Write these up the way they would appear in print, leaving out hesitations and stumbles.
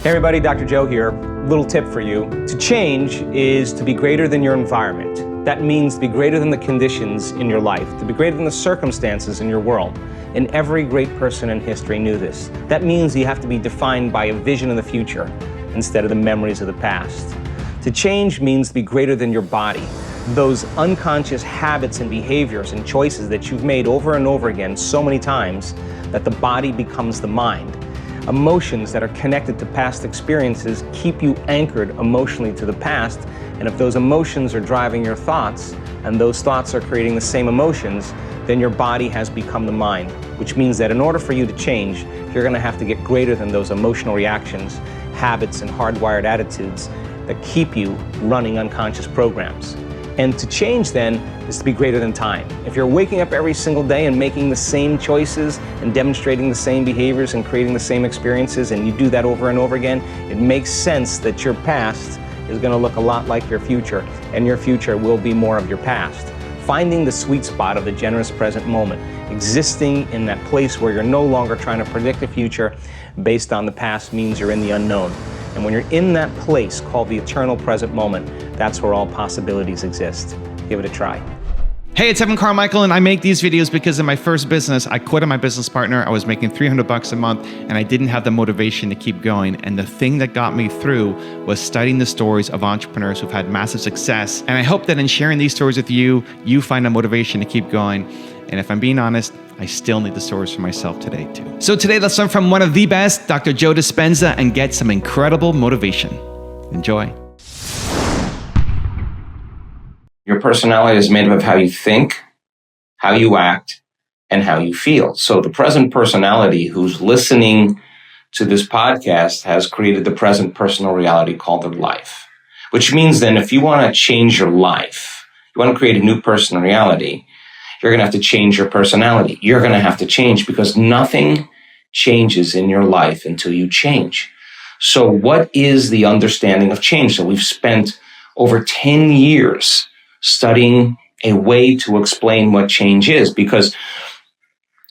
Hey everybody, Dr. Joe here. Little tip for you. To change is to be greater than your environment. That means to be greater than the conditions in your life, to be greater than the circumstances in your world. And every great person in history knew this. That means you have to be defined by a vision of the future instead of the memories of the past. To change means to be greater than your body. Those unconscious habits and behaviors and choices that you've made over and over again so many times that the body becomes the mind. Emotions that are connected to past experiences keep you anchored emotionally to the past, and if those emotions are driving your thoughts, and those thoughts are creating the same emotions, then your body has become the mind, which means that in order for you to change, you're going to have to get greater than those emotional reactions, habits, and hardwired attitudes that keep you running unconscious programs. And to change then is to be greater than time. If you're waking up every single day and making the same choices and demonstrating the same behaviors and creating the same experiences, and you do that over and over again, it makes sense that your past is going to look a lot like your future, and your future will be more of your past. Finding the sweet spot of the generous present moment, existing in that place where you're no longer trying to predict the future based on the past, means you're in the unknown. And when you're in that place called the eternal present moment, that's where all possibilities exist. Give it a try. Hey, it's Carmichael, and I make these videos because in my first business, I quit on my business partner. I was making $300 a month, and I didn't have the motivation to keep going. And the thing that got me through was studying the stories of entrepreneurs who've had massive success. And I hope that in sharing these stories with you, you find a motivation to keep going. And if I'm being honest, I still need the stories for myself today too. So today, let's learn from one of the best, Dr. Joe Dispenza, and get some incredible motivation. Enjoy. Your personality is made up of how you think, how you act, and how you feel. So the present personality who's listening to this podcast has created the present personal reality called their life. Which means then if you want to change your life, you want to create a new personal reality, you're going to have to change your personality. You're going to have to change because nothing changes in your life until you change. So what is the understanding of change? So we've spent over 10 years studying a way to explain what change is, because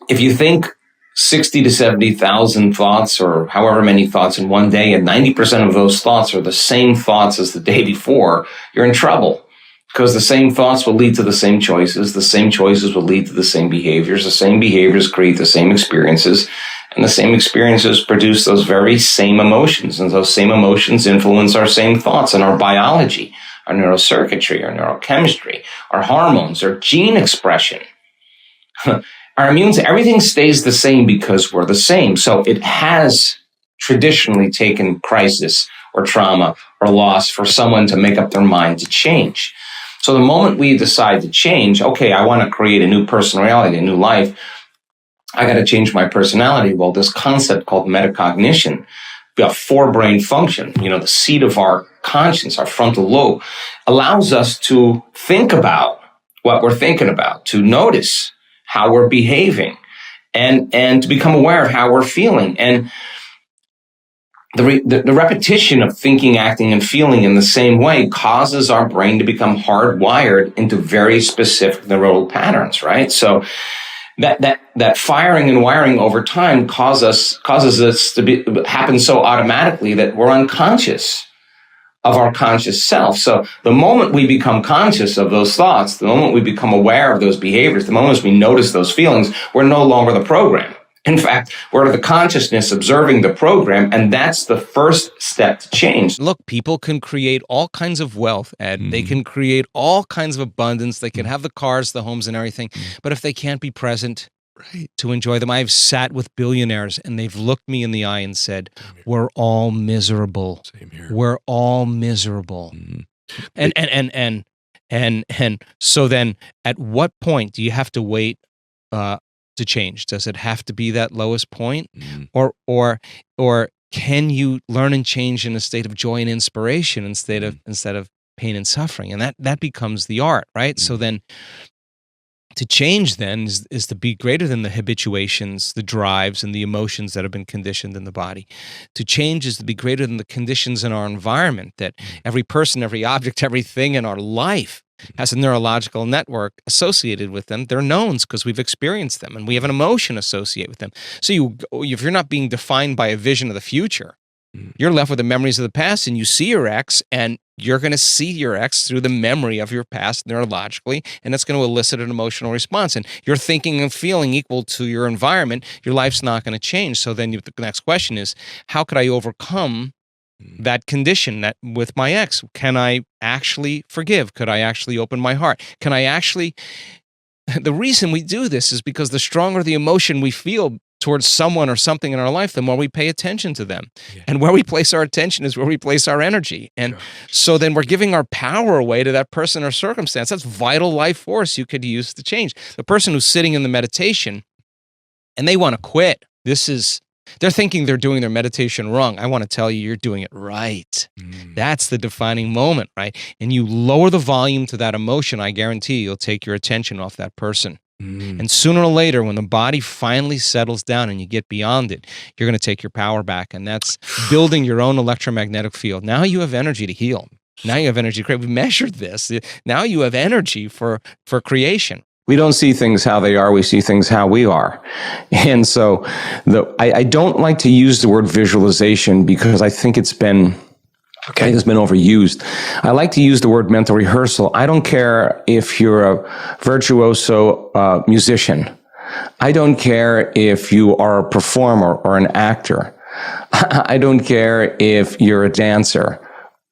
if you think 60 to 70,000 thoughts or however many thoughts in one day, and 90% of those thoughts are the same thoughts as the day before, you're in trouble, because the same thoughts will lead to the same choices will lead to the same behaviors create the same experiences, and the same experiences produce those very same emotions, and those same emotions influence our same thoughts and our biology, our neurocircuitry, our neurochemistry, our hormones, our gene expression. Our immune system, everything stays the same because we're the same. So it has traditionally taken crisis or trauma or loss for someone to make up their mind to change. So the moment we decide to change, okay, I want to create a new personal reality, a new life, I got to change my personality. Well, this concept called metacognition, we have forebrain function, the seat of our conscience, our frontal lobe, allows us to think about what we're thinking about, to notice how we're behaving, and to become aware of how we're feeling. And the repetition of thinking, acting, and feeling in the same way causes our brain to become hardwired into very specific neural patterns, right? So that firing and wiring over time causes us to happen so automatically that we're unconscious of our conscious self. So the moment we become conscious of those thoughts, the moment we become aware of those behaviors, the moment we notice those feelings, we're no longer the program. In fact, we're the consciousness observing the program, and that's the first step to change. Look, people can create all kinds of wealth, Ed. They can create all kinds of abundance. They can have the cars, the homes, and everything. But if they can't be present to enjoy them, I've sat with billionaires, and they've looked me in the eye and said, "We're all miserable. Same here. We're all miserable." And so then, at what point do you have to wait to change? Does it have to be that lowest point, or can you learn and change in a state of joy and inspiration instead of pain and suffering? And that becomes the art, right? So then, to change then is to be greater than the habituations, the drives, and the emotions that have been conditioned in the body. To change is to be greater than the conditions in our environment, that every person, every object, everything in our life has a neurological network associated with them. They're knowns because we've experienced them, and we have an emotion associated with them. So if you're not being defined by a vision of the future, You're left with the memories of the past, and you see your ex, and you're going to see your ex through the memory of your past neurologically, and it's going to elicit an emotional response. And you're thinking and feeling equal to your environment. Your life's not going to change. So then the next question is, how could I overcome that condition that with my ex? Can I actually forgive? Could I actually open my heart? Can I actually... The reason we do this is because the stronger the emotion we feel towards someone or something in our life, the more we pay attention to them. Yeah. And where we place our attention is where we place our energy. And so then we're giving our power away to that person or circumstance. That's vital life force you could use to change. The person who's sitting in the meditation and they want to quit, they're thinking they're doing their meditation wrong. I want to tell you, you're doing it right. That's the defining moment, right? And you lower the volume to that emotion, I guarantee you'll take your attention off that person. And sooner or later, when the body finally settles down and you get beyond it, you're going to take your power back. And that's building your own electromagnetic field. Now you have energy to heal. Now you have energy to create. We measured this. Now you have energy for creation. We don't see things how they are, we see things how we are. And so I don't like to use the word visualization because I think it's been overused. I like to use the word mental rehearsal. I don't care if you're a virtuoso musician. I don't care if you are a performer or an actor. I don't care if you're a dancer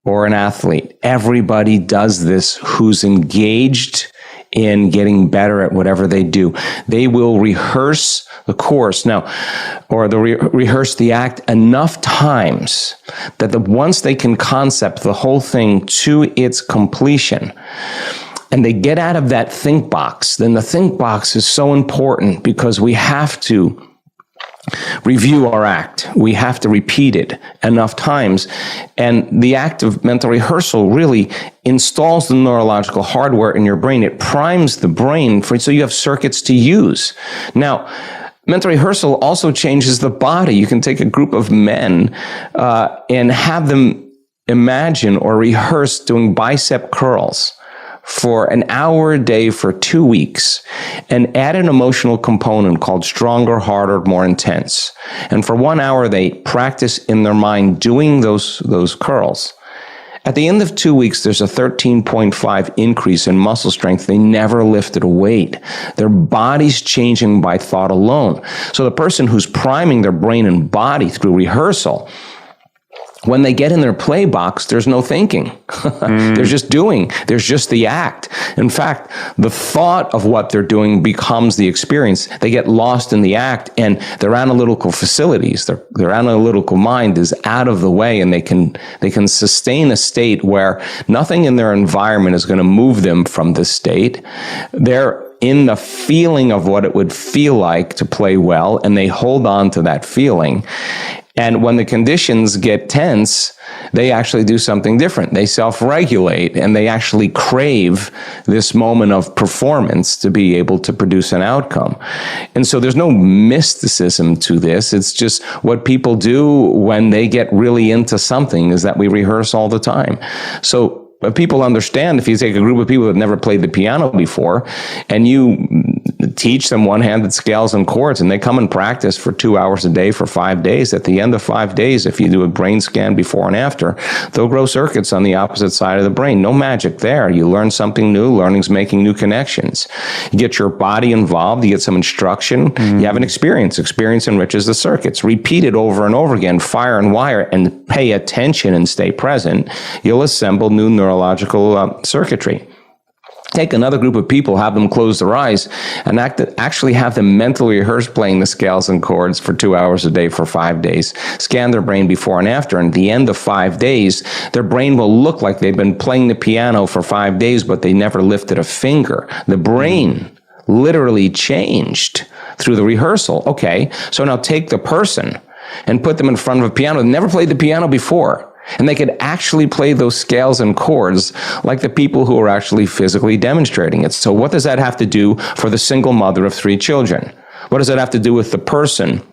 or an athlete. Everybody does this who's engaged in getting better at whatever they do. They will rehearse the course or rehearse the act enough times that once they can concept the whole thing to its completion, and they get out of that think box, then the think box is so important because we have to review our act. We have to repeat it enough times. And the act of mental rehearsal really installs the neurological hardware in your brain. It primes the brain so you have circuits to use. Now, mental rehearsal also changes the body. You can take a group of men and have them imagine or rehearse doing bicep curls for an hour a day for 2 weeks and add an emotional component called stronger, harder, more intense. And for 1 hour, they practice in their mind doing those curls. At the end of 2 weeks, there's a 13.5 increase in muscle strength. They never lifted a weight. Their body's changing by thought alone. So the person who's priming their brain and body through rehearsal, when they get in their play box, there's no thinking. They're just doing. There's just the act. In fact, the thought of what they're doing becomes the experience. They get lost in the act, and their analytical facilities, their analytical mind is out of the way, and they can sustain a state where nothing in their environment is going to move them from this state. They're in the feeling of what it would feel like to play well, and they hold on to that feeling. And when the conditions get tense, they actually do something different. They self-regulate, and they actually crave this moment of performance to be able to produce an outcome. And so there's no mysticism to this. It's just what people do when they get really into something is that we rehearse all the time. So people understand if you take a group of people that never played the piano before and you teach them one-handed scales and chords and they come and practice for 2 hours a day for 5 days, at the end of 5 days, if you do a brain scan before and after, they'll grow circuits on the opposite side of the brain. No magic there. You learn something new. Learning's making new connections. You get your body involved. You get some instruction. You have an experience. Experience enriches the circuits. Repeat it over and over again. Fire and wire, and pay attention and stay present. You'll assemble new neurological circuitry. Take another group of people, have them close their eyes, and actually have them mentally rehearse playing the scales and chords for 2 hours a day for 5 days. Scan their brain before and after, and at the end of 5 days, their brain will look like they've been playing the piano for 5 days, but they never lifted a finger. The brain literally changed through the rehearsal. Okay, so now take the person and put them in front of a piano. They never played the piano before. And they could actually play those scales and chords like the people who are actually physically demonstrating it. So what does that have to do for the single mother of 3 children? What does that have to do with the person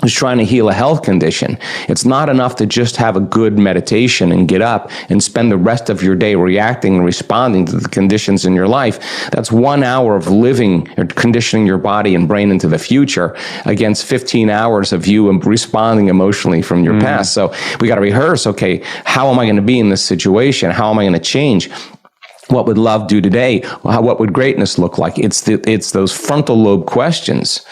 who's trying to heal a health condition. It's not enough to just have a good meditation and get up and spend the rest of your day reacting and responding to the conditions in your life. That's 1 hour of living or conditioning your body and brain into the future against 15 hours of you responding emotionally from your past. So we got to rehearse, okay, how am I going to be in this situation? How am I going to change? What would love do today? What would greatness look like? It's those frontal lobe questions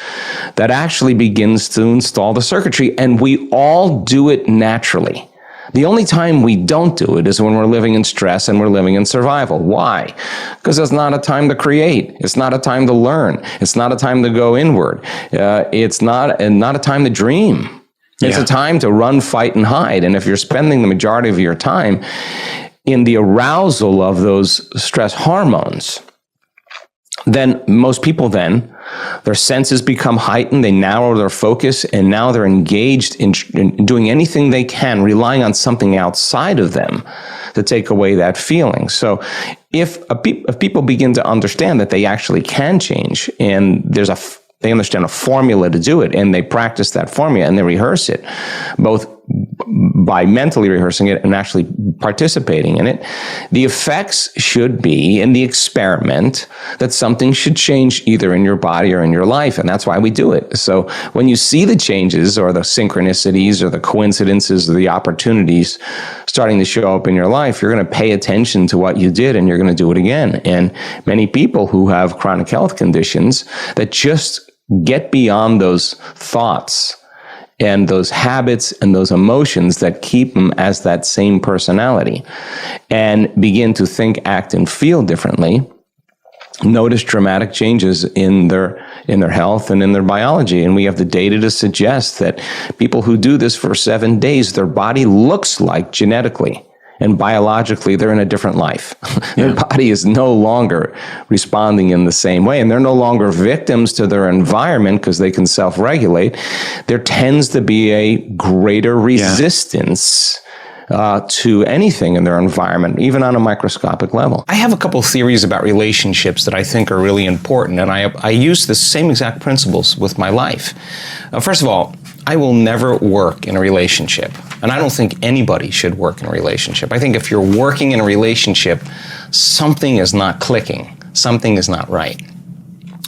that actually begins to install the circuitry, and we all do it naturally. The only time we don't do it is when we're living in stress and we're living in survival. Why? Because it's not a time to create. It's not a time to learn. It's not a time to go inward. It's not a time to dream. It's a time to run, fight, and hide. And if you're spending the majority of your time in the arousal of those stress hormones, then most people their senses become heightened, they narrow their focus, and now they're engaged in doing anything they can, relying on something outside of them to take away that feeling. So if people begin to understand that they actually can change, and they understand a formula to do it, and they practice that formula and they rehearse it, both by mentally rehearsing it and actually participating in it, the effects should be in the experiment that something should change either in your body or in your life. And that's why we do it. So when you see the changes or the synchronicities or the coincidences or the opportunities starting to show up in your life, you're going to pay attention to what you did and you're going to do it again. And many people who have chronic health conditions that just get beyond those thoughts and those habits and those emotions that keep them as that same personality, and begin to think, act, and feel differently, notice dramatic changes in their health and in their biology. And we have the data to suggest that people who do this for 7 days, their body looks like genetically and biologically they're in a different life. Their body is no longer responding in the same way, and they're no longer victims to their environment because they can self-regulate. There tends to be a greater resistance to anything in their environment, even on a microscopic level. I have a couple theories about relationships that I think are really important, and I use the same exact principles with my life. First of all, I will never work in a relationship, and I don't think anybody should work in a relationship. I think if you're working in a relationship, something is not clicking, something is not right.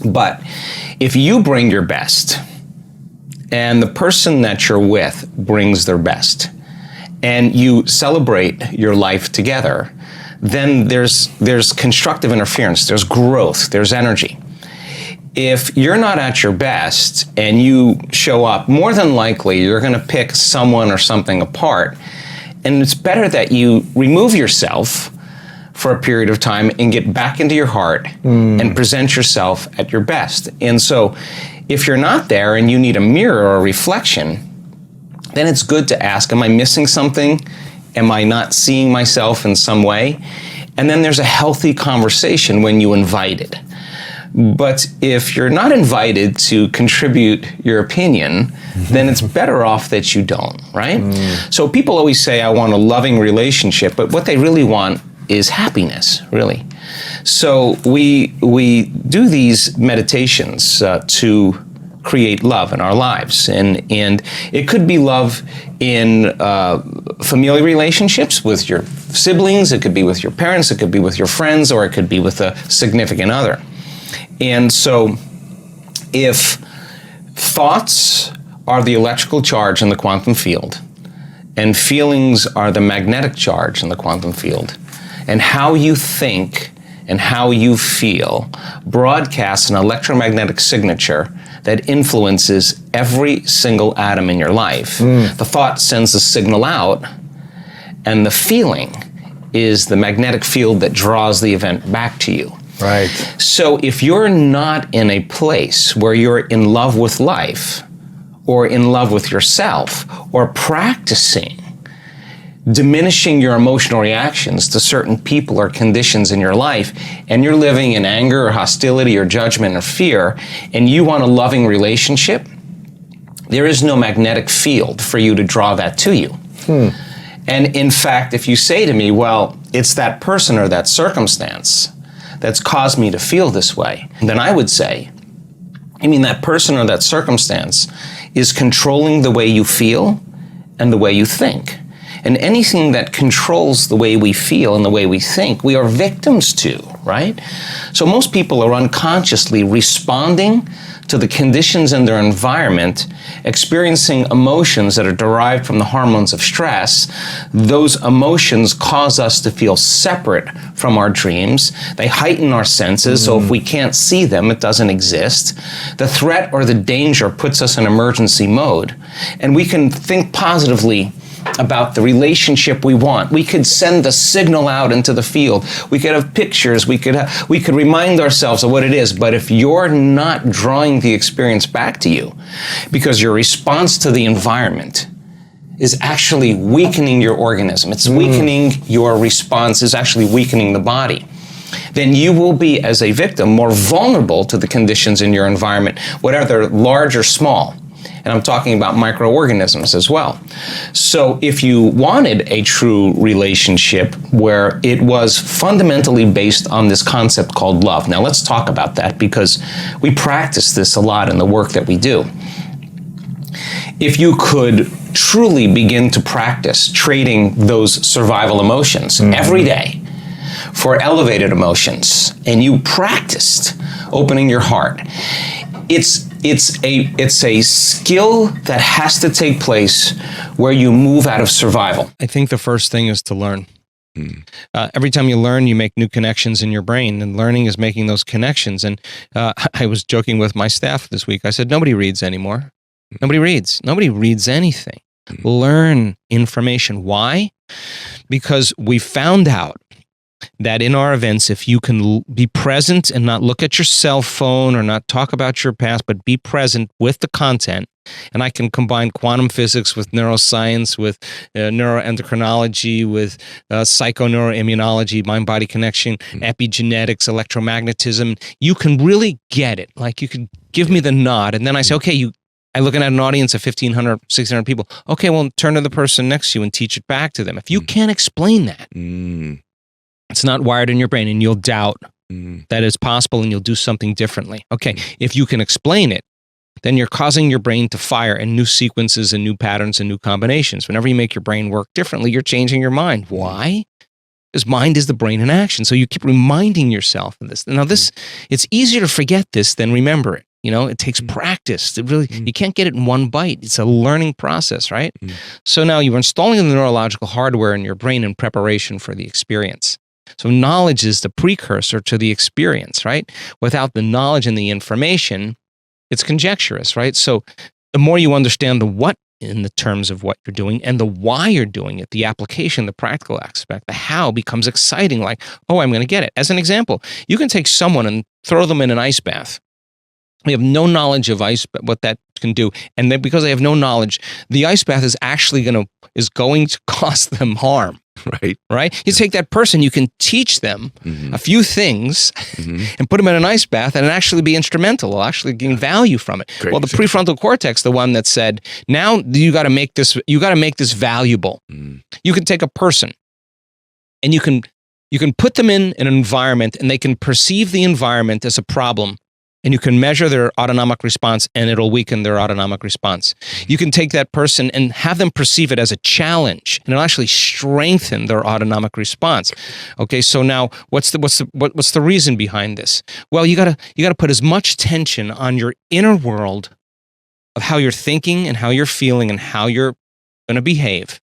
But if you bring your best, and the person that you're with brings their best, and you celebrate your life together, then there's constructive interference, there's growth, there's energy. If you're not at your best and you show up, more than likely you're going to pick someone or something apart. And it's better that you remove yourself for a period of time and get back into your heart and present yourself at your best. And so if you're not there and you need a mirror or a reflection, then it's good to ask, am I missing something? Am I not seeing myself in some way? And then there's a healthy conversation when you invite it. But if you're not invited to contribute your opinion, then it's better off that you don't, right? So people always say, I want a loving relationship, but what they really want is happiness, really. So we do these meditations to create love in our lives. And it could be love in familial relationships with your siblings, it could be with your parents, it could be with your friends, or it could be with a significant other. And so if thoughts are the electrical charge in the quantum field, and feelings are the magnetic charge in the quantum field, and how you think and how you feel broadcasts an electromagnetic signature that influences every single atom in your life. The thought sends a signal out, and the feeling is the magnetic field that draws the event back to you. Right. So if you're not in a place where you're in love with life, or in love with yourself, or practicing diminishing your emotional reactions to certain people or conditions in your life, and you're living in anger or hostility or judgment or fear, and you want a loving relationship, there is no magnetic field for you to draw that to you. And in fact, if you say to me, well, it's that person or that circumstance that's caused me to feel this way, then I would say, I mean, that person or that circumstance is controlling the way you feel and the way you think. And anything that controls the way we feel and the way we think, we are victims to, right? So most people are unconsciously responding to the conditions in their environment, experiencing emotions that are derived from the hormones of stress. Those emotions cause us to feel separate from our dreams. They heighten our senses, so if we can't see them, it doesn't exist. The threat or the danger puts us in emergency mode, and we can think positively about the relationship we want. We could send the signal out into the field. We could have pictures. We could remind ourselves of what it is. But if you're not drawing the experience back to you, because your response to the environment is actually weakening your organism, it's weakening your response, is actually weakening the body, then you will be, as a victim, more vulnerable to the conditions in your environment, whether large or small. And I'm talking about microorganisms as well. So if you wanted a true relationship where it was fundamentally based on this concept called love. Now let's talk about that, because we practice this a lot in the work that we do. If you could truly begin to practice trading those survival emotions every day for elevated emotions, and you practiced opening your heart, it's a skill that has to take place where you move out of survival. I think the first thing is to learn. Every time you learn, you make new connections in your brain, and learning is making those connections. And I was joking with my staff this week. I said, nobody reads anymore. Nobody reads. Nobody reads anything. Learn information. Why? Because we found out that in our events, if you can be present and not look at your cell phone or not talk about your past, but be present with the content, and I can combine quantum physics with neuroscience, with neuroendocrinology, with psychoneuroimmunology, mind-body connection, epigenetics, electromagnetism, you can really get it. Like, you could give me the nod, and then I say, okay, I'm looking at an audience of 1,500, 1,600 people. Okay, well, turn to the person next to you and teach it back to them. If you can't explain that, it's not wired in your brain, and you'll doubt that it's possible, and you'll do something differently. Okay, if you can explain it, then you're causing your brain to fire in new sequences and new patterns and new combinations. Whenever you make your brain work differently, you're changing your mind. Why? Because mind is the brain in action. So you keep reminding yourself of this. Now, it's easier to forget this than remember it. You know, it takes practice. It really, you can't get it in one bite. It's a learning process, right? So now you're installing the neurological hardware in your brain in preparation for the experience. So knowledge is the precursor to the experience, right? Without the knowledge and the information, it's conjecturous, right? So the more you understand the what in the terms of what you're doing and the why you're doing it, the application, the practical aspect, the how becomes exciting, like, oh, I'm going to get it. As an example, you can take someone and throw them in an ice bath. We have no knowledge of what that can do. And then because they have no knowledge, the ice bath is actually going to cause them harm. Right? You take that person, you can teach them a few things and put them in an ice bath, and it actually be instrumental. They'll actually gain value from it. Great. Well, the prefrontal cortex, the one that said, now you got to make this valuable. You can take a person and you can put them in an environment, and they can perceive the environment as a problem. And you can measure their autonomic response, and it'll weaken their autonomic response. You can take that person and have them perceive it as a challenge, and it'll actually strengthen their autonomic response. Okay, so now what's the reason behind this? Well, you gotta put as much tension on your inner world of how you're thinking and how you're feeling and how you're going to behave,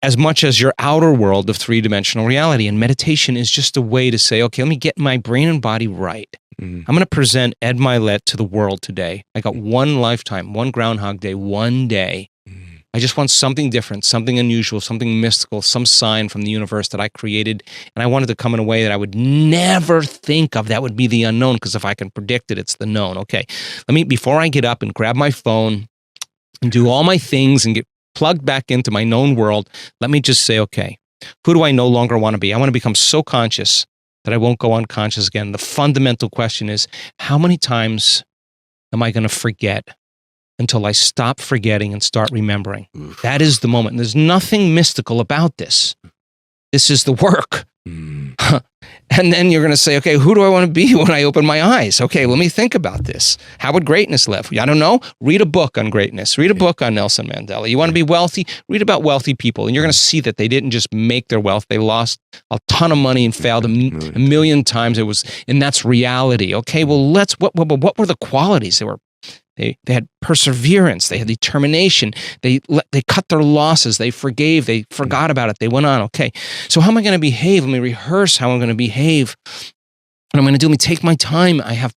as much as your outer world of three-dimensional reality. And meditation is just a way to say, okay, let me get my brain and body right. I'm going to present Ed Milet to the world today. I got one lifetime, one Groundhog Day, one day. I just want something different, something unusual, something mystical, some sign from the universe that I created. And I wanted to come in a way that I would never think of. That would be the unknown, because if I can predict it, it's the known. Okay, before I get up and grab my phone and do all my things and get plugged back into my known world, let me just say, okay, who do I no longer want to be? I want to become so conscious that I won't go unconscious again. The fundamental question is, how many times am I going to forget until I stop forgetting and start remembering? That is the moment. There's nothing mystical about this. This is the work. And then you're going to say, okay, who do I want to be when I open my eyes? Okay, let me think about this. How would greatness live? I don't know. Read a book on greatness. Read a book on Nelson Mandela. You want to be wealthy? Read about wealthy people. And you're going to see that they didn't just make their wealth. They lost a ton of money and failed a million times. And that's reality. Okay, well, what were the qualities? They had perseverance. They had determination. They cut their losses. They forgave. They forgot about it. They went on. Okay, so how am I going to behave? Let me rehearse how I'm going to behave. What I'm going to do? Let me take my time. I have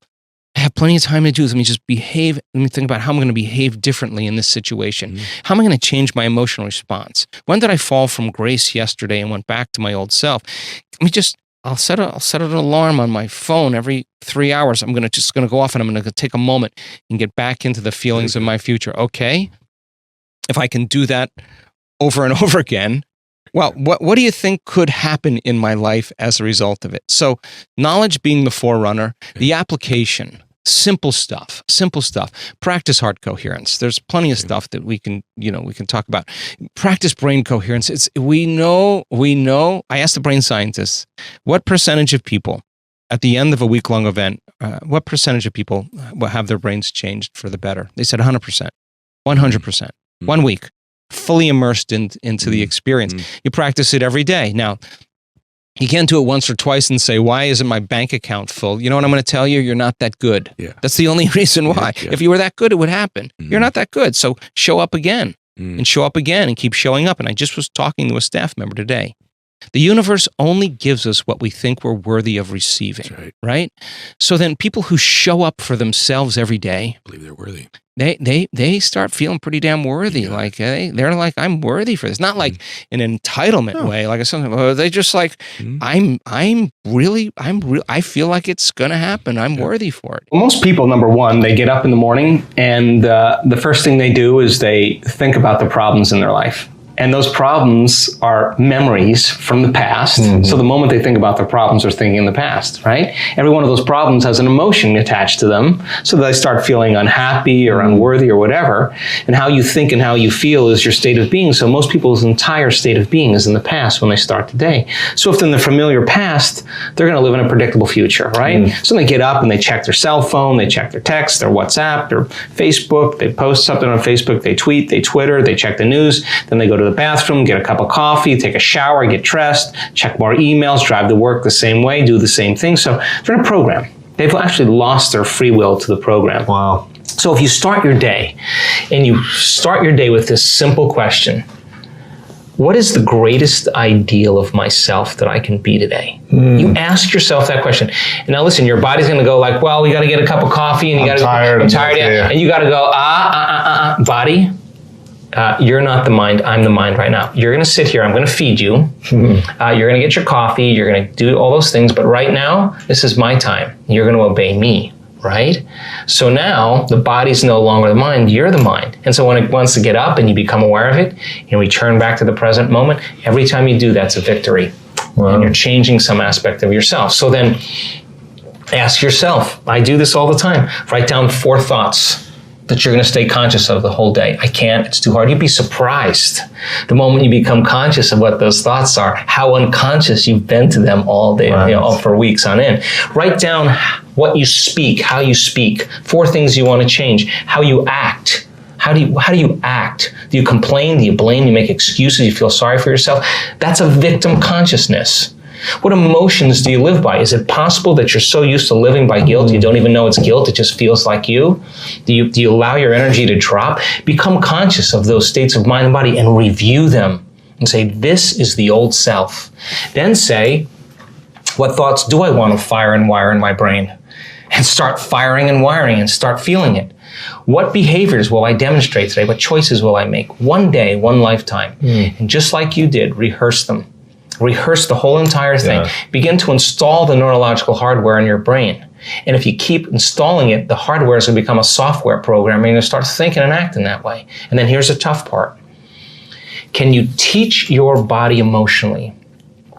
plenty of time to do this. Let me just behave. Let me think about how I'm going to behave differently in this situation. How am I going to change my emotional response? When did I fall from grace yesterday and went back to my old self? I'll set an alarm on my phone every 3 hours. I'm just going to go off and I'm going to take a moment and get back into the feelings of my future. Okay. If I can do that over and over again, well, what do you think could happen in my life as a result of it? So knowledge being the forerunner, the application, simple stuff. Practice heart coherence. There's plenty of stuff that we can talk about. Practice brain coherence. We know. I asked the brain scientists, what percentage of people at the end of a week-long event, what percentage of people will have their brains changed for the better? They said 100%, 100%, 1 week, fully immersed into the experience. You practice it every day. Now, you can't do it once or twice and say, why isn't my bank account full? You know what I'm going to tell you? You're not that good. Yeah. That's the only reason why. Yeah. If you were that good, it would happen. You're not that good. So show up again and show up again and keep showing up. And I just was talking to a staff member today. The universe only gives us what we think we're worthy of receiving, right? So then people who show up for themselves every day, believe they're worthy. They start feeling pretty damn worthy. Yeah. Like they're like, I'm worthy for this. Not like an entitlement way. Like something. They just like, I feel like it's gonna happen. I'm worthy for it. Well, most people, number one, they get up in the morning and the first thing they do is they think about the problems in their life. And those problems are memories from the past. So the moment they think about their problems, they're thinking in the past, right? Every one of those problems has an emotion attached to them. So they start feeling unhappy or unworthy or whatever. And how you think and how you feel is your state of being. So most people's entire state of being is in the past when they start the day. So if they're in the familiar past, they're going to live in a predictable future, right? So they get up and they check their cell phone, they check their text, their WhatsApp, their Facebook, they post something on Facebook, they tweet, they Twitter, they check the news, then they go to the bathroom, get a cup of coffee, take a shower, get dressed, check more emails, drive to work the same way, do the same thing. So they're in a program. They've actually lost their free will to the program. Wow. So if you start your day, and you start your day with this simple question, what is the greatest ideal of myself that I can be today? You ask yourself that question. And now listen, your body's going to go like, well, we got to get a cup of coffee, and I'm tired, yeah. And you got to go, body. You're not the mind, I'm the mind right now. You're going to sit here, I'm going to feed you. You're going to get your coffee, you're going to do all those things, but right now, this is my time. You're going to obey me, right? So now, the body's no longer the mind, you're the mind. And so when it wants to get up and you become aware of it, and return back to the present moment, every time you do, that's a victory. Wow. And you're changing some aspect of yourself. So then, ask yourself, I do this all the time, write down 4 thoughts that you're going to stay conscious of the whole day. I can't, it's too hard. You'd be surprised the moment you become conscious of what those thoughts are, how unconscious you've been to them all day, for weeks on end. Write down what you speak, how you speak, 4 things you want to change, how you act. How do you act? Do you complain? Do you blame? Do you make excuses? Do you feel sorry for yourself? That's a victim consciousness. What emotions do you live by? Is it possible that you're so used to living by guilt, you don't even know it's guilt, it just feels like you? Do you allow your energy to drop? Become conscious of those states of mind and body and review them and say, this is the old self. Then say, what thoughts do I want to fire and wire in my brain? And start firing and wiring and start feeling it. What behaviors will I demonstrate today? What choices will I make? One day, one lifetime. And just like you did, rehearse them. Rehearse the whole entire thing. Yeah. Begin to install the neurological hardware in your brain. And if you keep installing it, the hardware is going to become a software program, and you're going to start thinking and acting that way. And then here's the tough part. Can you teach your body emotionally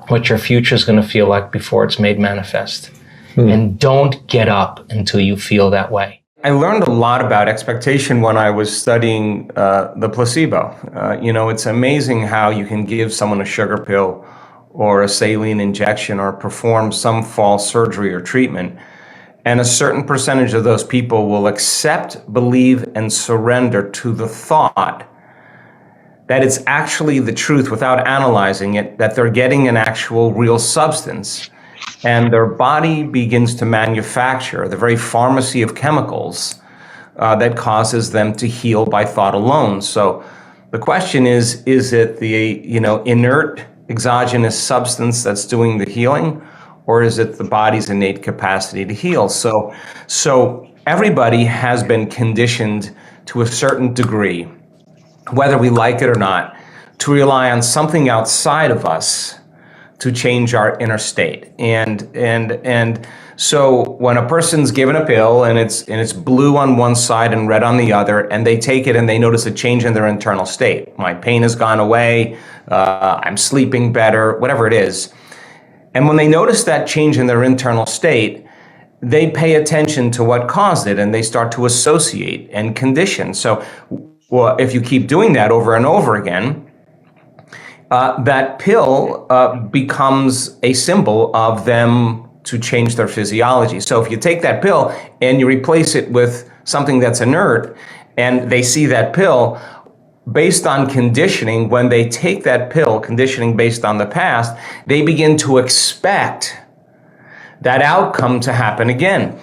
what your future is going to feel like before it's made manifest? And don't get up until you feel that way. I learned a lot about expectation when I was studying the placebo. It's amazing how you can give someone a sugar pill or a saline injection or perform some false surgery or treatment. And a certain percentage of those people will accept, believe, and surrender to the thought that it's actually the truth without analyzing it, that they're getting an actual real substance. And their body begins to manufacture the very pharmacy of chemicals that causes them to heal by thought alone. So the question is it the inert exogenous substance that's doing the healing, or is it the body's innate capacity to heal? So everybody has been conditioned to a certain degree, whether we like it or not, to rely on something outside of us to change our inner state. And so when a person's given a pill and it's blue on one side and red on the other, and they take it and they notice a change in their internal state. My pain has gone away, I'm sleeping better, whatever it is. And when they notice that change in their internal state, they pay attention to what caused it and they start to associate and condition. So if you keep doing that over and over again, that pill becomes a symbol of them to change their physiology. So if you take that pill and you replace it with something that's inert, and they see that pill, based on conditioning, when they take that pill, conditioning based on the past, they begin to expect that outcome to happen again.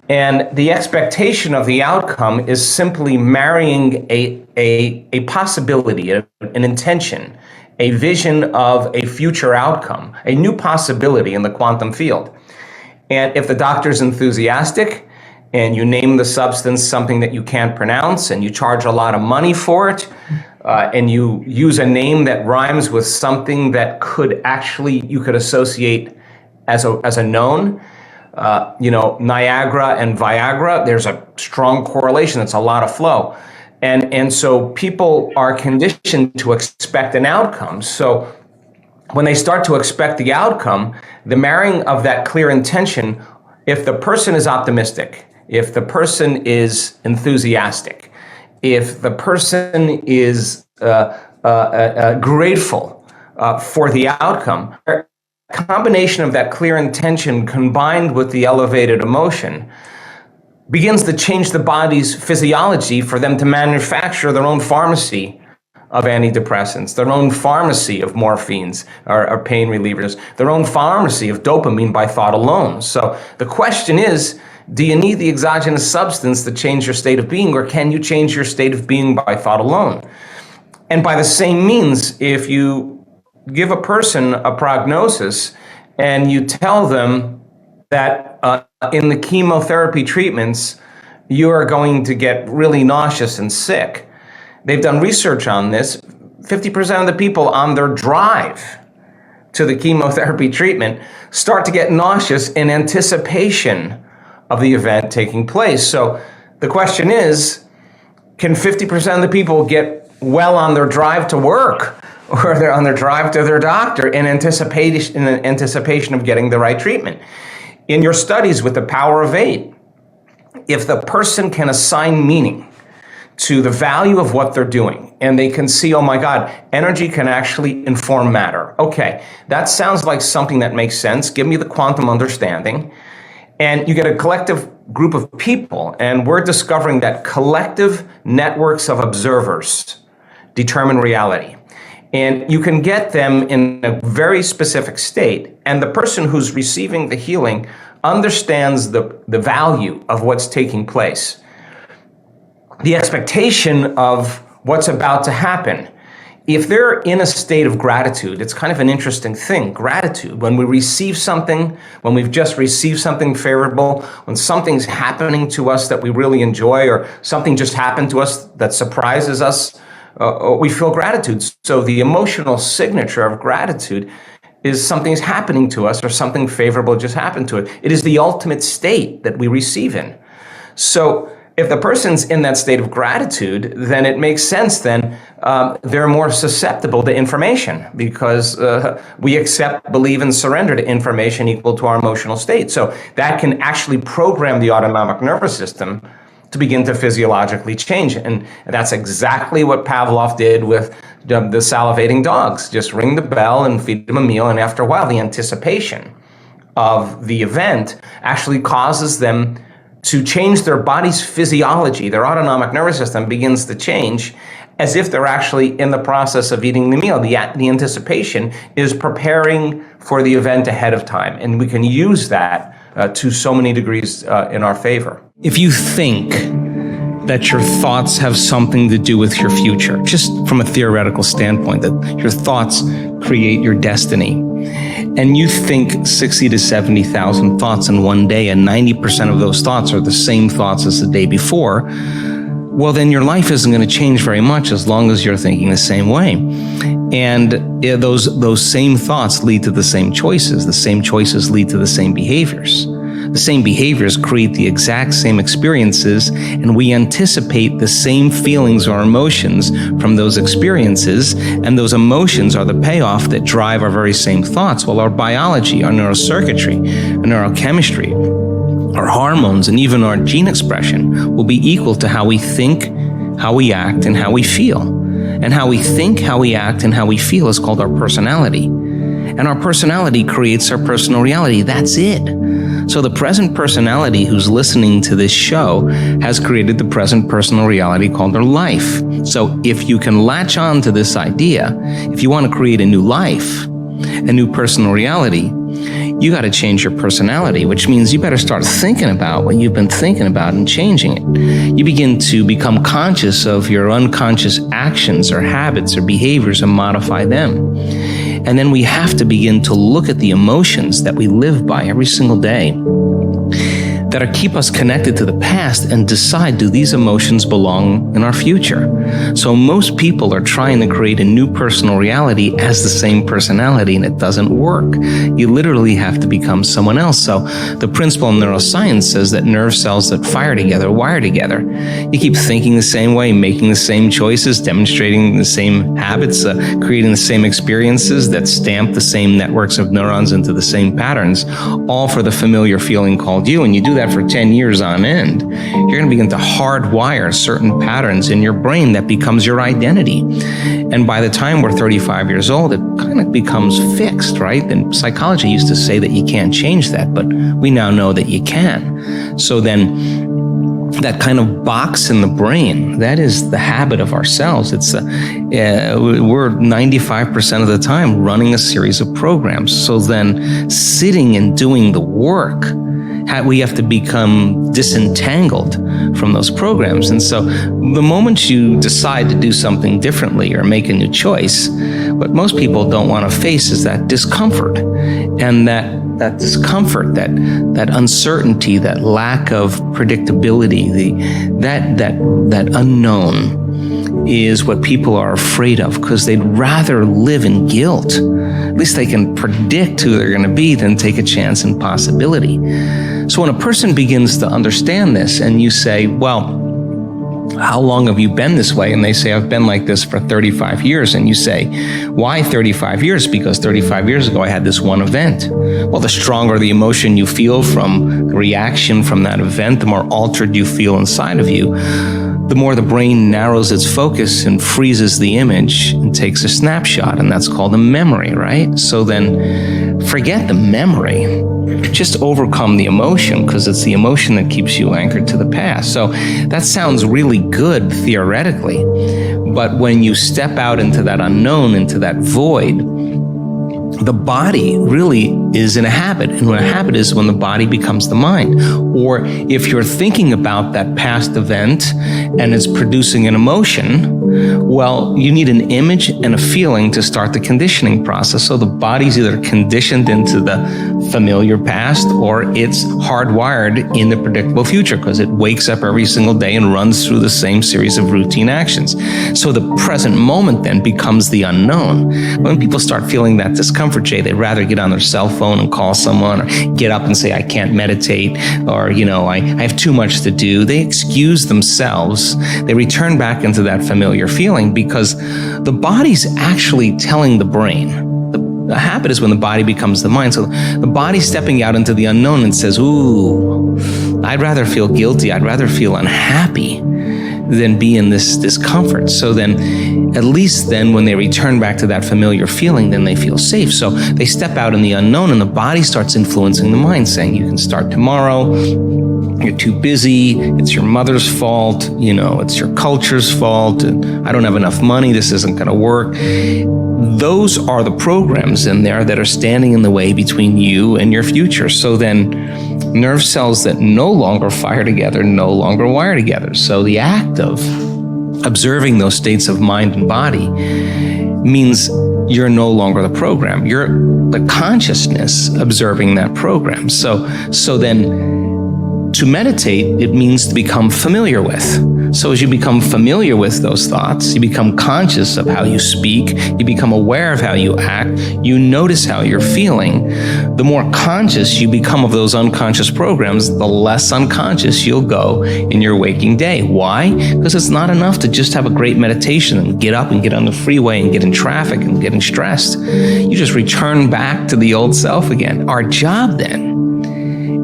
And the expectation of the outcome is simply marrying a possibility, an intention, a vision of a future outcome, a new possibility in the quantum field. And if the doctor's enthusiastic and you name the substance something that you can't pronounce and you charge a lot of money for it, and you use a name that rhymes with something that you could associate as a known, Niagara and Viagra, there's a strong correlation. It's a lot of flow. And so people are conditioned to expect an outcome. So when they start to expect the outcome, the marrying of that clear intention, if the person is optimistic, if the person is enthusiastic, if the person is grateful for the outcome, a combination of that clear intention combined with the elevated emotion begins to change the body's physiology for them to manufacture their own pharmacy of antidepressants, their own pharmacy of morphines or pain relievers, their own pharmacy of dopamine by thought alone. So the question is, do you need the exogenous substance to change your state of being, or can you change your state of being by thought alone? And by the same means, if you give a person a prognosis and you tell them that in the chemotherapy treatments, you are going to get really nauseous and sick. They've done research on this. 50% of the people on their drive to the chemotherapy treatment start to get nauseous in anticipation of the event taking place. So the question is, can 50% of the people get well on their drive to work, or they're on their drive to their doctor in anticipation of getting the right treatment? In your studies with the power of 8, if the person can assign meaning to the value of what they're doing, and they can see, oh my God, energy can actually inform matter. Okay, that sounds like something that makes sense. Give me the quantum understanding. And you get a collective group of people, and we're discovering that collective networks of observers determine reality. And you can get them in a very specific state, and the person who's receiving the healing understands the value of what's taking place, the expectation of what's about to happen. If they're in a state of gratitude, it's kind of an interesting thing, gratitude. When we receive something, when we've just received something favorable, when something's happening to us that we really enjoy, or something just happened to us that surprises us, we feel gratitude. So the emotional signature of gratitude is something's happening to us, or something favorable just happened to it. It is the ultimate state that we receive in. So if the person's in that state of gratitude, then it makes sense then they're more susceptible to information, because we accept, believe, and surrender to information equal to our emotional state. So that can actually program the autonomic nervous system to begin to physiologically change. And that's exactly what Pavlov did with the salivating dogs. Just ring the bell and feed them a meal, and after a while, the anticipation of the event actually causes them to change their body's physiology. Their autonomic nervous system begins to change as if they're actually in the process of eating the meal. The anticipation is preparing for the event ahead of time, and we can use that to so many degrees in our favor. If you think that your thoughts have something to do with your future, just from a theoretical standpoint, that your thoughts create your destiny, and you think 60 to 70,000 thoughts in one day, and 90% of those thoughts are the same thoughts as the day before, well, then your life isn't going to change very much as long as you're thinking the same way. And those same thoughts lead to the same choices. The same choices lead to the same behaviors. The same behaviors create the exact same experiences, and we anticipate the same feelings or emotions from those experiences, and those emotions are the payoff that drive our very same thoughts. Well, our biology, our neurocircuitry, our neurochemistry, our hormones, and even our gene expression will be equal to how we think, how we act, and how we feel. And how we think, how we act, and how we feel is called our personality. And our personality creates our personal reality. That's it. So the present personality who's listening to this show has created the present personal reality called their life. So if you can latch on to this idea, if you want to create a new life, a new personal reality, you got to change your personality, which means you better start thinking about what you've been thinking about and changing it. You begin to become conscious of your unconscious actions or habits or behaviors and modify them. And then we have to begin to look at the emotions that we live by every single day that keep us connected to the past and decide, do these emotions belong in our future? So most people are trying to create a new personal reality as the same personality, and it doesn't work. You literally have to become someone else. So the principle in neuroscience says that nerve cells that fire together wire together. You keep thinking the same way, making the same choices, demonstrating the same habits, creating the same experiences that stamp the same networks of neurons into the same patterns, all for the familiar feeling called you. And you do that for 10 years on end, you're going to begin to hardwire certain patterns in your brain that becomes your identity. And by the time we're 35 years old, it kind of becomes fixed, right? And psychology used to say that you can't change that, but we now know that you can. So then that kind of box in the brain, that is the habit of ourselves. It's we're 95% of the time running a series of programs. So then sitting and doing the work, we have to become disentangled from those programs. And so the moment you decide to do something differently or make a new choice, what most people don't want to face is that discomfort. And that discomfort, that uncertainty, that lack of predictability, that unknown is what people are afraid of, because they'd rather live in guilt. At least they can predict who they're going to be than take a chance in possibility. So when a person begins to understand this and you say, well, how long have you been this way? And they say, I've been like this for 35 years. And you say, why 35 years? Because 35 years ago, I had this one event. Well, the stronger the emotion you feel from the reaction from that event, the more altered you feel inside of you, the more the brain narrows its focus and freezes the image and takes a snapshot. And that's called a memory, right? So then forget the memory. Just overcome the emotion, because it's the emotion that keeps you anchored to the past. So that sounds really good theoretically, but when you step out into that unknown, into that void, the body really is in a habit. And what a habit is when the body becomes the mind. Or if you're thinking about that past event and it's producing an emotion, well, you need an image and a feeling to start the conditioning process. So the body's either conditioned into the familiar past or it's hardwired in the predictable future, because it wakes up every single day and runs through the same series of routine actions. So the present moment then becomes the unknown. When people start feeling that discomfort, Jay, they'd rather get on their cell phone and call someone, or get up and say, I can't meditate, or, I have too much to do. They excuse themselves. They return back into that familiar feeling, because the body's actually telling the brain. The habit is when the body becomes the mind. So the body's stepping out into the unknown and says, ooh, I'd rather feel guilty. I'd rather feel unhappy. than be in this discomfort. So then, at least then when they return back to that familiar feeling, then they feel safe. So they step out in the unknown, and the body starts influencing the mind, saying you can start tomorrow, you're too busy, it's your mother's fault, it's your culture's fault, I don't have enough money, this isn't going to work. Those are the programs in there that are standing in the way between you and your future. So then nerve cells that no longer fire together no longer wire together. So the act of observing those states of mind and body means you're no longer the program. You're the consciousness observing that program. So then to meditate, it means to become familiar with. So as you become familiar with those thoughts, you become conscious of how you speak, you become aware of how you act, you notice how you're feeling. The more conscious you become of those unconscious programs, the less unconscious you'll go in your waking day. Why? Because it's not enough to just have a great meditation and get up and get on the freeway and get in traffic and getting stressed. You just return back to the old self again. Our job then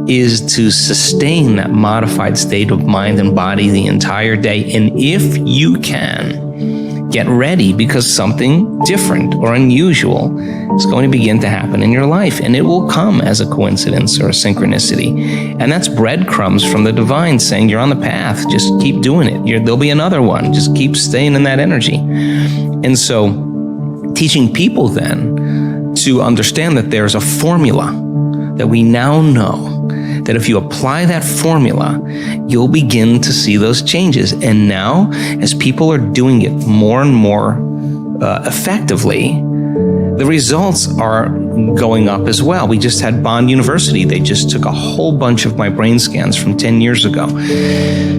is to sustain that modified state of mind and body the entire day. And if you can, get ready, because something different or unusual is going to begin to happen in your life, and it will come as a coincidence or a synchronicity. And that's breadcrumbs from the divine saying you're on the path, just keep doing it. There'll be another one, just keep staying in that energy. And so teaching people then to understand that there's a formula that we now know, that if you apply that formula, you'll begin to see those changes. And now, as people are doing it more and more effectively, the results are going up as well. We just had Bond University. They just took a whole bunch of my brain scans from 10 years ago.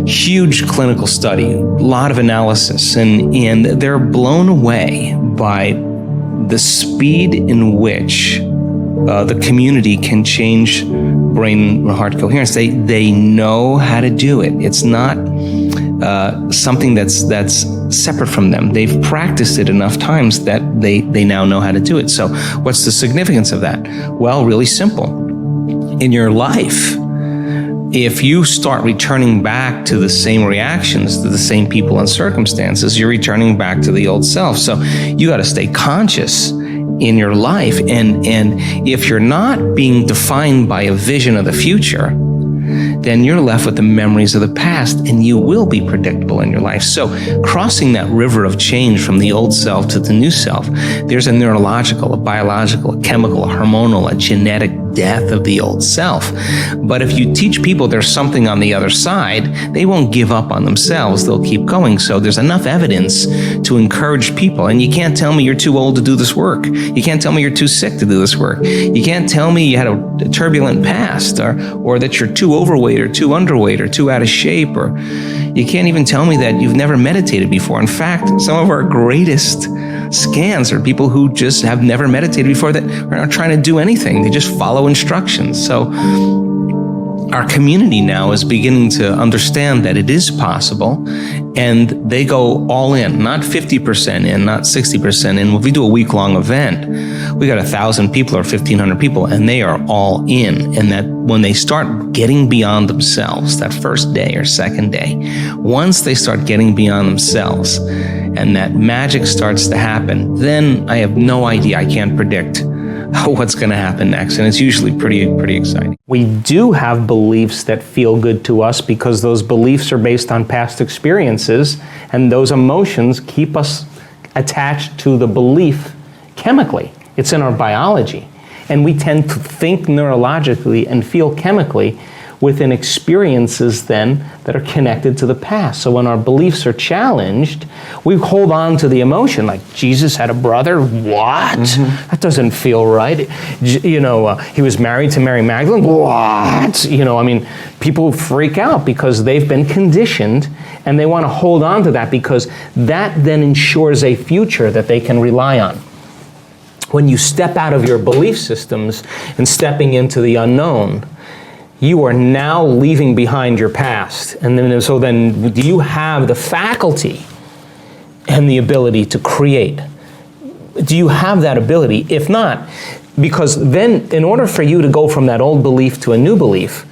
Huge clinical study, a lot of analysis, and they're blown away by the speed in which the community can change brain heart coherence. They know how to do it. It's not something that's separate from them. They've practiced it enough times that they now know how to do it. So what's the significance of that? Well, really simple. In your life, if you start returning back to the same reactions, to the same people and circumstances, you're returning back to the old self. So you got to stay conscious in your life. And if you're not being defined by a vision of the future, then you're left with the memories of the past, and you will be predictable in your life. So crossing that river of change from the old self to the new self, there's a neurological, a biological, a chemical, a hormonal, a genetic death of the old self. But if you teach people there's something on the other side, they won't give up on themselves. They'll keep going. So there's enough evidence to encourage people. And you can't tell me you're too old to do this work. You can't tell me you're too sick to do this work. You can't tell me you had a turbulent past, or that you're too overweight or too underweight or too out of shape, or you can't even tell me that you've never meditated before. In fact, some of our greatest scans are people who just have never meditated before, that are not trying to do anything. They just follow instructions. So our community now is beginning to understand that it is possible, and they go all in, not 50% in, not 60% in. If we do a week-long event, we got 1,000 people or 1,500 people, and they are all in. And that when they start getting beyond themselves, that first day or second day, once they start getting beyond themselves and that magic starts to happen, then I have no idea, I can't predict what's going to happen next. And it's usually pretty exciting. We do have beliefs that feel good to us because those beliefs are based on past experiences, and those emotions keep us attached to the belief chemically. It's in our biology. And we tend to think neurologically and feel chemically within experiences then that are connected to the past. So when our beliefs are challenged, we hold on to the emotion, like Jesus had a brother. What? Mm-hmm. That doesn't feel right. He was married to Mary Magdalene. What? People freak out because they've been conditioned, and they want to hold on to that because that then ensures a future that they can rely on. When you step out of your belief systems and stepping into the unknown, you are now leaving behind your past. And then do you have the faculty and the ability to create? Do you have that ability? If not, because then in order for you to go from that old belief to a new belief,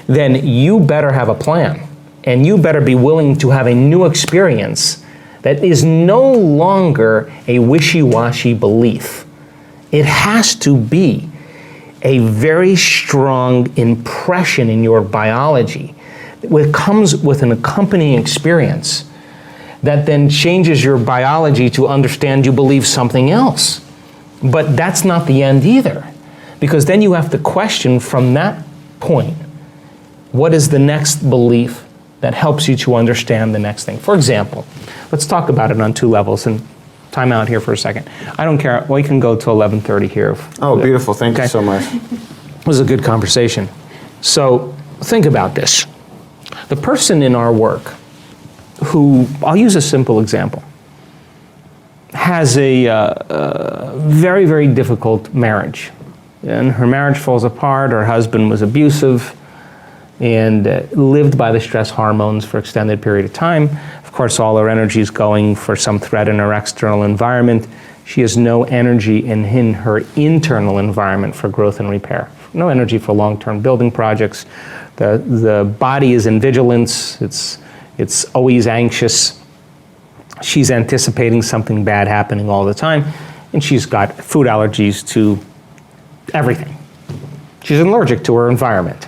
then you better have a plan. And you better be willing to have a new experience that is no longer a wishy-washy belief. It has to be a very strong impression in your biology that comes with an accompanying experience that then changes your biology to understand you believe something else. But that's not the end either, because then you have to question from that point, what is the next belief that helps you to understand the next thing? For example, let's talk about it on two levels, and time out here for a second. I don't care, we can go to 11:30 here. Oh, beautiful, thank you so much. It was a good conversation. So think about this. The person in our work who, I'll use a simple example, has a very, very difficult marriage. And her marriage falls apart, her husband was abusive, and lived by the stress hormones for extended period of time. Of course, all her energy is going for some threat in her external environment. She has no energy in her internal environment for growth and repair. No energy for long-term building projects. The body is in vigilance. It's always anxious. She's anticipating something bad happening all the time, and she's got food allergies to everything. She's allergic to her environment.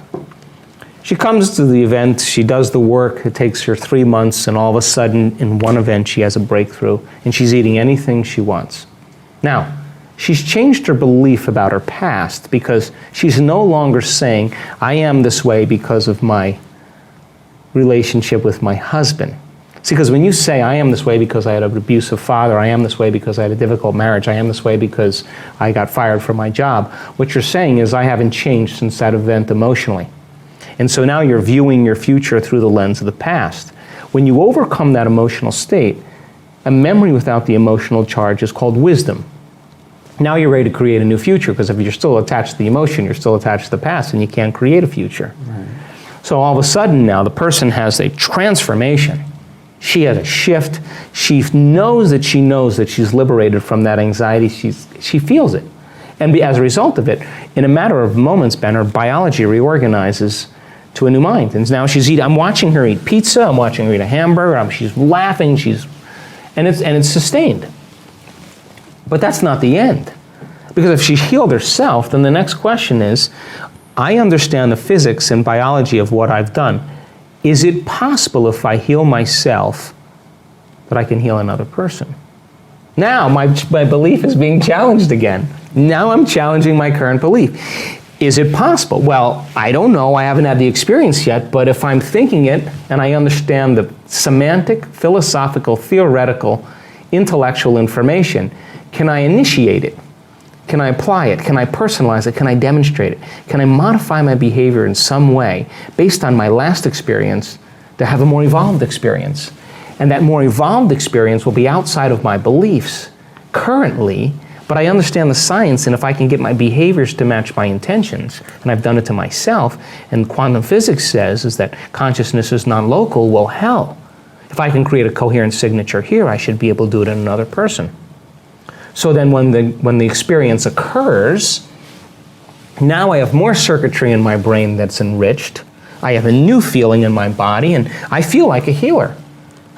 She comes to the event, she does the work, it takes her 3 months, and all of a sudden, in one event, she has a breakthrough, and she's eating anything she wants. Now, she's changed her belief about her past because she's no longer saying, I am this way because of my relationship with my husband. See, because when you say, I am this way because I had an abusive father, I am this way because I had a difficult marriage, I am this way because I got fired from my job, what you're saying is, I haven't changed since that event emotionally. And so now you're viewing your future through the lens of the past. When you overcome that emotional state, a memory without the emotional charge is called wisdom. Now you're ready to create a new future, because if you're still attached to the emotion, you're still attached to the past, and you can't create a future. Right. So all of a sudden now, the person has a transformation. She has a shift. She knows that she's liberated from that anxiety. She feels it. And as a result of it, in a matter of moments, Ben, her biology reorganizes to a new mind. And now she's eating, I'm watching her eat pizza, I'm watching her eat a hamburger, she's laughing, and it's sustained. But that's not the end. Because if she's healed herself, then the next question is, I understand the physics and biology of what I've done. Is it possible if I heal myself that I can heal another person? Now my belief is being challenged again. Now I'm challenging my current belief. Is it possible? Well, I don't know. I haven't had the experience yet, but if I'm thinking it and I understand the semantic, philosophical, theoretical, intellectual information, can I initiate it? Can I apply it? Can I personalize it? Can I demonstrate it? Can I modify my behavior in some way based on my last experience to have a more evolved experience? And that more evolved experience will be outside of my beliefs currently, but I understand the science, and if I can get my behaviors to match my intentions, and I've done it to myself, and quantum physics says is that consciousness is non-local, well, hell, if I can create a coherent signature here, I should be able to do it in another person. So then when the experience occurs, now I have more circuitry in my brain that's enriched, I have a new feeling in my body, and I feel like a healer.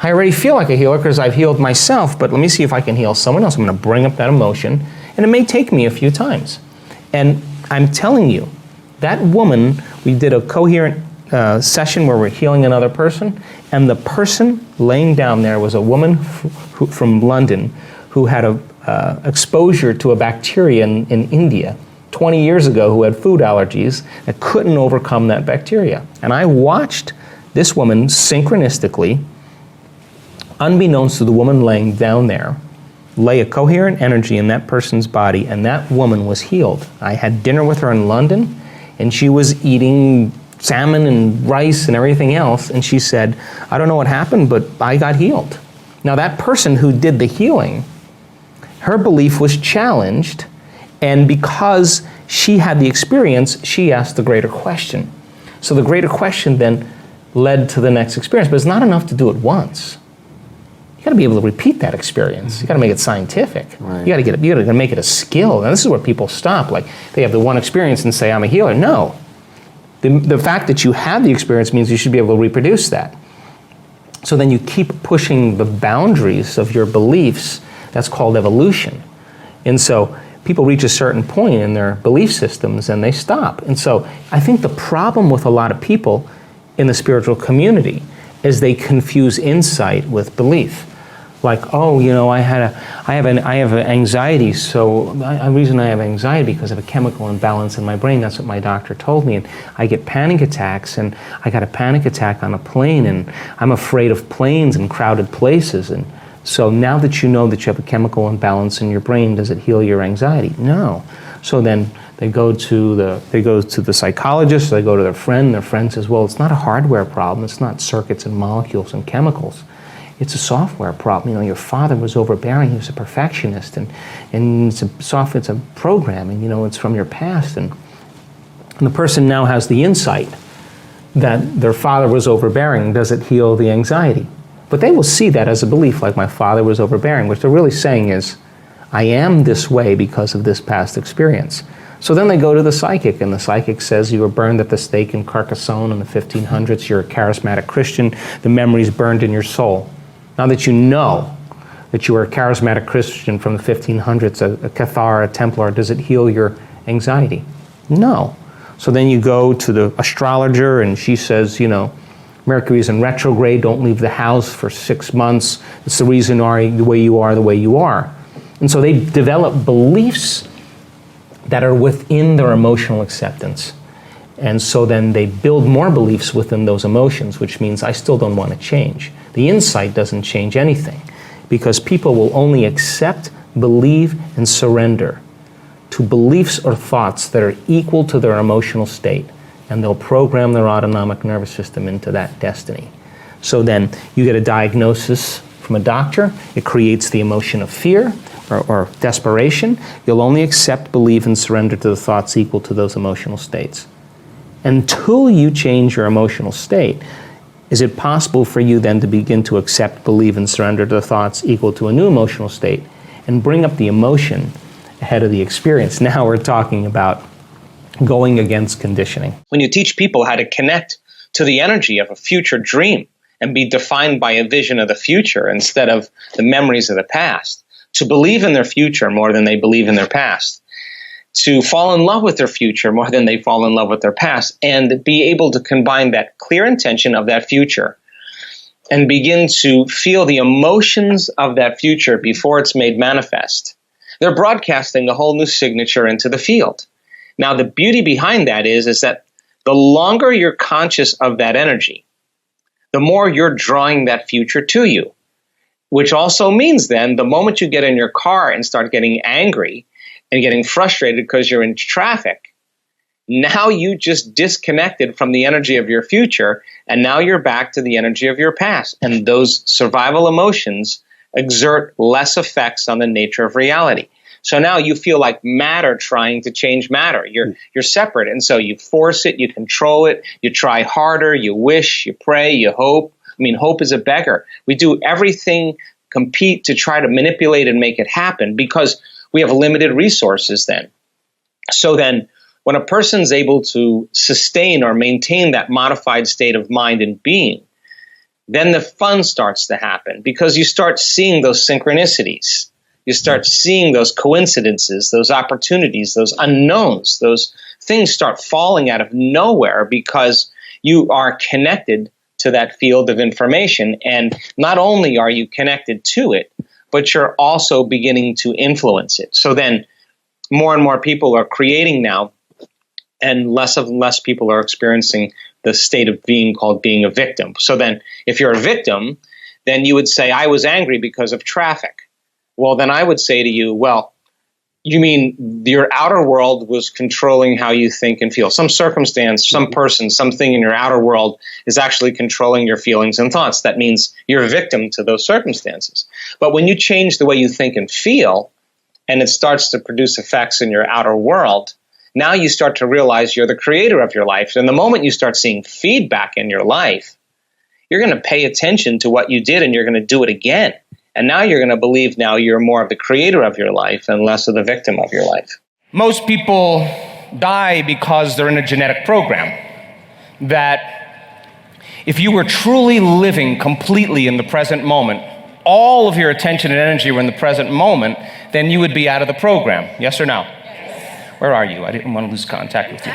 I already feel like a healer because I've healed myself, but let me see if I can heal someone else. I'm going to bring up that emotion, and it may take me a few times. And I'm telling you, that woman, we did a coherent session where we're healing another person, and the person laying down there was a woman from London who had a exposure to a bacteria in India 20 years ago who had food allergies and couldn't overcome that bacteria. And I watched this woman synchronistically, unbeknownst to the woman laying down there, lay a coherent energy in that person's body, and that woman was healed. I had dinner with her in London, and she was eating salmon and rice and everything else, and she said, I don't know what happened, but I got healed. Now that person who did the healing, her belief was challenged, and because she had the experience, she asked the greater question. So the greater question then led to the next experience, but it's not enough to do it once. You got to be able to repeat that experience. You got to make it scientific. Right. You got to make it a skill. And this is where people stop. Like they have the one experience and say, I'm a healer. No. The fact that you have the experience means you should be able to reproduce that. So then you keep pushing the boundaries of your beliefs. That's called evolution. And so people reach a certain point in their belief systems and they stop. And so I think the problem with a lot of people in the spiritual community is they confuse insight with belief. Like, oh, you know, I have anxiety, so the reason I have anxiety because of a chemical imbalance in my brain. That's what my doctor told me, and I get panic attacks, and I got a panic attack on a plane, and I'm afraid of planes and crowded places. And so now that you know that you have a chemical imbalance in your brain, does it heal your anxiety? No. So then they go to the psychologist, they go to their friend says, well, it's not a hardware problem, it's not circuits and molecules and chemicals. It's a software problem. You know, your father was overbearing, he was a perfectionist, and it's a programming, you know, it's from your past. And the person now has the insight that their father was overbearing. Does it heal the anxiety? But they will see that as a belief, like my father was overbearing. What they're really saying is, I am this way because of this past experience. So then they go to the psychic, and the psychic says you were burned at the stake in Carcassonne in the 1500s, you're a charismatic Christian, the memory's burned in your soul. Now that you know that you were a charismatic Christian from the 1500s, a Cathar, a Templar, does it heal your anxiety? No. So then you go to the astrologer, and she says, you know, Mercury's in retrograde, don't leave the house for 6 months. It's the reason the way you are. And so they develop beliefs that are within their emotional acceptance. And so then they build more beliefs within those emotions, which means I still don't want to change. The insight doesn't change anything because people will only accept, believe, and surrender to beliefs or thoughts that are equal to their emotional state, and they'll program their autonomic nervous system into that destiny. So then you get a diagnosis from a doctor, it creates the emotion of fear or desperation. You'll only accept, believe, and surrender to the thoughts equal to those emotional states. Until you change your emotional state, is it possible for you then to begin to accept, believe, and surrender to the thoughts equal to a new emotional state and bring up the emotion ahead of the experience? Now we're talking about going against conditioning. When you teach people how to connect to the energy of a future dream and be defined by a vision of the future instead of the memories of the past, to believe in their future more than they believe in their past, to fall in love with their future more than they fall in love with their past, and be able to combine that clear intention of that future and begin to feel the emotions of that future before it's made manifest. They're broadcasting a whole new signature into the field. Now, the beauty behind that is that the longer you're conscious of that energy, the more you're drawing that future to you, which also means then the moment you get in your car and start getting angry and getting frustrated because you're in traffic, now you just disconnected from the energy of your future, and now you're back to the energy of your past. And those survival emotions exert less effects on the nature of reality. So now you feel like matter trying to change matter. You're separate, and so you force it, you control it, you try harder, you wish, you pray, you hope. I mean, hope is a beggar. We do everything, compete to try to manipulate and make it happen because we have limited resources then. So then when a person's able to sustain or maintain that modified state of mind and being, then the fun starts to happen because you start seeing those synchronicities. You start seeing those coincidences, those opportunities, those unknowns, those things start falling out of nowhere because you are connected to that field of information. And not only are you connected to it, but you're also beginning to influence it. So then more and more people are creating now, and less people are experiencing the state of being called being a victim. So then if you're a victim, then you would say, I was angry because of traffic. Well, then I would say to you, well, you mean your outer world was controlling how you think and feel. Some circumstance, some person, something in your outer world is actually controlling your feelings and thoughts. That means you're a victim to those circumstances. But when you change the way you think and feel, and it starts to produce effects in your outer world, now you start to realize you're the creator of your life. And the moment you start seeing feedback in your life, you're going to pay attention to what you did and you're going to do it again. And now you're going to believe now you're more of the creator of your life and less of the victim of your life. Most people die because they're in a genetic program that If you were truly living completely in the present moment, all of your attention and energy were in the present moment, then you would be out of the program. Yes or no? Yes. Where are you? I didn't want to lose contact with you.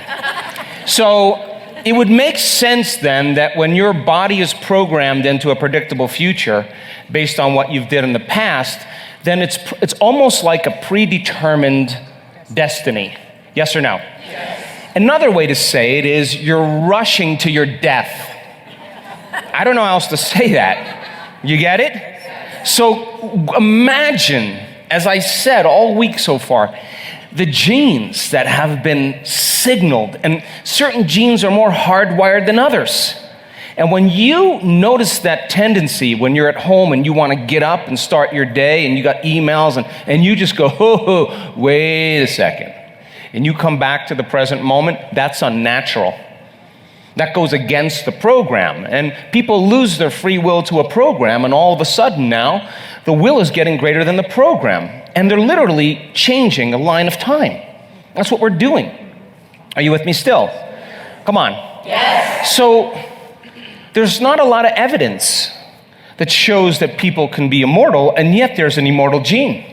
So it would make sense then that when your body is programmed into a predictable future based on what you've did in the past, then it's almost like a predetermined destiny. Yes or no? Yes. Another way to say it is you're rushing to your death. I don't know how else to say that. You get it? So imagine, as I said all week so far, the genes that have been signaled, and certain genes are more hardwired than others. And when you notice that tendency when you're at home and you want to get up and start your day and you got emails and you just go, oh, wait a second, and you come back to the present moment, that's unnatural. That goes against the program. And people lose their free will to a program, and all of a sudden now, the will is getting greater than the program. And they're literally changing a line of time. That's what we're doing. Are you with me still? Come on. Yes. So there's not a lot of evidence that shows that people can be immortal, and yet there's an immortal gene.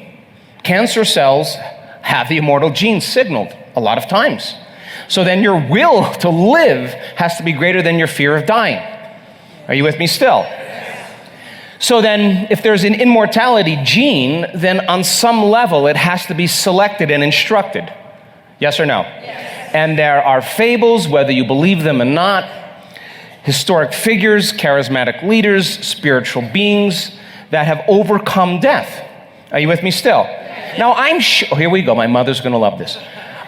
Cancer cells have the immortal gene signaled a lot of times. So then your will to live has to be greater than your fear of dying. Are you with me still? So then if there's an immortality gene, then on some level it has to be selected and instructed. Yes or no? Yes. And there are fables, whether you believe them or not, historic figures, charismatic leaders, spiritual beings that have overcome death. Are you with me still? Yes. Now I'm sure, here we go, my mother's gonna love this.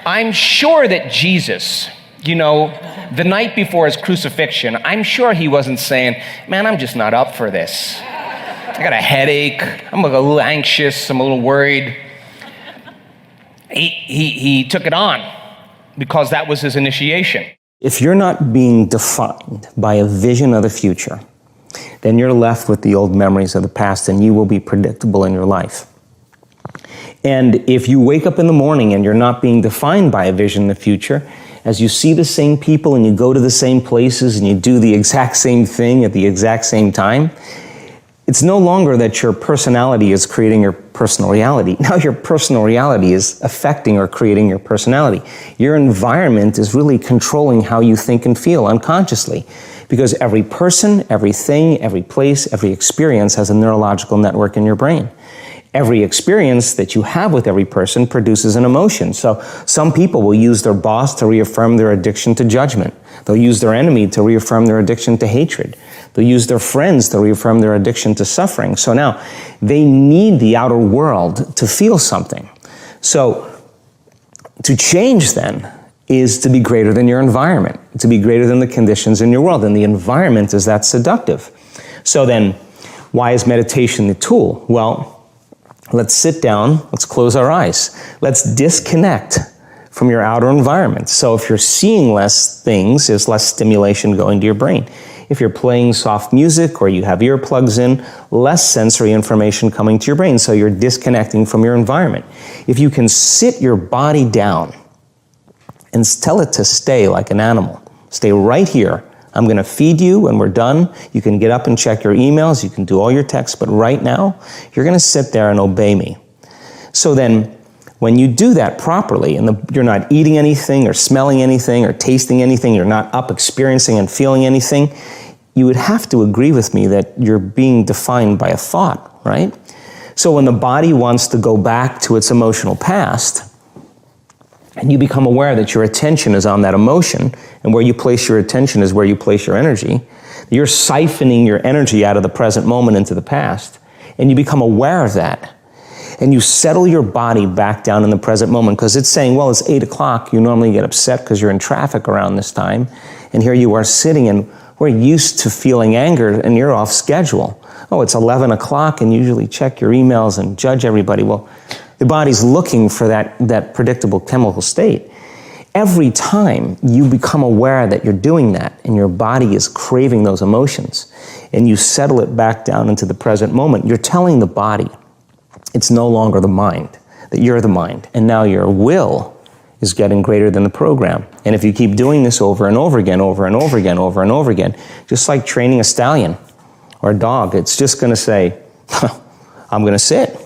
I'm sure that Jesus, the night before his crucifixion, I'm sure he wasn't saying, man, I'm just not up for this. I got a headache. I'm a little anxious. I'm a little worried. He took it on because that was his initiation. If you're not being defined by a vision of the future, then you're left with the old memories of the past, and you will be predictable in your life. And if you wake up in the morning and you're not being defined by a vision in the future, as you see the same people and you go to the same places and you do the exact same thing at the exact same time, it's no longer that your personality is creating your personal reality. Now your personal reality is affecting or creating your personality. Your environment is really controlling how you think and feel unconsciously, because every person, everything, every place, every experience has a neurological network in your brain. Every experience that you have with every person produces an emotion. So some people will use their boss to reaffirm their addiction to judgment. They'll use their enemy to reaffirm their addiction to hatred. They'll use their friends to reaffirm their addiction to suffering. So now they need the outer world to feel something. So to change then is to be greater than your environment, to be greater than the conditions in your world. And the environment is that seductive. So then why is meditation the tool? Well, let's sit down, let's close our eyes. Let's disconnect from your outer environment. So if you're seeing less things, there's less stimulation going to your brain. If you're playing soft music or you have earplugs in, less sensory information coming to your brain, so you're disconnecting from your environment. If you can sit your body down and tell it to stay like an animal, stay right here. I'm going to feed you when we're done. You can get up and check your emails. You can do all your texts. But right now, you're going to sit there and obey me. So then, when you do that properly, and you're not eating anything or smelling anything or tasting anything, you're not up experiencing and feeling anything, you would have to agree with me that you're being defined by a thought, right? So when the body wants to go back to its emotional past, and you become aware that your attention is on that emotion, and where you place your attention is where you place your energy. You're siphoning your energy out of the present moment into the past, and you become aware of that. And you settle your body back down in the present moment, because it's saying, well, it's 8 o'clock. You normally get upset because you're in traffic around this time, and here you are sitting, and we're used to feeling anger, and you're off schedule. Oh, it's 11 o'clock, and you usually check your emails and judge everybody. Well, the body's looking for that predictable chemical state. Every time you become aware that you're doing that and your body is craving those emotions and you settle it back down into the present moment, you're telling the body it's no longer the mind, that you're the mind. And now your will is getting greater than the program. And if you keep doing this over and over again, over and over again, over and over again, just like training a stallion or a dog, it's just going to say, I'm going to sit.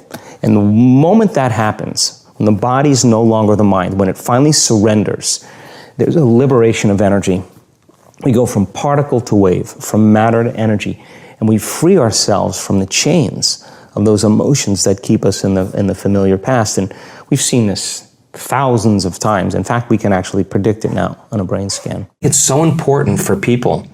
And the moment that happens, when the body's no longer the mind, when it finally surrenders, there's a liberation of energy. We go from particle to wave, from matter to energy, and we free ourselves from the chains of those emotions that keep us in the familiar past. And we've seen this thousands of times. In fact, we can actually predict it now on a brain scan. It's so important for people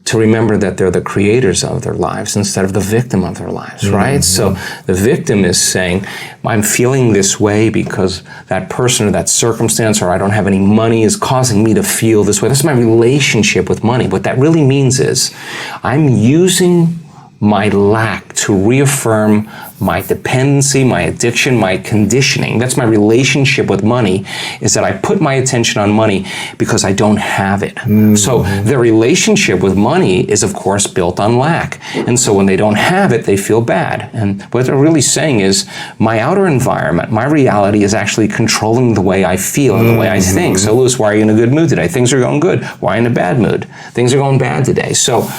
to remember that they're the creators of their lives instead of the victim of their lives, right? So the victim is saying, I'm feeling this way because that person or that circumstance or I don't have any money is causing me to feel this way. That's my relationship with money. What that really means is I'm using my lack to reaffirm my dependency, my addiction, my conditioning. That's my relationship with money, is that I put my attention on money because I don't have it. So their relationship with money is, of course, built on lack. And so when they don't have it, they feel bad. And what they're really saying is, my outer environment, my reality is actually controlling the way I feel and the way I think. So, Louis, why are you in a good mood today? Things are going good. Why in a bad mood? Things are going bad today. So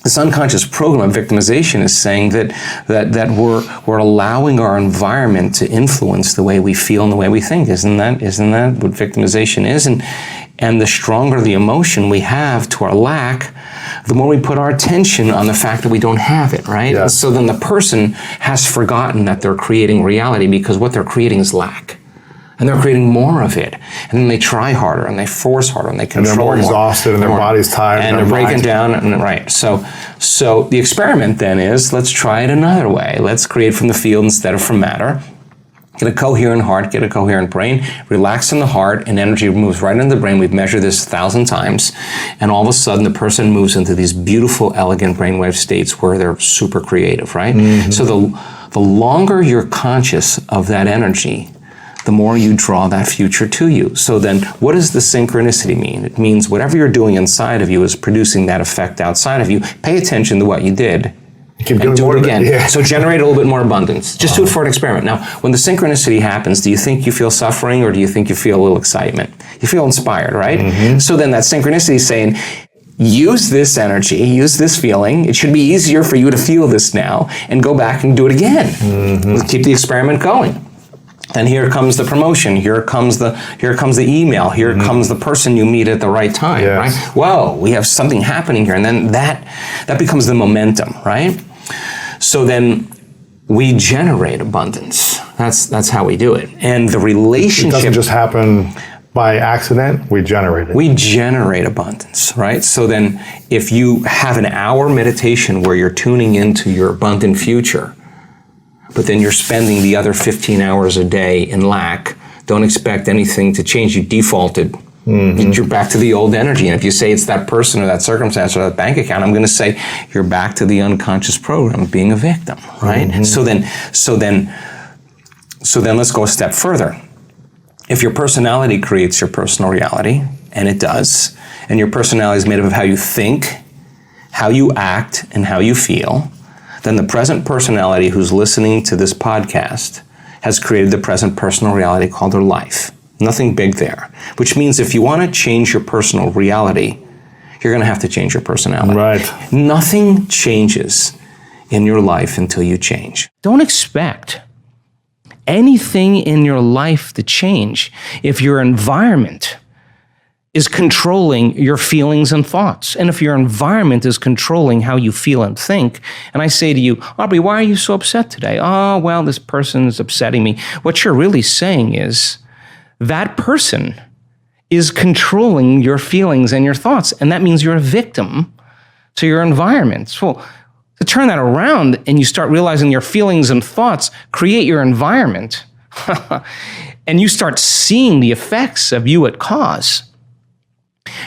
this unconscious program of victimization is saying that we're allowing our environment to influence the way we feel and the way we think. Isn't that what victimization is? And the stronger the emotion we have to our lack, the more we put our attention on the fact that we don't have it, right? Yeah. And so then the person has forgotten that they're creating reality, because what they're creating is lack. And they're creating more of it. And then they try harder, and they force harder, and they control more. And they're more exhausted, and their body's tired. And they're breaking down, and right. So the experiment then is, let's try it another way. Let's create from the field instead of from matter. Get a coherent heart, get a coherent brain, relax in the heart, and energy moves right into the brain. We've measured this 1,000 times. And all of a sudden, the person moves into these beautiful, elegant brainwave states where they're super creative, right? So the longer you're conscious of that energy, the more you draw that future to you. So then, what does the synchronicity mean? It means whatever you're doing inside of you is producing that effect outside of you. Pay attention to what you did, Keep and doing do more it of it. again. Yeah. So generate a little bit more abundance. Just do it for an experiment. Now, when the synchronicity happens, do you think you feel suffering, or do you think you feel a little excitement? You feel inspired, right? So then that synchronicity is saying, use this energy, use this feeling. It should be easier for you to feel this now, and go back and do it again. Let's keep the experiment going. And here comes the promotion. Here comes the email. Here comes the person you meet at the right time. Yes. Right? Whoa, we have something happening here, and then that becomes the momentum, right? So then we generate abundance. That's how we do it. And the relationship, It doesn't just happen by accident. We generate it. we generate abundance, right? So then, if you have an hour meditation where you're tuning into your abundant future, but then you're spending the other 15 hours a day in lack, don't expect anything to change. You defaulted. You're back to the old energy. And if you say it's that person or that circumstance or that bank account, I'm going to say you're back to the unconscious program of being a victim, right? So then let's go a step further. If your personality creates your personal reality, and it does, and your personality is made up of how you think, how you act, and how you feel, then the present personality who's listening to this podcast has created the present personal reality called their life. Nothing big there. Which means if you want to change your personal reality, you're going to have to change your personality. Right. Nothing changes in your life until you change. Don't expect anything in your life to change if your environment is controlling your feelings and thoughts. And if your environment is controlling how you feel and think, and I say to you, Aubrey, why are you so upset today? Oh, well, this person is upsetting me. What you're really saying is that person is controlling your feelings and your thoughts, and that means you're a victim to your environment. So to turn that around and you start realizing your feelings and thoughts create your environment, and you start seeing the effects of you at cause,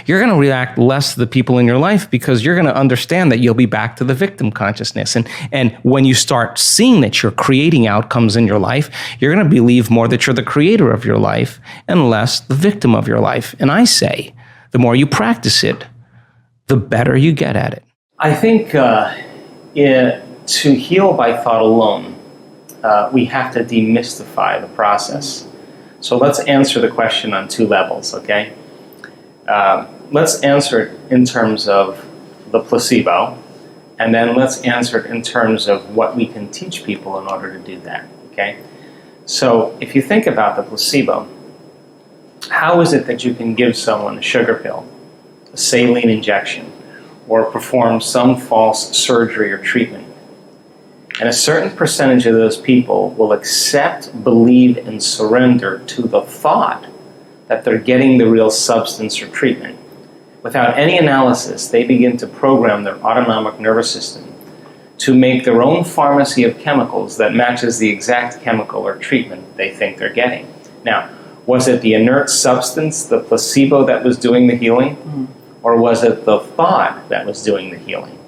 you're going to react less to the people in your life, because you're going to understand that you'll be back to the victim consciousness. And when you start seeing that you're creating outcomes in your life, you're going to believe more that you're the creator of your life and less the victim of your life. And I say, the more you practice it, the better you get at it. I think to heal by thought alone, we have to demystify the process. So let's answer the question on two levels, okay? Let's answer it in terms of the placebo, and then let's answer it in terms of what we can teach people in order to do that, okay? So if you think about the placebo, how is it that you can give someone a sugar pill, a saline injection, or perform some false surgery or treatment? And a certain percentage of those people will accept, believe, and surrender to the thought that they're getting the real substance or treatment. Without any analysis, they begin to program their autonomic nervous system to make their own pharmacy of chemicals that matches the exact chemical or treatment they think they're getting. Now, was it the inert substance, the placebo, that was doing the healing? Or was it the thought that was doing the healing?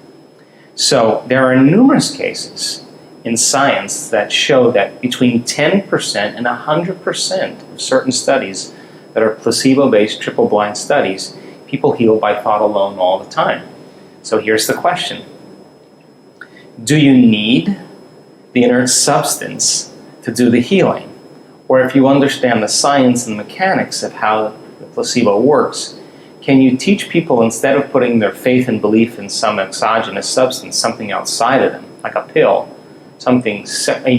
So there are numerous cases in science that show that between 10% and 100% of certain studies that are placebo-based, triple-blind studies, people heal by thought alone all the time. So here's the question. Do you need the inert substance to do the healing? Or if you understand the science and mechanics of how the placebo works, can you teach people, instead of putting their faith and belief in some exogenous substance, something outside of them, like a pill, something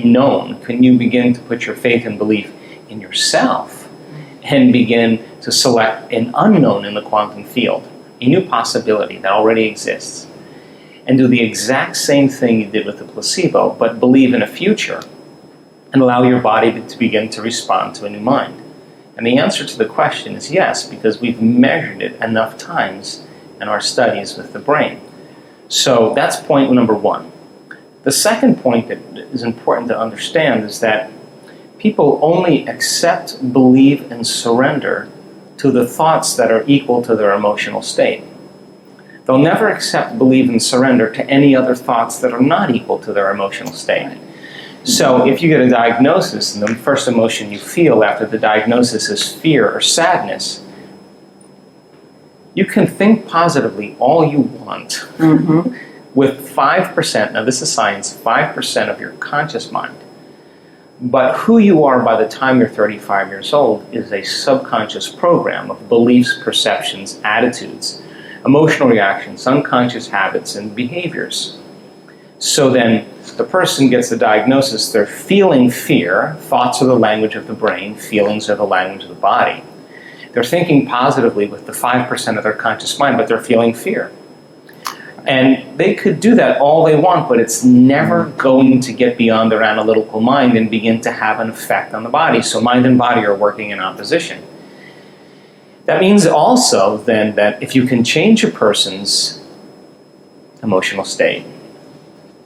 known, can you begin to put your faith and belief in yourself and begin to select an unknown in the quantum field, a new possibility that already exists, and do the exact same thing you did with the placebo, but believe in a future and allow your body to begin to respond to a new mind? And the answer to the question is yes, because we've measured it enough times in our studies with the brain. So that's point number one. The second point that is important to understand is that people only accept, believe, and surrender to the thoughts that are equal to their emotional state. They'll never accept, believe, and surrender to any other thoughts that are not equal to their emotional state. So if you get a diagnosis and the first emotion you feel after the diagnosis is fear or sadness, you can think positively all you want with 5%, now this is science, 5% of your conscious mind. But who you are by the time you're 35 years old is a subconscious program of beliefs, perceptions, attitudes, emotional reactions, unconscious habits, and behaviors. So then the person gets the diagnosis, they're feeling fear, thoughts are the language of the brain, feelings are the language of the body. They're thinking positively with the 5% of their conscious mind, but they're feeling fear. And they could do that all they want, but it's never going to get beyond their analytical mind and begin to have an effect on the body. So mind and body are working in opposition. That means also then that if you can change a person's emotional state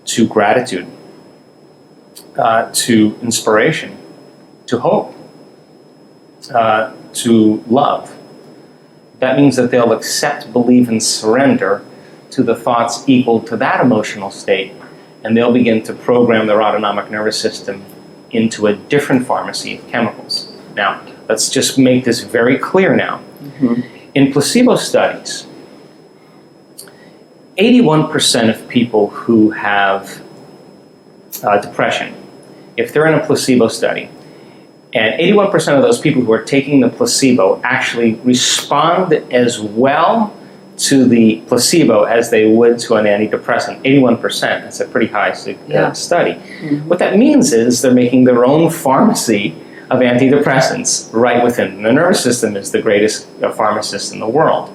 to gratitude, to inspiration, to hope, to love, that means that they'll accept, believe, and surrender to the thoughts equal to that emotional state, and they'll begin to program their autonomic nervous system into a different pharmacy of chemicals. Now, let's just make this very clear now. In placebo studies, 81% of people who have depression, if they're in a placebo study, and 81% of those people who are taking the placebo actually respond as well to the placebo as they would to an antidepressant. 81%, that's a pretty high study. What that means is they're making their own pharmacy of antidepressants right within. The nervous system is the greatest pharmacist in the world.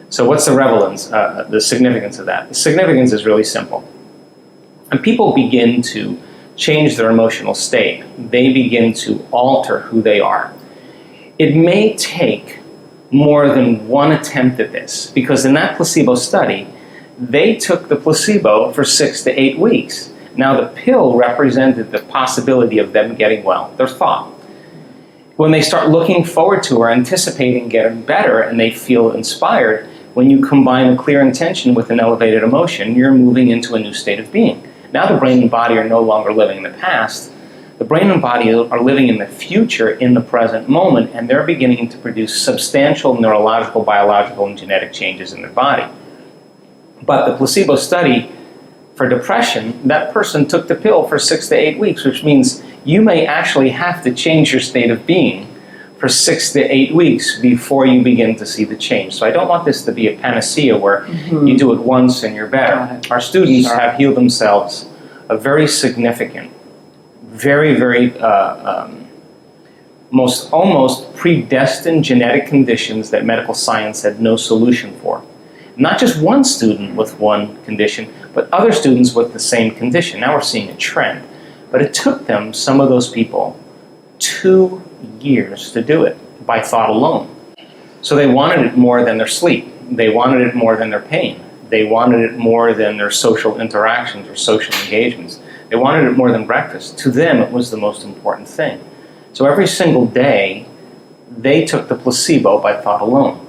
So what's the relevance, the significance of that? The significance is really simple. When people begin to change their emotional state, they begin to alter who they are. It may take more than one attempt at this, because in that placebo study, they took the placebo for 6 to 8 weeks. Now the pill represented the possibility of them getting well, their thought. When they start looking forward to or anticipating getting better and they feel inspired, when you combine a clear intention with an elevated emotion, you're moving into a new state of being. Now the brain and body are no longer living in the past. The brain and body are living in the future, in the present moment, and they're beginning to produce substantial neurological, biological, and genetic changes in their body. But the placebo study for depression, that person took the pill for 6 to 8 weeks, which means you may actually have to change your state of being for 6 to 8 weeks before you begin to see the change. So I don't want this to be a panacea where you do it once and you're better. Our students have healed themselves of very significant, very, very almost predestined genetic conditions that medical science had no solution for. Not just one student with one condition, but other students with the same condition. Now we're seeing a trend. But it took them, some of those people, 2 years to do it by thought alone. So they wanted it more than their sleep. They wanted it more than their pain. They wanted it more than their social interactions or social engagements. They wanted it more than breakfast. To them, it was the most important thing. So every single day, they took the placebo by thought alone.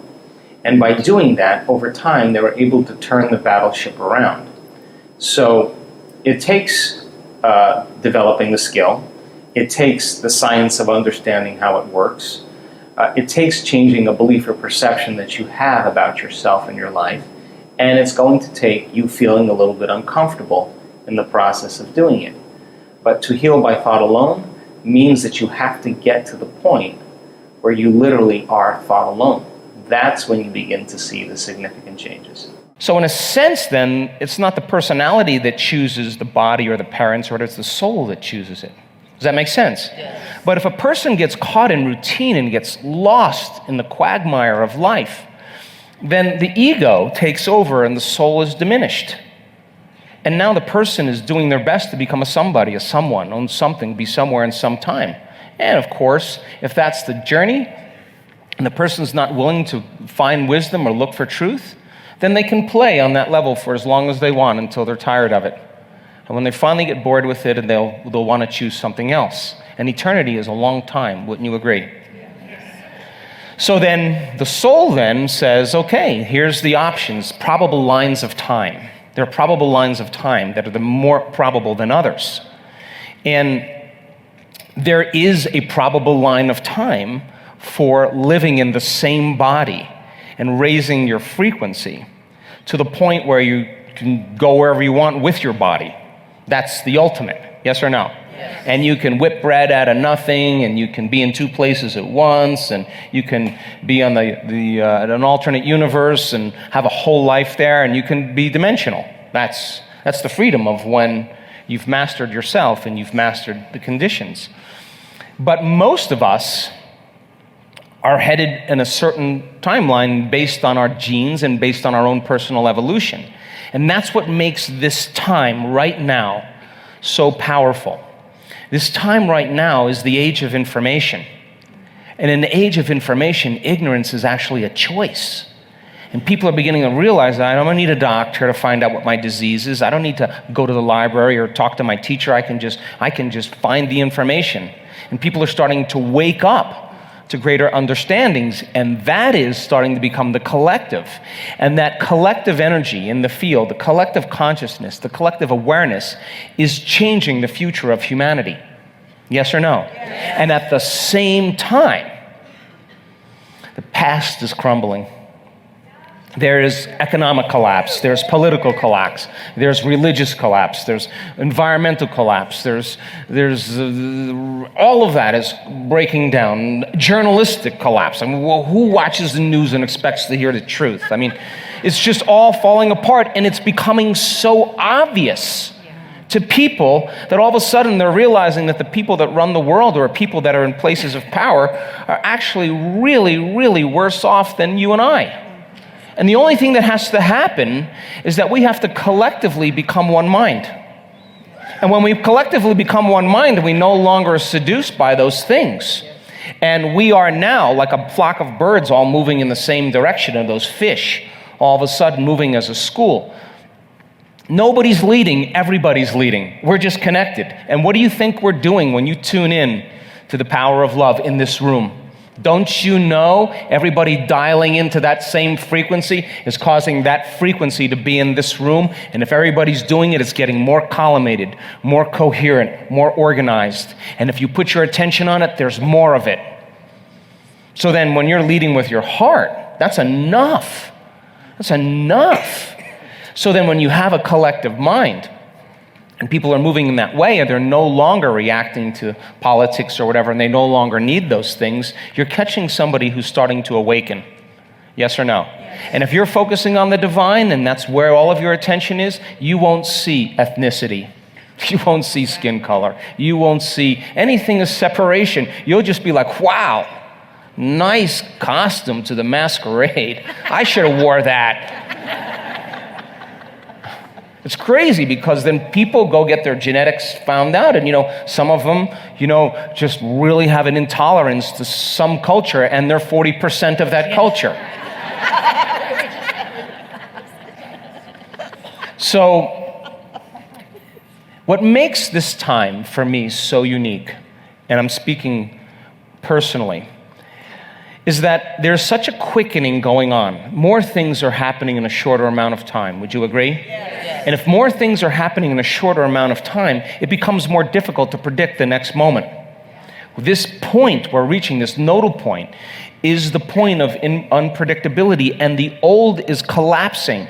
And by doing that, over time, they were able to turn the battleship around. So it takes developing the skill. It takes the science of understanding how it works. It takes changing a belief or perception that you have about yourself and your life. And it's going to take you feeling a little bit uncomfortable in the process of doing it. But to heal by thought alone means that you have to get to the point where you literally are thought alone. That's when you begin to see the significant changes. So in a sense, then, it's not the personality that chooses the body or the parents, or it's the soul that chooses it. Does that make sense? Yes. But if a person gets caught in routine and gets lost in the quagmire of life, then the ego takes over and the soul is diminished. And now the person is doing their best to become a somebody, a someone, own something, be somewhere in some time. And of course, if that's the journey, and the person's not willing to find wisdom or look for truth, then they can play on that level for as long as they want until they're tired of it. And when they finally get bored with it, and they'll want to choose something else. And eternity is a long time, wouldn't you agree? So then the soul then says, okay, here's the options, probable lines of time. There are probable lines of time that are the more probable than others. And there is a probable line of time for living in the same body and raising your frequency to the point where you can go wherever you want with your body. That's the ultimate, yes or no? Yes. And you can whip bread out of nothing, and you can be in 2 places at once, and you can be on an alternate universe and have a whole life there, and you can be dimensional. That's the freedom of when you've mastered yourself and you've mastered the conditions. But most of us are headed in a certain timeline based on our genes and based on our own personal evolution. And that's what makes this time right now so powerful. This time right now is the age of information. And in the age of information, ignorance is actually a choice. And people are beginning to realize that I don't need a doctor to find out what my disease is. I don't need to go to the library or talk to my teacher. I can just find the information. And people are starting to wake up to greater understandings, and that is starting to become the collective. And that collective energy in the field, the collective consciousness, the collective awareness is changing the future of humanity. Yes or no? Yes. And at the same time, the past is crumbling. There is economic collapse, there's political collapse, there's religious collapse, there's environmental collapse, there's all of that is breaking down. Journalistic collapse. I mean, well, who watches the news and expects to hear the truth? I mean, it's just all falling apart, and it's becoming so obvious to people that all of a sudden they're realizing that the people that run the world or people that are in places of power are actually really, really worse off than you and I. And the only thing that has to happen is that we have to collectively become one mind. And when we collectively become one mind, we no longer are seduced by those things. And we are now like a flock of birds all moving in the same direction, and those fish all of a sudden moving as a school. Nobody's leading, everybody's leading. We're just connected. And what do you think we're doing when you tune in to the power of love in this room? Don't you know everybody dialing into that same frequency is causing that frequency to be in this room? And if everybody's doing it, it's getting more collimated, more coherent, more organized. And if you put your attention on it, there's more of it. So then when you're leading with your heart, that's enough. That's enough. So then when you have a collective mind, and people are moving in that way, and they're no longer reacting to politics or whatever, and they no longer need those things, you're catching somebody who's starting to awaken. Yes or no? And if you're focusing on the divine, and that's where all of your attention is, you won't see ethnicity. You won't see skin color. You won't see anything as separation. You'll just be like, wow, nice costume to the masquerade. I should have wore that. It's crazy, because then people go get their genetics found out, and some of them, just really have an intolerance to some culture, and they're 40% of that culture. So, what makes this time for me so unique, and I'm speaking personally, is that there's such a quickening going on. More things are happening in a shorter amount of time. Would you agree? Yes. And if more things are happening in a shorter amount of time, it becomes more difficult to predict the next moment. This point we're reaching, this nodal point, is the point of unpredictability, and the old is collapsing.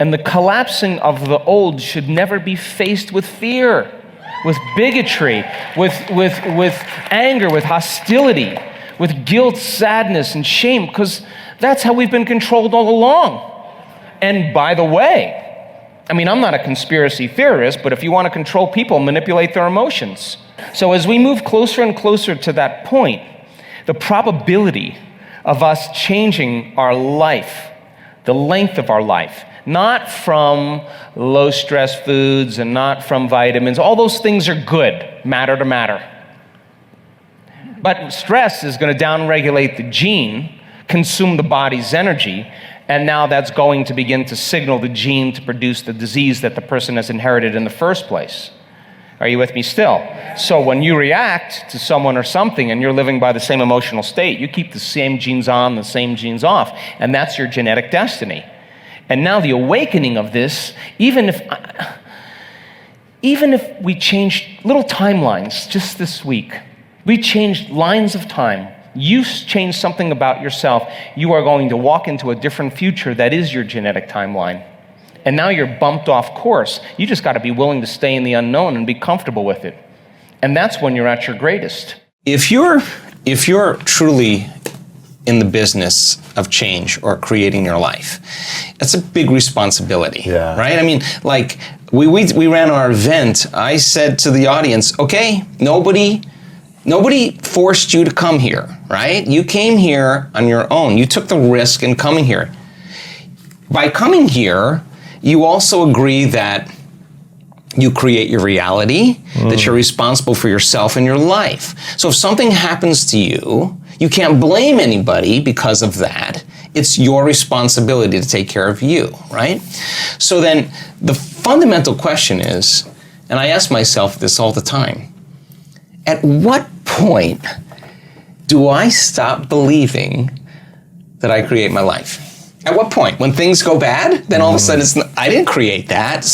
And the collapsing of the old should never be faced with fear, with bigotry, with anger, with hostility, with guilt, sadness, and shame, because that's how we've been controlled all along. And by the way, I'm not a conspiracy theorist, but if you want to control people, manipulate their emotions. So as we move closer and closer to that point, the probability of us changing our life, the length of our life, not from low-stress foods and not from vitamins, all those things are good, matter to matter. But stress is going to downregulate the gene, consume the body's energy, and now that's going to begin to signal the gene to produce the disease that the person has inherited in the first place. Are you with me still? So when you react to someone or something and you're living by the same emotional state, you keep the same genes on, the same genes off, and that's your genetic destiny. And now the awakening of this, even if we change little timelines just this week, we changed lines of time, you change something about yourself, you are going to walk into a different future that is your genetic timeline. And now you're bumped off course. You just got to be willing to stay in the unknown and be comfortable with it. And that's when you're at your greatest. If you're truly in the business of change or creating your life, that's a big responsibility, right? We ran our event. I said to the audience, okay, nobody forced you to come here, right? You came here on your own. You took the risk in coming here. By coming here, you also agree that you create your reality, that you're responsible for yourself and your life. So if something happens to you, you can't blame anybody because of that. It's your responsibility to take care of you, right? So then the fundamental question is, and I ask myself this all the time, at what point do I stop believing that I create my life? At what point? When things go bad, then all of a sudden I didn't create that.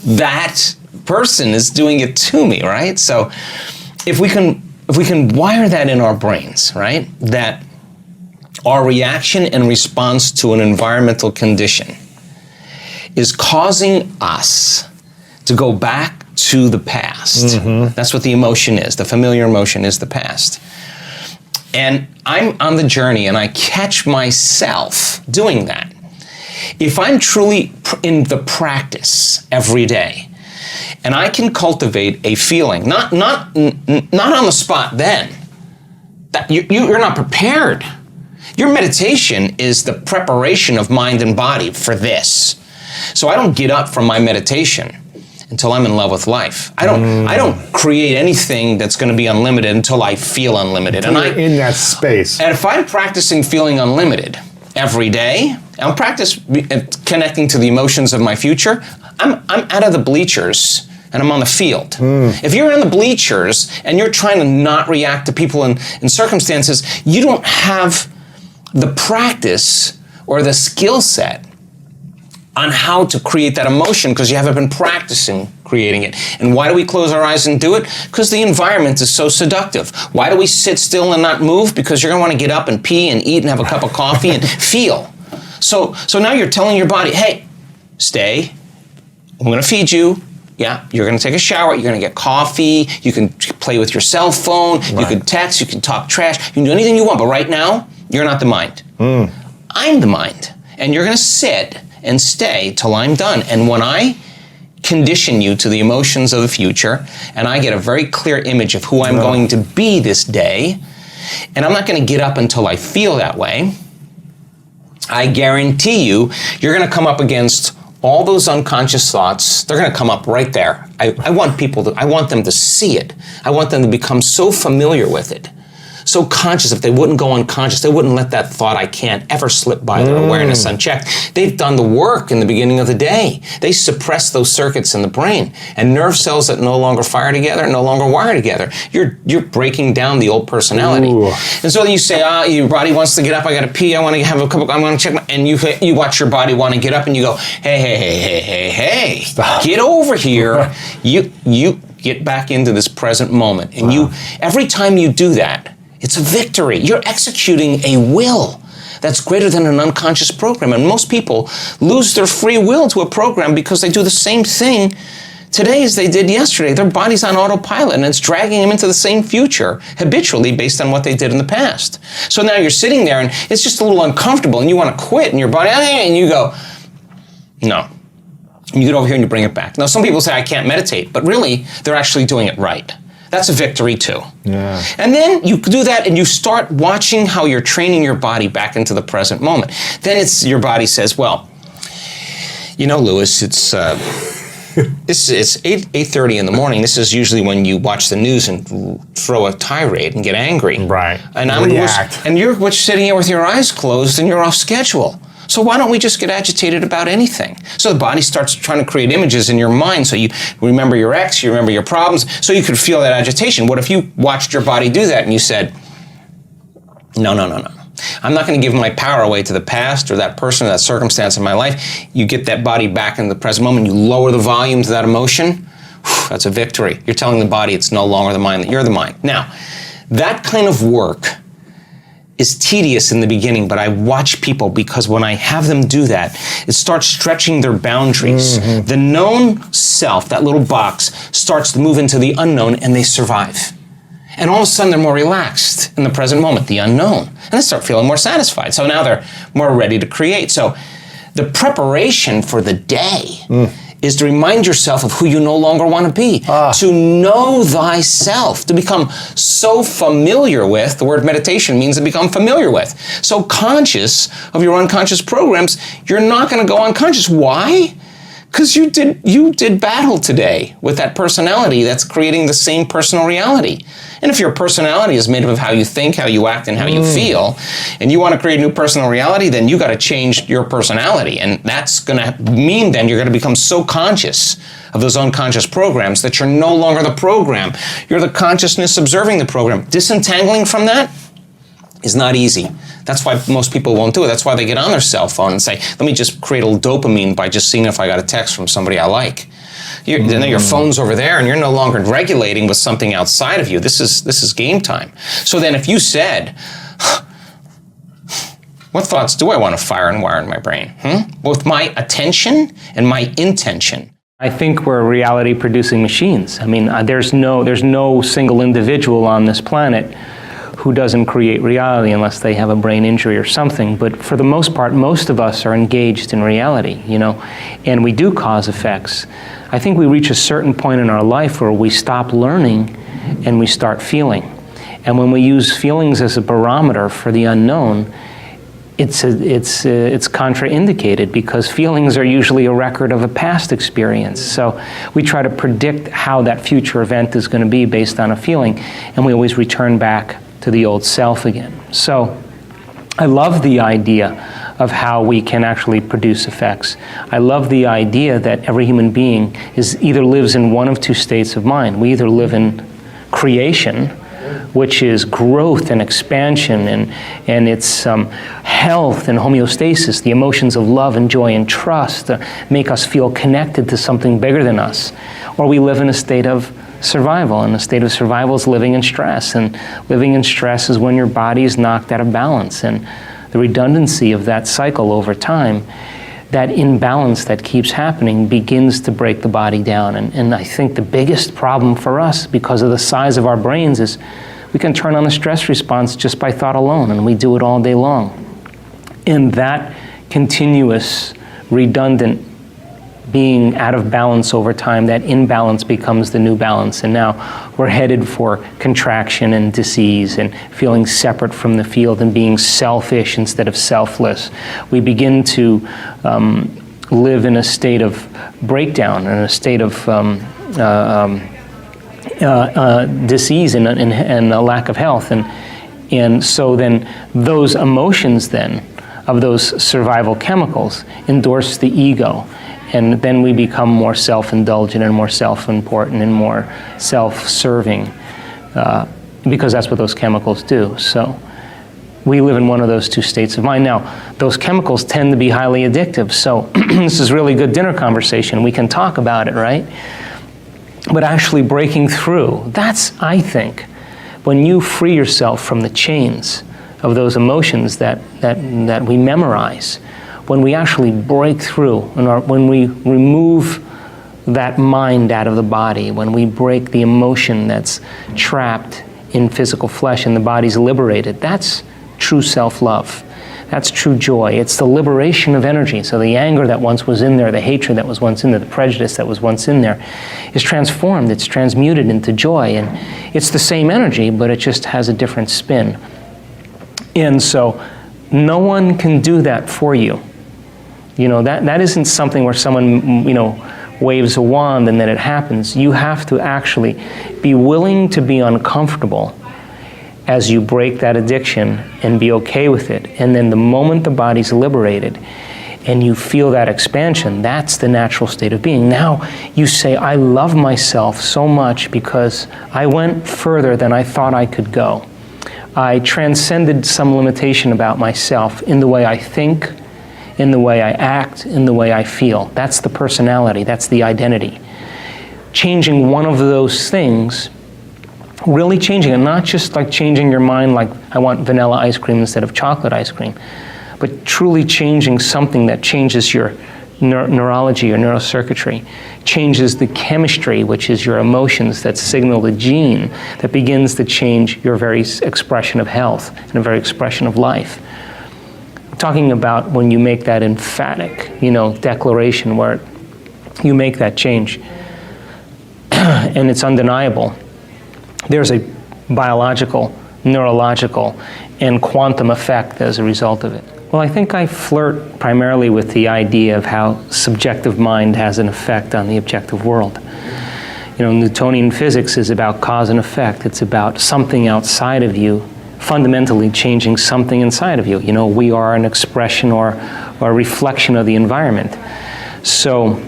That person is doing it to me, right? So if we can wire that in our brains, right? That our reaction and response to an environmental condition is causing us to go back to the past. That's what the emotion is. The familiar emotion is the past. And I'm on the journey and I catch myself doing that. If I'm truly in the practice every day, and I can cultivate a feeling, not on the spot then, that you're not prepared. Your meditation is the preparation of mind and body for this. So I don't get up from my meditation until I'm in love with life. I don't create anything that's going to be unlimited until I feel unlimited. And I'm in that space. And if I'm practicing feeling unlimited every day, I'm connecting to the emotions of my future, I'm out of the bleachers and I'm on the field. If you're in the bleachers and you're trying to not react to people in circumstances, you don't have the practice or the skill set on how to create that emotion because you haven't been practicing creating it. And why do we close our eyes and do it? Because the environment is so seductive. Why do we sit still and not move? Because you're going to want to get up and pee and eat and have a cup of coffee and feel. So now you're telling your body, hey, stay. I'm going to feed you. Yeah, you're going to take a shower, you're going to get coffee, you can play with your cell phone, you can text, you can talk trash, you can do anything you want, but right now, you're not the mind. I'm the mind. And you're going to sit and stay till I'm done. And when I condition you to the emotions of the future, and I get a very clear image of who I'm going to be this day, and I'm not going to get up until I feel that way, I guarantee you, you're going to come up against all those unconscious thoughts. They're going to come up right there. I want them to see it. I want them to become so familiar with it, so conscious. If they wouldn't go unconscious, they wouldn't let that thought I can't ever slip by their awareness unchecked. They've done the work in the beginning of the day. They suppress those circuits in the brain, and nerve cells that no longer fire together no longer wire together. You're breaking down the old personality. And so you say, your body wants to get up, I gotta pee, I want to have a couple, I want to check, and you watch your body want to get up, and you go, hey, stop. Get over here. You get back into this present moment, and every time you do that, it's a victory. You're executing a will that's greater than an unconscious program. And most people lose their free will to a program because they do the same thing today as they did yesterday. Their body's on autopilot, and it's dragging them into the same future habitually based on what they did in the past. So now you're sitting there, and it's just a little uncomfortable, and you want to quit, and your body, and you go, no. And you get over here and you bring it back. Now, some people say, I can't meditate, but really, they're actually doing it right. That's a victory too. Yeah. And then you do that and you start watching how you're training your body back into the present moment. Then your body says, well, Lewis, it's 8:30 in the morning. This is usually when you watch the news and throw a tirade and get angry. Right. And you're sitting here with your eyes closed and you're off schedule. So why don't we just get agitated about anything? So the body starts trying to create images in your mind, so you remember your ex, you remember your problems, so you could feel that agitation. What if you watched your body do that and you said, no. I'm not going to give my power away to the past or that person or that circumstance in my life. You get that body back in the present moment, you lower the volume to that emotion, that's a victory. You're telling the body it's no longer the mind, that you're the mind. Now, that kind of work is tedious in the beginning, but I watch people, because when I have them do that, it starts stretching their boundaries. The known self, that little box, starts to move into the unknown, and they survive. And all of a sudden, they're more relaxed in the present moment, the unknown, and they start feeling more satisfied. So now they're more ready to create. So the preparation for the day is to remind yourself of who you no longer want to be, to know thyself, to become so familiar with. The word meditation means to become familiar with. So conscious of your unconscious programs, you're not going to go unconscious. Why? Because you did battle today with that personality that's creating the same personal reality. And if your personality is made up of how you think, how you act, and how you feel, and you want to create a new personal reality, then you got to change your personality. And that's going to mean then you're going to become so conscious of those unconscious programs that you're no longer the program. You're the consciousness observing the program. Disentangling from that is not easy. That's why most people won't do it. That's why they get on their cell phone and say, let me just create a little dopamine by just seeing if I got a text from somebody I like. Then your phone's over there and you're no longer regulating with something outside of you. This is game time. So then if you said, what thoughts do I want to fire and wire in my brain? With my attention and my intention. I think we're reality producing machines. I mean, there's no single individual on this planet who doesn't create reality unless they have a brain injury or something. But for the most part, most of us are engaged in reality, and we do cause effects. I think we reach a certain point in our life where we stop learning and we start feeling. And when we use feelings as a barometer for the unknown, it's contraindicated, because feelings are usually a record of a past experience. So we try to predict how that future event is going to be based on a feeling, and we always return back to the old self again. So I love the idea of how we can actually produce effects. I love the idea that every human being either lives in one of two states of mind. We either live in creation, which is growth and expansion, and it's health and homeostasis. The emotions of love and joy and trust make us feel connected to something bigger than us. Or we live in a state of survival, and a state of survival is living in stress, and living in stress is when your body is knocked out of balance, and the redundancy of that cycle over time that imbalance that keeps happening begins to break the body down. And I think the biggest problem for us, because of the size of our brains, is we can turn on the stress response just by thought alone, and we do it all day long. And that continuous, redundant being out of balance over time, that imbalance becomes the new balance. And now we're headed for contraction and disease and feeling separate from the field and being selfish instead of selfless. We begin to live in a state of breakdown and a state of disease and a lack of health. And so then those emotions then of those survival chemicals endorse the ego. And then we become more self-indulgent and more self-important and more self-serving because that's what those chemicals do. So we live in one of those two states of mind. Now, those chemicals tend to be highly addictive. So this is really good dinner conversation. We can talk about it, right? But actually breaking through, that's, I think, when you free yourself from the chains of those emotions that we memorize, when we actually break through, when we remove that mind out of the body, when we break the emotion that's trapped in physical flesh and the body's liberated, that's true self-love. That's true joy. It's the liberation of energy. So the anger that once was in there, the hatred that was once in there, the prejudice that was once in there is transformed. It's transmuted into joy. And it's the same energy, but it just has a different spin. And so no one can do that for you. You know, that isn't something where someone, waves a wand and then it happens. You have to actually be willing to be uncomfortable as you break that addiction and be okay with it. And then the moment the body's liberated and you feel that expansion, that's the natural state of being. Now you say, I love myself so much because I went further than I thought I could go. I transcended some limitation about myself in the way I think, in the way I act, in the way I feel. That's the personality, that's the identity. Changing one of those things, really changing it, not just like changing your mind like I want vanilla ice cream instead of chocolate ice cream, but truly changing something that changes your neurology or neurocircuitry, changes the chemistry, which is your emotions that signal the gene that begins to change your very expression of health and the very expression of life. Talking about when you make that emphatic, declaration where you make that change and it's undeniable. There's a biological, neurological, and quantum effect as a result of it. Well, I think I flirt primarily with the idea of how subjective mind has an effect on the objective world. Newtonian physics is about cause and effect. It's about something outside of you fundamentally changing something inside of you. We are an expression or a reflection of the environment. So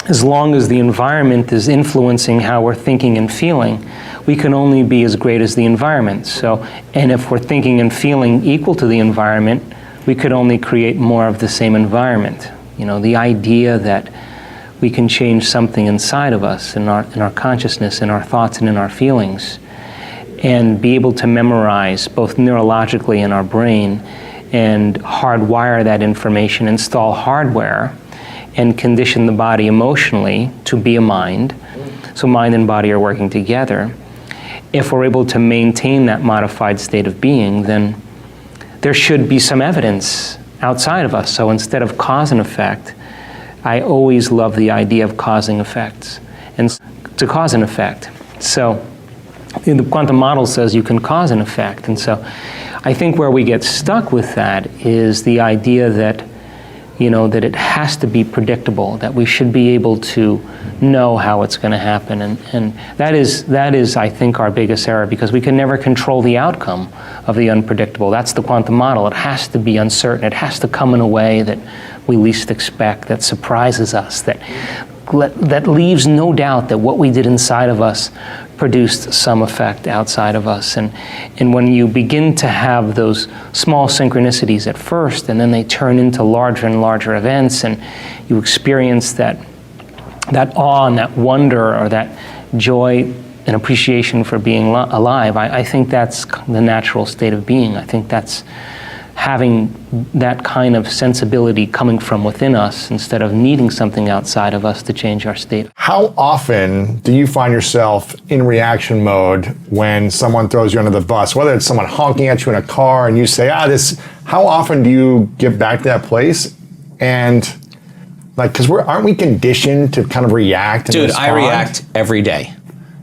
as long as the environment is influencing how we're thinking and feeling, we can only be as great as the environment. And if we're thinking and feeling equal to the environment, we could only create more of the same environment. The idea that we can change something inside of us, in our consciousness, in our thoughts, and in our feelings, and be able to memorize both neurologically in our brain and hardwire that information, install hardware, and condition the body emotionally to be a mind. So mind and body are working together. If we're able to maintain that modified state of being, then there should be some evidence outside of us. So instead of cause and effect, I always love the idea of causing effects, and to cause an effect. So the quantum model says you can cause an effect. And so I think where we get stuck with that is the idea that, that it has to be predictable, that we should be able to know how it's going to happen. And that is, I think, our biggest error, because we can never control the outcome of the unpredictable. That's the quantum model. It has to be uncertain. It has to come in a way that we least expect, that surprises us, that leaves no doubt that what we did inside of us produced some effect outside of us. And when you begin to have those small synchronicities at first, and then they turn into larger and larger events, and you experience that awe and that wonder or that joy and appreciation for being alive, I think that's the natural state of being. I think that's having that kind of sensibility coming from within us instead of needing something outside of us to change our state. How often do you find yourself in reaction mode when someone throws you under the bus, whether it's someone honking at you in a car and you say, how often do you get back to that place? And like, because aren't we conditioned to kind of react and Dude, respond? I react every day.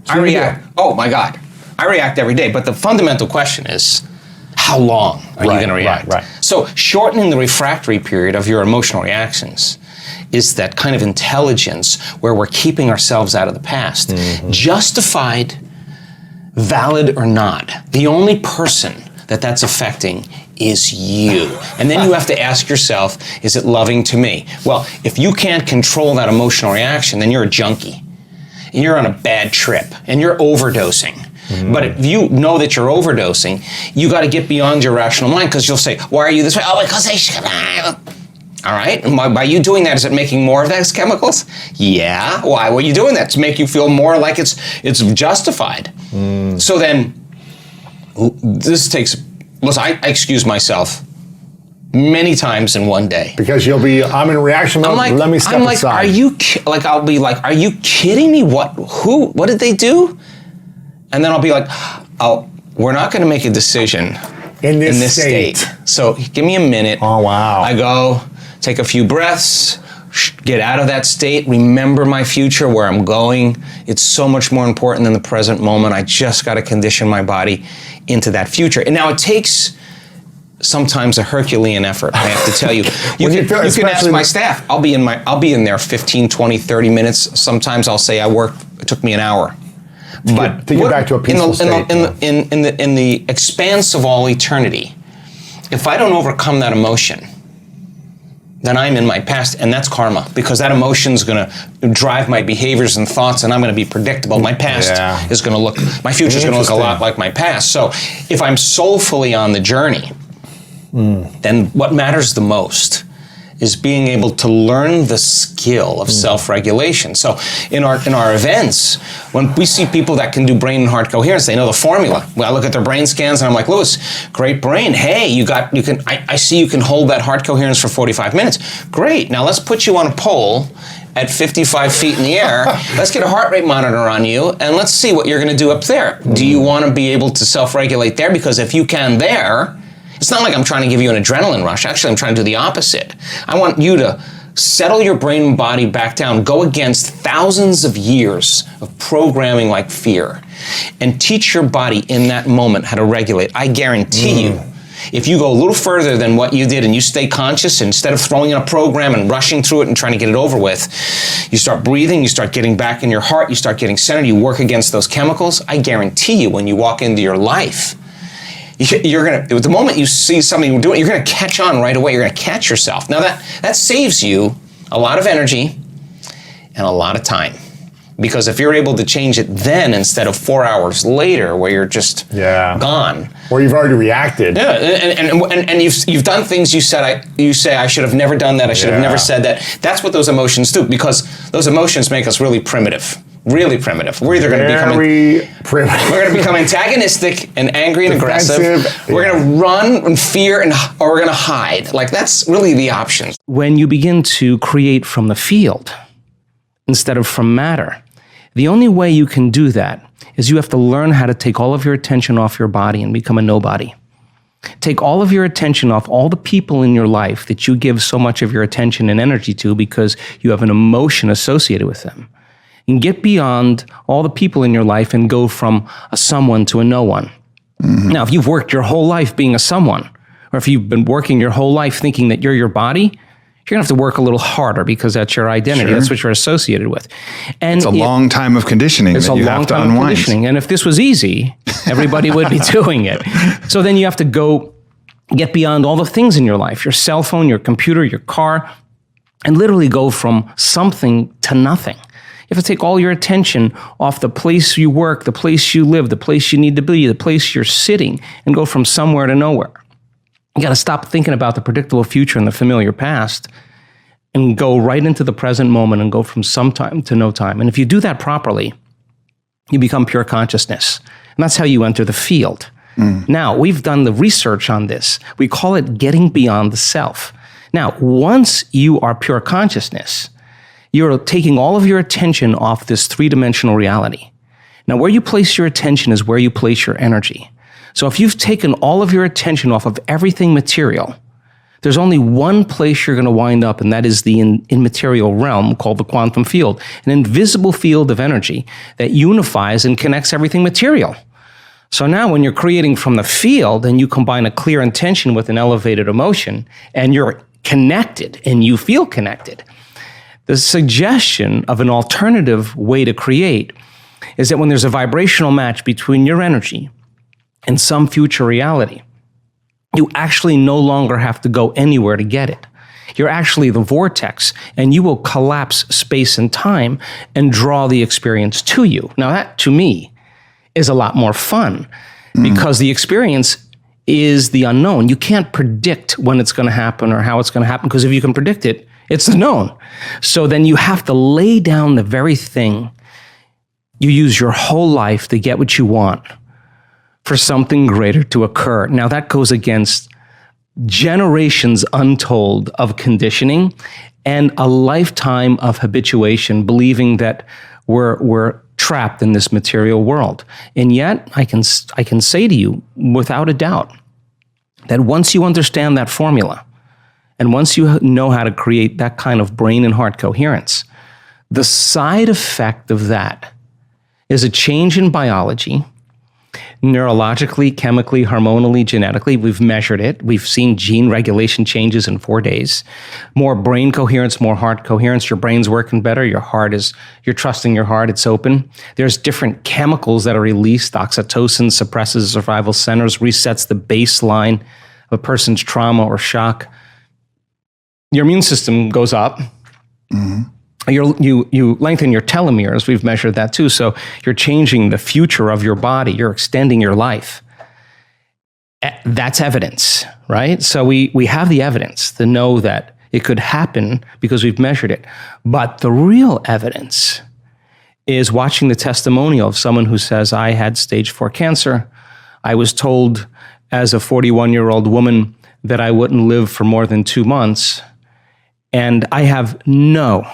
So I you react. Oh my God. I react every day. But the fundamental question is, how long are you going to react? Right. So shortening the refractory period of your emotional reactions is that kind of intelligence where we're keeping ourselves out of the past. Mm-hmm. Justified, valid or not, the only person that's affecting is you. And then you have to ask yourself, is it loving to me? Well, if you can't control that emotional reaction, then you're a junkie. And you're on a bad trip, and you're overdosing. Mm-hmm. But if you know that you're overdosing, you got to get beyond your rational mind, because you'll say, why are you this way? Oh, because I should. All right, and by you doing that, is it making more of those chemicals? Yeah. Why were you doing that? To make you feel more like it's justified. So then, this takes. Listen, I excuse myself many times in one day. Because I'm in reaction mode, let me step aside. I'll be like, are you kidding me? What did they do? And then I'll be like, oh, we're not going to make a decision in this state. So give me a minute. Oh, wow. I go, take a few breaths, get out of that state, remember my future, where I'm going. It's so much more important than the present moment. I just got to condition my body into that future. And now it takes sometimes a Herculean effort, I have to tell you. You can ask my staff. I'll be in there 15, 20, 30 minutes. Sometimes I'll say it took me an hour. But to get back to a peaceful state. In the expanse of all eternity, if I don't overcome that emotion, then I'm in my past, and that's karma, because that emotion's going to drive my behaviors and thoughts, and I'm going to be predictable. My past is going to look, my future's going to look a lot like my past. So if I'm soulfully on the journey, then what matters the most is being able to learn the skill of self-regulation. So in our events, when we see people that can do brain and heart coherence, they know the formula. Well, I look at their brain scans and I'm like, Louis, great brain. Hey, I see you can hold that heart coherence for 45 minutes. Great. Now let's put you on a pole at 55 feet in the air. Let's get a heart rate monitor on you and let's see what you're going to do up there. Do you want to be able to self-regulate there? Because if you can there, it's not like I'm trying to give you an adrenaline rush. Actually, I'm trying to do the opposite. I want you to settle your brain and body back down, go against thousands of years of programming like fear, and teach your body in that moment how to regulate. I guarantee you, if you go a little further than what you did and you stay conscious, instead of throwing in a program and rushing through it and trying to get it over with, you start breathing, you start getting back in your heart, you start getting centered, you work against those chemicals, I guarantee you when you walk into your life, the moment you see something doing, you're going to catch on right away. You're going to catch yourself. Now that saves you a lot of energy and a lot of time, because if you're able to change it then instead of 4 hours later, where you're just gone, or you've already reacted. Yeah, and you've done things you say I should have never done that. I should have never said that. That's what those emotions do, because those emotions make us really primitive. Really primitive. We're either going to become antagonistic and angry and aggressive. We're going to run and fear, or we're going to hide. Like, that's really the options. When you begin to create from the field instead of from matter, the only way you can do that is you have to learn how to take all of your attention off your body and become a nobody. Take all of your attention off all the people in your life that you give so much of your attention and energy to because you have an emotion associated with them. And get beyond all the people in your life and go from a someone to a no one. Mm-hmm. Now, if you've worked your whole life being a someone, or if you've been working your whole life thinking that you're your body, you're going to have to work a little harder because that's your identity. Sure. That's what you're associated with. And it's a long time of conditioning that you have to unwind. And if this was easy, everybody would be doing it. So then you have to go get beyond all the things in your life, your cell phone, your computer, your car, and literally go from something to nothing. You have to take all your attention off the place you work, the place you live, the place you need to be, the place you're sitting, and go from somewhere to nowhere. You got to stop thinking about the predictable future and the familiar past and go right into the present moment and go from some time to no time. And if you do that properly, you become pure consciousness. And that's how you enter the field. Now, we've done the research on this. We call it getting beyond the self. Now, once you are pure consciousness, you're taking all of your attention off this three-dimensional reality. Now, where you place your attention is where you place your energy. So if you've taken all of your attention off of everything material, there's only one place you're going to wind up, and that is the immaterial realm called the quantum field, an invisible field of energy that unifies and connects everything material. So now when you're creating from the field and you combine a clear intention with an elevated emotion, and you're connected and you feel connected, the suggestion of an alternative way to create is that when there's a vibrational match between your energy and some future reality, you actually no longer have to go anywhere to get it. You're actually the vortex, and you will collapse space and time and draw the experience to you. Now that, to me, is a lot more fun because the experience is the unknown. You can't predict when it's going to happen or how it's going to happen, because if you can predict it, it's the known. So then you have to lay down the very thing you use your whole life to get what you want for something greater to occur. Now that goes against generations untold of conditioning and a lifetime of habituation, believing that we're trapped in this material world. And yet I can say to you without a doubt that once you understand that formula, and once you know how to create that kind of brain and heart coherence, the side effect of that is a change in biology, neurologically, chemically, hormonally, genetically. We've measured it. We've seen gene regulation changes in 4 days. More brain coherence, more heart coherence. Your brain's working better. You're trusting your heart. It's open. There's different chemicals that are released. Oxytocin suppresses survival centers, resets the baseline of a person's trauma or shock. Your immune system goes up. You lengthen your telomeres. We've measured that too. So you're changing the future of your body. You're extending your life. That's evidence, right? So we have the evidence to know that it could happen because we've measured it. But the real evidence is watching the testimonial of someone who says, I had stage 4 cancer. I was told as a 41-year-old woman that I wouldn't live for more than 2 months. And I have no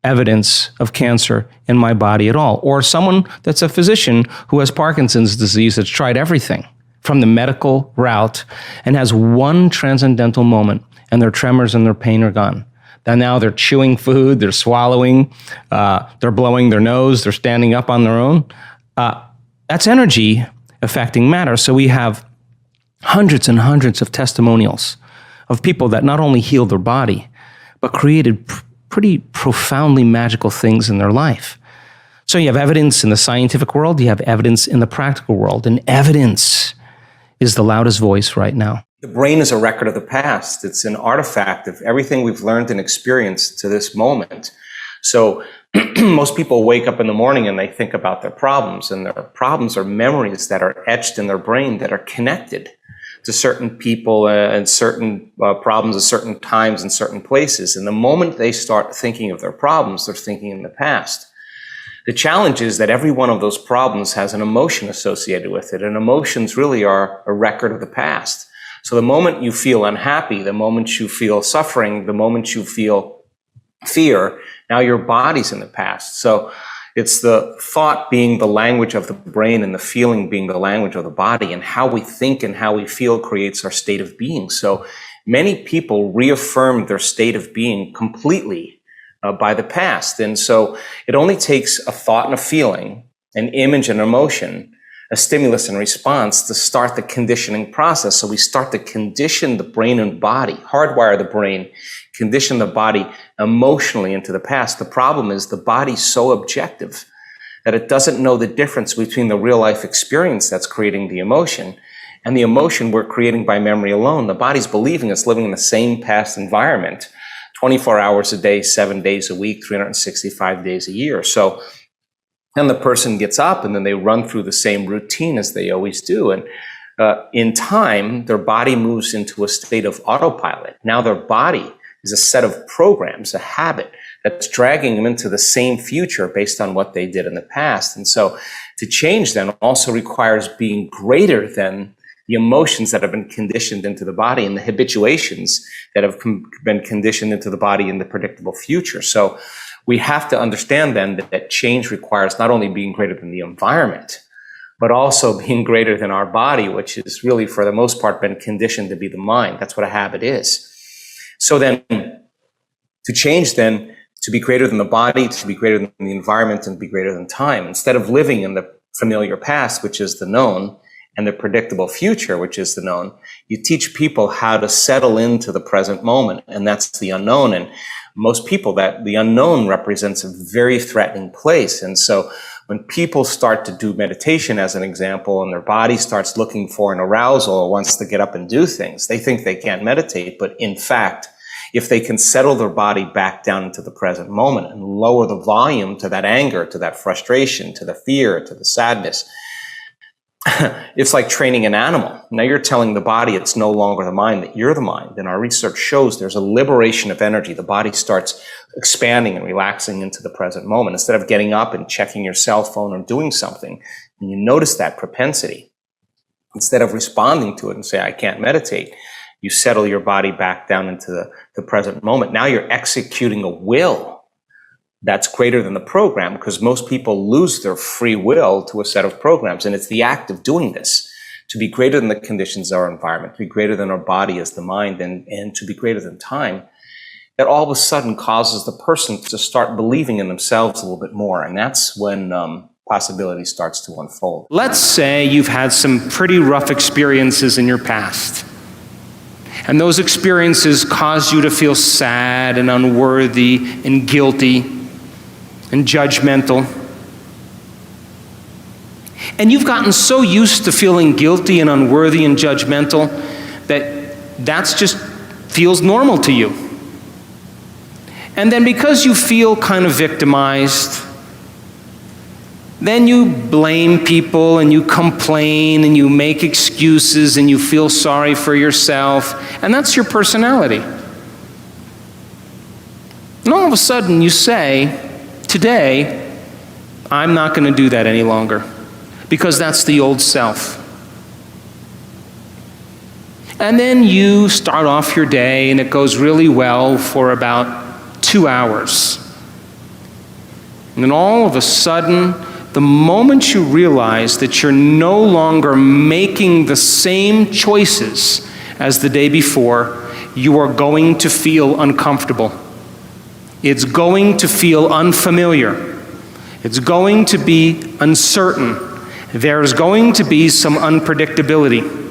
evidence of cancer in my body at all. Or someone that's a physician who has Parkinson's disease that's tried everything from the medical route and has one transcendental moment, and their tremors and their pain are gone. And now they're chewing food, they're swallowing, they're blowing their nose, they're standing up on their own. That's energy affecting matter. So we have hundreds and hundreds of testimonials of people that not only healed their body, but created pretty profoundly magical things in their life. So you have evidence in the scientific world, you have evidence in the practical world, and evidence is the loudest voice right now. The brain is a record of the past. It's an artifact of everything we've learned and experienced to this moment. So most people wake up in the morning and they think about their problems, and their problems are memories that are etched in their brain that are connected to certain people and certain problems at certain times and certain places. And the moment they start thinking of their problems, they're thinking in the past. The challenge is that every one of those problems has an emotion associated with it, and emotions really are a record of the past. So the moment you feel unhappy, the moment you feel suffering, the moment you feel fear, now your body's in the past. So it's the thought being the language of the brain and the feeling being the language of the body, and how we think and how we feel creates our state of being. So many people reaffirm their state of being completely by the past. And so it only takes a thought and a feeling, an image and emotion, a stimulus and response to start the conditioning process. So we start to condition the brain and body, hardwire the brain, condition the body emotionally into the past. The problem is the body's so objective that it doesn't know the difference between the real life experience that's creating the emotion and the emotion we're creating by memory alone. The body's believing it's living in the same past environment 24 hours a day, 7 days a week, 365 days a year. So then the person gets up and then they run through the same routine as they always do. And in time, their body moves into a state of autopilot. Now their body is a set of programs, a habit that's dragging them into the same future based on what they did in the past. And so to change then also requires being greater than the emotions that have been conditioned into the body and the habituations that have been conditioned into the body in the predictable future. So we have to understand then that change requires not only being greater than the environment, but also being greater than our body, which is really, for the most part, been conditioned to be the mind. That's what a habit is. So then, to change then, to be greater than the body, to be greater than the environment, and be greater than time, instead of living in the familiar past, which is the known, and the predictable future, which is the known, you teach people how to settle into the present moment, and that's the unknown. And most people, that the unknown represents a very threatening place. And so when people start to do meditation, as an example, and their body starts looking for an arousal or wants to get up and do things, they think they can't meditate. But in fact, if they can settle their body back down into the present moment and lower the volume to that anger, to that frustration, to the fear, to the sadness, it's like training an animal. Now you're telling the body it's no longer the mind, that you're the mind. And our research shows there's a liberation of energy. The body starts expanding and relaxing into the present moment. Instead of getting up and checking your cell phone or doing something, and you notice that propensity, instead of responding to it and say, I can't meditate, you settle your body back down into the present moment. Now you're executing a will that's greater than the program, because most people lose their free will to a set of programs. And it's the act of doing this, to be greater than the conditions of our environment, to be greater than our body as the mind, and to be greater than time, that all of a sudden causes the person to start believing in themselves a little bit more. And that's when possibility starts to unfold. Let's say you've had some pretty rough experiences in your past, and those experiences cause you to feel sad and unworthy and guilty and judgmental. And you've gotten so used to feeling guilty and unworthy and judgmental that that's just feels normal to you. And then because you feel kind of victimized, then you blame people and you complain and you make excuses and you feel sorry for yourself, and that's your personality. And all of a sudden you say, today, I'm not going to do that any longer, because that's the old self. And then you start off your day and it goes really well for about 2 hours. And then all of a sudden, the moment you realize that you're no longer making the same choices as the day before, you are going to feel uncomfortable. It's going to feel unfamiliar. It's going to be uncertain. There's going to be some unpredictability.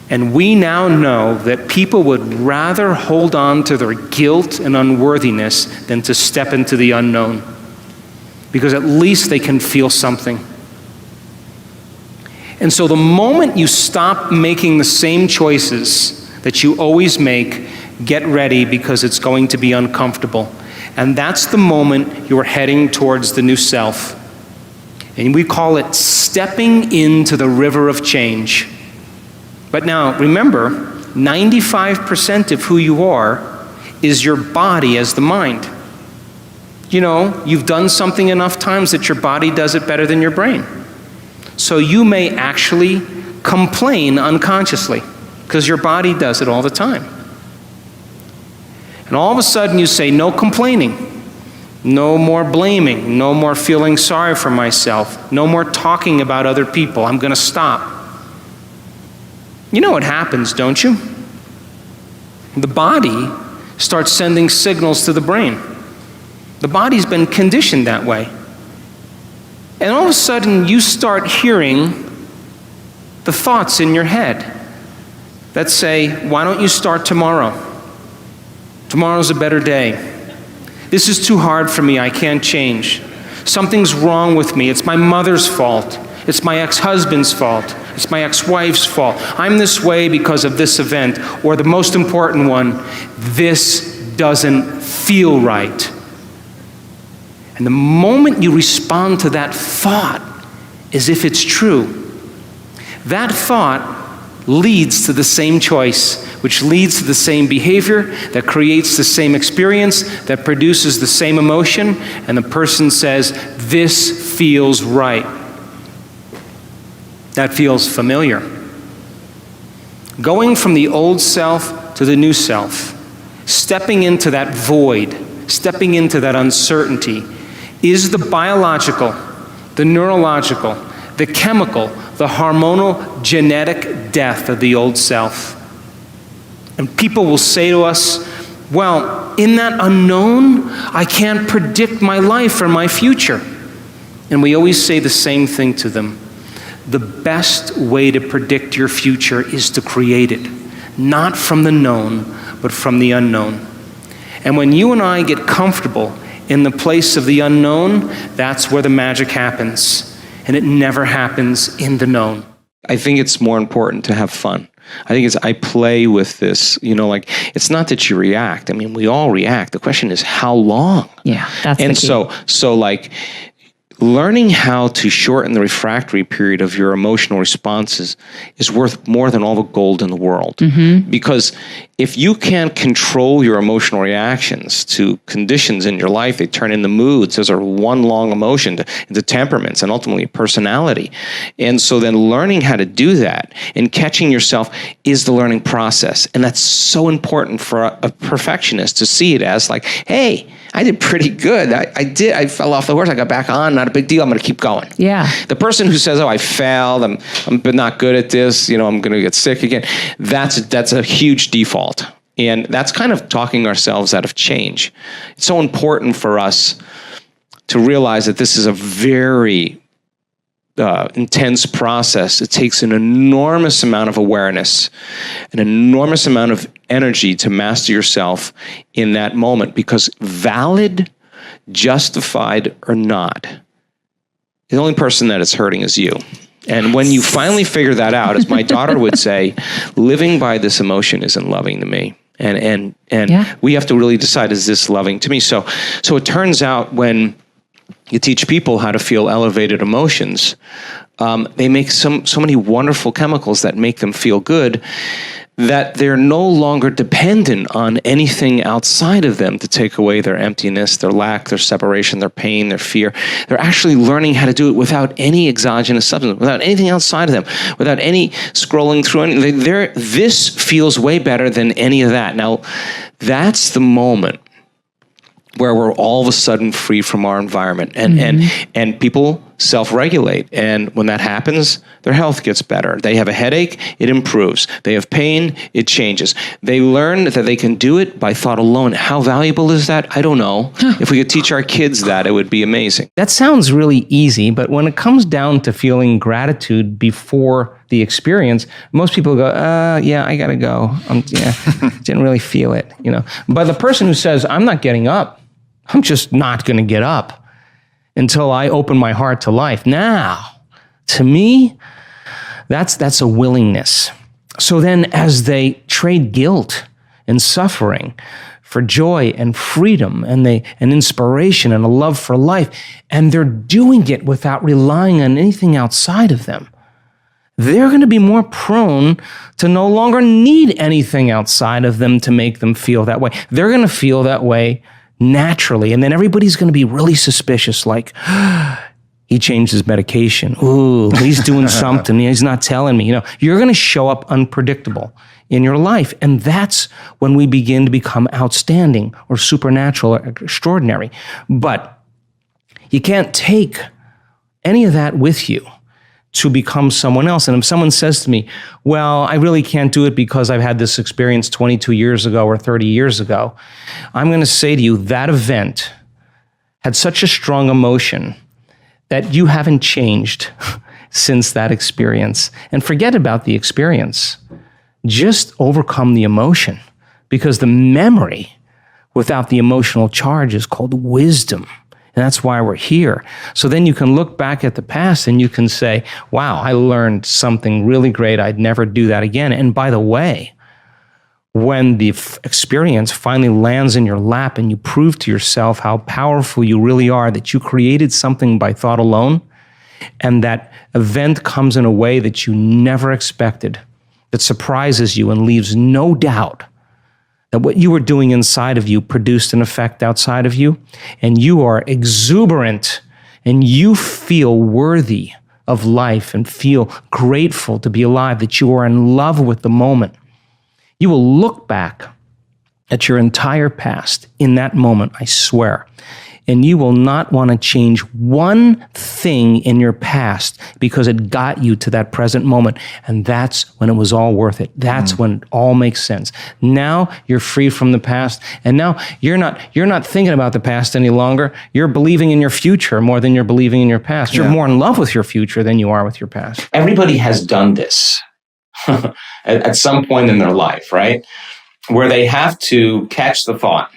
And we now know that people would rather hold on to their guilt and unworthiness than to step into the unknown, because at least they can feel something. And so the moment you stop making the same choices that you always make, get ready, because it's going to be uncomfortable. And that's the moment you're heading towards the new self. And we call it stepping into the river of change. But now, remember, 95% of who you are is your body as the mind. You know, you've done something enough times that your body does it better than your brain. So you may actually complain unconsciously, because your body does it all the time. And all of a sudden you say, no complaining, no more blaming, no more feeling sorry for myself, no more talking about other people, I'm going to stop. You know what happens, don't you? The body starts sending signals to the brain. The body's been conditioned that way. And all of a sudden you start hearing the thoughts in your head that say, why don't you start tomorrow? Tomorrow's a better day. This is too hard for me, I can't change. Something's wrong with me, it's my mother's fault. It's my ex-husband's fault. It's my ex-wife's fault. I'm this way because of this event. Or the most important one, this doesn't feel right. And the moment you respond to that thought as if it's true, that thought leads to the same choice, which leads to the same behavior, that creates the same experience, that produces the same emotion, and the person says, this feels right. That feels familiar. Going from the old self to the new self, stepping into that void, stepping into that uncertainty, is the biological, the neurological, the chemical, the hormonal, genetic death of the old self. And people will say to us, well, in that unknown, I can't predict my life or my future. And we always say the same thing to them. The best way to predict your future is to create it, not from the known, but from the unknown. And when you and I get comfortable in the place of the unknown, that's where the magic happens. And it never happens in the known. I think it's more important to have fun. I play with this, like, it's not that you react. I mean, we all react. The question is how long? Yeah, that's the key. So like, learning how to shorten the refractory period of your emotional responses is worth more than all the gold in the world. Mm-hmm. Because if you can't control your emotional reactions to conditions in your life, they turn into moods. Those are one long emotion into temperaments and ultimately personality. And so then learning how to do that and catching yourself is the learning process. And that's so important for a perfectionist to see it as like, hey, I did pretty good. I fell off the horse. I got back on. Not a big deal. I'm going to keep going. Yeah. The person who says, "Oh, I failed. I'm not good at this. I'm going to get sick again." That's a huge default, and that's kind of talking ourselves out of change. It's so important for us to realize that this is a very intense process. It takes an enormous amount of awareness, an enormous amount of energy to master yourself in that moment, because valid, justified, or not, the only person that it's hurting is you. And when you finally figure that out, as my daughter would say, living by this emotion isn't loving to me. And we have to really decide, is this loving to me? So it turns out when you teach people how to feel elevated emotions, they make so many wonderful chemicals that make them feel good, that they're no longer dependent on anything outside of them to take away their emptiness, their lack, their separation, their pain, their fear. They're actually learning how to do it without any exogenous substance, without anything outside of them, without any scrolling through anything. This feels way better than any of that. Now, that's the moment where we're all of a sudden free from our environment, and people self-regulate. And when that happens, their health gets better. They have a headache, it improves. They have pain, it changes. They learn that they can do it by thought alone. How valuable is that? I don't know. If we could teach our kids that, it would be amazing. That sounds really easy, but when it comes down to feeling gratitude before the experience, most people go, yeah, I gotta go. Didn't really feel it, But the person who says, I'm not getting up, I'm just not going to get up until I open my heart to life. Now, to me, that's a willingness. So then as they trade guilt and suffering for joy and freedom and inspiration and a love for life, and they're doing it without relying on anything outside of them, they're going to be more prone to no longer need anything outside of them to make them feel that way. They're going to feel that way naturally. And then everybody's going to be really suspicious, like, he changed his medication. Ooh, he's doing something. He's not telling me. You're going to show up unpredictable in your life. And that's when we begin to become outstanding or supernatural or extraordinary. But you can't take any of that with you to become someone else. And if someone says to me, well, I really can't do it because I've had this experience 22 years ago or 30 years ago, I'm going to say to you, that event had such a strong emotion that you haven't changed since that experience. And forget about the experience. Just overcome the emotion, because the memory without the emotional charge is called wisdom. And that's why we're here. So then you can look back at the past and you can say, wow, I learned something really great. I'd never do that again. And by the way, when the experience finally lands in your lap and you prove to yourself how powerful you really are, that you created something by thought alone, and that event comes in a way that you never expected, that surprises you and leaves no doubt that what you were doing inside of you produced an effect outside of you, and you are exuberant and you feel worthy of life and feel grateful to be alive, that you are in love with the moment, you will look back at your entire past in that moment, I swear, and you will not want to change one thing in your past because it got you to that present moment. And that's when it was all worth it. That's when it all makes sense. Now you're free from the past, and now you're not thinking about the past any longer. You're believing in your future more than you're believing in your past. You're more in love with your future than you are with your past. Everybody has done this at some point in their life, right? Where they have to catch the thought.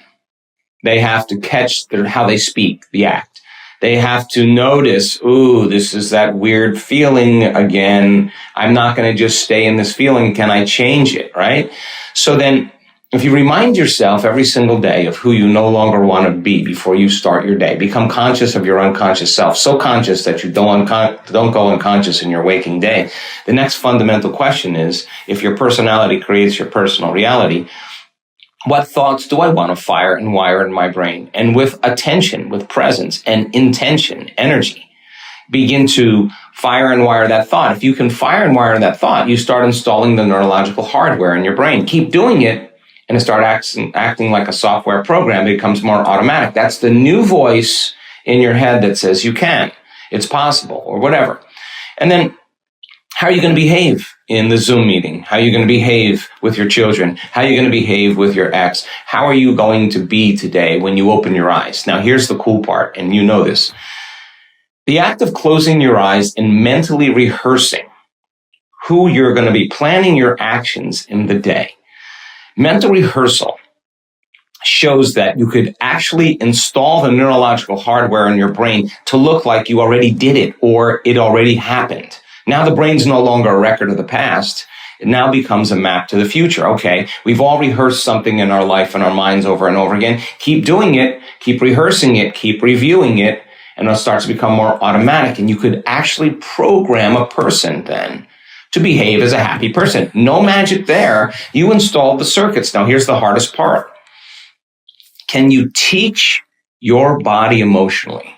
They have to catch how they speak, the act. They have to notice, ooh, this is that weird feeling again. I'm not going to just stay in this feeling. Can I change it, right? So then, if you remind yourself every single day of who you no longer want to be before you start your day, become conscious of your unconscious self, so conscious that you don't go unconscious in your waking day. The next fundamental question is, if your personality creates your personal reality, what thoughts do I want to fire and wire in my brain? And with attention, with presence and intention, energy, begin to fire and wire that thought. If you can fire and wire that thought, you start installing the neurological hardware in your brain. Keep doing it, and it starts acting like a software program. It becomes more automatic. That's the new voice in your head that says you can, it's possible, or whatever. And then, how are you going to behave in the Zoom meeting? How are you going to behave with your children? How are you going to behave with your ex? How are you going to be today when you open your eyes? Now, here's the cool part, and you know this. The act of closing your eyes and mentally rehearsing who you're going to be, planning your actions in the day. Mental rehearsal shows that you could actually install the neurological hardware in your brain to look like you already did it or it already happened. Now the brain's no longer a record of the past. It now becomes a map to the future. Okay, we've all rehearsed something in our life and our minds over and over again. Keep doing it, keep rehearsing it, keep reviewing it, and it'll start to become more automatic. And you could actually program a person then to behave as a happy person. No magic there. You installed the circuits. Now here's the hardest part. Can you teach your body emotionally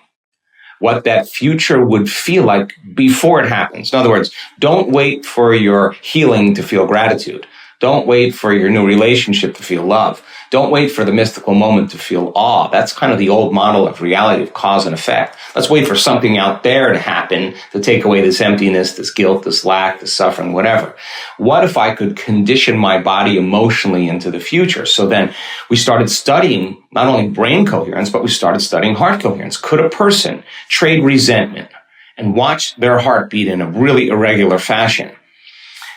what that future would feel like before it happens? In other words, don't wait for your healing to feel gratitude. Don't wait for your new relationship to feel love. Don't wait for the mystical moment to feel awe. That's kind of the old model of reality of cause and effect. Let's wait for something out there to happen to take away this emptiness, this guilt, this lack, this suffering, whatever. What if I could condition my body emotionally into the future? So then we started studying not only brain coherence, but we started studying heart coherence. Could a person trade resentment and watch their heartbeat in a really irregular fashion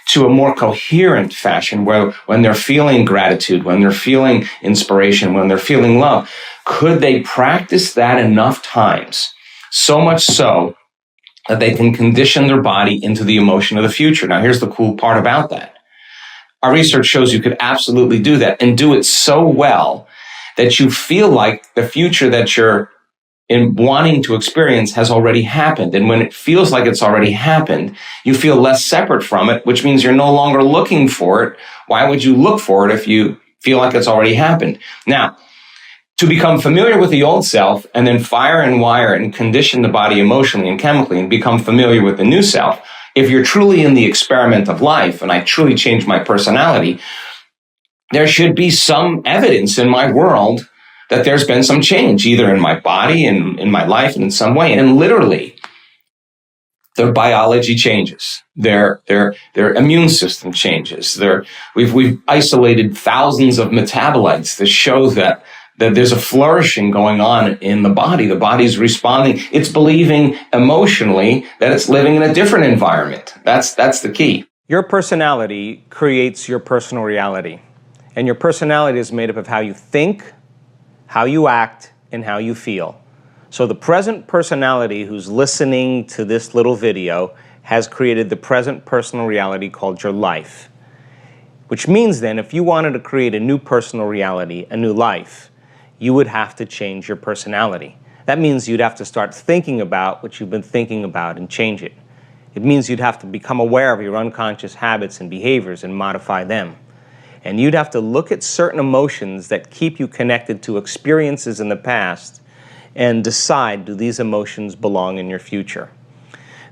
to a more coherent fashion where when they're feeling gratitude, when they're feeling inspiration, when they're feeling love, could they practice that enough times, so much so that they can condition their body into the emotion of the future? Now, here's the cool part about that. Our research shows you could absolutely do that and do it so well that you feel like the future that you're in wanting to experience has already happened. And when it feels like it's already happened, you feel less separate from it, which means you're no longer looking for it. Why would you look for it if you feel like it's already happened? Now, to become familiar with the old self and then fire and wire and condition the body emotionally and chemically and become familiar with the new self, if you're truly in the experiment of life and I truly change my personality, there should be some evidence in my world that there's been some change, either in my body and in my life and in some way. And literally, their biology changes. Their immune system changes. We've isolated thousands of metabolites that show that there's a flourishing going on in the body. The body's responding. It's believing emotionally that it's living in a different environment. That's the key. Your personality creates your personal reality. And your personality is made up of how you think, how you act, and how you feel. So the present personality who's listening to this little video has created the present personal reality called your life. Which means then, if you wanted to create a new personal reality, a new life, you would have to change your personality. That means you'd have to start thinking about what you've been thinking about and change it. It means you'd have to become aware of your unconscious habits and behaviors and modify them. And you'd have to look at certain emotions that keep you connected to experiences in the past and decide, do these emotions belong in your future?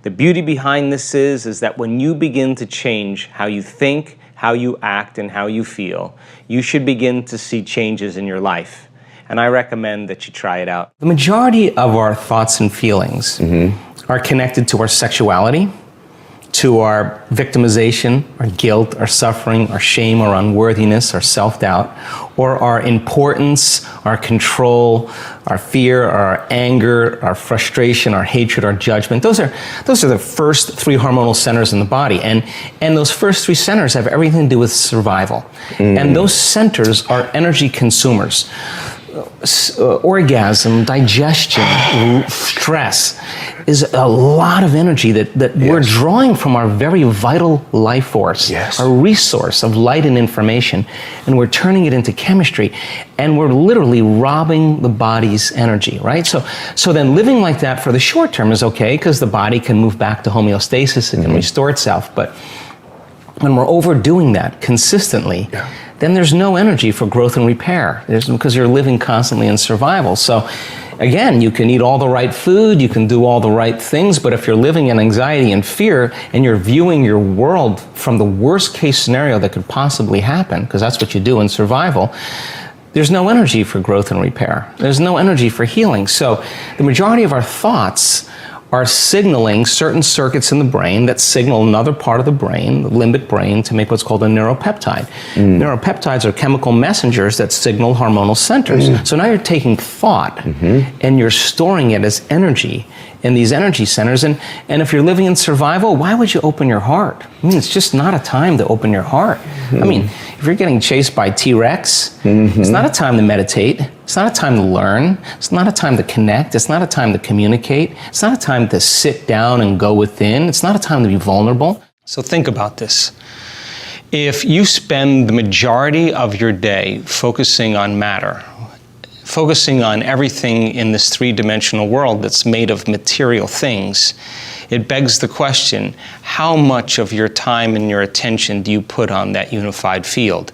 The beauty behind this is that when you begin to change how you think, how you act, and how you feel, you should begin to see changes in your life. And I recommend that you try it out. The majority of our thoughts and feelings are connected to our sexuality, to our victimization, our guilt, our suffering, our shame, our unworthiness, our self-doubt, or our importance, our control, our fear, our anger, our frustration, our hatred, our judgment. Those are the first three hormonal centers in the body. And those first three centers have everything to do with survival. And those centers are energy consumers. Orgasm, digestion, stress is a lot of energy that we're drawing from our very vital life force, our resource of light and information, and we're turning it into chemistry, and we're literally robbing the body's energy, right? So then living like that for the short term is okay, because the body can move back to homeostasis, it can restore itself, but when we're overdoing that consistently, then there's no energy for growth and repair, because you're living constantly in survival. So again, you can eat all the right food, you can do all the right things, but if you're living in anxiety and fear and you're viewing your world from the worst case scenario that could possibly happen, because that's what you do in survival, there's no energy for growth and repair. There's no energy for healing. So the majority of our thoughts are signaling certain circuits in the brain that signal another part of the brain, the limbic brain, to make what's called a neuropeptide. Neuropeptides are chemical messengers that signal hormonal centers. So now you're taking thought and you're storing it as energy in these energy centers. And if you're living in survival, why would you open your heart? I mean, it's just not a time to open your heart. I mean, if you're getting chased by T-Rex, it's not a time to meditate. It's not a time to learn. It's not a time to connect. It's not a time to communicate. It's not a time to sit down and go within. It's not a time to be vulnerable. So think about this. If you spend the majority of your day focusing on matter, focusing on everything in this three-dimensional world that's made of material things, it begs the question, how much of your time and your attention do you put on that unified field,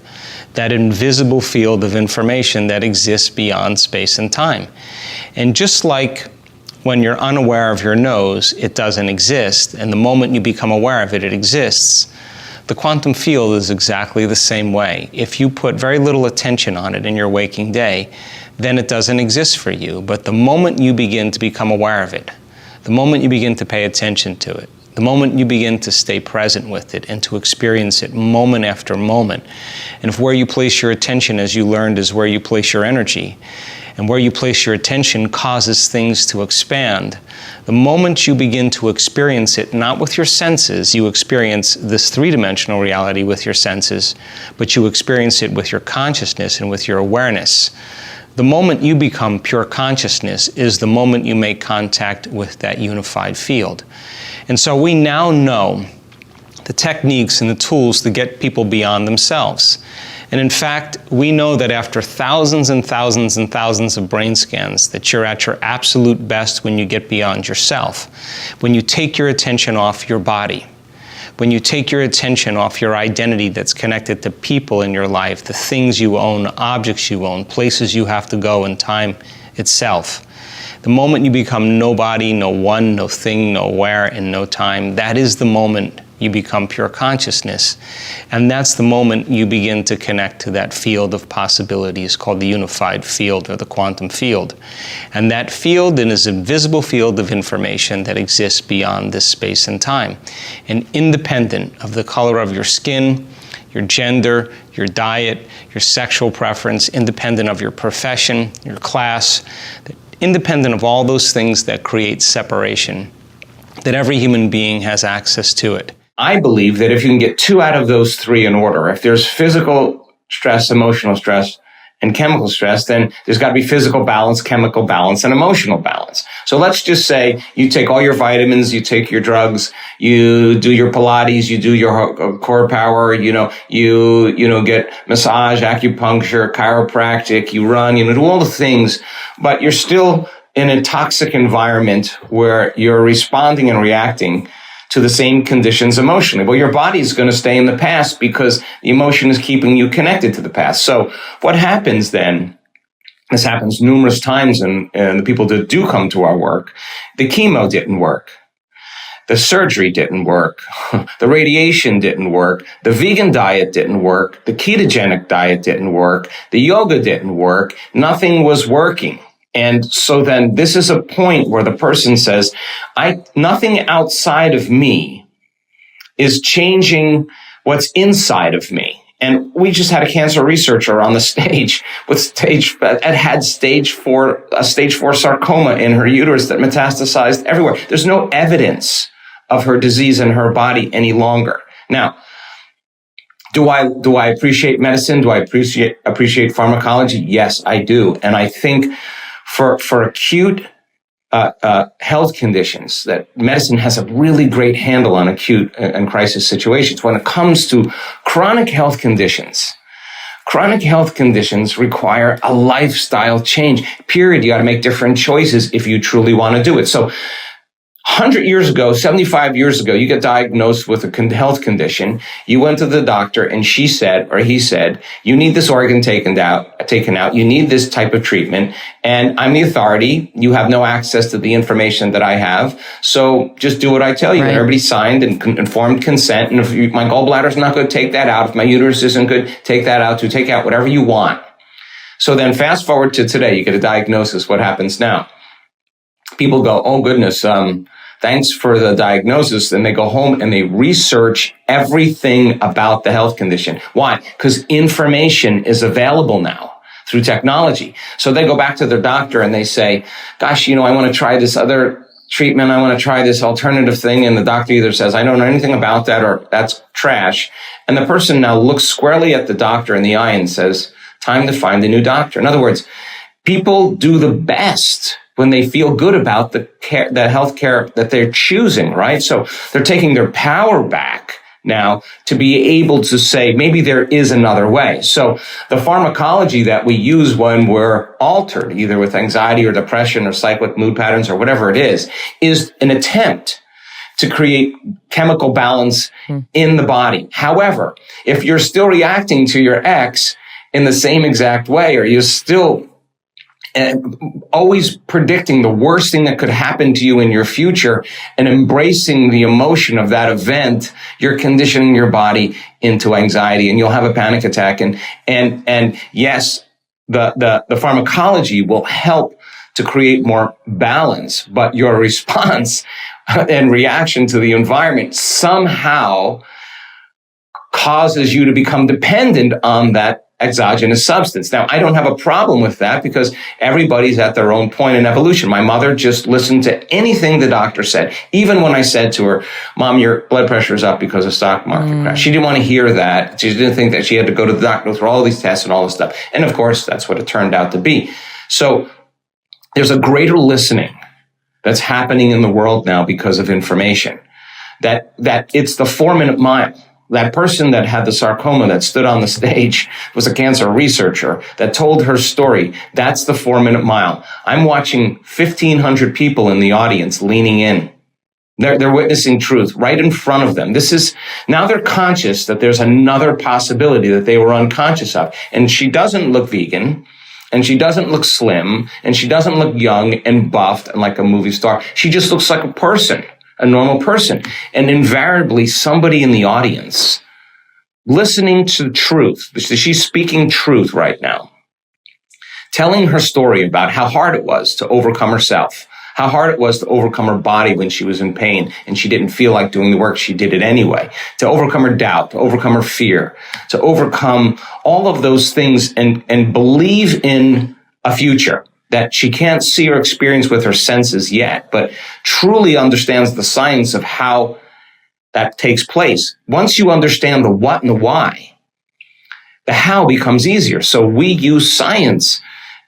that invisible field of information that exists beyond space and time? And just like when you're unaware of your nose, it doesn't exist, and the moment you become aware of it, it exists. The quantum field is exactly the same way. If you put very little attention on it in your waking day, then it doesn't exist for you. But the moment you begin to become aware of it, the moment you begin to pay attention to it, the moment you begin to stay present with it and to experience it moment after moment, and if where you place your attention, as you learned, is where you place your energy, and where you place your attention causes things to expand, the moment you begin to experience it, not with your senses, you experience this three-dimensional reality with your senses, but you experience it with your consciousness and with your awareness. The moment you become pure consciousness is the moment you make contact with that unified field. And so we now know the techniques and the tools to get people beyond themselves. And in fact, we know that after thousands and thousands and thousands of brain scans, that you're at your absolute best when you get beyond yourself. When you take your attention off your body, when you take your attention off your identity that's connected to people in your life, the things you own, objects you own, places you have to go, and time itself. The moment you become nobody, no one, no thing, no where, and no time, that is the moment you become pure consciousness. And that's the moment you begin to connect to that field of possibilities called the unified field or the quantum field. And that field is an invisible field of information that exists beyond this space and time. And independent of the color of your skin, your gender, your diet, your sexual preference, independent of your profession, your class, independent of all those things that create separation, that every human being has access to it. I believe that if you can get two out of those three in order, if there's physical stress, emotional stress, and chemical stress, then there's got to be physical balance, chemical balance, and emotional balance. So let's just say you take all your vitamins, you take your drugs, you do your Pilates, you do your core power, you get massage, acupuncture, chiropractic, you run, do all the things, but you're still in a toxic environment where you're responding and reacting to the same conditions emotionally. Well, your body is going to stay in the past because the emotion is keeping you connected to the past. So what happens then, this happens numerous times in the people that do come to our work, the chemo didn't work. The surgery didn't work. The radiation didn't work. The vegan diet didn't work. The ketogenic diet didn't work. The yoga didn't work. Nothing was working. And so then this is a point where the person says, nothing outside of me is changing what's inside of me. And we just had a cancer researcher on the stage had stage 4 sarcoma in her uterus that metastasized everywhere. There's no evidence of her disease in her body any longer. Now, do I appreciate medicine? Do I appreciate pharmacology? Yes, I do. And I think for acute health conditions, that medicine has a really great handle on acute and crisis situations. When it comes to chronic health conditions require a lifestyle change. Period. You got to make different choices if you truly want to do it. So 100 years ago, 75 years ago, you get diagnosed with a health condition. You went to the doctor and he said, you need this organ taken out. You need this type of treatment. And I'm the authority. You have no access to the information that I have. So just do what I tell you. Right. And everybody signed and informed consent. And if my gallbladder is not good, take that out. If my uterus isn't good, take that out too. Take out whatever you want. So then fast forward to today, you get a diagnosis. What happens now? People go, oh goodness, thanks for the diagnosis. Then they go home and they research everything about the health condition. Why? Because information is available now through technology. So they go back to their doctor and they say, gosh, I want to try this other treatment. I want to try this alternative thing. And the doctor either says, I don't know anything about that, or that's trash. And the person now looks squarely at the doctor in the eye and says, time to find a new doctor. In other words, people do the best when they feel good about the health care that they're choosing, right? So they're taking their power back now to be able to say, maybe there is another way. So the pharmacology that we use when we're altered, either with anxiety or depression or cyclic mood patterns or whatever it is an attempt to create chemical balance in the body. However, if you're still reacting to your ex in the same exact way, or you're still always predicting the worst thing that could happen to you in your future and embracing the emotion of that event, you're conditioning your body into anxiety, and you'll have a panic attack. And yes, the pharmacology will help to create more balance, but your response and reaction to the environment somehow causes you to become dependent on that exogenous substance. Now, I don't have a problem with that because everybody's at their own point in evolution. My mother just listened to anything the doctor said. Even when I said to her, Mom, your blood pressure is up because of stock market crash. She didn't want to hear that. She didn't think that she had to go to the doctor through all these tests and all this stuff. And of course, that's what it turned out to be. So there's a greater listening that's happening in the world now because of information. That it's the 4-minute mile. That person that had the sarcoma that stood on the stage was a cancer researcher that told her story. That's the 4-minute mile. I'm watching 1,500 people in the audience leaning in. They're witnessing truth right in front of them. Now they're conscious that there's another possibility that they were unconscious of. And she doesn't look vegan, and she doesn't look slim, and she doesn't look young and buffed and like a movie star. She just looks like a person. A normal person. And invariably somebody in the audience listening to truth. She's speaking truth right now. Telling her story about how hard it was to overcome herself. How hard it was to overcome her body when she was in pain and she didn't feel like doing the work. She did it anyway. To overcome her doubt, to overcome her fear, to overcome all of those things and believe in a future that she can't see or experience with her senses yet, but truly understands the science of how that takes place. Once you understand the what and the why, the how becomes easier. So we use science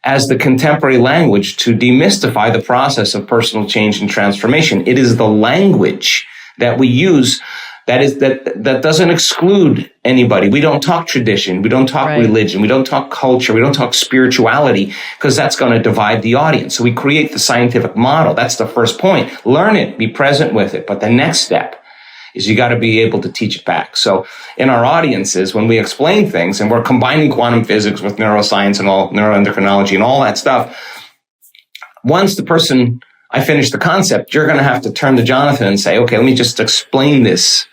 as the contemporary language to demystify the process of personal change and transformation. It is the language that we use that doesn't exclude anybody. We don't talk tradition. We don't talk religion. We don't talk culture. We don't talk spirituality, because that's going to divide the audience. So we create the scientific model. That's the first point. Learn it. Be present with it. But the next step is you got to be able to teach it back. So in our audiences, when we explain things and we're combining quantum physics with neuroscience and all neuroendocrinology and all that stuff, once I finish the concept, you're going to have to turn to Jonathan and say, okay, let me just explain this.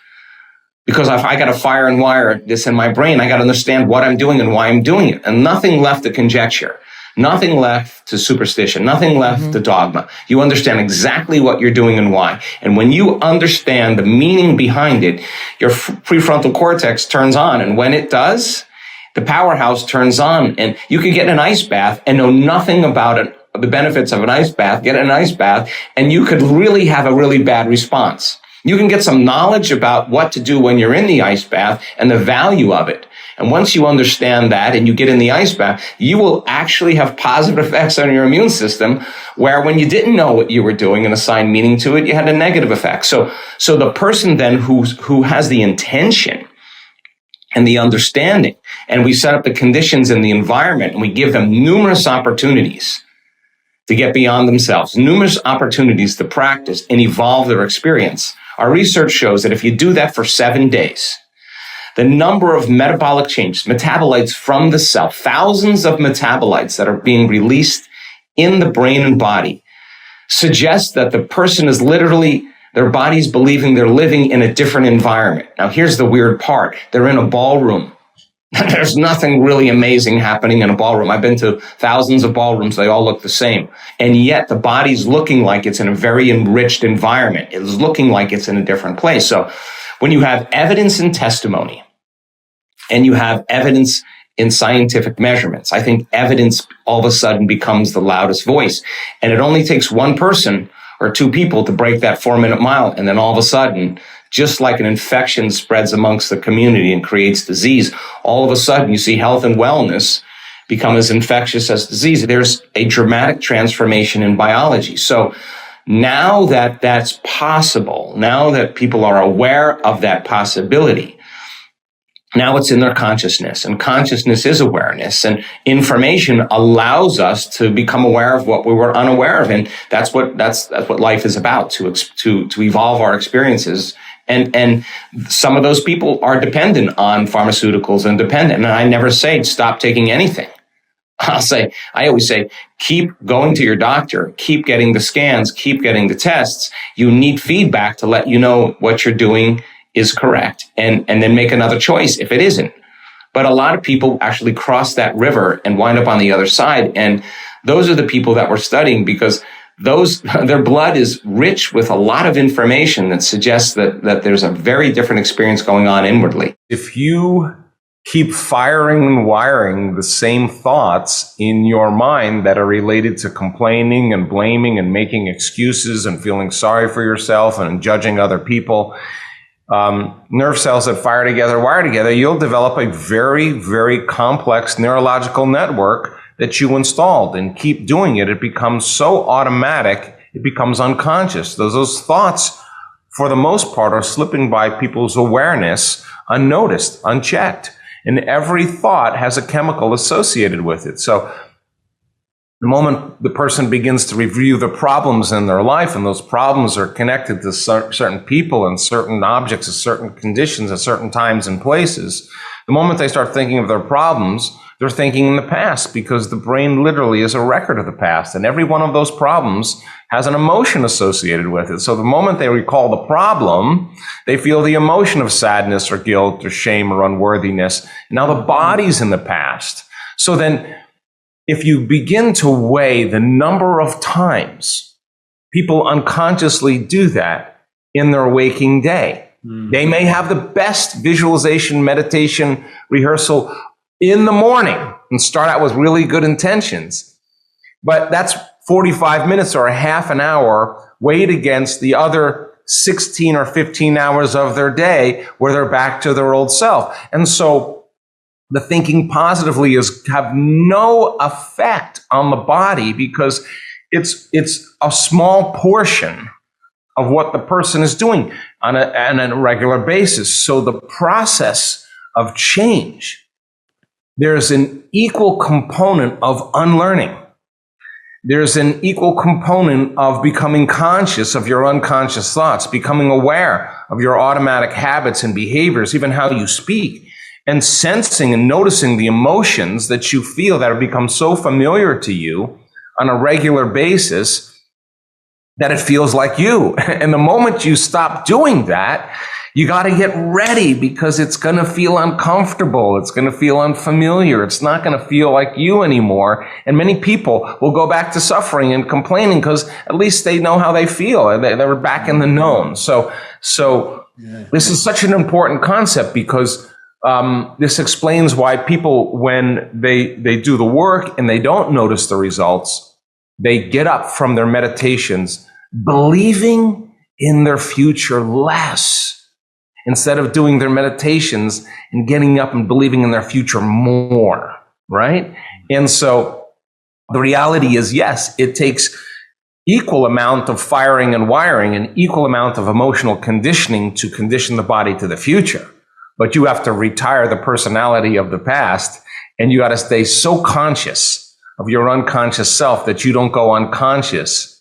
Because if I got to fire and wire this in my brain, I got to understand what I'm doing and why I'm doing it. And nothing left to conjecture. Nothing left to superstition, nothing left to dogma. You understand exactly what you're doing and why. And when you understand the meaning behind it, your prefrontal cortex turns on. And when it does, the powerhouse turns on. And you can get in an ice bath and know nothing about it, the benefits of an ice bath, get in an ice bath, and you could really have a really bad response. You can get some knowledge about what to do when you're in the ice bath and the value of it. And once you understand that and you get in the ice bath, you will actually have positive effects on your immune system, where when you didn't know what you were doing and assign meaning to it, you had a negative effect. So the person then who has the intention and the understanding, and we set up the conditions in the environment, and we give them numerous opportunities to get beyond themselves, numerous opportunities to practice and evolve their experience. Our research shows that if you do that for 7 days, the number of metabolic changes, metabolites from the cell, thousands of metabolites that are being released in the brain and body, suggests that the person is literally, their body's believing they're living in a different environment. Now, here's the weird part. They're in a ballroom. There's nothing really amazing happening in a ballroom. I've been to thousands of ballrooms. They all look the same. And yet the body's looking like it's in a very enriched environment. It's looking like it's in a different place. So when you have evidence and testimony, and you have evidence in scientific measurements, I think evidence all of a sudden becomes the loudest voice. And it only takes one person or two people to break that 4-minute mile. And then all of a sudden, just like an infection spreads amongst the community and creates disease, all of a sudden you see health and wellness become as infectious as disease. There's a dramatic transformation in biology. So now that that's possible, now that people are aware of that possibility, now it's in their consciousnness, and consciousness is awareness, and information allows us to become aware of what we were unaware of. And that's what life is about, to evolve our experiences. And some of those people are dependent on pharmaceuticals and dependent. And I never say stop taking anything. I always say, keep going to your doctor, keep getting the scans, keep getting the tests. You need feedback to let you know what you're doing is correct, and then make another choice if it isn't. But a lot of people actually cross that river and wind up on the other side. And those are the people that we're studying, because their blood is rich with a lot of information that suggests that there's a very different experience going on inwardly. If you keep firing and wiring the same thoughts in your mind that are related to complaining and blaming and making excuses and feeling sorry for yourself and judging other people, nerve cells that fire together, wire together, you'll develop a very, very complex neurological network that you installed, and keep doing it. It becomes so automatic, it becomes unconscious. Those thoughts, for the most part, are slipping by people's awareness unnoticed, unchecked. And every thought has a chemical associated with it. So the moment the person begins to review the problems in their life, and those problems are connected to certain people and certain objects and certain conditions at certain times and places, the moment they start thinking of their problems, they're thinking in the past, because the brain literally is a record of the past. And every one of those problems has an emotion associated with it. So the moment they recall the problem, they feel the emotion of sadness or guilt or shame or unworthiness. Now the body's in the past. So then, if you begin to weigh the number of times people unconsciously do that in their waking day, they may have the best visualization, meditation, rehearsal in the morning and start out with really good intentions. But that's 45 minutes or a half an hour weighed against the other 16 or 15 hours of their day where they're back to their old self. And so the thinking positively have no effect on the body, because it's a small portion of what the person is doing on a regular basis. So the process of change, there's an equal component of unlearning. There's an equal component of becoming conscious of your unconscious thoughts, becoming aware of your automatic habits and behaviors, even how you speak, and sensing and noticing the emotions that you feel that have become so familiar to you on a regular basis that it feels like you. And the moment you stop doing that, you got to get ready, because it's going to feel uncomfortable. It's going to feel unfamiliar. It's not going to feel like you anymore. And many people will go back to suffering and complaining because at least they know how they feel. They were back in the known. So this is such an important concept, because this explains why people, when they do the work and they don't notice the results, they get up from their meditations believing in their future less, instead of doing their meditations and getting up and believing in their future more, right? And so the reality is, yes, it takes equal amount of firing and wiring and equal amount of emotional conditioning to condition the body to the future. But you have to retire the personality of the past, and you got to stay so conscious of your unconscious self that you don't go unconscious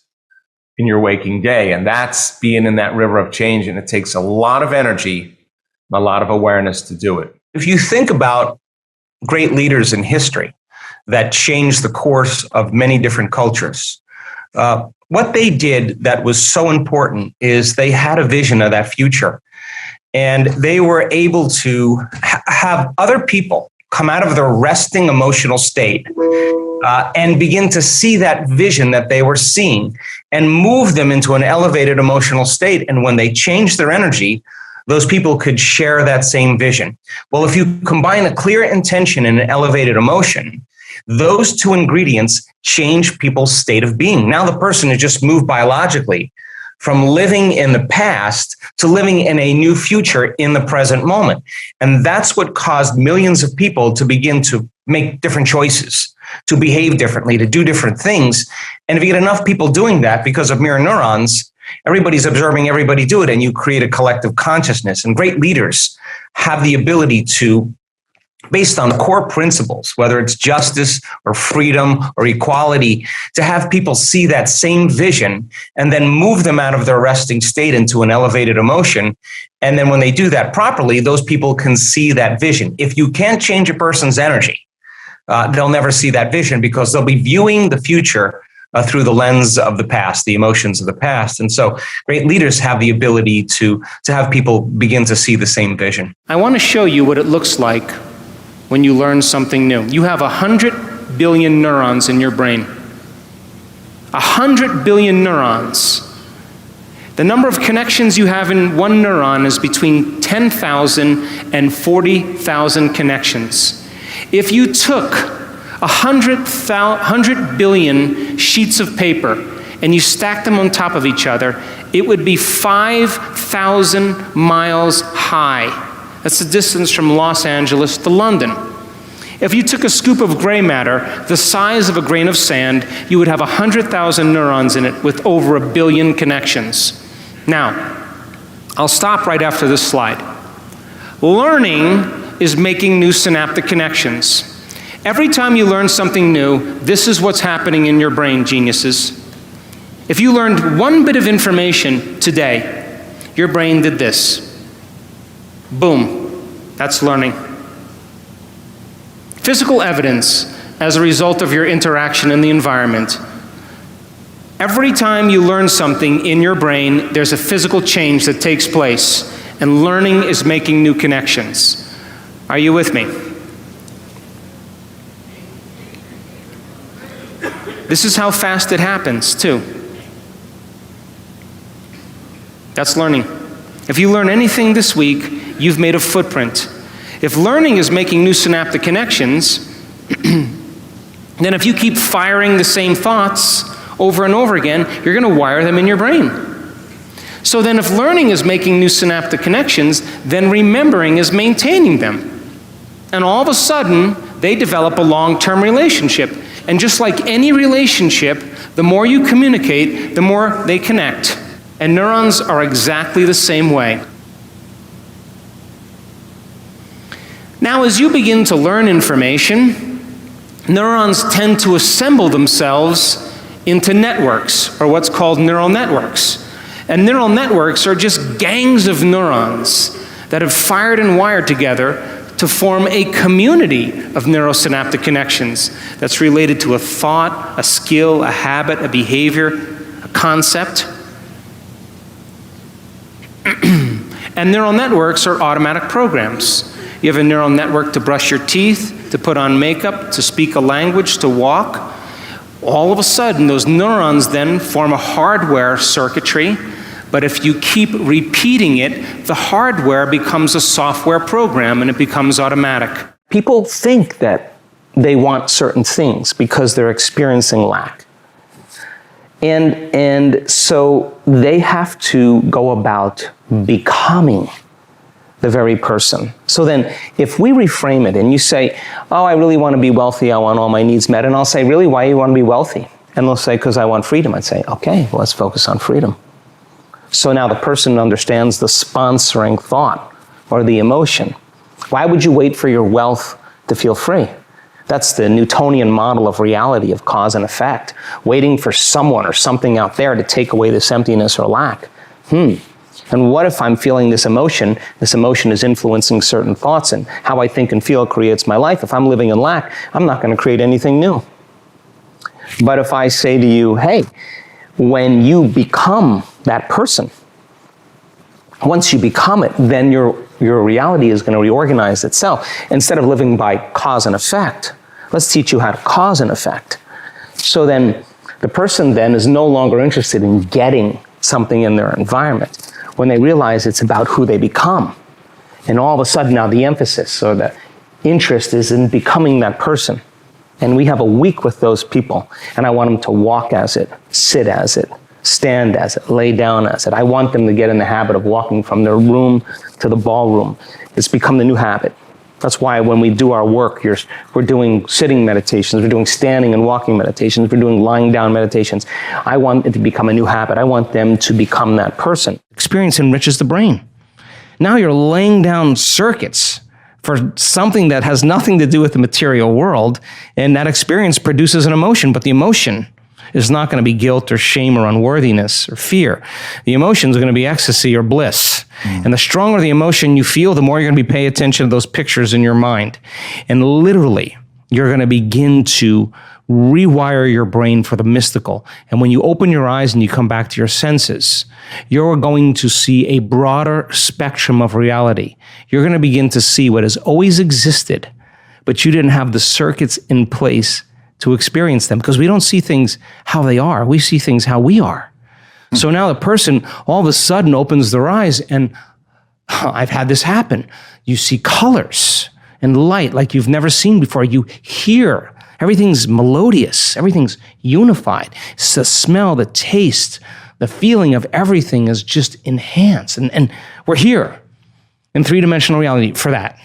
in your waking day. And that's being in that river of change. And it takes a lot of energy, a lot of awareness to do it. If you think about great leaders in history that changed the course of many different cultures, what they did that was so important is they had a vision of that future. And they were able to have other people come out of their resting emotional state and begin to see that vision that they were seeing and move them into an elevated emotional state. And when they changed their energy, those people could share that same vision. Well, if you combine a clear intention and an elevated emotion, those two ingredients change people's state of being. Now the person is just moved biologically from living in the past to living in a new future in the present moment. And that's what caused millions of people to begin to make different choices, to behave differently, to do different things. And if you get enough people doing that because of mirror neurons, everybody's observing everybody do it, and you create a collective consciousness. And great leaders have the ability to, based on core principles, whether it's justice or freedom or equality, to have people see that same vision and then move them out of their resting state into an elevated emotion. And then when they do that properly, those people can see that vision. If you can't change a person's energy, they'll never see that vision, because they'll be viewing the future through the lens of the past, the emotions of the past. And so great leaders have the ability to have people begin to see the same vision. I want to show you what it looks like when you learn something new. You have 100 billion neurons in your brain. 100 billion neurons. The number of connections you have in one neuron is between 10,000 and 40,000 connections. If you took 100 billion sheets of paper and you stacked them on top of each other, it would be 5,000 miles high. That's the distance from Los Angeles to London. If you took a scoop of gray matter, the size of a grain of sand, you would have 100,000 neurons in it with over 1 billion connections. Now, I'll stop right after this slide. Learning is making new synaptic connections. Every time you learn something new, this is what's happening in your brain, geniuses. If you learned one bit of information today, your brain did this. Boom, that's learning. Physical evidence as a result of your interaction in the environment. Every time you learn something in your brain, there's a physical change that takes place, and learning is making new connections. Are you with me? This is how fast it happens, too. That's learning. If you learn anything this week, you've made a footprint. If learning is making new synaptic connections, then if you keep firing the same thoughts over and over again, you're going to wire them in your brain. So then if learning is making new synaptic connections, then remembering is maintaining them. And all of a sudden, they develop a long-term relationship. And just like any relationship, the more you communicate, the more they connect. And neurons are exactly the same way. Now, as you begin to learn information, neurons tend to assemble themselves into networks, or what's called neural networks. And neural networks are just gangs of neurons that have fired and wired together to form a community of neurosynaptic connections that's related to a thought, a skill, a habit, a behavior, a concept. And neural networks are automatic programs. You have a neural network to brush your teeth, to put on makeup, to speak a language, to walk. All of a sudden, those neurons then form a hardware circuitry, but if you keep repeating it, the hardware becomes a software program and it becomes automatic. People think that they want certain things because they're experiencing lack. And so they have to go about becoming the very person. So then if we reframe it and you say, oh, I really want to be wealthy, I want all my needs met, and I'll say, really, why do you want to be wealthy? And they'll say, because I want freedom. I'd say, okay, well, let's focus on freedom. So now the person understands the sponsoring thought or the emotion. Why would you wait for your wealth to feel free? That's the Newtonian model of reality, of cause and effect, waiting for someone or something out there to take away this emptiness or lack. And what if I'm feeling this emotion is influencing certain thoughts, and how I think and feel creates my life. If I'm living in lack, I'm not going to create anything new. But if I say to you, hey, when you become that person, once you become it, then your reality is going to reorganize itself. Instead of living by cause and effect, let's teach you how to cause and effect. So then the person then is no longer interested in getting something in their environment when they realize it's about who they become. And all of a sudden now the emphasis or the interest is in becoming that person. And we have a week with those people, and I want them to walk as it, sit as it, stand as it, lay down as it. I want them to get in the habit of walking from their room to the ballroom. It's become the new habit. That's why when we do our work, we're doing sitting meditations, we're doing standing and walking meditations, we're doing lying down meditations. I want it to become a new habit. I want them to become that person. Experience enriches the brain. Now you're laying down circuits for something that has nothing to do with the material world, and that experience produces an emotion, but the emotion is not going to be guilt or shame or unworthiness or fear. The emotion is going to be ecstasy or bliss. And the stronger the emotion you feel, the more you're going to be paying attention to those pictures in your mind. And literally, you're going to begin to rewire your brain for the mystical. And when you open your eyes and you come back to your senses, you're going to see a broader spectrum of reality. You're going to begin to see what has always existed, but you didn't have the circuits in place to experience them, because we don't see things how they are. We see things how we are. So now the person all of a sudden opens their eyes, and I've had this happen. You see colors and light like you've never seen before. You hear. Everything's melodious. Everything's unified. It's the smell, the taste, the feeling of everything is just enhanced. And we're here in three-dimensional reality for that.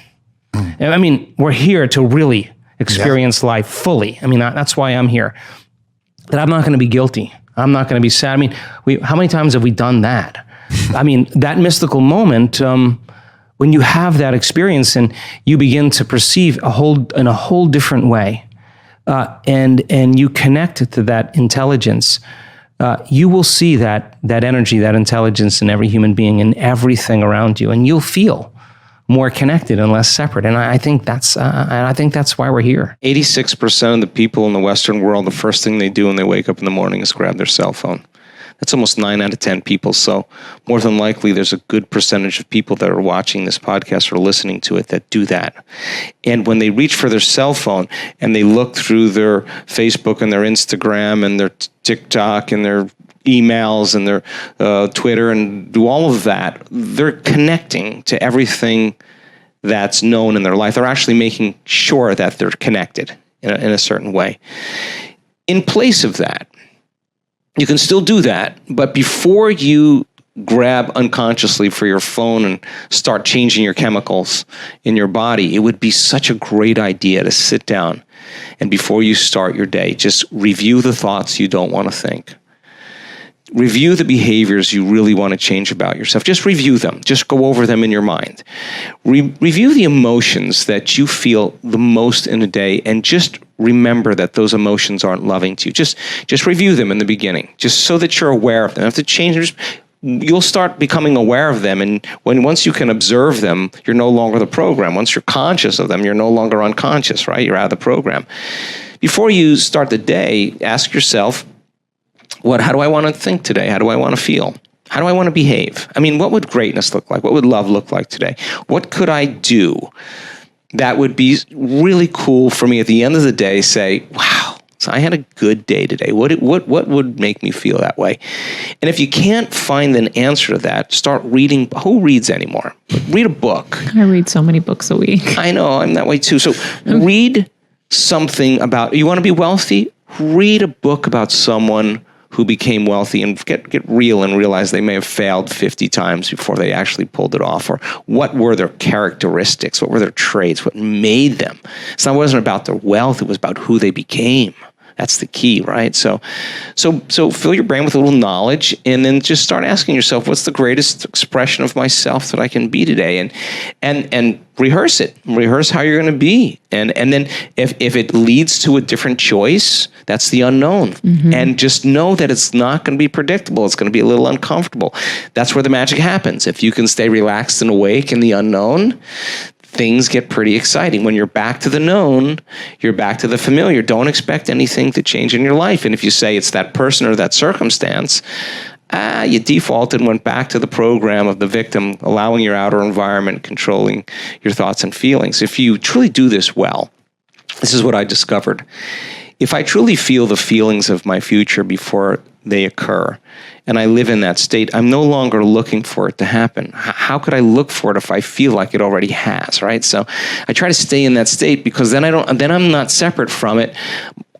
I mean, we're here to really experience life fully. I mean, that's why I'm here. That I'm not going to be guilty. I'm not going to be sad. I mean, how many times have we done that? I mean, that mystical moment, when you have that experience and you begin to perceive in a whole different way, and you connect it to that intelligence, you will see that energy, that intelligence in every human being, in everything around you, and you'll feel more connected and less separate. And I think that's why we're here. 86% of the people in the Western world, the first thing they do when they wake up in the morning is grab their cell phone. That's almost 9 out of 10 people. So more than likely, there's a good percentage of people that are watching this podcast or listening to it that do that. And when they reach for their cell phone and they look through their Facebook and their Instagram and their TikTok and their emails and their Twitter and do all of that, they're connecting to everything that's known in their life. They're actually making sure that they're connected in a certain way. In place of that, you can still do that, but before you grab unconsciously for your phone and start changing your chemicals in your body, it would be such a great idea to sit down and before you start your day, just review the thoughts you don't want to think. Review the behaviors you really want to change about yourself. Just review them. Just go over them in your mind. Review the emotions that you feel the most in a day, and just remember that those emotions aren't loving to you. Just review them in the beginning, just so that you're aware of them. You have to change them. Just you'll start becoming aware of them. And once you can observe them, you're no longer the program. Once you're conscious of them, you're no longer unconscious, right? You're out of the program. Before you start the day, ask yourself, how do I want to think today? How do I want to feel? How do I want to behave? I mean, what would greatness look like? What would love look like today? What could I do that would be really cool for me at the end of the day? Say, wow, so I had a good day today. What would make me feel that way? And if you can't find an answer to that, start reading. Who reads anymore? Read a book. I read so many books a week. I know, I'm that way too. So read something about, you want to be wealthy? Read a book about someone who became wealthy and get real and realize they may have failed 50 times before they actually pulled it off. Or what were their characteristics? What were their traits? What made them? So it wasn't about their wealth. It was about who they became. That's the key, right? So fill your brain with a little knowledge, and then just start asking yourself, what's the greatest expression of myself that I can be today? And rehearse it. Rehearse how you're going to be. And then if it leads to a different choice, that's the unknown. Mm-hmm. And just know that it's not going to be predictable. It's going to be a little uncomfortable. That's where the magic happens. If you can stay relaxed and awake in the unknown, things get pretty exciting. When you're back to the known, you're back to the familiar. Don't expect anything to change in your life. And if you say it's that person or that circumstance, you defaulted and went back to the program of the victim, allowing your outer environment controlling your thoughts and feelings. If you truly do this well, this is what I discovered. If I truly feel the feelings of my future before they occur, and I live in that state, I'm no longer looking for it to happen. How could I look for it if I feel like it already has, right? So I try to stay in that state, because then I'm not separate from it.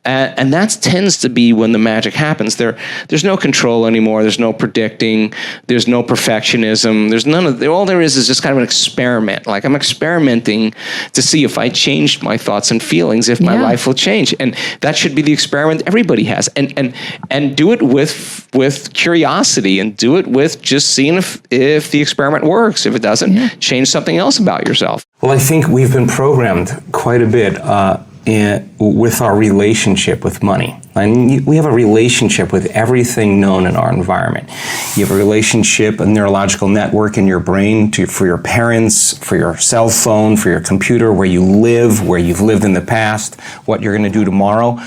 And that tends to be when the magic happens. There's no control anymore. There's no predicting. There's no perfectionism. There's none of. All there is just kind of an experiment. Like, I'm experimenting to see if I changed my thoughts and feelings, if my life will change. And that should be the experiment everybody has. And do it with curiosity, and do it with just seeing if the experiment works. If it doesn't, change something else about yourself. Well, I think we've been programmed quite a bit with our relationship with money. And we have a relationship with everything known in our environment. You have a relationship, a neurological network in your brain for your parents, for your cell phone, for your computer, where you live, where you've lived in the past, what you're going to do tomorrow.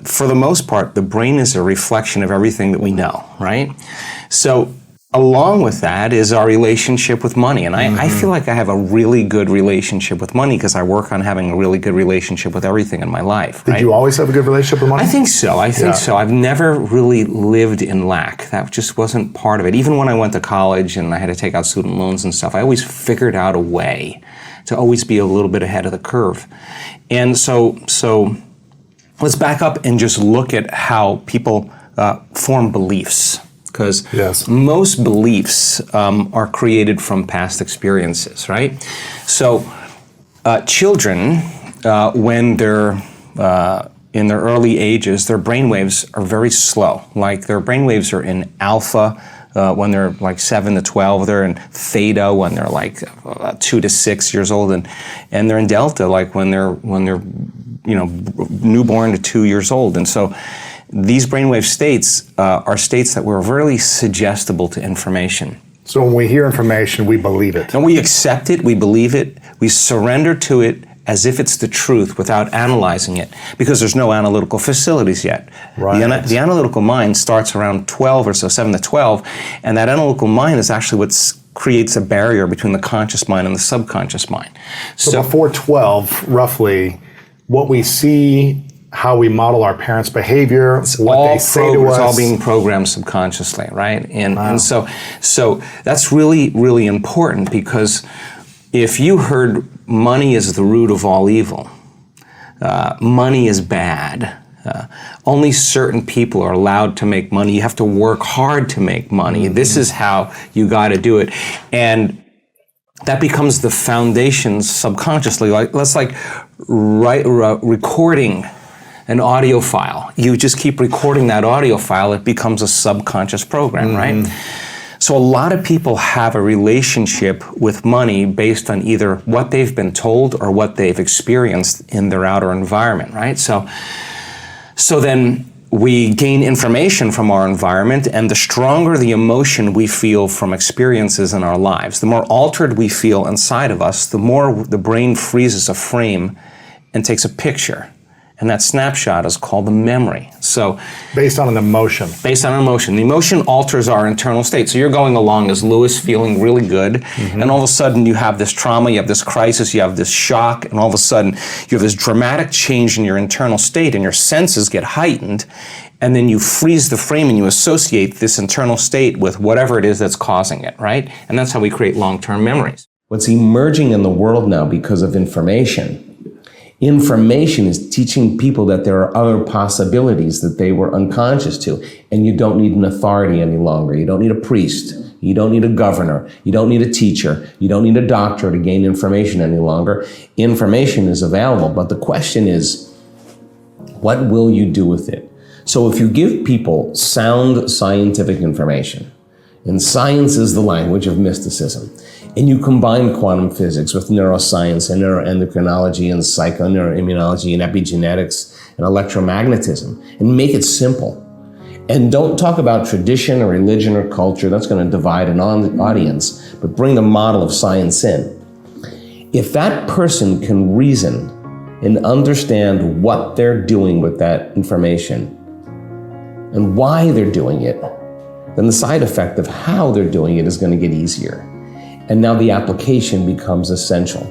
For the most part, the brain is a reflection of everything that we know, right? So along with that is our relationship with money. And I feel like I have a really good relationship with money, because I work on having a really good relationship with everything in my life. Did you always have a good relationship with money? I think so. I think so. I've never really lived in lack. That just wasn't part of it. Even when I went to college and I had to take out student loans and stuff, I always figured out a way to always be a little bit ahead of the curve. And so let's back up and just look at how people form beliefs. Because most beliefs are created from past experiences, right? So children, when they're in their early ages, their brainwaves are very slow. Like, their brainwaves are in alpha when they're like 7 to 12. They're in theta when they're like 2 to 6 years old, and they're in delta like when they're newborn to 2 years old. And so these brainwave states are states that were really suggestible to information. So when we hear information, we believe it. And we accept it, we believe it, we surrender to it as if it's the truth without analyzing it, because there's no analytical facilities yet. Right. The analytical mind starts around 12 or so, 7 to 12, and that analytical mind is actually what creates a barrier between the conscious mind and the subconscious mind. So before 12, roughly, what we see, how we model our parents' behavior, what they say to us. It's all being programmed subconsciously, right? And so that's really, really important, because if you heard money is the root of all evil, money is bad, only certain people are allowed to make money, you have to work hard to make money, this is how you got to do it. And that becomes the foundation subconsciously. Recording an audio file. You just keep recording that audio file, it becomes a subconscious program, right? So a lot of people have a relationship with money based on either what they've been told or what they've experienced in their outer environment, right? So then we gain information from our environment, and the stronger the emotion we feel from experiences in our lives, the more altered we feel inside of us, the more the brain freezes a frame and takes a picture. And that snapshot is called the memory. So, based on an emotion. Based on an emotion. The emotion alters our internal state. So you're going along as Lewis, feeling really good, and all of a sudden you have this trauma, you have this crisis, you have this shock, and all of a sudden you have this dramatic change in your internal state, and your senses get heightened, and then you freeze the frame and you associate this internal state with whatever it is that's causing it, right? And that's how we create long-term memories. What's emerging in the world now because of information is teaching people that there are other possibilities that they were unconscious to. And you don't need an authority any longer. You don't need a priest. You don't need a governor. You don't need a teacher. You don't need a doctor to gain information any longer. Information is available. But the question is, what will you do with it? So if you give people sound scientific information, and science is the language of mysticism, and you combine quantum physics with neuroscience and neuroendocrinology and psychoneuroimmunology and epigenetics and electromagnetism, and make it simple. And don't talk about tradition or religion or culture. That's going to divide an audience, but bring the model of science in. If that person can reason and understand what they're doing with that information and why they're doing it, then the side effect of how they're doing it is going to get easier. And now the application becomes essential.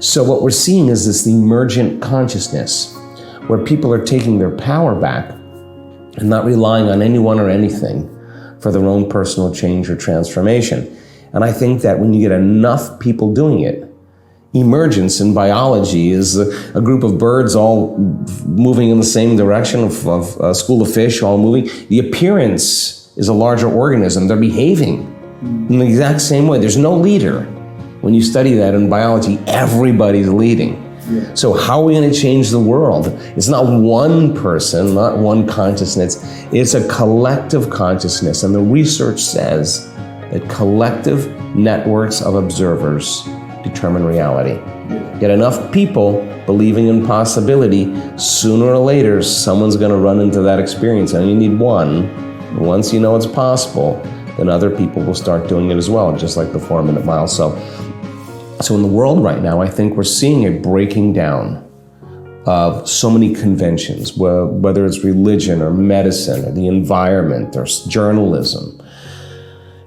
So what we're seeing is this emergent consciousness where people are taking their power back and not relying on anyone or anything for their own personal change or transformation. And I think that when you get enough people doing it, emergence in biology is a group of birds all moving in the same direction, of a school of fish all moving. The appearance is a larger organism. They're behaving in the exact same way. There's no leader. When you study that in biology, everybody's leading. Yeah. So how are we going to change the world? It's not one person, not one consciousness. It's a collective consciousness. And the research says that collective networks of observers determine reality. Get enough people believing in possibility, sooner or later, someone's going to run into that experience. And you need one. And once you know it's possible, then other people will start doing it as well, just like the 4-minute mile. So in the world right now, I think we're seeing a breaking down of so many conventions, whether it's religion or medicine or the environment or journalism.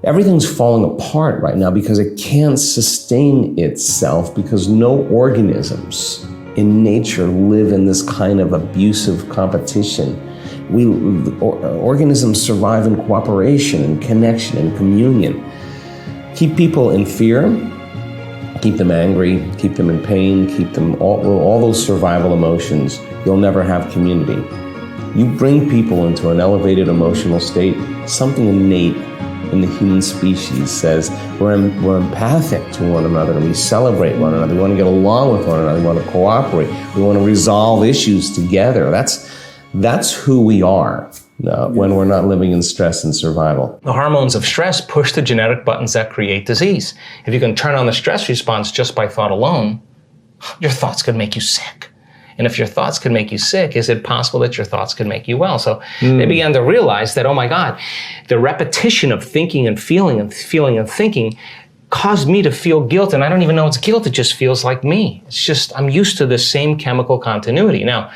Everything's falling apart right now because it can't sustain itself, because no organisms in nature live in this kind of abusive competition. Organisms survive in cooperation and connection and communion. Keep people in fear, keep them angry, keep them in pain, keep them all those survival emotions. You'll never have community. You bring people into an elevated emotional state, something innate in the human species says we're empathic to one another, and we celebrate one another. We want to get along with one another. We want to cooperate. We want to resolve issues together. That's who we are when we're not living in stress and survival. The hormones of stress push the genetic buttons that create disease. If you can turn on the stress response just by thought alone, your thoughts could make you sick. And if your thoughts can make you sick, is it possible that your thoughts can make you well? So they began to realize that, oh my God, the repetition of thinking and feeling and feeling and thinking caused me to feel guilt. And I don't even know it's guilt. It just feels like me. It's just, I'm used to the same chemical continuity. Now,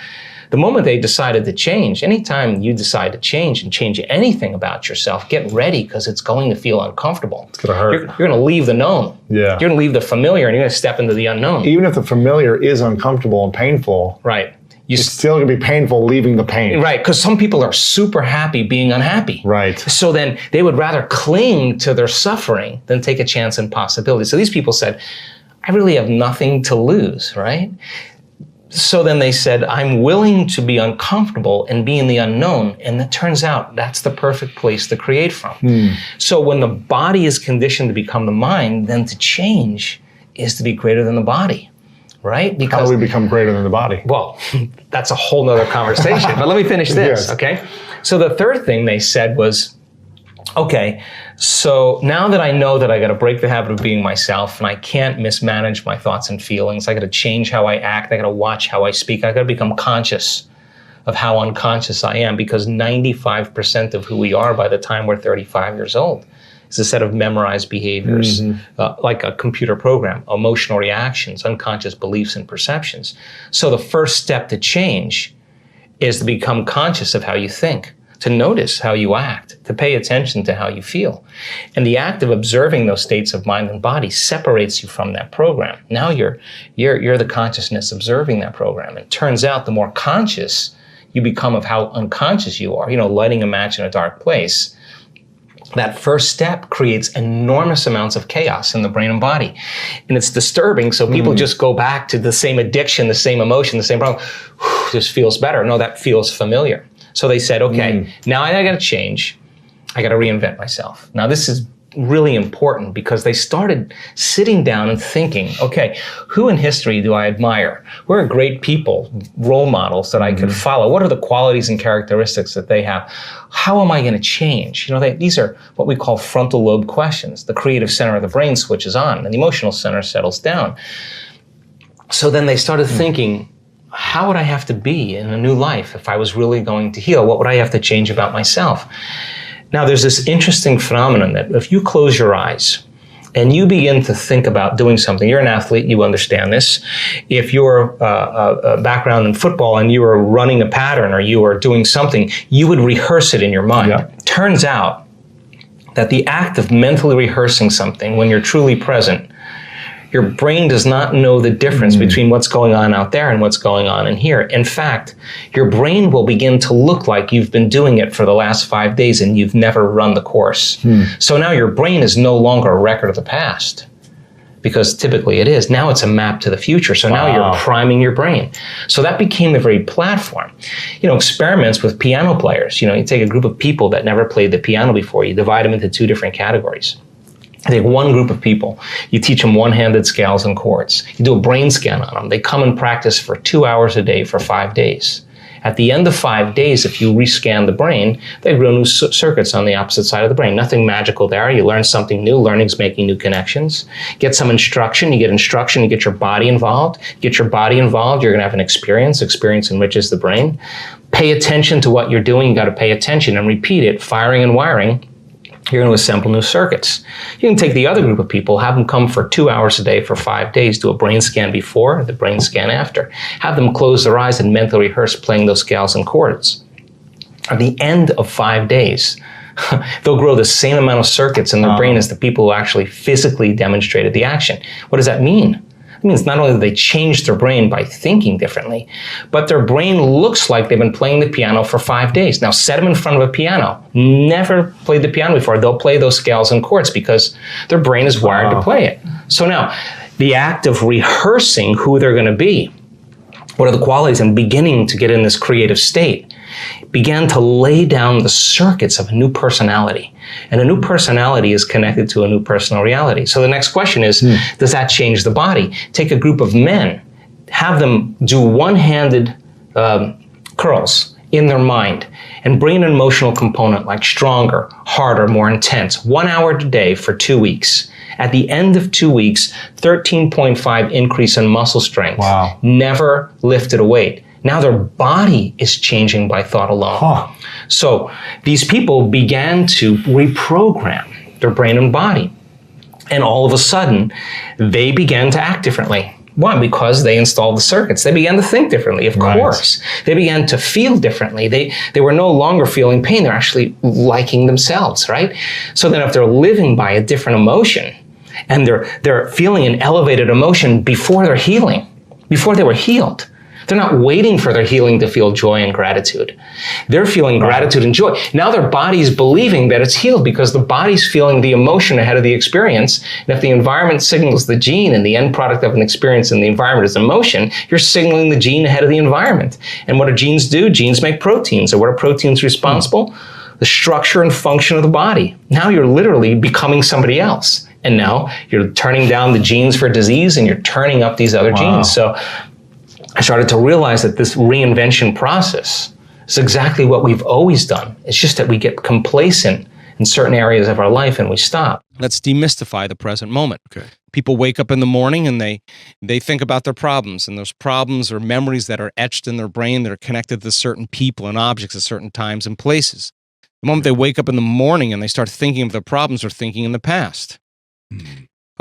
the moment they decided to change, anytime you decide to change and change anything about yourself, get ready, because it's going to feel uncomfortable. It's going to hurt. You're going to leave the known. Yeah. You're going to leave the familiar and you're going to step into the unknown. Even if the familiar is uncomfortable and painful, right? It's still going to be painful leaving the pain. Right, because some people are super happy being unhappy. Right. So then they would rather cling to their suffering than take a chance in possibility. So these people said, I really have nothing to lose, right? So then they said, I'm willing to be uncomfortable and be in the unknown. And it turns out that's the perfect place to create from. So when the body is conditioned to become the mind, then to change is to be greater than the body, right? Because how do we become greater than the body? Well, that's a whole nother conversation. But let me finish this, yes. Okay? So the third thing they said was, okay, so now that I know that I got to break the habit of being myself and I can't mismanage my thoughts and feelings, I got to change how I act, I got to watch how I speak, I got to become conscious of how unconscious I am, because 95% of who we are by the time we're 35 years old is a set of memorized behaviors, like a computer program, emotional reactions, unconscious beliefs and perceptions. So the first step to change is to become conscious of how you think, to notice how you act, to pay attention to how you feel. And the act of observing those states of mind and body separates you from that program. Now you're the consciousness observing that program. And it turns out the more conscious you become of how unconscious you are, lighting a match in a dark place, that first step creates enormous amounts of chaos in the brain and body. And it's disturbing, so people just go back to the same addiction, the same emotion, the same problem. This feels better. No, that feels familiar. So they said, okay, now I got to change. I got to reinvent myself. Now this is really important because they started sitting down and thinking, okay, who in history do I admire? Who are great people, role models that I could follow? What are the qualities and characteristics that they have? How am I going to change? These are what we call frontal lobe questions. The creative center of the brain switches on and the emotional center settles down. So then they started thinking, how would I have to be in a new life if I was really going to heal? What would I have to change about myself? Now, there's this interesting phenomenon that if you close your eyes and you begin to think about doing something, you're an athlete, you understand this. If you're a background in football and you were running a pattern or you were doing something, you would rehearse it in your mind. Yeah. Turns out that the act of mentally rehearsing something when you're truly present, your brain does not know the difference between what's going on out there and what's going on in here. In fact, your brain will begin to look like you've been doing it for the last 5 days and you've never run the course. So now your brain is no longer a record of the past, because typically it is. Now it's a map to the future. So now you're priming your brain. So that became the very platform. Experiments with piano players. You take a group of people that never played the piano before. You divide them into 2 different categories. I take one group of people, you teach them one-handed scales and chords. You do a brain scan on them. They come and practice for 2 hours a day for 5 days. At the end of 5 days, if you rescan the brain, they grow new circuits on the opposite side of the brain. Nothing magical there. You learn something new. Learning's making new connections. Get some instruction. You get instruction. You get your body involved. Get your body involved. You're going to have an experience. Experience enriches the brain. Pay attention to what you're doing. You got to pay attention and repeat it, firing and wiring. You're going to assemble new circuits. You can take the other group of people, have them come for 2 hours a day for 5 days, do a brain scan before, the brain scan after. Have them close their eyes and mentally rehearse playing those scales and chords. At the end of 5 days, they'll grow the same amount of circuits in their brain as the people who actually physically demonstrated the action. What does that mean? It means not only do they change their brain by thinking differently, but their brain looks like they've been playing the piano for 5 days. Now set them in front of a piano. Never played the piano before. They'll play those scales and chords because their brain is wired to play it. So now, the act of rehearsing who they're going to be, what are the qualities, and beginning to get in this creative state, began to lay down the circuits of a new personality. And a new personality is connected to a new personal reality. So the next question is, does that change the body? Take a group of men, have them do one-handed curls in their mind, and bring an emotional component like stronger, harder, more intense, 1 hour a day for 2 weeks. At the end of 2 weeks, 13.5 increase in muscle strength. Never lifted a weight. Now their body is changing by thought alone. So these people began to reprogram their brain and body. And all of a sudden, they began to act differently. Why? Because they installed the circuits. They began to think differently, of course. They began to feel differently. They were no longer feeling pain. They're actually liking themselves, right? So then if they're living by a different emotion, and they're feeling an elevated emotion before they're healing, before they were healed, they're not waiting for their healing to feel joy and gratitude. They're feeling gratitude and joy. Now their body's believing that it's healed because the body's feeling the emotion ahead of the experience. And if the environment signals the gene and the end product of an experience in the environment is emotion, you're signaling the gene ahead of the environment. And what do genes do? Genes make proteins. And what are proteins responsible? The structure and function of the body. Now you're literally becoming somebody else. And now you're turning down the genes for disease and you're turning up these other genes. So I started to realize that this reinvention process is exactly what we've always done. It's just that we get complacent in certain areas of our life and we stop. Let's demystify the present moment. Okay. People wake up in the morning and they think about their problems, and those problems are memories that are etched in their brain that are connected to certain people and objects at certain times and places. The moment they wake up in the morning and they start thinking of their problems, they're thinking in the past.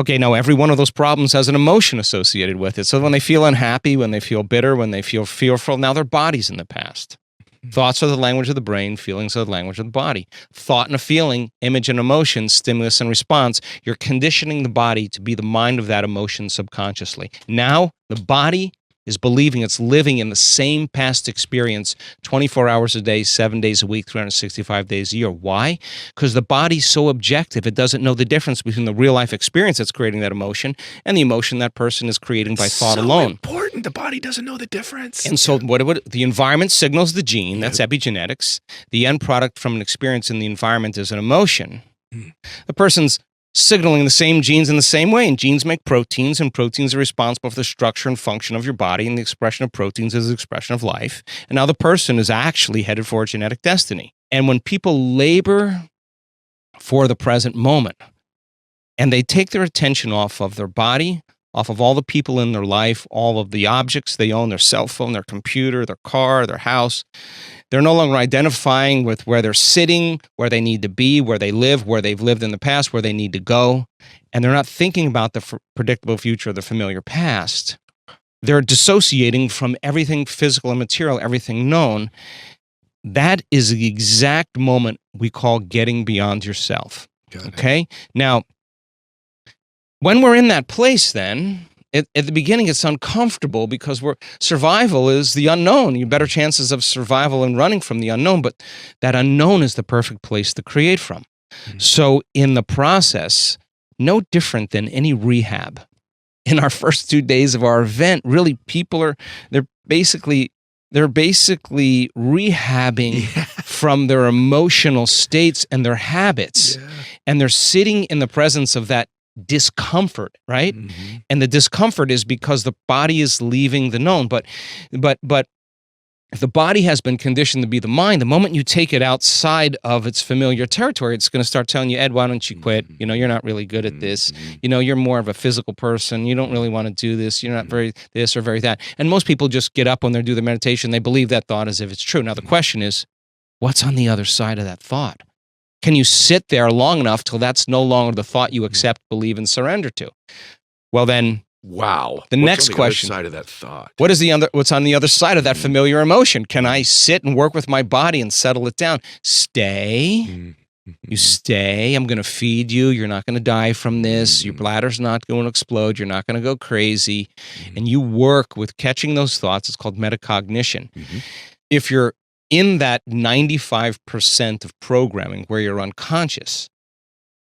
Okay, now every one of those problems has an emotion associated with it. So when they feel unhappy, when they feel bitter, when they feel fearful, now their body's in the past. Thoughts are the language of the brain, feelings are the language of the body. Thought and a feeling, image and emotion, stimulus and response. You're conditioning the body to be the mind of that emotion subconsciously. Now the body is believing it's living in the same past experience 24 hours a day, 7 days a week, 365 days a year. Why? Because the body's so objective, it doesn't know the difference between the real life experience that's creating that emotion and the emotion that person is creating by thought alone. Important. The body doesn't know the difference. And so the environment signals the gene, that's epigenetics. The end product from an experience in the environment is an emotion. The person's signaling the same genes in the same way, and genes make proteins, and proteins are responsible for the structure and function of your body, and the expression of proteins is the expression of life. And now the person is actually headed for a genetic destiny. And when people labor for the present moment, and they take their attention off of their body, off of all the people in their life, all of the objects they own, their cell phone, their computer, their car, their house, they're no longer identifying with where they're sitting, where they need to be, where they live, where they've lived in the past, where they need to go. And they're not thinking about the predictable future or the familiar past. They're dissociating from everything physical and material, everything known. That is the exact moment we call getting beyond yourself. Okay? Now, when we're in that place then, at the beginning, it's uncomfortable because survival is the unknown. You have better chances of survival and running from the unknown, but that unknown is the perfect place to create from. So in the process, no different than any rehab. In our first 2 days of our event, really they're basically rehabbing from their emotional states and their habits. And they're sitting in the presence of that discomfort, right? And the discomfort is because the body is leaving the known. But if the body has been conditioned to be the mind, the moment you take it outside of its familiar territory, it's going to start telling you, Ed, why don't you quit? You know, you're not really good at this. You know, you're more of a physical person. You don't really want to do this. You're not very this or very that. And most people just get up when they do the meditation. They believe that thought as if it's true. Now, the question is, what's on the other side of that thought? Can you sit there long enough till that's no longer the thought you accept, believe, and surrender to? Well, then, wow. The next question: other side of that thought? What's on the other side of that familiar emotion? Can I sit and work with my body and settle it down? Stay. You stay. I'm going to feed you. You're not going to die from this. Your bladder's not going to explode. You're not going to go crazy. And you work with catching those thoughts. It's called metacognition. If you're in that 95% of programming where you're unconscious,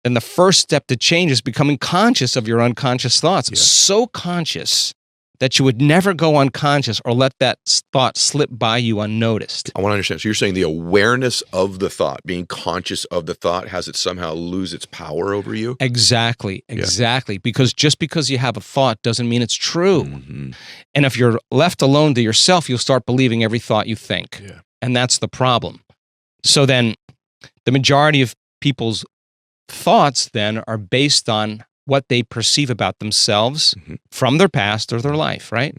then the first step to change is becoming conscious of your unconscious thoughts. So conscious that you would never go unconscious or let that thought slip by you unnoticed. I want to understand. So you're saying the awareness of the thought, being conscious of the thought, has it somehow lose its power over you? Exactly. Because just because you have a thought doesn't mean it's true. And if you're left alone to yourself, you'll start believing every thought you think. And that's the problem. So then the majority of people's thoughts then are based on what they perceive about themselves from their past or their life, right?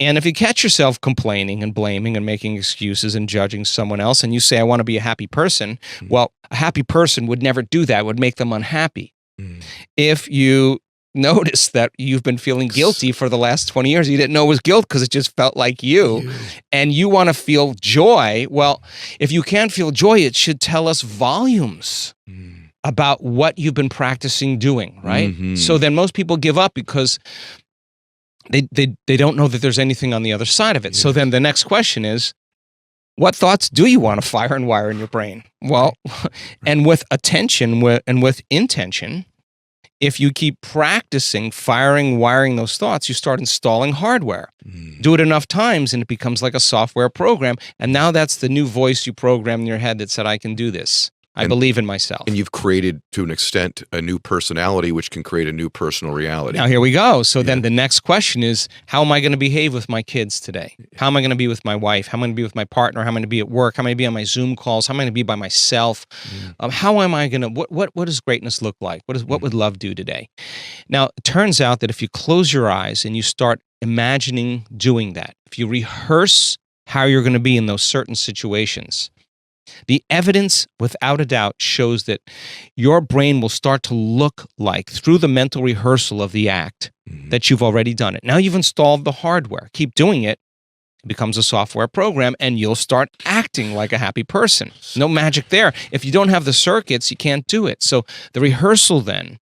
And if you catch yourself complaining and blaming and making excuses and judging someone else, and you say, I want to be a happy person, well, a happy person would never do that, would make them unhappy. If you notice that you've been feeling guilty for the last 20 years, you didn't know it was guilt because it just felt like you, and you want to feel joy, well, if you can't feel joy, it should tell us volumes about what you've been practicing doing, right? So then most people give up because they don't know that there's anything on the other side of it. So then the next question is, what thoughts do you want to fire and wire in your brain? Well, and with attention and with intention, if you keep practicing firing, wiring those thoughts, you start installing hardware. Do it enough times and it becomes like a software program. And now that's the new voice you program in your head that said, I can do this. I believe in myself. And you've created, to an extent, a new personality, which can create a new personal reality. Now, here we go. So then the next question is, how am I going to behave with my kids today? How am I going to be with my wife? How am I going to be with my partner? How am I going to be at work? How am I going to be on my Zoom calls? How am I going to be by myself? How am I going to, what does greatness look like? What would love do today? Now, it turns out that if you close your eyes and you start imagining doing that, if you rehearse how you're going to be in those certain situations, the evidence, without a doubt, shows that your brain will start to look like, through the mental rehearsal of the act, that you've already done it. Now you've installed the hardware. Keep doing it. It becomes a software program, and you'll start acting like a happy person. No magic there. If you don't have the circuits, you can't do it. So the rehearsal then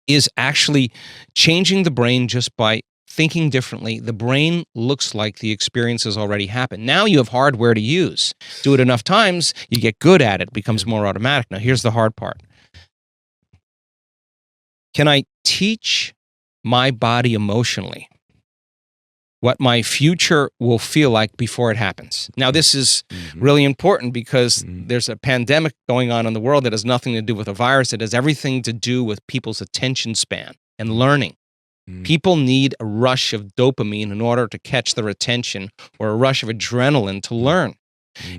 is actually changing the brain just by thinking differently. The brain looks like the experience has already happened. Now you have hardware to use. Do it enough times, you get good at it. It becomes more automatic. Now here's the hard part. Can I teach my body emotionally what my future will feel like before it happens? Now this is really important because there's a pandemic going on in the world that has nothing to do with a virus. It has everything to do with people's attention span and learning. People need a rush of dopamine in order to catch their attention, or a rush of adrenaline to learn.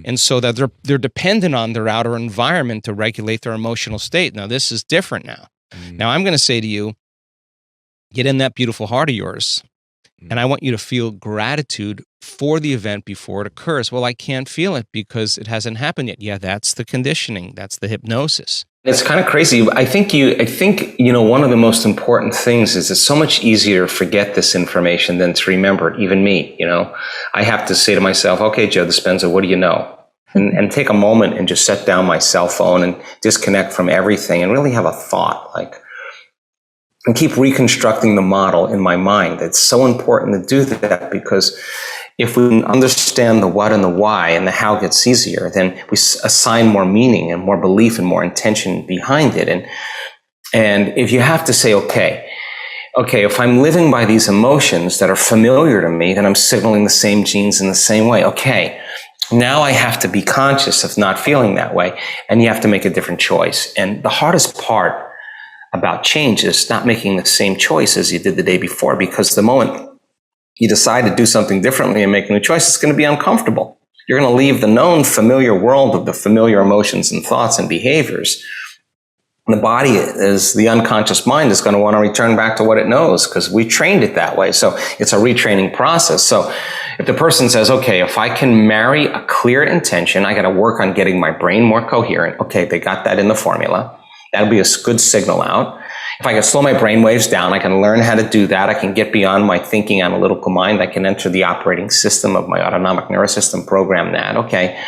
And so that they're dependent on their outer environment to regulate their emotional state. Now, this is different now. Now, I'm going to say to you, get in that beautiful heart of yours, and I want you to feel gratitude for the event before it occurs. Well, I can't feel it because it hasn't happened yet. Yeah, that's the conditioning. That's the hypnosis. It's kind of crazy. I think one of the most important things is it's so much easier to forget this information than to remember it. Even me, I have to say to myself, okay, Joe Dispenza, what do you know? And take a moment and just set down my cell phone and disconnect from everything and really have a thought, and keep reconstructing the model in my mind. It's so important to do that, because if we understand the what and the why, and the how gets easier, then we assign more meaning and more belief and more intention behind it. And if you have to say, okay, if I'm living by these emotions that are familiar to me, then I'm signaling the same genes in the same way. Okay, now I have to be conscious of not feeling that way, and you have to make a different choice. And the hardest part about change is not making the same choice as you did the day before, because the moment you decide to do something differently and make a new choice, it's going to be uncomfortable. You're going to leave the known familiar world of the familiar emotions and thoughts and behaviors. And the body, is the unconscious mind, is going to want to return back to what it knows, because we trained it that way. So it's a retraining process. So if the person says, okay, if I can marry a clear intention, I got to work on getting my brain more coherent. Okay, they got that in the formula. That'll be a good signal out. If I can slow my brain waves down, I can learn how to do that. I can get beyond my thinking analytical mind. I can enter the operating system of my autonomic nervous system, program that. Okay.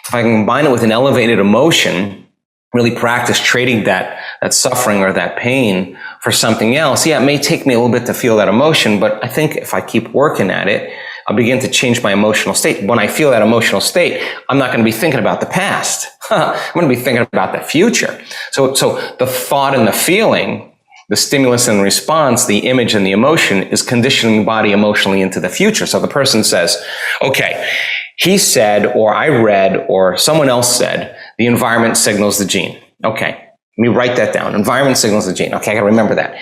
If I can combine it with an elevated emotion, really practice trading that suffering or that pain for something else. Yeah, it may take me a little bit to feel that emotion, but I think if I keep working at it, I'll begin to change my emotional state. When I feel that emotional state, I'm not going to be thinking about the past. I'm going to be thinking about the future. So the thought and the feeling, the stimulus and response, the image and the emotion, is conditioning the body emotionally into the future. So the person says, okay, he said, or I read, or someone else said, the environment signals the gene. Okay, let me write that down. Environment signals the gene. Okay, I got to remember that.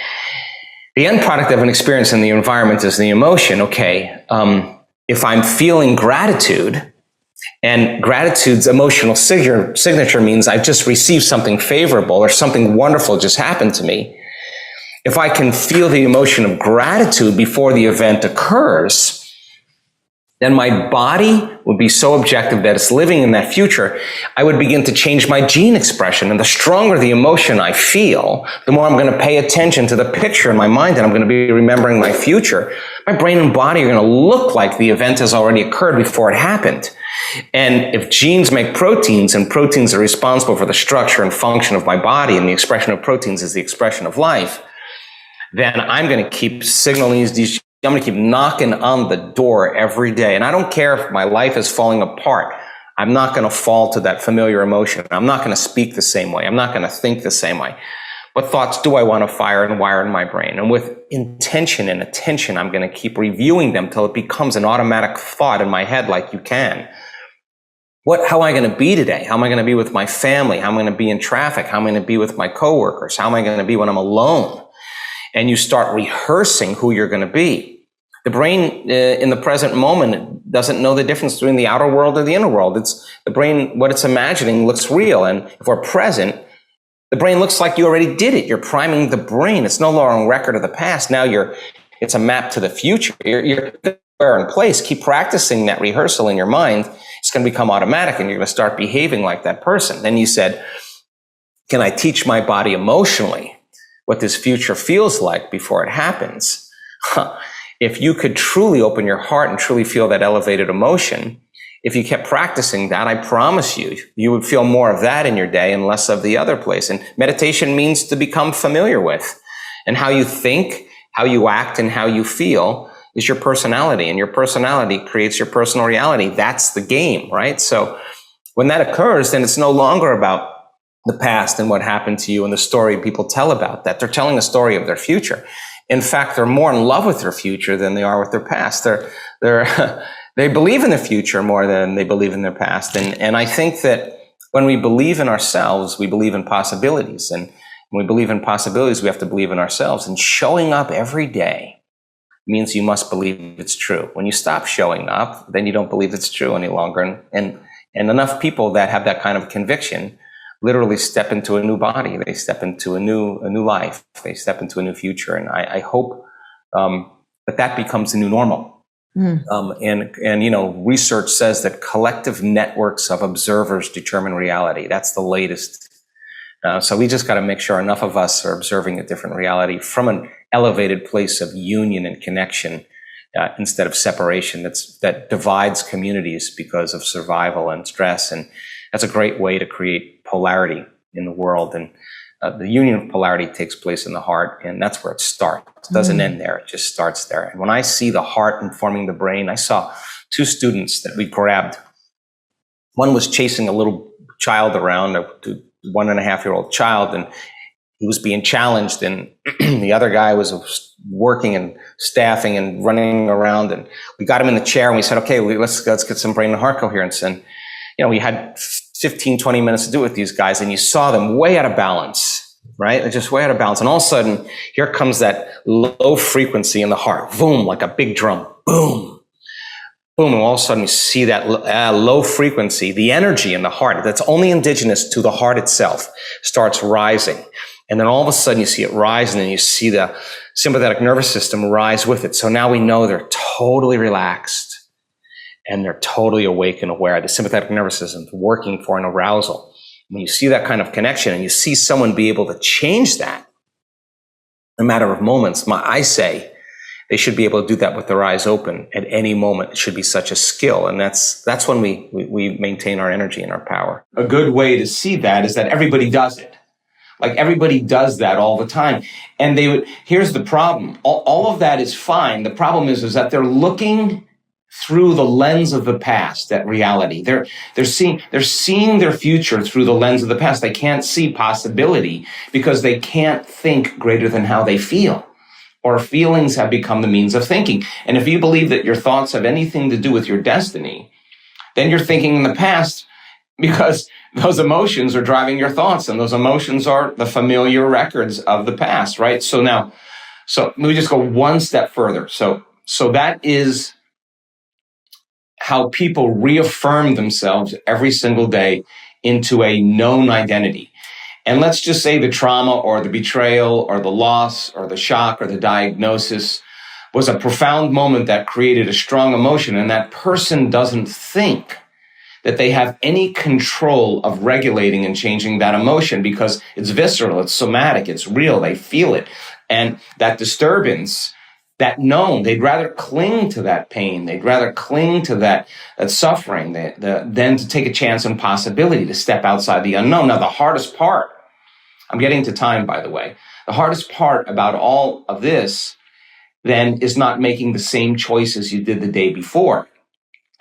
The end product of an experience in the environment is the emotion. Okay, if I'm feeling gratitude, and gratitude's emotional signature means I've just received something favorable or something wonderful just happened to me. If I can feel the emotion of gratitude before the event occurs, then my body would be so objective that it's living in that future. I would begin to change my gene expression. And the stronger the emotion I feel, the more I'm going to pay attention to the picture in my mind, and I'm going to be remembering my future. My brain and body are going to look like the event has already occurred before it happened. And if genes make proteins, and proteins are responsible for the structure and function of my body, and the expression of proteins is the expression of life, then I'm going to keep signaling these. I'm going to keep knocking on the door every day. And I don't care if my life is falling apart. I'm not going to fall to that familiar emotion. I'm not going to speak the same way. I'm not going to think the same way. What thoughts do I want to fire and wire in my brain? And with intention and attention, I'm going to keep reviewing them till it becomes an automatic thought in my head, like you can. How am I going to be today? How am I going to be with my family? How am I going to be in traffic? How am I going to be with my coworkers? How am I going to be when I'm alone? And you start rehearsing who you're going to be. The brain in the present moment doesn't know the difference between the outer world or the inner world. It's the brain, what it's imagining looks real. And if we're present, the brain looks like you already did it. You're priming the brain. It's no longer a record of the past. Now it's a map to the future. You're in place. Keep practicing that rehearsal in your mind. It's going to become automatic and you're going to start behaving like that person. Then you said, can I teach my body emotionally what this future feels like before it happens? If you could truly open your heart and truly feel that elevated emotion, if you kept practicing that, I promise you, you would feel more of that in your day and less of the other place. And meditation means to become familiar with. And how you think, how you act, and how you feel is your personality. And your personality creates your personal reality. That's the game, right? So when that occurs, then it's no longer about the past and what happened to you and the story people tell about that. They're telling a story of their future. In fact, they're more in love with their future than they are with their past. They believe in the future more than they believe in their past. And I think that when we believe in ourselves, we believe in possibilities. And when we believe in possibilities, we have to believe in ourselves. And showing up every day means you must believe it's true. When you stop showing up, then you don't believe it's true any longer. And enough people that have that kind of conviction literally step into a new body. They step into a new life. They step into a new future. And I hope that becomes the new normal. And research says that collective networks of observers determine reality. That's the latest. So we just got to make sure enough of us are observing a different reality from an elevated place of union and connection instead of separation that divides communities because of survival and stress. And that's a great way to create polarity in the world. And the union of polarity takes place in the heart, and that's where it starts. It doesn't end there. It just starts there. And when I see the heart informing the brain, I saw two students that we grabbed. One was chasing a little child around, a 1.5-year-old child, and he was being challenged. And the other guy was working and staffing and running around. And we got him in the chair and we said, okay, let's get some brain and heart coherence. And we had 15, 20 minutes to do it with these guys, and you saw them way out of balance, right? They're just way out of balance. And all of a sudden, here comes that low frequency in the heart. Boom, like a big drum. Boom. Boom. And all of a sudden, you see that low frequency, the energy in the heart that's only indigenous to the heart itself starts rising. And then all of a sudden, you see it rise, and then you see the sympathetic nervous system rise with it. So now we know they're totally relaxed. And they're totally awake and aware. The sympathetic nervous system is working for an arousal. When you see that kind of connection and you see someone be able to change that in a matter of moments, I say they should be able to do that with their eyes open at any moment. It should be such a skill. And that's when we maintain our energy and our power. A good way to see that is that everybody does it. Like everybody does that all the time. And here's the problem. All of that is fine. The problem is that they're looking through the lens of the past at reality. They're seeing their future through the lens of the past. They can't see possibility because they can't think greater than how they feel. Or feelings have become the means of thinking. And if you believe that your thoughts have anything to do with your destiny, then you're thinking in the past because those emotions are driving your thoughts, and those emotions are the familiar records of the past, right? So let me just go one step further. So that is how people reaffirm themselves every single day into a known identity. And let's just say the trauma or the betrayal or the loss or the shock or the diagnosis was a profound moment that created a strong emotion, and that person doesn't think that they have any control of regulating and changing that emotion because it's visceral, it's somatic, it's real, they feel it. And that disturbance, that known, they'd rather cling to that pain. They'd rather cling to that suffering than to take a chance and possibility to step outside the unknown. Now, the hardest part, I'm getting to time, by the way, the hardest part about all of this then is not making the same choices you did the day before.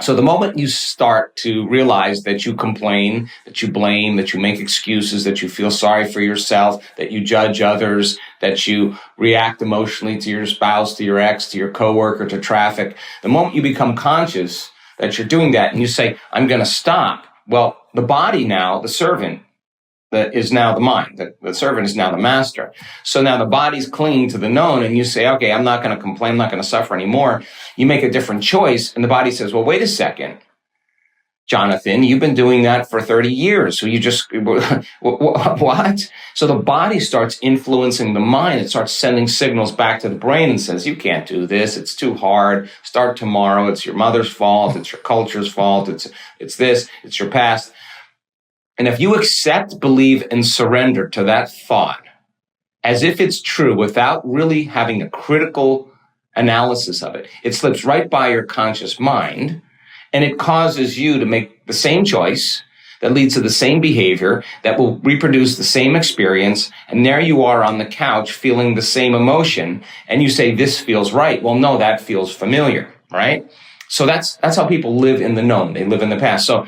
So the moment you start to realize that you complain, that you blame, that you make excuses, that you feel sorry for yourself, that you judge others, that you react emotionally to your spouse, to your ex, to your coworker, to traffic, the moment you become conscious that you're doing that and you say, I'm going to stop, Well, the body now, the servant, that is now the mind. The servant is now the master. So now the body's clinging to the known, and you say, okay, I'm not going to complain, I'm not going to suffer anymore. You make a different choice, and the body says, well, wait a second, Jonathan, you've been doing that for 30 years. So you just, what? So the body starts influencing the mind. It starts sending signals back to the brain and says, you can't do this. It's too hard. Start tomorrow. It's your mother's fault. It's your culture's fault. It's this. It's your past. And if you accept, believe, and surrender to that thought as if it's true without really having a critical analysis of it, it slips right by your conscious mind, and it causes you to make the same choice that leads to the same behavior that will reproduce the same experience. And there you are on the couch feeling the same emotion, and you say, this feels right. Well, no, that feels familiar, right? So that's how people live in the known. They live in the past. So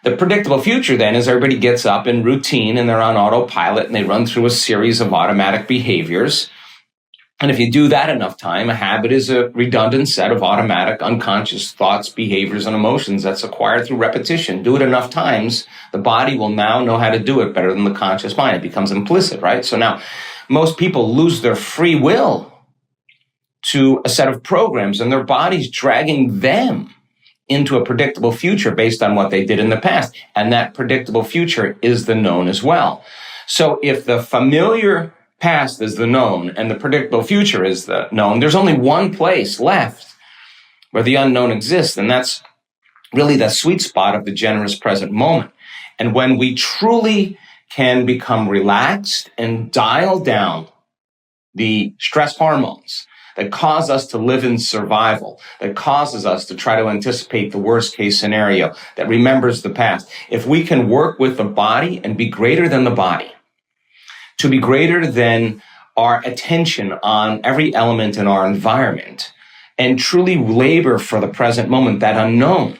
the predictable future then is everybody gets up in routine and they're on autopilot and they run through a series of automatic behaviors. And if you do that enough time, a habit is a redundant set of automatic, unconscious thoughts, behaviors, and emotions that's acquired through repetition. Do it enough times, the body will now know how to do it better than the conscious mind. It becomes implicit, right? So now most people lose their free will to a set of programs, and their body's dragging them into a predictable future based on what they did in the past. And that predictable future is the known as well. So if the familiar past is the known and the predictable future is the known, there's only one place left where the unknown exists, and that's really the sweet spot of the generous present moment. And when we truly can become relaxed and dial down the stress hormones that cause us to live in survival, that causes us to try to anticipate the worst case scenario, that remembers the past. If we can work with the body and be greater than the body, to be greater than our attention on every element in our environment, and truly labor for the present moment, that unknown,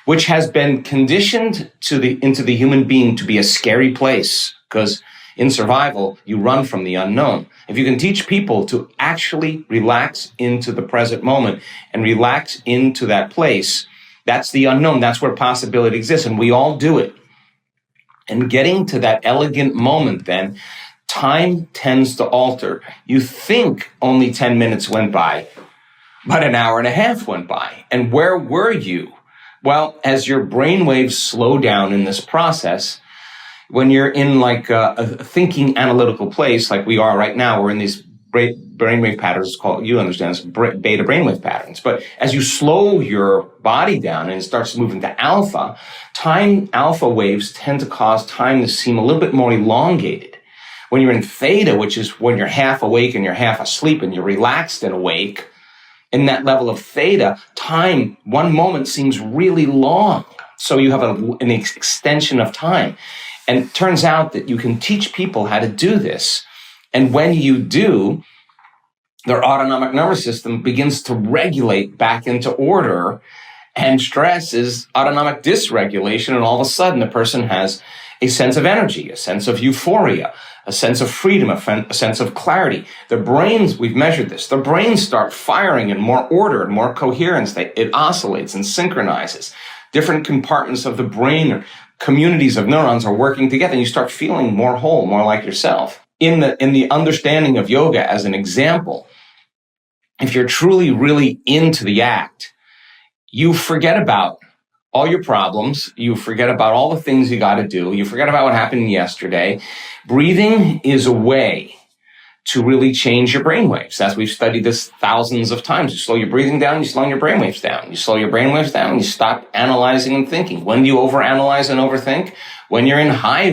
which has been conditioned into the human being to be a scary place, because in survival, you run from the unknown. If you can teach people to actually relax into the present moment and relax into that place, that's the unknown. That's where possibility exists, and we all do it. And getting to that elegant moment, then, time tends to alter. You think only 10 minutes went by, but an hour and a half went by. And where were you? Well, as your brainwaves slow down in this process, when you're in like a thinking analytical place, like we are right now, we're in these brainwave patterns called, you understand, it's beta brainwave patterns. But as you slow your body down and it starts moving to alpha waves tend to cause time to seem a little bit more elongated. When you're in theta, which is when you're half awake and you're half asleep and you're relaxed and awake, in that level of theta, time, one moment seems really long. So you have an extension of time. And it turns out that you can teach people how to do this. And when you do, their autonomic nervous system begins to regulate back into order. And stress is autonomic dysregulation. And all of a sudden, the person has a sense of energy, a sense of euphoria, a sense of freedom, a sense of clarity. The brains, we've measured this, the brains start firing in more order and more coherence. It oscillates and synchronizes. Different compartments of the brain, communities of neurons are working together, and you start feeling more whole, more like yourself. In the understanding of yoga as an example, if you're truly, really into the act, you forget about all your problems. You forget about all the things you got to do. You forget about what happened yesterday. Breathing is a way to really change your brainwaves. As we've studied this thousands of times. You slow your breathing down, you slow your brainwaves down. You slow your brainwaves down, you stop analyzing and thinking. When do you overanalyze and overthink? When you're in high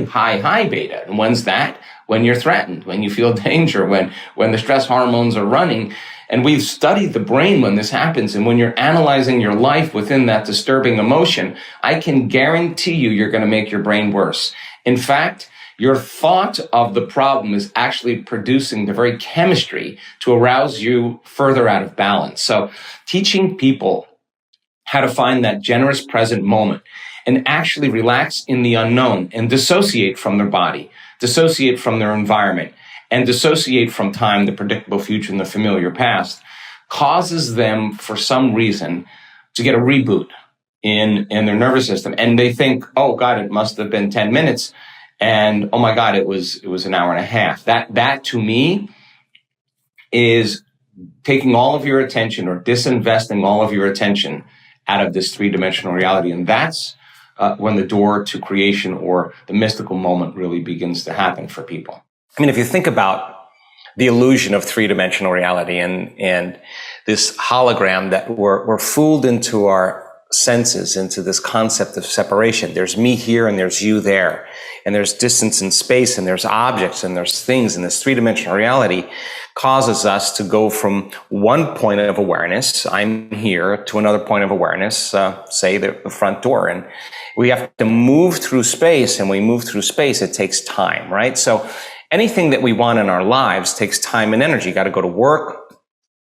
beta. And when's that? When you're threatened, when you feel danger, when the stress hormones are running. And we've studied the brain when this happens. And when you're analyzing your life within that disturbing emotion, I can guarantee you're going to make your brain worse. In fact, your thought of the problem is actually producing the very chemistry to arouse you further out of balance. So teaching people how to find that generous present moment and actually relax in the unknown and dissociate from their body, dissociate from their environment, and dissociate from time, the predictable future, and the familiar past, causes them, for some reason, to get a reboot. in their nervous system. And they think, oh God, it must have been 10 minutes. And oh my God, it was an hour and a half. That to me is taking all of your attention or disinvesting all of your attention out of this three-dimensional reality. And that's when the door to creation or the mystical moment really begins to happen for people. I mean, if you think about the illusion of three-dimensional reality and this hologram that we're fooled into our senses, into this concept of separation. There's me here and there's you there. And there's distance in space and there's objects and there's things. And this three-dimensional reality causes us to go from one point of awareness, I'm here, to another point of awareness, say the front door. And we have to move through space, and when we move through space, it takes time, right? So anything that we want in our lives takes time and energy. You got to go to work,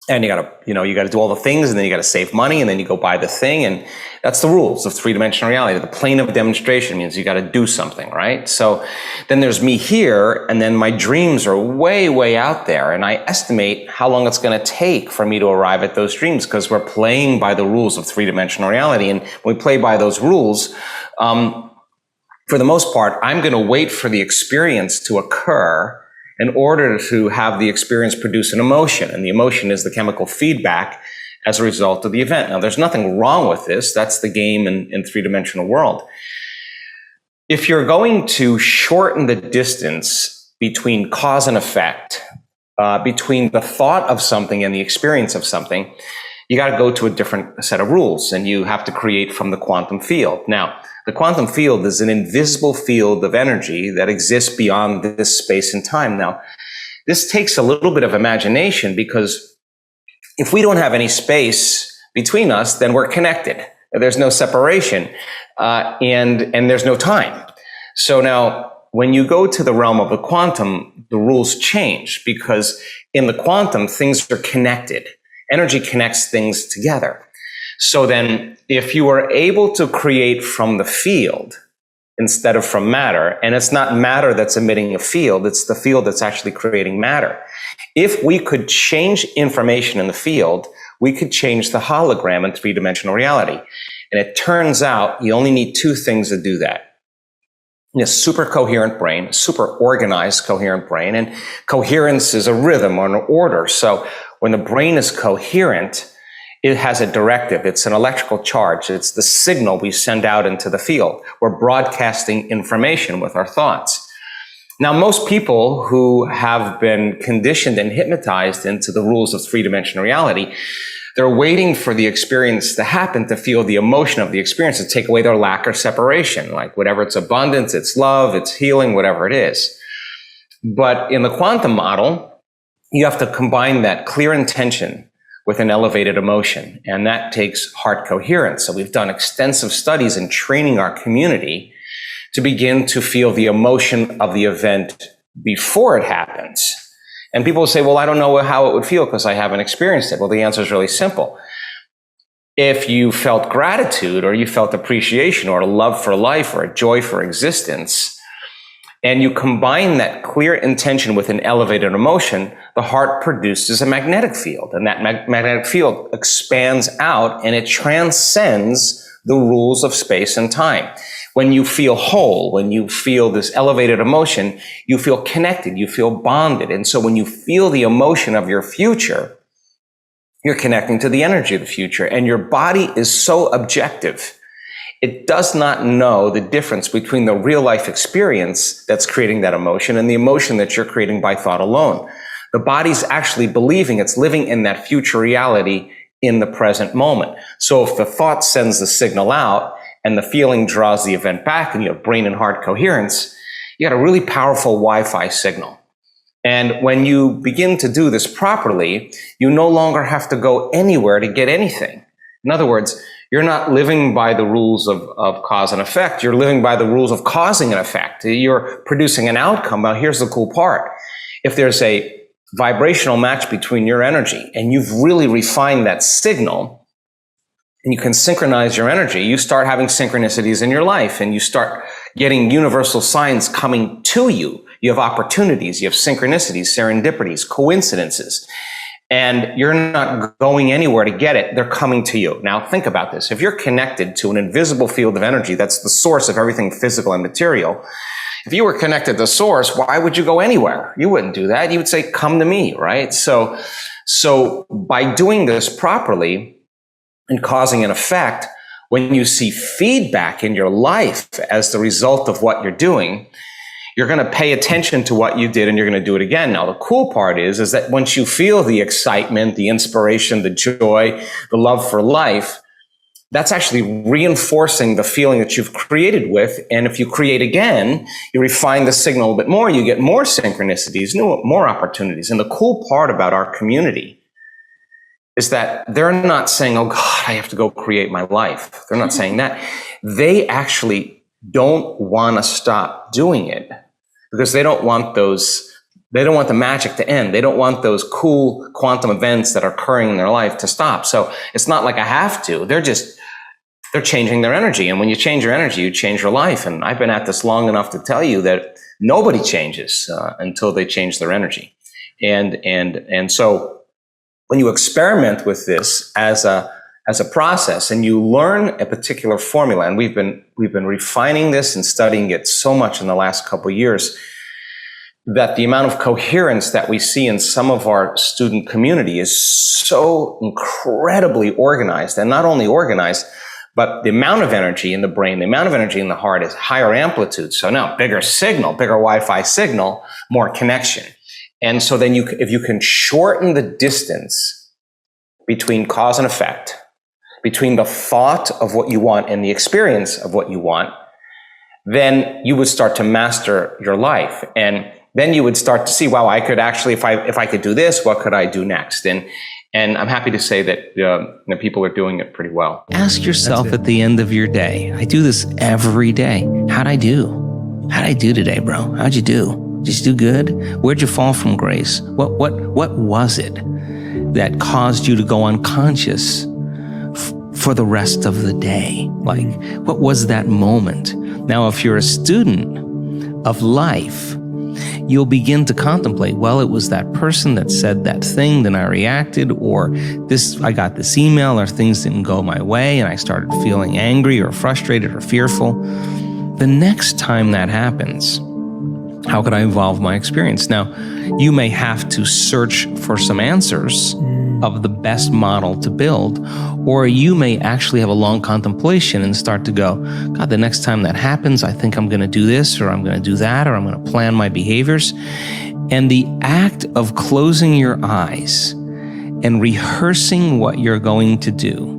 and you got to do all the things, and then you got to save money, and then you go buy the thing. And that's the rules of three-dimensional reality. The plane of demonstration means you got to do something, right? So then there's me here, and then my dreams are way, way out there. And I estimate how long it's going to take for me to arrive at those dreams, because we're playing by the rules of three-dimensional reality. And when we play by those rules, for the most part, I'm going to wait for the experience to occur in order to have the experience produce an emotion. And the emotion is the chemical feedback as a result of the event. Now, there's nothing wrong with this. That's the game in three-dimensional world. If you're going to shorten the distance between cause and effect, between the thought of something and the experience of something, you got to go to a different set of rules, and you have to create from the quantum field. Now, the quantum field is an invisible field of energy that exists beyond this space and time. Now, this takes a little bit of imagination, because if we don't have any space between us, then we're connected. There's no separation, and there's no time. So now, when you go to the realm of the quantum, the rules change, because in the quantum, things are connected. Energy connects things together. So then, if you are able to create from the field instead of from matter, and it's not matter that's emitting a field, it's the field that's actually creating matter. If we could change information in the field, we could change the hologram in three-dimensional reality. And it turns out you only need two things to do that. A super coherent brain, super organized coherent brain, and coherence is a rhythm or an order. So when the brain is coherent, it has a directive. It's an electrical charge. It's the signal we send out into the field. We're broadcasting information with our thoughts. Now, most people who have been conditioned and hypnotized into the rules of three-dimensional reality, they're waiting for the experience to happen to feel the emotion of the experience, to take away their lack or separation, like whatever it's abundance, it's love, it's healing, whatever it is. But in the quantum model, you have to combine that clear intention with an elevated emotion, and that takes heart coherence. So we've done extensive studies in training our community to begin to feel the emotion of the event before it happens. And people will say, well, I don't know how it would feel because I haven't experienced it. Well, the answer is really simple. If you felt gratitude, or you felt appreciation, or a love for life, or a joy for existence, and you combine that clear intention with an elevated emotion, the heart produces a magnetic field. And that magnetic field expands out, and it transcends the rules of space and time. When you feel whole, when you feel this elevated emotion, you feel connected, you feel bonded. And so when you feel the emotion of your future, you're connecting to the energy of the future. And your body is so objective. It does not know the difference between the real life experience that's creating that emotion and the emotion that you're creating by thought alone. The body's actually believing it's living in that future reality in the present moment. So if the thought sends the signal out and the feeling draws the event back, and you have brain and heart coherence, you got a really powerful Wi-Fi signal. And when you begin to do this properly, you no longer have to go anywhere to get anything. In other words, you're not living by the rules of cause and effect. You're living by the rules of causing an effect. You're producing an outcome. Now, here's the cool part. If there's a vibrational match between your energy, and you've really refined that signal, and you can synchronize your energy, you start having synchronicities in your life, and you start getting universal signs coming to you. You have opportunities, you have synchronicities, serendipities, coincidences. and you're not going anywhere to get it. They're coming to you. Now, think about this. If you're connected to an invisible field of energy, that's the source of everything physical and material. If you were connected to the source, why would you go anywhere? You wouldn't do that. You would say, come to me, right? So by doing this properly and causing an effect, when you see feedback in your life as the result of what you're doing, you're going to pay attention to what you did and you're going to do it again. Now, the cool part is that once you feel the excitement, the inspiration, the joy, the love for life, that's actually reinforcing the feeling that you've created with. And if you create again, you refine the signal a bit more, you get more synchronicities, more opportunities. And the cool part about our community is that they're not saying, oh God, I have to go create my life. They're not saying that. They actually don't want to stop doing it because they don't want the magic to end. They don't want those cool quantum events that are occurring in their life to stop. So it's not like I have to. They're changing their energy. And when you change your energy, you change your life. And I've been at this long enough to tell you that nobody changes until they change their energy. And so when you experiment with this as a process and you learn a particular formula, and we've been refining this and studying it so much in the last couple of years, that the amount of coherence that we see in some of our student community is so incredibly organized, and not only organized, but the amount of energy in the brain, the amount of energy in the heart is higher amplitude. So now bigger signal, bigger Wi-Fi signal, more connection. And so then if you can shorten the distance between cause and effect, between the thought of what you want and the experience of what you want, then you would start to master your life. And then you would start to see, wow, I could actually, if I could do this, what could I do next? And I'm happy to say that people are doing it pretty well. Ask yourself at the end of your day. I do this every day. How'd I do? How'd I do today, bro? How'd you do? Did you do good? Where'd you fall from grace? What was it that caused you to go unconscious for the rest of the day? Like, what was that moment? Now, if you're a student of life, you'll begin to contemplate, well, it was that person that said that thing, then I reacted, or I got this email, or things didn't go my way, and I started feeling angry or frustrated or fearful. The next time that happens, how could I evolve my experience? Now, you may have to search for some answers of the best model to build, or you may actually have a long contemplation and start to go, God, the next time that happens, I think I'm going to do this, or I'm going to do that, or I'm going to plan my behaviors. And the act of closing your eyes and rehearsing what you're going to do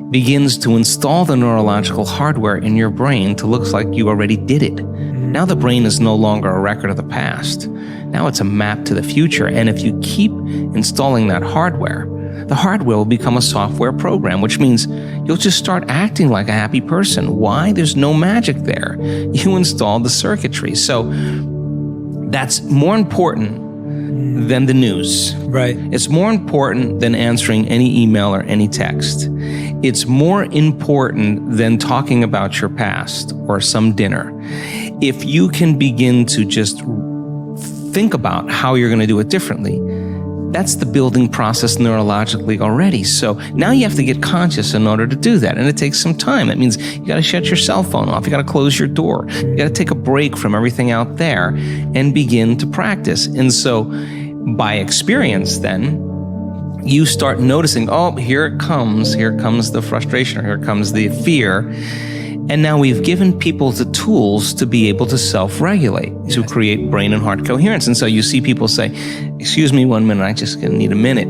begins to install the neurological hardware in your brain to look like you already did it. Now the brain is no longer a record of the past. Now it's a map to the future. And if you keep installing that hardware, the hardware will become a software program, which means you'll just start acting like a happy person. Why? There's no magic there. You installed the circuitry. So that's more important than the news. Right. It's more important than answering any email or any text. It's more important than talking about your past or some dinner. If you can begin to just think about how you're going to do it differently, that's the building process neurologically already. So now you have to get conscious in order to do that. And it takes some time. That means you got to shut your cell phone off. You got to close your door. You got to take a break from everything out there and begin to practice. And so by experience then, you start noticing, oh, here it comes the frustration, or here comes the fear. And now we've given people the tools to be able to self-regulate, to create brain and heart coherence. And so you see people say, excuse me 1 minute, I just need a minute.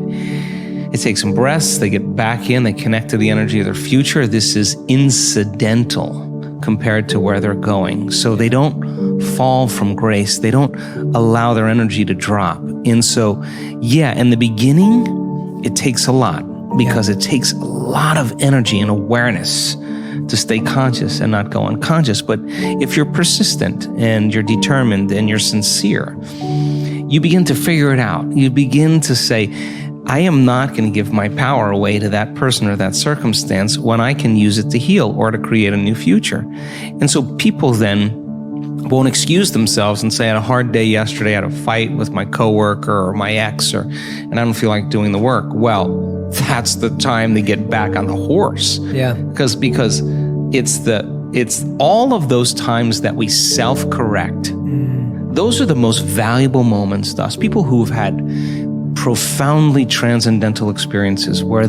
They take some breaths, they get back in, they connect to the energy of their future. This is incidental compared to where they're going. So they don't fall from grace. They don't allow their energy to drop. And so, yeah, in the beginning, it takes a lot, because it takes a lot of energy and awareness to stay conscious and not go unconscious. But if you're persistent and you're determined and you're sincere, you begin to figure it out. You begin to say, I am not going to give my power away to that person or that circumstance when I can use it to heal or to create a new future. And so people then won't excuse themselves and say, I had a hard day yesterday, I had a fight with my coworker or my ex, and I don't feel like doing the work. Well, that's the time to get back on the horse. Yeah. Because it's all of those times that we self-correct. Those are the most valuable moments to us. People who have had profoundly transcendental experiences where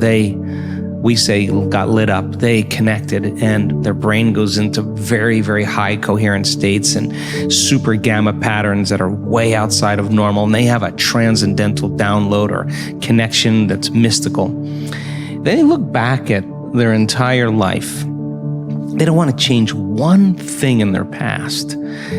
we say, got lit up, they connected, and their brain goes into very, very high coherent states and super gamma patterns that are way outside of normal, and they have a transcendental download or connection that's mystical. They look back at their entire life. They don't want to change one thing in their past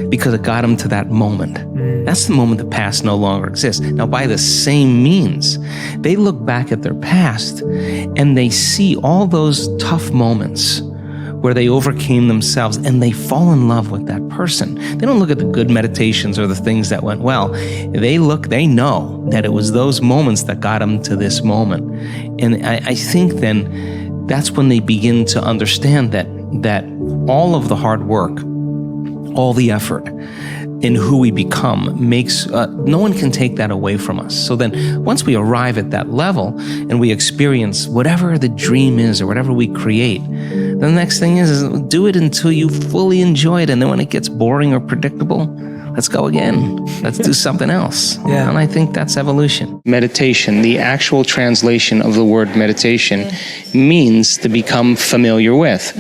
because it got them to that moment. That's the moment the past no longer exists. Now, by the same means, they look back at their past and they see all those tough moments where they overcame themselves and they fall in love with that person. They don't look at the good meditations or the things that went well. They know that it was those moments that got them to this moment. And I think then that's when they begin to understand that all of the hard work, all the effort in who we become makes, no one can take that away from us. So then once we arrive at that level and we experience whatever the dream is or whatever we create, the next thing is do it until you fully enjoy it. And then when it gets boring or predictable, let's go again. Let's do something else. Yeah. And I think that's evolution. Meditation, the actual translation of the word meditation, means to become familiar with.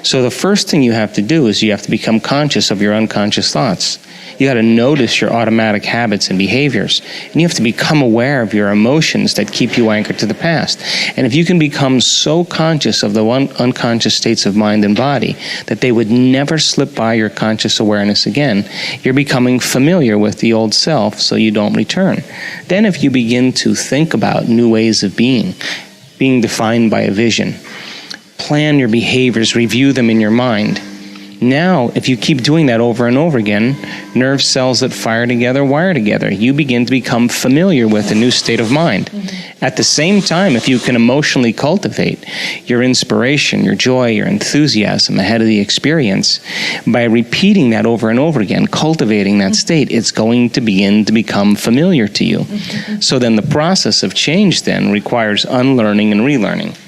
So the first thing you have to do is you have to become conscious of your unconscious thoughts. You got to notice your automatic habits and behaviors. And you have to become aware of your emotions that keep you anchored to the past. And if you can become so conscious of the unconscious states of mind and body that they would never slip by your conscious awareness again, you're becoming familiar with the old self so you don't return. Then if you begin to think about new ways of being defined by a vision, plan your behaviors, review them in your mind. Now, if you keep doing that over and over again, nerve cells that fire together wire together. You begin to become familiar with a new state of mind. At the same time, if you can emotionally cultivate your inspiration, your joy, your enthusiasm ahead of the experience, by repeating that over and over again, cultivating that state, it's going to begin to become familiar to you. So then the process of change then requires unlearning and relearning,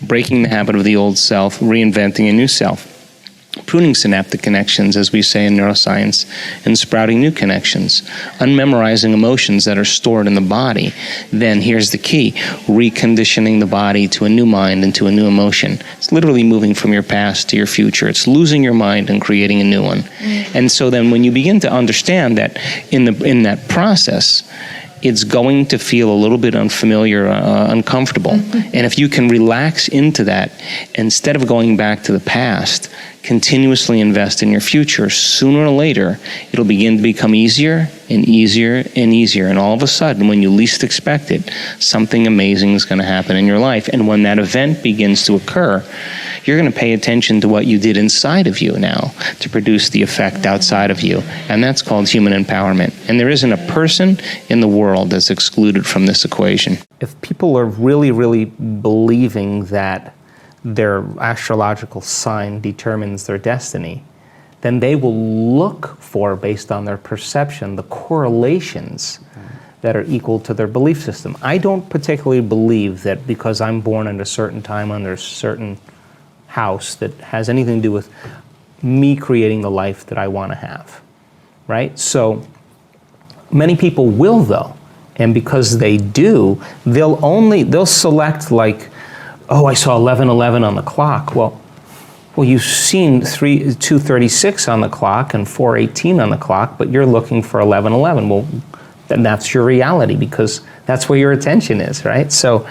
breaking the habit of the old self, reinventing a new self. Pruning synaptic connections, as we say in neuroscience, and sprouting new connections, unmemorizing emotions that are stored in the body. Then here's the key, reconditioning the body to a new mind and to a new emotion. It's literally moving from your past to your future. It's losing your mind and creating a new one. And so then when you begin to understand that in that process, it's going to feel a little bit unfamiliar, uncomfortable. And if you can relax into that, instead of going back to the past, continuously invest in your future, sooner or later, it'll begin to become easier and easier and easier. And all of a sudden, when you least expect it, something amazing is going to happen in your life. And when that event begins to occur, you're going to pay attention to what you did inside of you now to produce the effect outside of you. And that's called human empowerment. And there isn't a person in the world that's excluded from this equation. If people are really, really believing that their astrological sign determines their destiny, then they will look for, based on their perception, the correlations that are equal to their belief system. I don't particularly believe that because I'm born at a certain time under a certain house that has anything to do with me creating the life that I want to have, right? So many people will, though, and because they do, they'll select like, oh, I saw 11:11 on the clock. Well, you've seen 2:36 on the clock and 4:18 on the clock, but you're looking for 11:11. Well, then that's your reality because that's where your attention is, right? So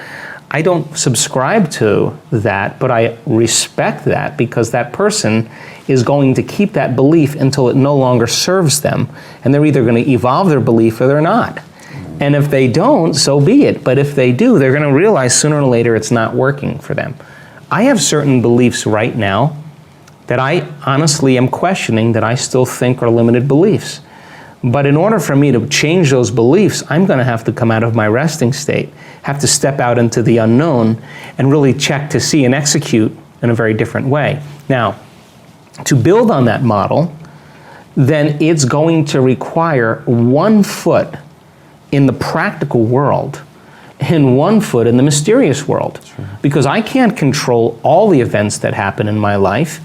I don't subscribe to that, but I respect that because that person is going to keep that belief until it no longer serves them, and they're either going to evolve their belief or they're not. And if they don't, so be it. But if they do, they're going to realize sooner or later it's not working for them. I have certain beliefs right now that I honestly am questioning that I still think are limited beliefs. But in order for me to change those beliefs, I'm going to have to come out of my resting state, have to step out into the unknown and really check to see and execute in a very different way. Now, to build on that model, then it's going to require 1 foot in the practical world and 1 foot in the mysterious world. Because I can't control all the events that happen in my life,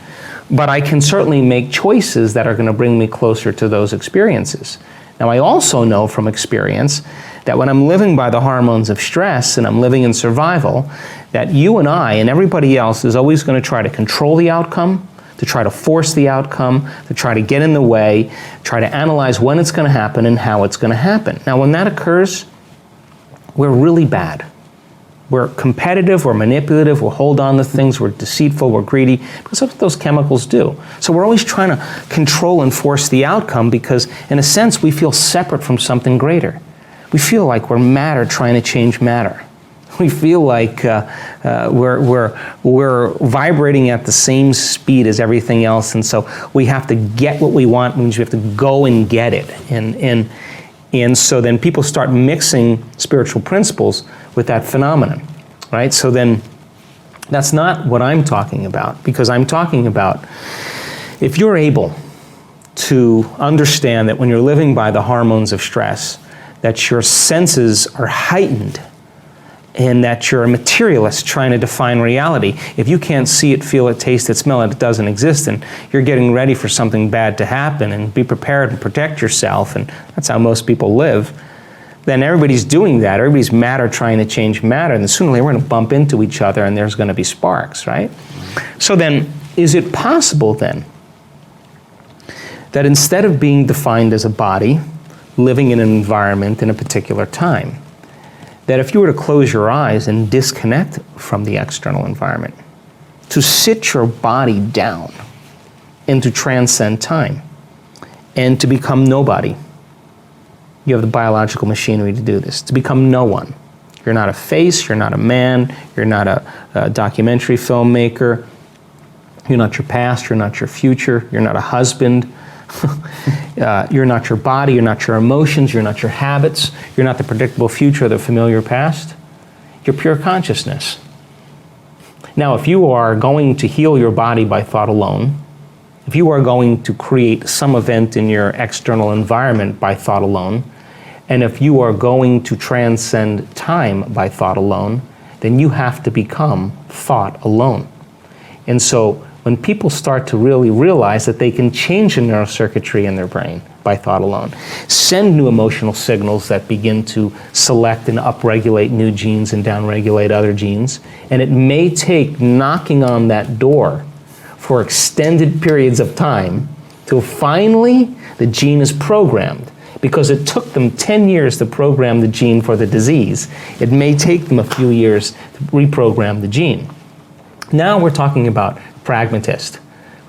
but I can certainly make choices that are going to bring me closer to those experiences. Now, I also know from experience that when I'm living by the hormones of stress and I'm living in survival, that you and I and everybody else is always going to try to control the outcome, to try to force the outcome, to try to get in the way, try to analyze when it's going to happen and how it's going to happen. Now, when that occurs, we're really bad. We're competitive, we're manipulative, we'll hold on to things, we're deceitful, we're greedy, because that's what those chemicals do. So we're always trying to control and force the outcome because, in a sense, we feel separate from something greater. We feel like we're matter trying to change matter. We feel like we're vibrating at the same speed as everything else, and so we have to get what we want, means we have to go and get it. And so then people start mixing spiritual principles with that phenomenon, right? So then that's not what I'm talking about, because I'm talking about if you're able to understand that when you're living by the hormones of stress, that your senses are heightened and that you're a materialist trying to define reality. If you can't see it, feel it, taste it, smell it, it doesn't exist, and you're getting ready for something bad to happen and be prepared and protect yourself, and that's how most people live, then everybody's doing that. Everybody's matter trying to change matter, and sooner or later we're going to bump into each other and there's going to be sparks, right? So then, is it possible then that instead of being defined as a body, living in an environment in a particular time, that if you were to close your eyes and disconnect from the external environment, to sit your body down and to transcend time and to become nobody, you have the biological machinery to do this, to become no one. You're not a face, you're not a man, you're not a documentary filmmaker, you're not your past, you're not your future, you're not a husband, you're not your body, you're not your emotions, you're not your habits, you're not the predictable future or the familiar past. You're pure consciousness. Now, if you are going to heal your body by thought alone, if you are going to create some event in your external environment by thought alone, and if you are going to transcend time by thought alone, then you have to become thought alone. And so, when people start to really realize that they can change the neurocircuitry in their brain by thought alone, send new emotional signals that begin to select and upregulate new genes and downregulate other genes, and it may take knocking on that door for extended periods of time till finally the gene is programmed. Because it took them 10 years to program the gene for the disease, it may take them a few years to reprogram the gene. Now we're talking about pragmatist.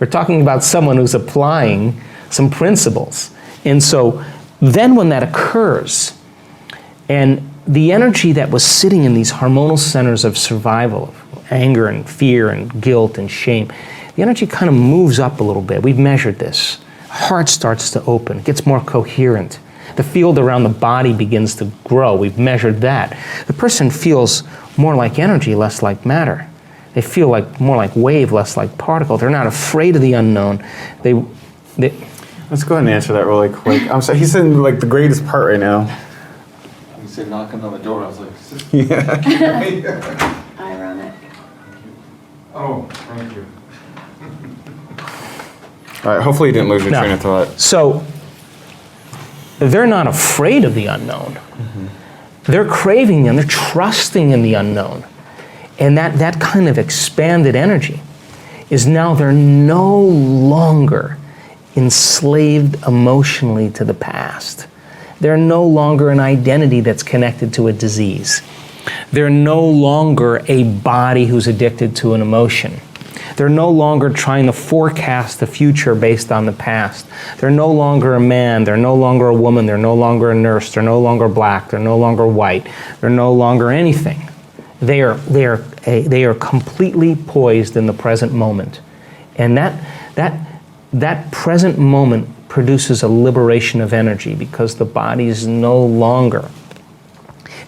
We're talking about someone who's applying some principles. And so then when that occurs, and the energy that was sitting in these hormonal centers of survival, of anger and fear and guilt and shame, the energy kind of moves up a little bit. We've measured this. Heart starts to open, it gets more coherent. The field around the body begins to grow. We've measured that. The person feels more like energy, less like matter. They feel like more like wave, less like particle. They're not afraid of the unknown. They Let's go ahead and answer that really quick. I'm sorry, he's in like the greatest part right now. You said knocking on the door. I was like, yeah. Ironic. Oh, thank you. All right, hopefully you didn't lose your train of thought. So they're not afraid of the unknown. Mm-hmm. They're craving and they're trusting in the unknown. And that kind of expanded energy is now they're no longer enslaved emotionally to the past. They're no longer an identity that's connected to a disease. They're no longer a body who's addicted to an emotion. They're no longer trying to forecast the future based on the past. They're no longer a man, they're no longer a woman, they're no longer a nurse, they're no longer black, they're no longer white, they're no longer anything. They are completely poised in the present moment. And that present moment produces a liberation of energy because the body is no longer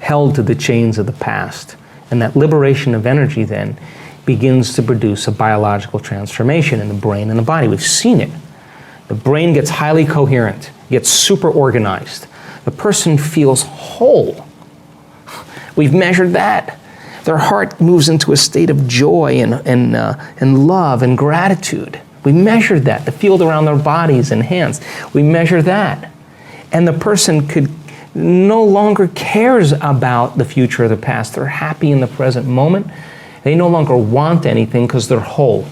held to the chains of the past. And that liberation of energy then begins to produce a biological transformation in the brain and the body. We've seen it. The brain gets highly coherent, gets super organized. The person feels whole. We've measured that. Their heart moves into a state of joy and love and gratitude. We measured that. The field around their bodies and hands. We measure that. And the person no longer cares about the future or the past. They're happy in the present moment. They no longer want anything because they're whole.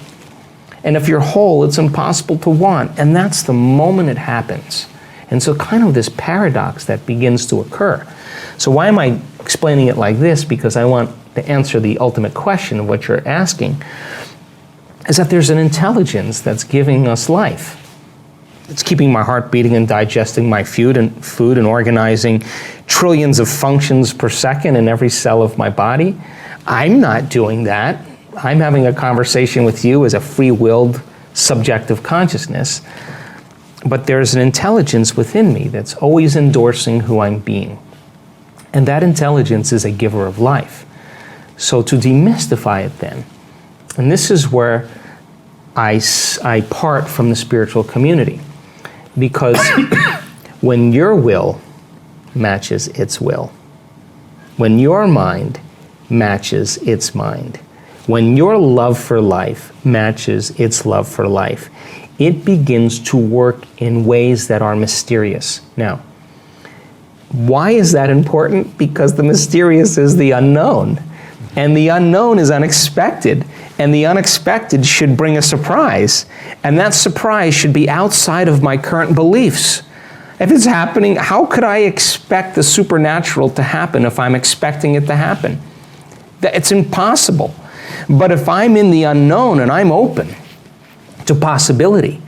And if you're whole, it's impossible to want. And that's the moment it happens. And so kind of this paradox that begins to occur. So why am I explaining it like this? Because I want to answer the ultimate question of what you're asking, is that there's an intelligence that's giving us life. It's keeping my heart beating and digesting my food and organizing trillions of functions per second in every cell of my body. I'm not doing that. I'm having a conversation with you as a free-willed, subjective consciousness. But there's an intelligence within me that's always endorsing who I'm being. And that intelligence is a giver of life. So to demystify it then, and this is where I part from the spiritual community. Because when your will matches its will, when your mind matches its mind, when your love for life matches its love for life, it begins to work in ways that are mysterious. Now, why is that important? Because the mysterious is the unknown, and the unknown is unexpected, and the unexpected should bring a surprise, and that surprise should be outside of my current beliefs. If it's happening, how could I expect the supernatural to happen if I'm expecting it to happen? It's impossible. But if I'm in the unknown and I'm open to possibility,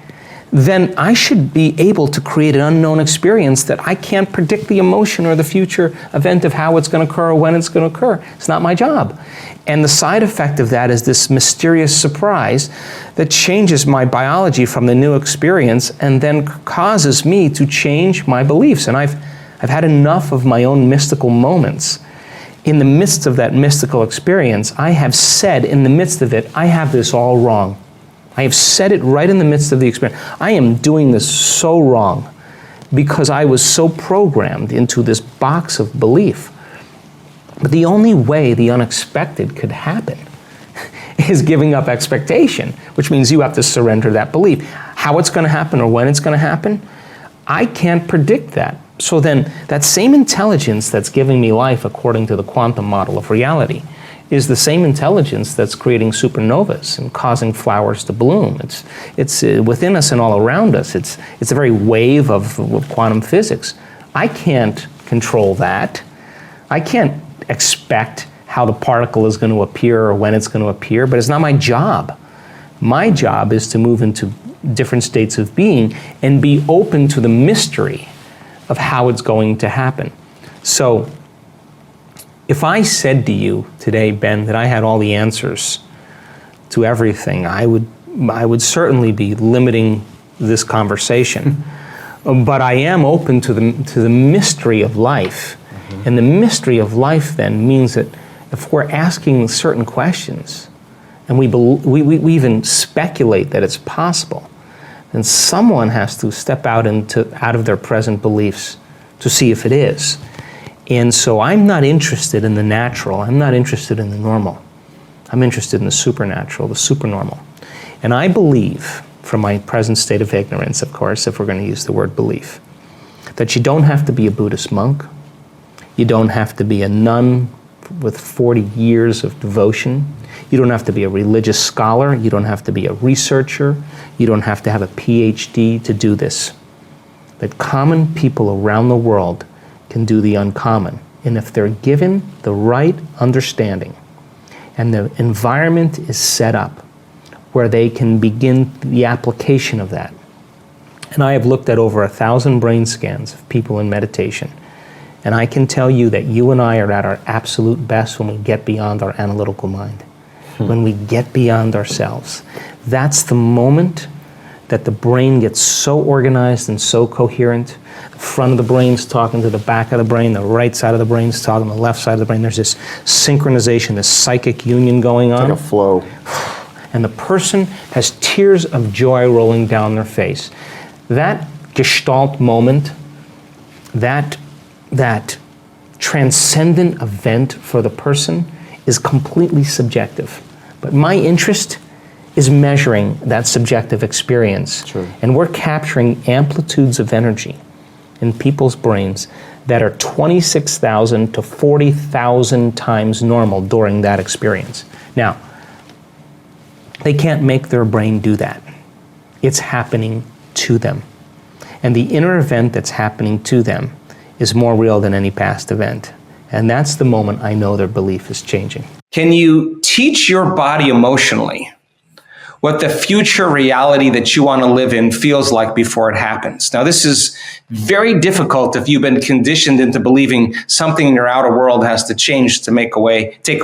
then I should be able to create an unknown experience that I can't predict the emotion or the future event of how it's going to occur or when it's going to occur. It's not my job. And the side effect of that is this mysterious surprise that changes my biology from the new experience and then causes me to change my beliefs. And I've had enough of my own mystical moments. In the midst of that mystical experience, I have said in the midst of it, I have this all wrong. I have said it right in the midst of the experience. I am doing this so wrong because I was so programmed into this box of belief. But the only way the unexpected could happen is giving up expectation, which means you have to surrender that belief. How it's going to happen or when it's going to happen, I can't predict that. So then that same intelligence that's giving me life according to the quantum model of reality is the same intelligence that's creating supernovas and causing flowers to bloom. It's within us and all around us. It's a very wave of quantum physics. I can't control that. I can't expect how the particle is going to appear or when it's going to appear, but it's not my job. My job is to move into different states of being and be open to the mystery of how it's going to happen. So if I said to you today, Ben, that I had all the answers to everything, I would certainly be limiting this conversation. But I am open to the mystery of life. Mm-hmm. And the mystery of life then means that if we're asking certain questions, and we even speculate that it's possible, then someone has to step out of their present beliefs to see if it is. And so I'm not interested in the natural. I'm not interested in the normal. I'm interested in the supernatural, the supernormal. And I believe, from my present state of ignorance, of course, if we're going to use the word belief, that you don't have to be a Buddhist monk. You don't have to be a nun with 40 years of devotion. You don't have to be a religious scholar. You don't have to be a researcher. You don't have to have a PhD to do this. That common people around the world can do the uncommon. And if they're given the right understanding and the environment is set up where they can begin the application of that. And I have looked at over 1,000 brain scans of people in meditation. And I can tell you that you and I are at our absolute best when we get beyond our analytical mind. When we get beyond ourselves. That's the moment that the brain gets so organized and so coherent. The front of the brain's talking to the back of the brain, the right side of the brain's talking to the left side of the brain. There's this synchronization, this psychic union going on. It's like a flow. And the person has tears of joy rolling down their face. That gestalt moment, that transcendent event for the person is completely subjective. But my interest is measuring that subjective experience. Sure. And we're capturing amplitudes of energy in people's brains that are 26,000 to 40,000 times normal during that experience. Now, they can't make their brain do that. It's happening to them. And the inner event that's happening to them is more real than any past event. And that's the moment I know their belief is changing. Can you teach your body emotionally what the future reality that you want to live in feels like before it happens? Now, this is very difficult if you've been conditioned into believing something in your outer world has to change to take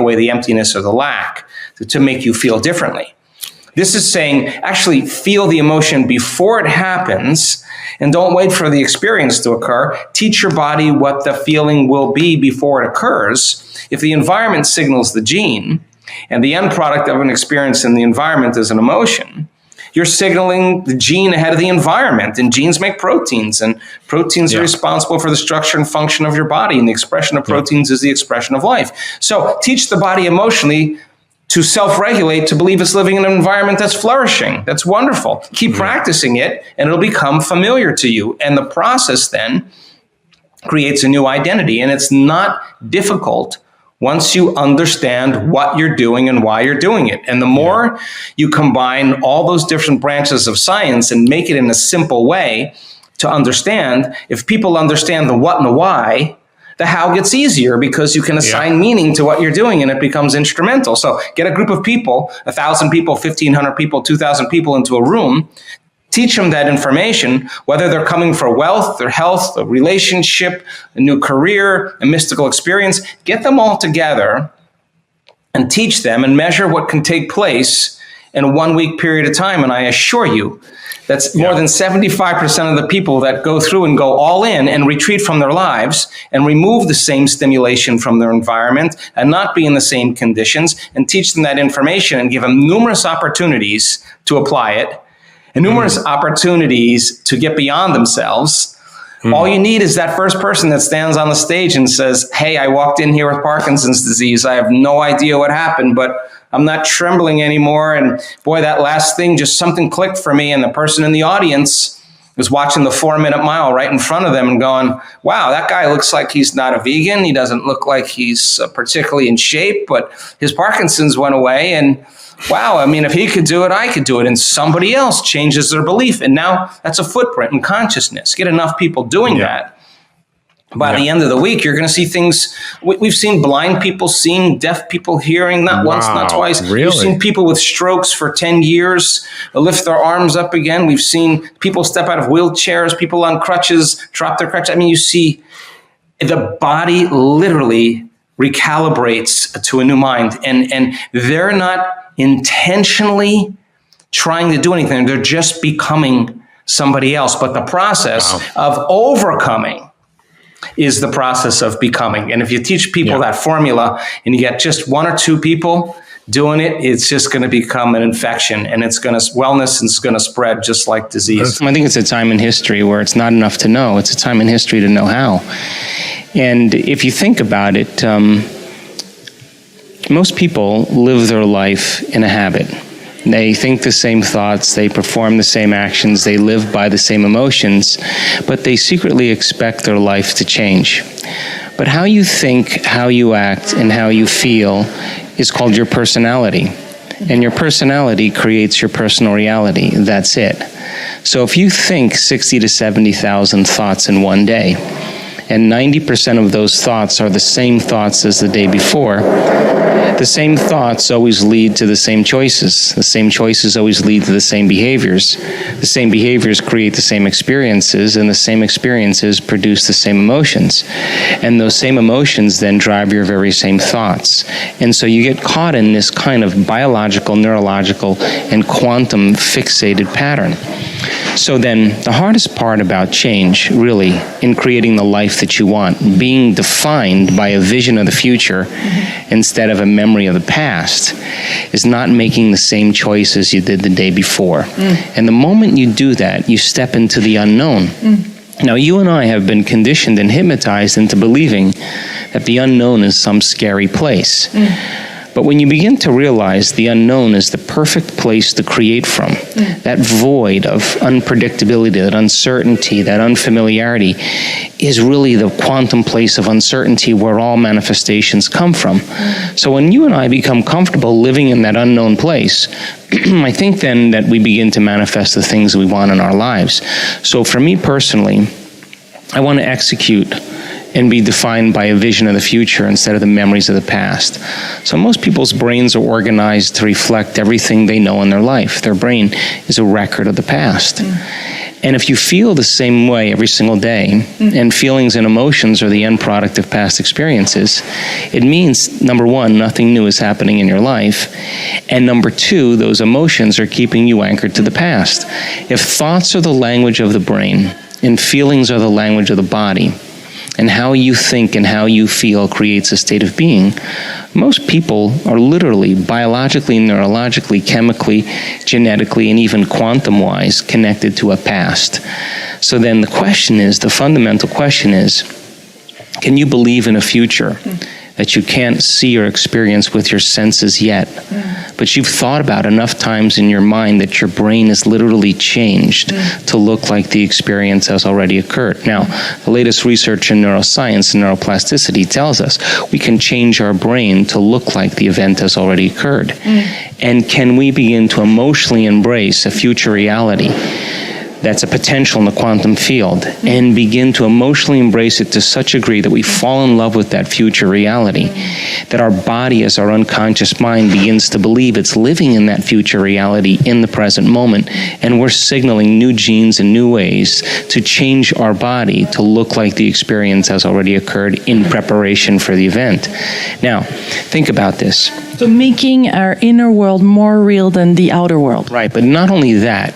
away the emptiness or the lack, to make you feel differently. This is saying, actually feel the emotion before it happens, and don't wait for the experience to occur. Teach your body what the feeling will be before it occurs. If the environment signals the gene, and the end product of an experience in the environment is an emotion, you're signaling the gene ahead of the environment. And genes make proteins, and proteins are responsible for the structure and function of your body, and the expression of proteins is the expression of life. So teach the body emotionally to self-regulate, to believe it's living in an environment that's flourishing, that's wonderful. Keep practicing it, and it'll become familiar to you. And the process then creates a new identity. And it's not difficult once you understand what you're doing and why you're doing it. And the more you combine all those different branches of science and make it in a simple way to understand, if people understand the what and the why, the how gets easier, because you can assign meaning to what you're doing and it becomes instrumental. So get a group of people, 1,000 people, 1,500 people, 2,000 people into a room, teach them that information, whether they're coming for wealth or health, a relationship, a new career, a mystical experience. Get them all together and teach them and measure what can take place in a 1 week period of time. And I assure you, that's more than 75% of the people that go through and go all in and retreat from their lives and remove the same stimulation from their environment and not be in the same conditions, and teach them that information and give them numerous opportunities to apply it and numerous opportunities to get beyond themselves. All you need is that first person that stands on the stage and says, hey, I walked in here with Parkinson's disease. I have no idea what happened, but I'm not trembling anymore. And boy, that last thing, just something clicked for me. And the person in the audience was watching the 4-minute mile right in front of them and going, wow, that guy looks like he's not a vegan. He doesn't look like he's particularly in shape, but his Parkinson's went away. And wow, I mean, if he could do it, I could do it. And somebody else changes their belief. And now that's a footprint in consciousness. Get enough people doing that. By the end of the week, you're going to see things. We've seen blind people seeing, deaf people hearing, not once, not twice. Really? We've seen people with strokes for 10 years lift their arms up again. We've seen people step out of wheelchairs, people on crutches drop their crutches. I mean, you see the body literally recalibrates to a new mind. And they're not intentionally trying to do anything. They're just becoming somebody else. But the process of overcoming is the process of becoming. And if you teach people that formula and you get just 1 or 2 people doing it, it's just going to become an infection, and it's going to wellness, and it's going to spread just like disease. I think it's a time in history where it's not enough to know. It's a time in history to know how. And if you think about it, most people live their life in a habit. They think the same thoughts, they perform the same actions, they live by the same emotions, but they secretly expect their life to change. But how you think, how you act, and how you feel is called your personality. And your personality creates your personal reality. That's it. So if you think 60 to 70,000 thoughts in one day, and 90% of those thoughts are the same thoughts as the day before, the same thoughts always lead to the same choices. The same choices always lead to the same behaviors. The same behaviors create the same experiences, and the same experiences produce the same emotions. And those same emotions then drive your very same thoughts. And so you get caught in this kind of biological, neurological, and quantum fixated pattern. So then the hardest part about change, really, in creating the life that you want, being defined by a vision of the future instead of a memory memory of the past is not making the same choices you did the day before. And the moment you do that, you step into the unknown. Now, you and I have been conditioned and hypnotized into believing that the unknown is some scary place. But when you begin to realize the unknown is the perfect place to create from, that void of unpredictability, that uncertainty, that unfamiliarity is really the quantum place of uncertainty where all manifestations come from. So when you and I become comfortable living in that unknown place, I think then that we begin to manifest the things we want in our lives. So for me personally, I want to execute and be defined by a vision of the future instead of the memories of the past. So most people's brains are organized to reflect everything they know in their life. Their brain is a record of the past. And if you feel the same way every single day, and feelings and emotions are the end product of past experiences, it means, number one, nothing new is happening in your life, and number two, those emotions are keeping you anchored to the past. If thoughts are the language of the brain, and feelings are the language of the body, and how you think and how you feel creates a state of being, most people are literally biologically, neurologically, chemically, genetically, and even quantum-wise connected to a past. So then the fundamental question is, can you believe in a future that you can't see or experience with your senses yet, but you've thought about enough times in your mind that your brain is literally changed to look like the experience has already occurred? Now, the latest research in neuroscience and neuroplasticity tells us we can change our brain to look like the event has already occurred. And can we begin to emotionally embrace a future reality that's a potential in the quantum field and begin to emotionally embrace it to such a degree that we fall in love with that future reality, that our body as our unconscious mind begins to believe it's living in that future reality in the present moment, and we're signaling new genes and new ways to change our body to look like the experience has already occurred in preparation for the event. Now, think about this. So making our inner world more real than the outer world. Right, but not only that,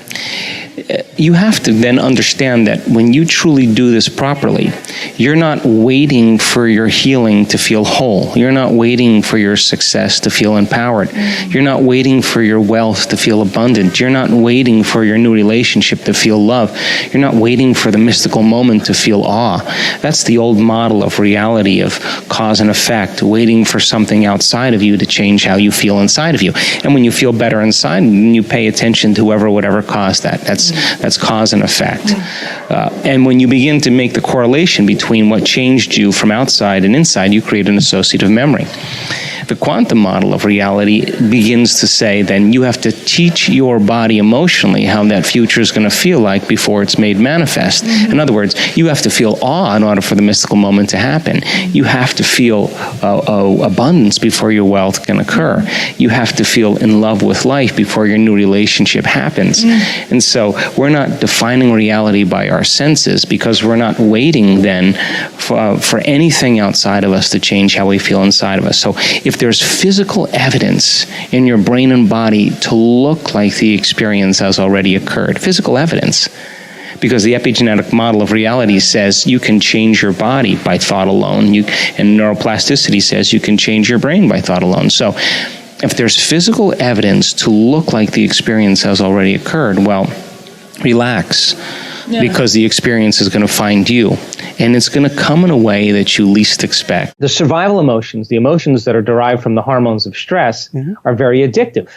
you have to then understand that when you truly do this properly, you're not waiting for your healing to feel whole. You're not waiting for your success to feel empowered. You're not waiting for your wealth to feel abundant. You're not waiting for your new relationship to feel love. You're not waiting for the mystical moment to feel awe. That's the old model of reality, of cause and effect, waiting for something outside of you to change how you feel inside of you. And when you feel better inside, you pay attention to whatever caused that. That's cause and effect. And when you begin to make the correlation between what changed you from outside and inside, you create an associative memory. The quantum model of reality begins to say then you have to teach your body emotionally how that future is going to feel like before it's made manifest. In other words, you have to feel awe in order for the mystical moment to happen. You have to feel abundance before your wealth can occur. You have to feel in love with life before your new relationship happens. And so we're not defining reality by our senses because we're not waiting then for anything outside of us to change how we feel inside of us. So if there's physical evidence in your brain and body to look like the experience has already occurred, physical evidence, because the epigenetic model of reality says you can change your body by thought alone, and neuroplasticity says you can change your brain by thought alone. So if there's physical evidence to look like the experience has already occurred, well, relax. Because the experience is going to find you, and it's going to come in a way that you least expect. The survival emotions, the emotions that are derived from the hormones of stress, are very addictive.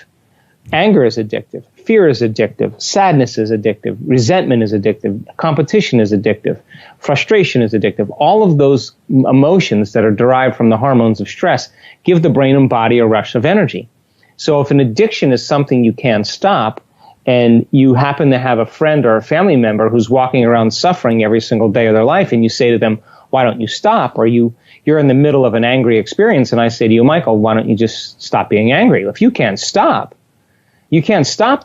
Anger is addictive. Fear is addictive. Sadness is addictive. Resentment is addictive. Competition is addictive. Frustration is addictive. All of those emotions that are derived from the hormones of stress give the brain and body a rush of energy. So if an addiction is something you can't stop, and you happen to have a friend or a family member who's walking around suffering every single day of their life, and you say to them, why don't you stop? Or you're in the middle of an angry experience, and I say to you, Michael, why don't you just stop being angry? If you can't stop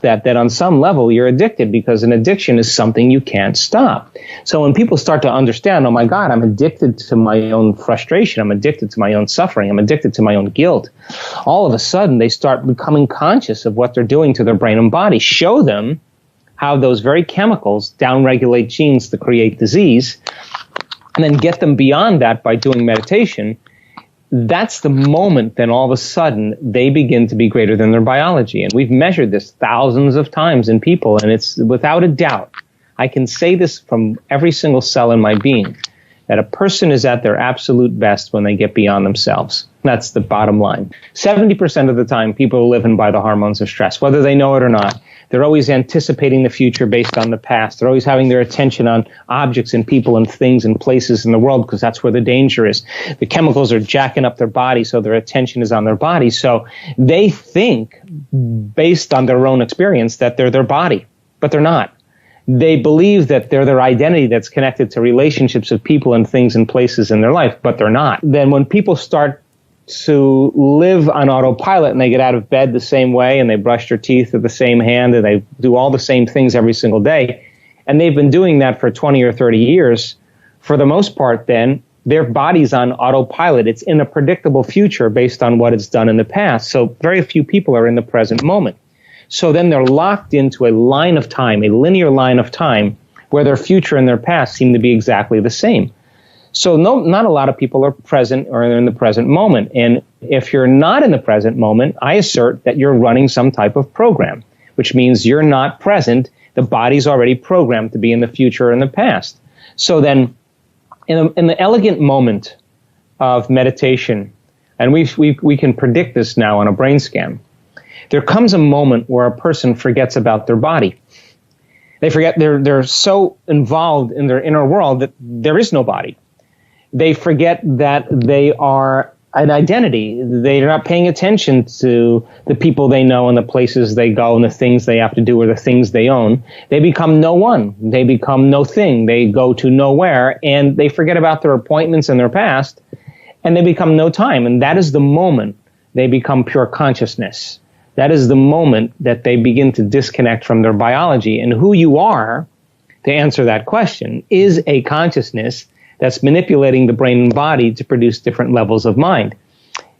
that, then on some level you're addicted, because an addiction is something you can't stop. So when people start to understand, oh my God, I'm addicted to my own frustration, I'm addicted to my own suffering, I'm addicted to my own guilt, all of a sudden they start becoming conscious of what they're doing to their brain and body. Show them how those very chemicals downregulate genes to create disease, and then get them beyond that by doing meditation. that's the moment then all of a sudden they begin to be greater than their biology. And we've measured this thousands of times in people, and it's without a doubt, I can say this from every single cell in my being, that a person is at their absolute best when they get beyond themselves. That's the bottom line. 70% of the time, people are living by the hormones of stress, whether they know it or not. They're always anticipating the future based on the past. They're always having their attention on objects and people and things and places in the world because that's where the danger is. The chemicals are jacking up their body, so their attention is on their body. So they think, based on their own experience, that they're their body, but they're not. They believe that they're their identity that's connected to relationships of people and things and places in their life, but they're not. Then when people start to live on autopilot and they get out of bed the same way and they brush their teeth with the same hand and they do all the same things every single day, and they've been doing that for 20 or 30 years, for the most part then, their body's on autopilot. It's in a predictable future based on what it's done in the past. So very few people are in the present moment. So then they're locked into a line of time, a linear line of time, where their future and their past seem to be exactly the same. So not a lot of people are present or in the present moment. And if you're not in the present moment, I assert that you're running some type of program, which means you're not present. The body's already programmed to be in the future or in the past. So then in the elegant moment of meditation, and we can predict this now on a brain scan, there comes a moment where a person forgets about their body. They forget they're so involved in their inner world that there is no body. They forget that they are an identity. They're not paying attention to the people they know and the places they go and the things they have to do or the things they own. They become no one. They become no thing. They go to nowhere, and they forget about their appointments and their past, and they become no time. And that is the moment they become pure consciousness. That is the moment that they begin to disconnect from their biology. And who you are, to answer that question, is a consciousness that's manipulating the brain and body to produce different levels of mind.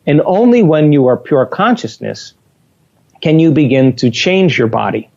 And only when you are pure consciousness can you begin to change your body.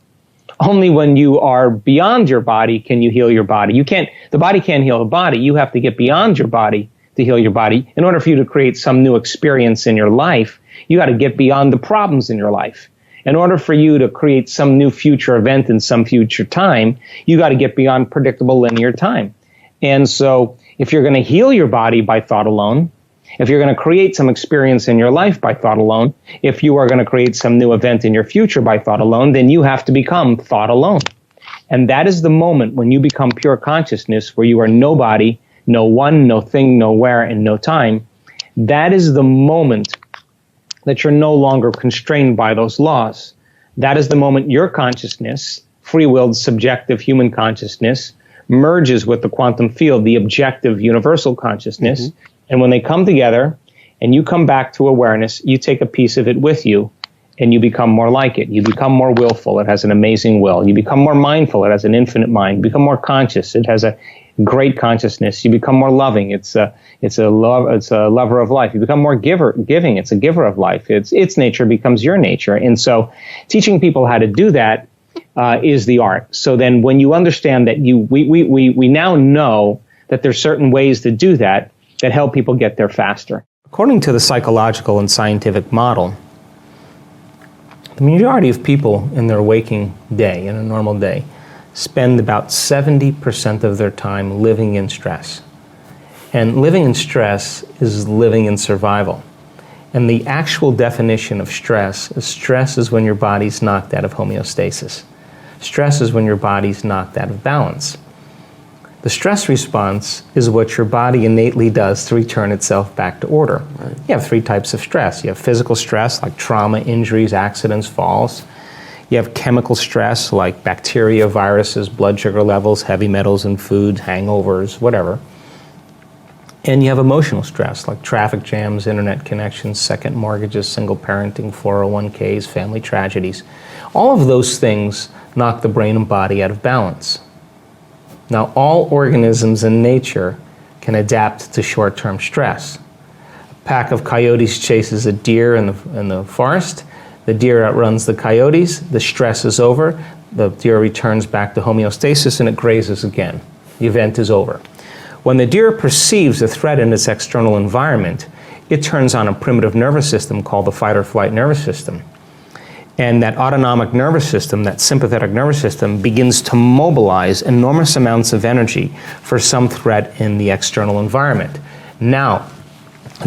Only when you are beyond your body can you heal your body. The body can't heal the body. You have to get beyond your body to heal your body. In order for you to create some new experience in your life, you got to get beyond the problems in your life. In order for you to create some new future event in some future time, you got to get beyond predictable linear time. And so if you're going to heal your body by thought alone, if you're going to create some experience in your life by thought alone, if you are going to create some new event in your future by thought alone, then you have to become thought alone. And that is the moment when you become pure consciousness, where you are nobody, no one, no thing, nowhere, and no time. That is the moment that you're no longer constrained by those laws. That is the moment your consciousness, free-willed, subjective human consciousness, merges with the quantum field, the objective universal consciousness. Mm-hmm. And when they come together and you come back to awareness, you take a piece of it with you and you become more like it. You become more willful. It has an amazing will. You become more mindful. It has an infinite mind. You become more conscious. It has a great consciousness. You become more loving. It's a lover of life. You become more giving. It's a giver of life. Its nature becomes your nature. And so teaching people how to do that is the art. So then when you understand that we now know that there's certain ways to do that help people get there faster. According to the psychological and scientific model, the majority of people in their waking day, in a normal day, spend about 70% of their time living in stress. And living in stress is living in survival. And the actual definition of stress is when your body's knocked out of homeostasis. Stress is when your body's knocked out of balance. The stress response is what your body innately does to return itself back to order. Right. You have three types of stress. You have physical stress, like trauma, injuries, accidents, falls. You have chemical stress, like bacteria, viruses, blood sugar levels, heavy metals in food, hangovers, whatever. And you have emotional stress, like traffic jams, internet connections, second mortgages, single parenting, 401ks, family tragedies. All of those things knock the brain and body out of balance. Now, all organisms in nature can adapt to short-term stress. A pack of coyotes chases a deer in the forest. The deer outruns the coyotes. The stress is over. The deer returns back to homeostasis and it grazes again. The event is over. When the deer perceives a threat in its external environment, it turns on a primitive nervous system called the fight or flight nervous system. And that autonomic nervous system, that sympathetic nervous system, begins to mobilize enormous amounts of energy for some threat in the external environment. Now,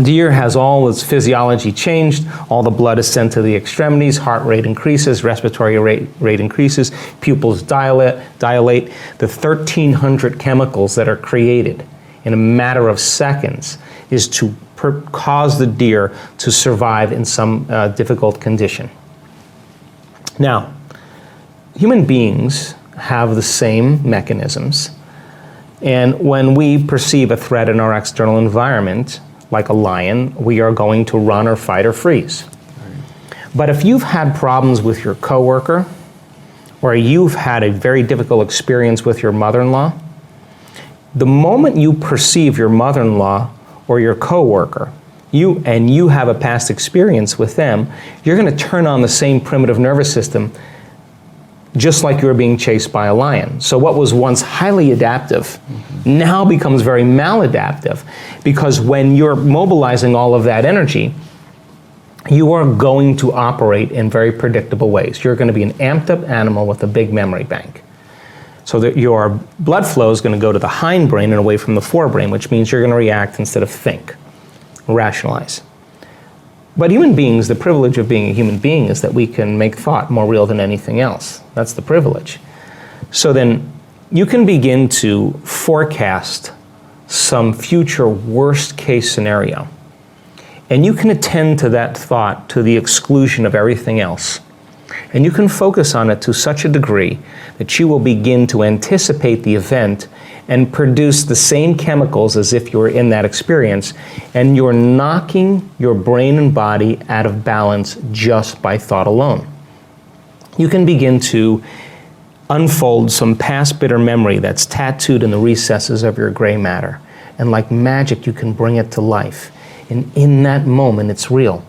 deer has all its physiology changed, all the blood is sent to the extremities, heart rate increases, respiratory rate increases, pupils dilate. The 1,300 chemicals that are created in a matter of seconds is to cause the deer to survive in some difficult condition. Now, human beings have the same mechanisms, and when we perceive a threat in our external environment, like a lion, we are going to run or fight or freeze. But if you've had problems with your coworker, or you've had a very difficult experience with your mother-in-law, the moment you perceive your mother-in-law or your coworker, you have a past experience with them, you're going to turn on the same primitive nervous system just like you were being chased by a lion. So what was once highly adaptive now becomes very maladaptive, because when you're mobilizing all of that energy, you are going to operate in very predictable ways. You're going to be an amped up animal with a big memory bank. So that your blood flow is going to go to the hindbrain and away from the forebrain, which means you're going to react instead of think, rationalize. But human beings, the privilege of being a human being is that we can make thought more real than anything else. That's the privilege. So then you can begin to forecast some future worst case scenario. And you can attend to that thought to the exclusion of everything else. And you can focus on it to such a degree that you will begin to anticipate the event and produce the same chemicals as if you were in that experience, and you're knocking your brain and body out of balance just by thought alone. You can begin to unfold some past bitter memory that's tattooed in the recesses of your gray matter, and like magic you can bring it to life, and in that moment it's real.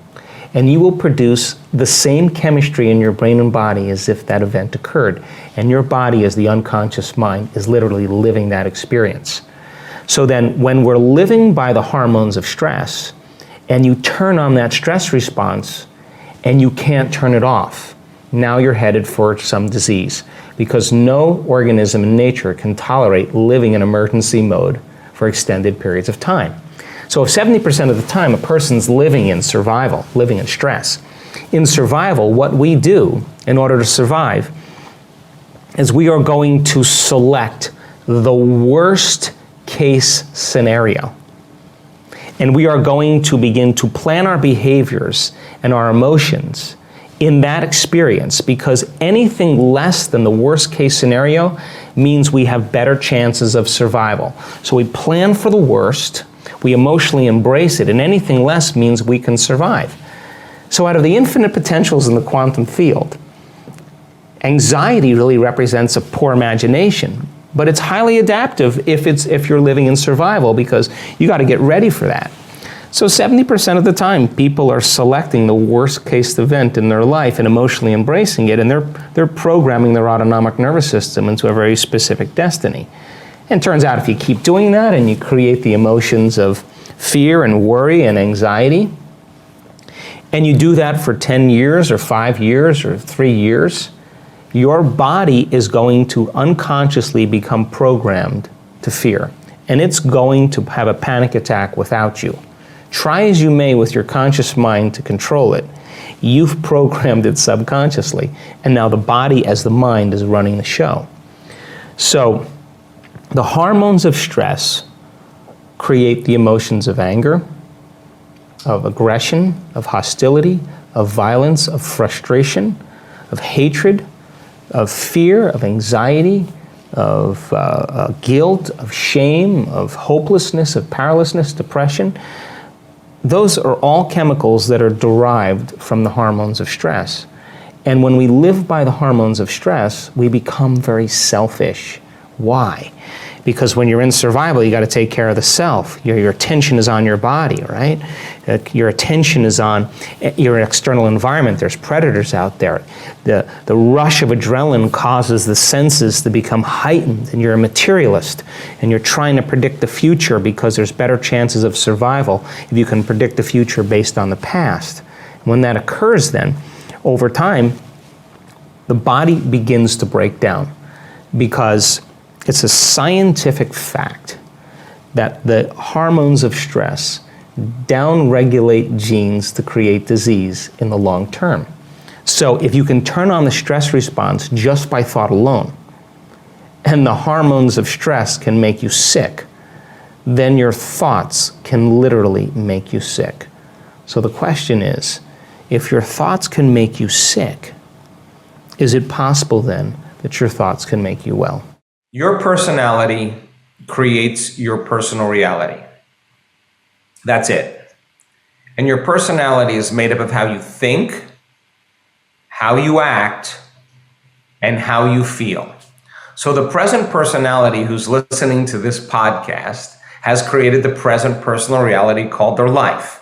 And you will produce the same chemistry in your brain and body as if that event occurred. And your body, as the unconscious mind, is literally living that experience. So then, when we're living by the hormones of stress, and you turn on that stress response, and you can't turn it off, now you're headed for some disease. Because no organism in nature can tolerate living in emergency mode for extended periods of time. So if 70% of the time a person's living in survival, living in stress, in survival, what we do in order to survive is we are going to select the worst case scenario. And we are going to begin to plan our behaviors and our emotions in that experience, because anything less than the worst case scenario means we have better chances of survival. So we plan for the worst, we emotionally embrace it, and anything less means we can survive. So out of the infinite potentials in the quantum field, anxiety really represents a poor imagination, but it's highly adaptive if you're living in survival, because you got to get ready for that. So 70% of the time, people are selecting the worst case event in their life and emotionally embracing it, and they're programming their autonomic nervous system into a very specific destiny. And it turns out if you keep doing that and you create the emotions of fear and worry and anxiety, and you do that for 10 years or 5 years or 3 years, your body is going to unconsciously become programmed to fear. And it's going to have a panic attack without you. Try as you may with your conscious mind to control it, you've programmed it subconsciously. And now the body as the mind is running the show. So the hormones of stress create the emotions of anger, of aggression, of hostility, of violence, of frustration, of hatred, of fear, of anxiety, of guilt, of shame, of hopelessness, of powerlessness, depression. Those are all chemicals that are derived from the hormones of stress. And when we live by the hormones of stress, we become very selfish. Why? because when you're in survival, you got to take care of the self. Your attention is on your body, right? Your attention is on your external environment. There's predators out there. The rush of adrenaline causes the senses to become heightened, and you're a materialist, and you're trying to predict the future because there's better chances of survival if you can predict the future based on the past. When that occurs then, over time, the body begins to break down, because it's a scientific fact that the hormones of stress downregulate genes to create disease in the long term. So if you can turn on the stress response just by thought alone, and the hormones of stress can make you sick, then your thoughts can literally make you sick. So the question is, if your thoughts can make you sick, is it possible then that your thoughts can make you well? Your personality creates your personal reality. That's it. And your personality is made up of how you think, how you act, and how you feel. So the present personality who's listening to this podcast has created the present personal reality called their life.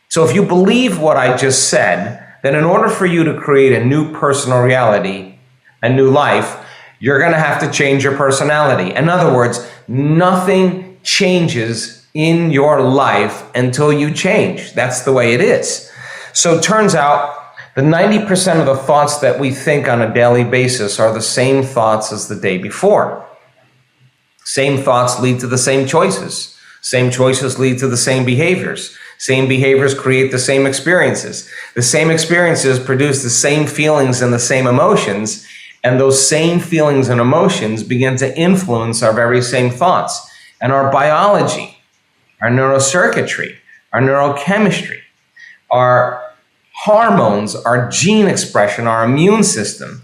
So if you believe what I just said, then in order for you to create a new personal reality, a new life, you're going to have to change your personality. In other words, nothing changes in your life until you change. That's the way it is. So it turns out that 90% of the thoughts that we think on a daily basis are the same thoughts as the day before. Same thoughts lead to the same choices. Same choices lead to the same behaviors. Same behaviors create the same experiences. The same experiences produce the same feelings and the same emotions. And those same feelings and emotions begin to influence our very same thoughts. And our biology, our neurocircuitry, our neurochemistry, our hormones, our gene expression, our immune system,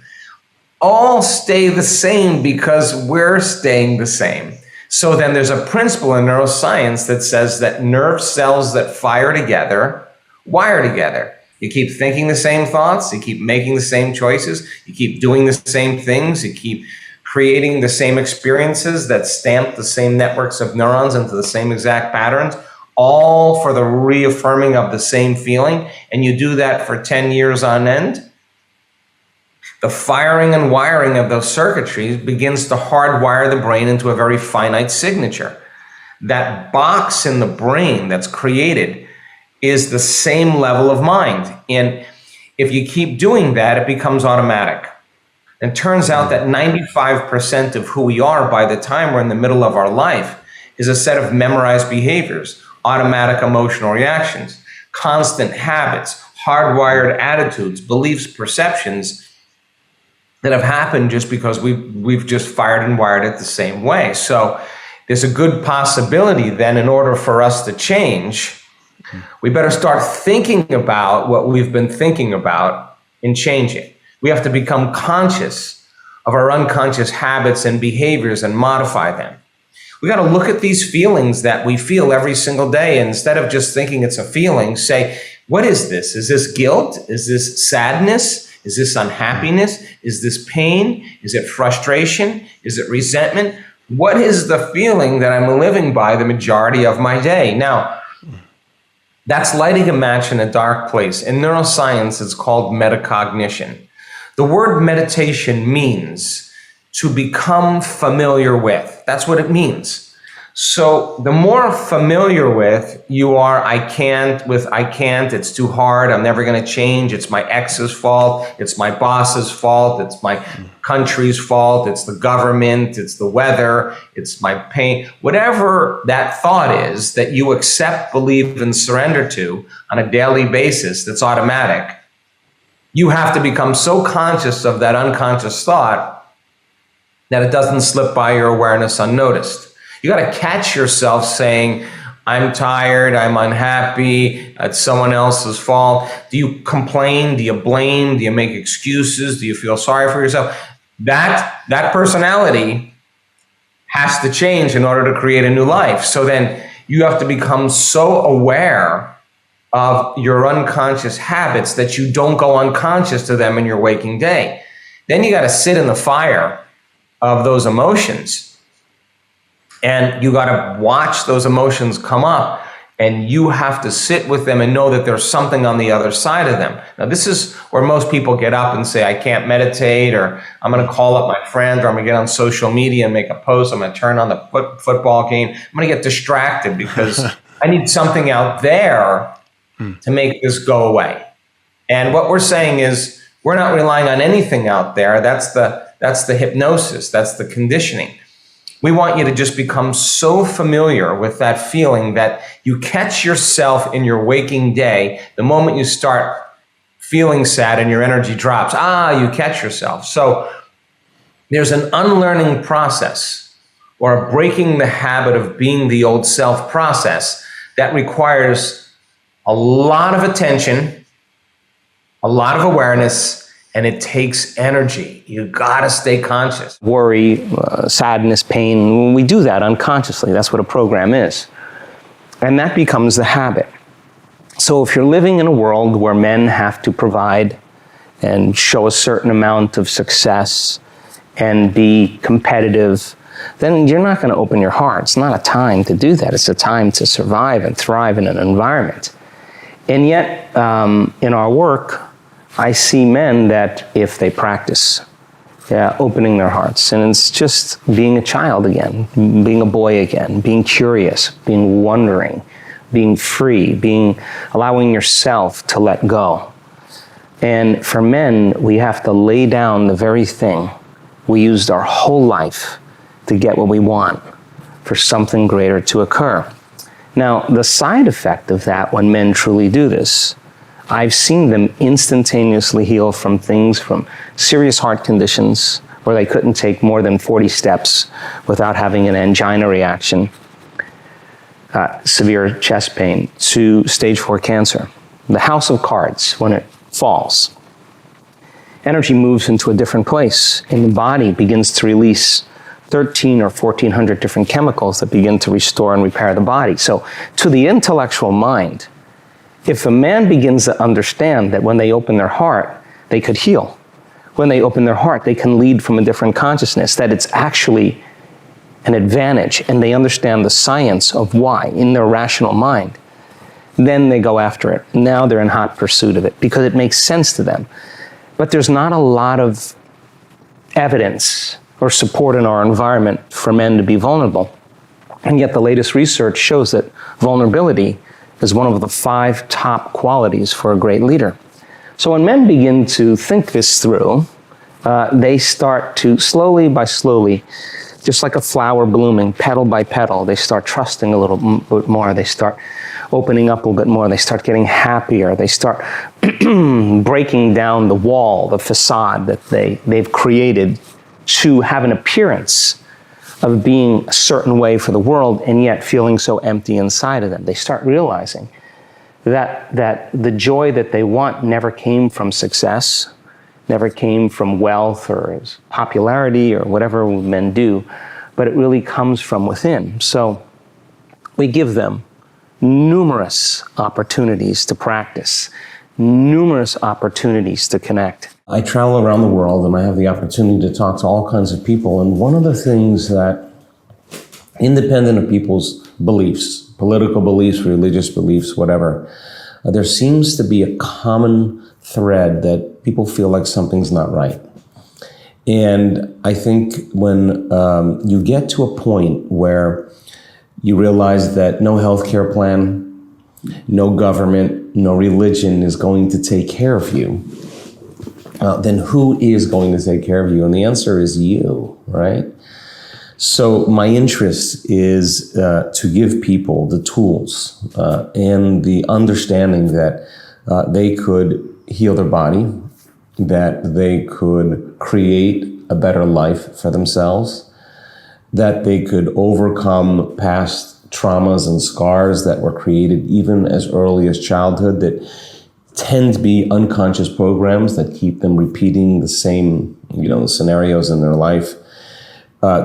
all stay the same because we're staying the same. So then there's a principle in neuroscience that says that nerve cells that fire together, wire together. You keep thinking the same thoughts, you keep making the same choices, you keep doing the same things, you keep creating the same experiences that stamp the same networks of neurons into the same exact patterns, all for the reaffirming of the same feeling, and you do that for 10 years on end. The firing and wiring of those circuitries begins to hardwire the brain into a very finite signature. That box in the brain that's created is the same level of mind. And if you keep doing that, it becomes automatic. And it turns out that 95% of who we are by the time we're in the middle of our life is a set of memorized behaviors, automatic emotional reactions, constant habits, hardwired attitudes, beliefs, perceptions that have happened just because we've just fired and wired it the same way. So there's a good possibility then, in order for us to change, we better start thinking about what we've been thinking about and change it. We have to become conscious of our unconscious habits and behaviors and modify them. We got to look at these feelings that we feel every single day, and instead of just thinking it's a feeling, say, what is this? Is this guilt? Is this sadness? Is this unhappiness? Is this pain? Is it frustration? Is it resentment? What is the feeling that I'm living by the majority of my day? Now, that's lighting a match in a dark place. In neuroscience, it's called metacognition. The word meditation means to become familiar with. That's what it means. So the more familiar with you are, I can't, it's too hard, I'm never going to change, it's my ex's fault, it's my boss's fault, it's my country's fault, it's the government, it's the weather, it's my pain. Whatever that thought is that you accept, believe, and surrender to on a daily basis that's automatic, you have to become so conscious of that unconscious thought that it doesn't slip by your awareness unnoticed. You got to catch yourself saying, I'm tired, I'm unhappy, it's someone else's fault. Do you complain? Do you blame? Do you make excuses? Do you feel sorry for yourself? That personality has to change in order to create a new life. So then you have to become so aware of your unconscious habits that you don't go unconscious to them in your waking day. Then you got to sit in the fire of those emotions And you got to watch those emotions come up, and you have to sit with them and know that there's something on the other side of them. Now, this is where most people get up and say, I can't meditate, or I'm going to call up my friend, or I'm going to get on social media and make a post. I'm going to turn on the football game. I'm going to get distracted because I need something out there to make this go away. And what we're saying is we're not relying on anything out there. That's the hypnosis. That's the conditioning. We want you to just become so familiar with that feeling that you catch yourself in your waking day. The moment you start feeling sad and your energy drops, you catch yourself. So there's an unlearning process, or a breaking the habit of being the old self process that requires a lot of attention, a lot of awareness, and it takes energy. You gotta stay conscious. Worry, sadness, pain, we do that unconsciously. That's what a program is. And that becomes the habit. So if you're living in a world where men have to provide and show a certain amount of success and be competitive, then you're not going to open your heart. It's not a time to do that. It's a time to survive and thrive in an environment. And yet, in our work, I see men that if they practice opening their hearts, and it's just being a child again, being a boy again, being curious, being wondering, being free, allowing yourself to let go. And for men, we have to lay down the very thing we used our whole life to get what we want, for something greater to occur. Now, the side effect of that, when men truly do this, I've seen them instantaneously heal from serious heart conditions where they couldn't take more than 40 steps without having an angina reaction, severe chest pain, to stage 4 cancer. The house of cards, when it falls, energy moves into a different place, and the body begins to release 13 or 1,400 different chemicals that begin to restore and repair the body. So to the intellectual mind, if a man begins to understand that when they open their heart, they could heal. When they open their heart, they can lead from a different consciousness, that it's actually an advantage, and they understand the science of why in their rational mind, then they go after it. Now they're in hot pursuit of it because it makes sense to them. But there's not a lot of evidence or support in our environment for men to be vulnerable. And yet the latest research shows that vulnerability is one of the 5 top qualities for a great leader. So when men begin to think this through, they start to slowly by slowly, just like a flower blooming, petal by petal, they start trusting a little bit more. They start opening up a little bit more. They start getting happier. They start breaking down the wall, the facade that they've created to have an appearance of being a certain way for the world, and yet feeling so empty inside of them. They start realizing that the joy that they want never came from success, never came from wealth or popularity or whatever men do, but it really comes from within. So we give them numerous opportunities to practice, numerous opportunities to connect. I travel around the world and I have the opportunity to talk to all kinds of people. And one of the things that, independent of people's beliefs, political beliefs, religious beliefs, whatever, there seems to be a common thread that people feel like something's not right. And I think when you get to a point where you realize that no healthcare plan, no government, no religion is going to take care of you, then who is going to take care of you? And the answer is you, right? So my interest is to give people the tools and the understanding that they could heal their body, that they could create a better life for themselves, that they could overcome past traumas and scars that were created even as early as childhood that tend to be unconscious programs that keep them repeating the same, scenarios in their life,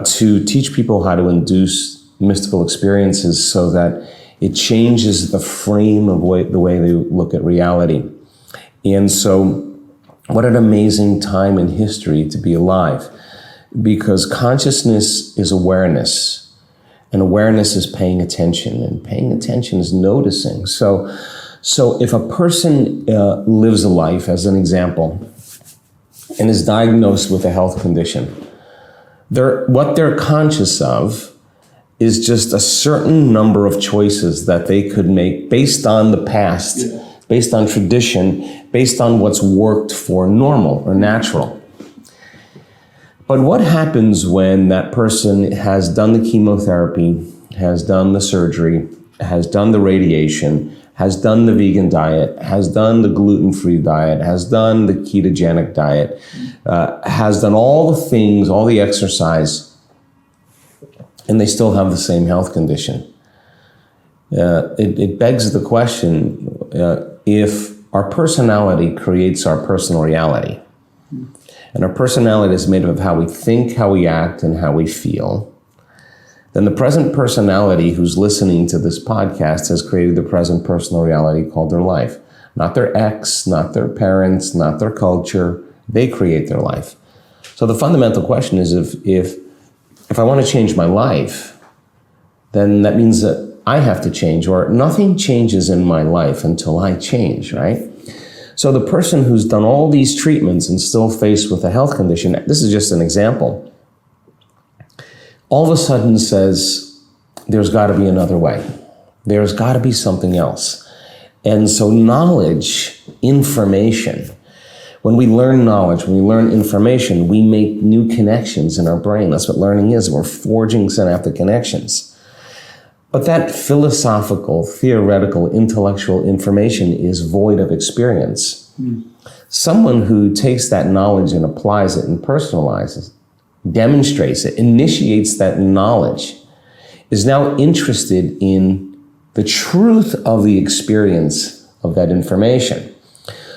to teach people how to induce mystical experiences so that it changes the frame of the way they look at reality. And so what an amazing time in history to be alive, because consciousness is awareness. And awareness is paying attention, and paying attention is noticing. So if a person lives a life, as an example, and is diagnosed with a health condition, what they're conscious of is just a certain number of choices that they could make based on the past, based on tradition, based on what's worked for normal or natural. But what happens when that person has done the chemotherapy, has done the surgery, has done the radiation, has done the vegan diet, has done the gluten-free diet, has done the ketogenic diet, has done all the things, all the exercise, and they still have the same health condition? It begs the question, if our personality creates our personal reality, and our personality is made up of how we think, how we act, and how we feel, then the present personality who's listening to this podcast has created the present personal reality called their life. Not their ex, not their parents, not their culture. They create their life. So the fundamental question is, if I want to change my life, then that means that I have to change, or nothing changes in my life until I change, right? So the person who's done all these treatments and still faced with a health condition, this is just an example, all of a sudden says, there's got to be another way. There's got to be something else. And so knowledge, information, when we learn knowledge, when we learn information, we make new connections in our brain. That's what learning is. We're forging synaptic connections. But that philosophical, theoretical, intellectual information is void of experience. Someone who takes that knowledge and applies it and personalizes, demonstrates it, initiates that knowledge, is now interested in the truth of the experience of that information.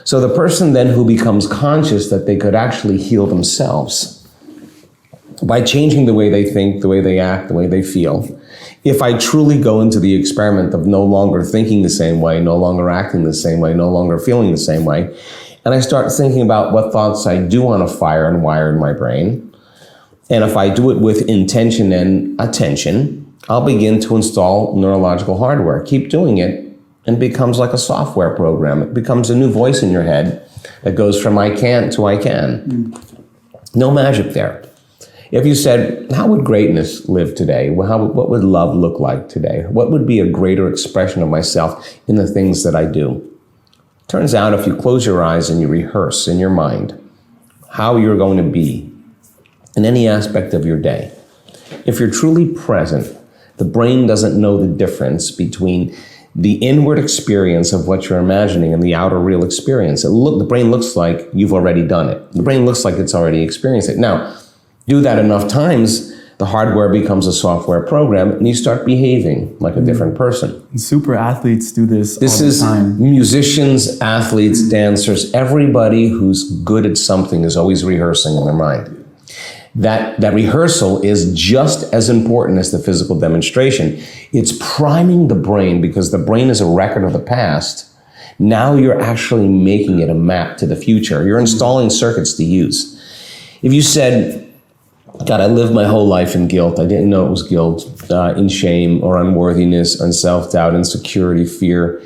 So the person then who becomes conscious that they could actually heal themselves by changing the way they think, the way they act, the way they feel. If I truly go into the experiment of no longer thinking the same way, no longer acting the same way, no longer feeling the same way, and I start thinking about what thoughts I do want to fire and wire in my brain, and if I do it with intention and attention, I'll begin to install neurological hardware. Keep doing it, and it becomes like a software program. It becomes a new voice in your head that goes from I can't to I can. No magic there. If you said, how would greatness live today? What would love look like today? What would be a greater expression of myself in the things that I do? Turns out if you close your eyes and you rehearse in your mind how you're going to be in any aspect of your day, if you're truly present, the brain doesn't know the difference between the inward experience of what you're imagining and the outer real experience. The brain looks like you've already done it. The brain looks like it's already experienced it. Now, do that enough times, the hardware becomes a software program, and you start behaving like a different person. Super athletes do this all the time. This is musicians, athletes, dancers, everybody who's good at something is always rehearsing in their mind. That rehearsal is just as important as the physical demonstration. It's priming the brain, because the brain is a record of the past. Now you're actually making it a map to the future. You're installing circuits to use. If you said, God, I lived my whole life in guilt. I didn't know it was guilt, in shame or unworthiness and self-doubt, insecurity, fear.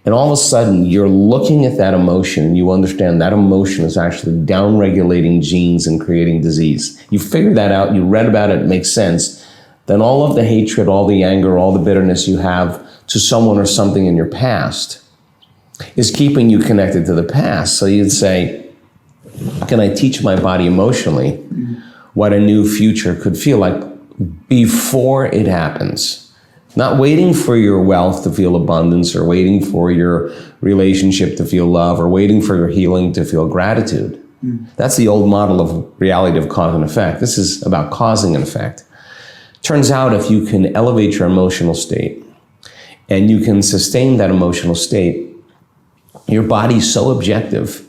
And all of a sudden, you're looking at that emotion and you understand that emotion is actually down-regulating genes and creating disease. You figured that out, you read about it, it makes sense. Then all of the hatred, all the anger, all the bitterness you have to someone or something in your past is keeping you connected to the past. So you'd say, how can I teach my body emotionally what a new future could feel like before it happens? Not waiting for your wealth to feel abundance, or waiting for your relationship to feel love, or waiting for your healing to feel gratitude. That's the old model of reality of cause and effect. This is about causing an effect. Turns out if you can elevate your emotional state and you can sustain that emotional state, your body's so objective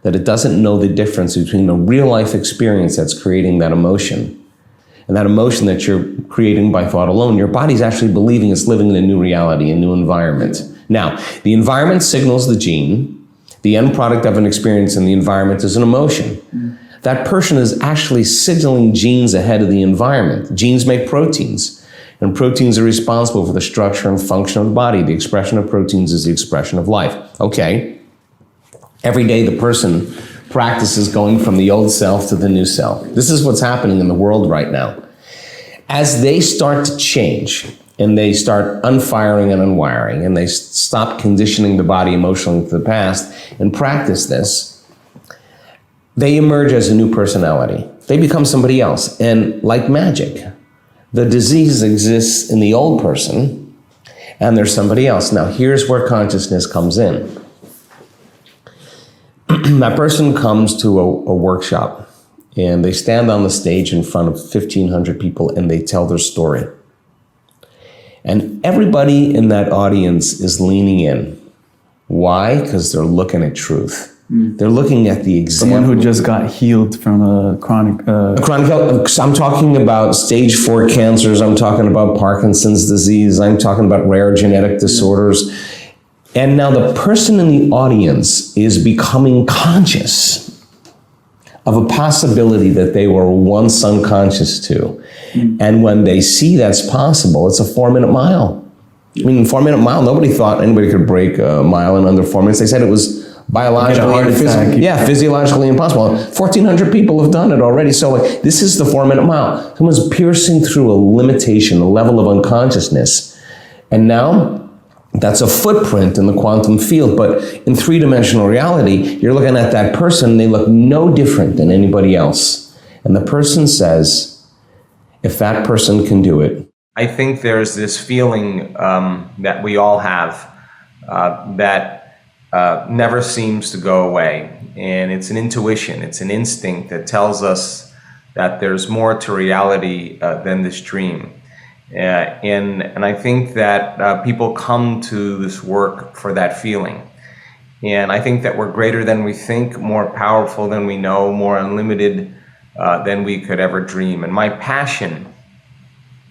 that it doesn't know the difference between the real life experience that's creating that emotion and that emotion that you're creating by thought alone. Your body's actually believing it's living in a new reality, a new environment. Now, the environment signals the gene. The end product of an experience in the environment is an emotion. That person is actually signaling genes ahead of the environment. Genes make proteins. And proteins are responsible for the structure and function of the body. The expression of proteins is the expression of life. Okay. Every day the person practices going from the old self to the new self. This is what's happening in the world right now. As they start to change, and they start unfiring and unwiring, and they stop conditioning the body emotionally to the past and practice this, they emerge as a new personality. They become somebody else. And like magic, the disease exists in the old person, and there's somebody else. Now, here's where consciousness comes in. That person comes to a workshop, and they stand on the stage in front of 1,500 people, and they tell their story. And everybody in that audience is leaning in. Why? Because they're looking at truth. They're looking at the example. Someone who just got healed from a chronic... I'm talking about stage 4 cancers. I'm talking about Parkinson's disease. I'm talking about rare genetic disorders. And now the person in the audience is becoming conscious of a possibility that they were once unconscious to. And when they see that's possible, it's a 4-minute mile. I mean, 4-minute mile, nobody thought anybody could break a mile in under 4 minutes. They said it was biologically and physiologically impossible. 1,400 people have done it already. So like, this is the 4-minute mile. Someone's piercing through a limitation, a level of unconsciousness. And now that's a footprint in the quantum field. But in 3-dimensional reality, you're looking at that person, they look no different than anybody else. And the person says, if that person can do it. I think there's this feeling that we all have that never seems to go away. And it's an intuition, it's an instinct that tells us that there's more to reality than this dream. And I think that people come to this work for that feeling. And I think that we're greater than we think, more powerful than we know, more unlimited than we could ever dream. And my passion,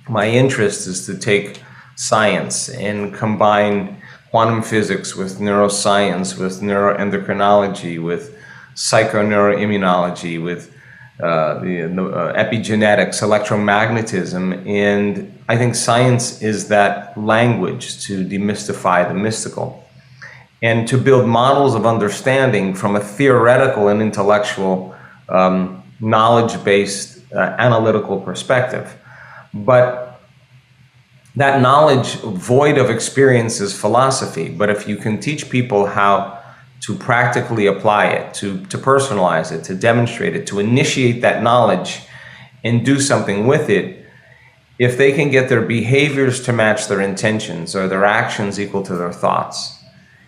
my interest is to take science and combine quantum physics with neuroscience, with neuroendocrinology, with psychoneuroimmunology, with epigenetics, electromagnetism. And I think science is that language to demystify the mystical and to build models of understanding from a theoretical and intellectual knowledge-based analytical perspective. But that knowledge void of experience is philosophy. But if you can teach people how to practically apply it, to personalize it, to demonstrate it, to initiate that knowledge and do something with it, if they can get their behaviors to match their intentions or their actions equal to their thoughts,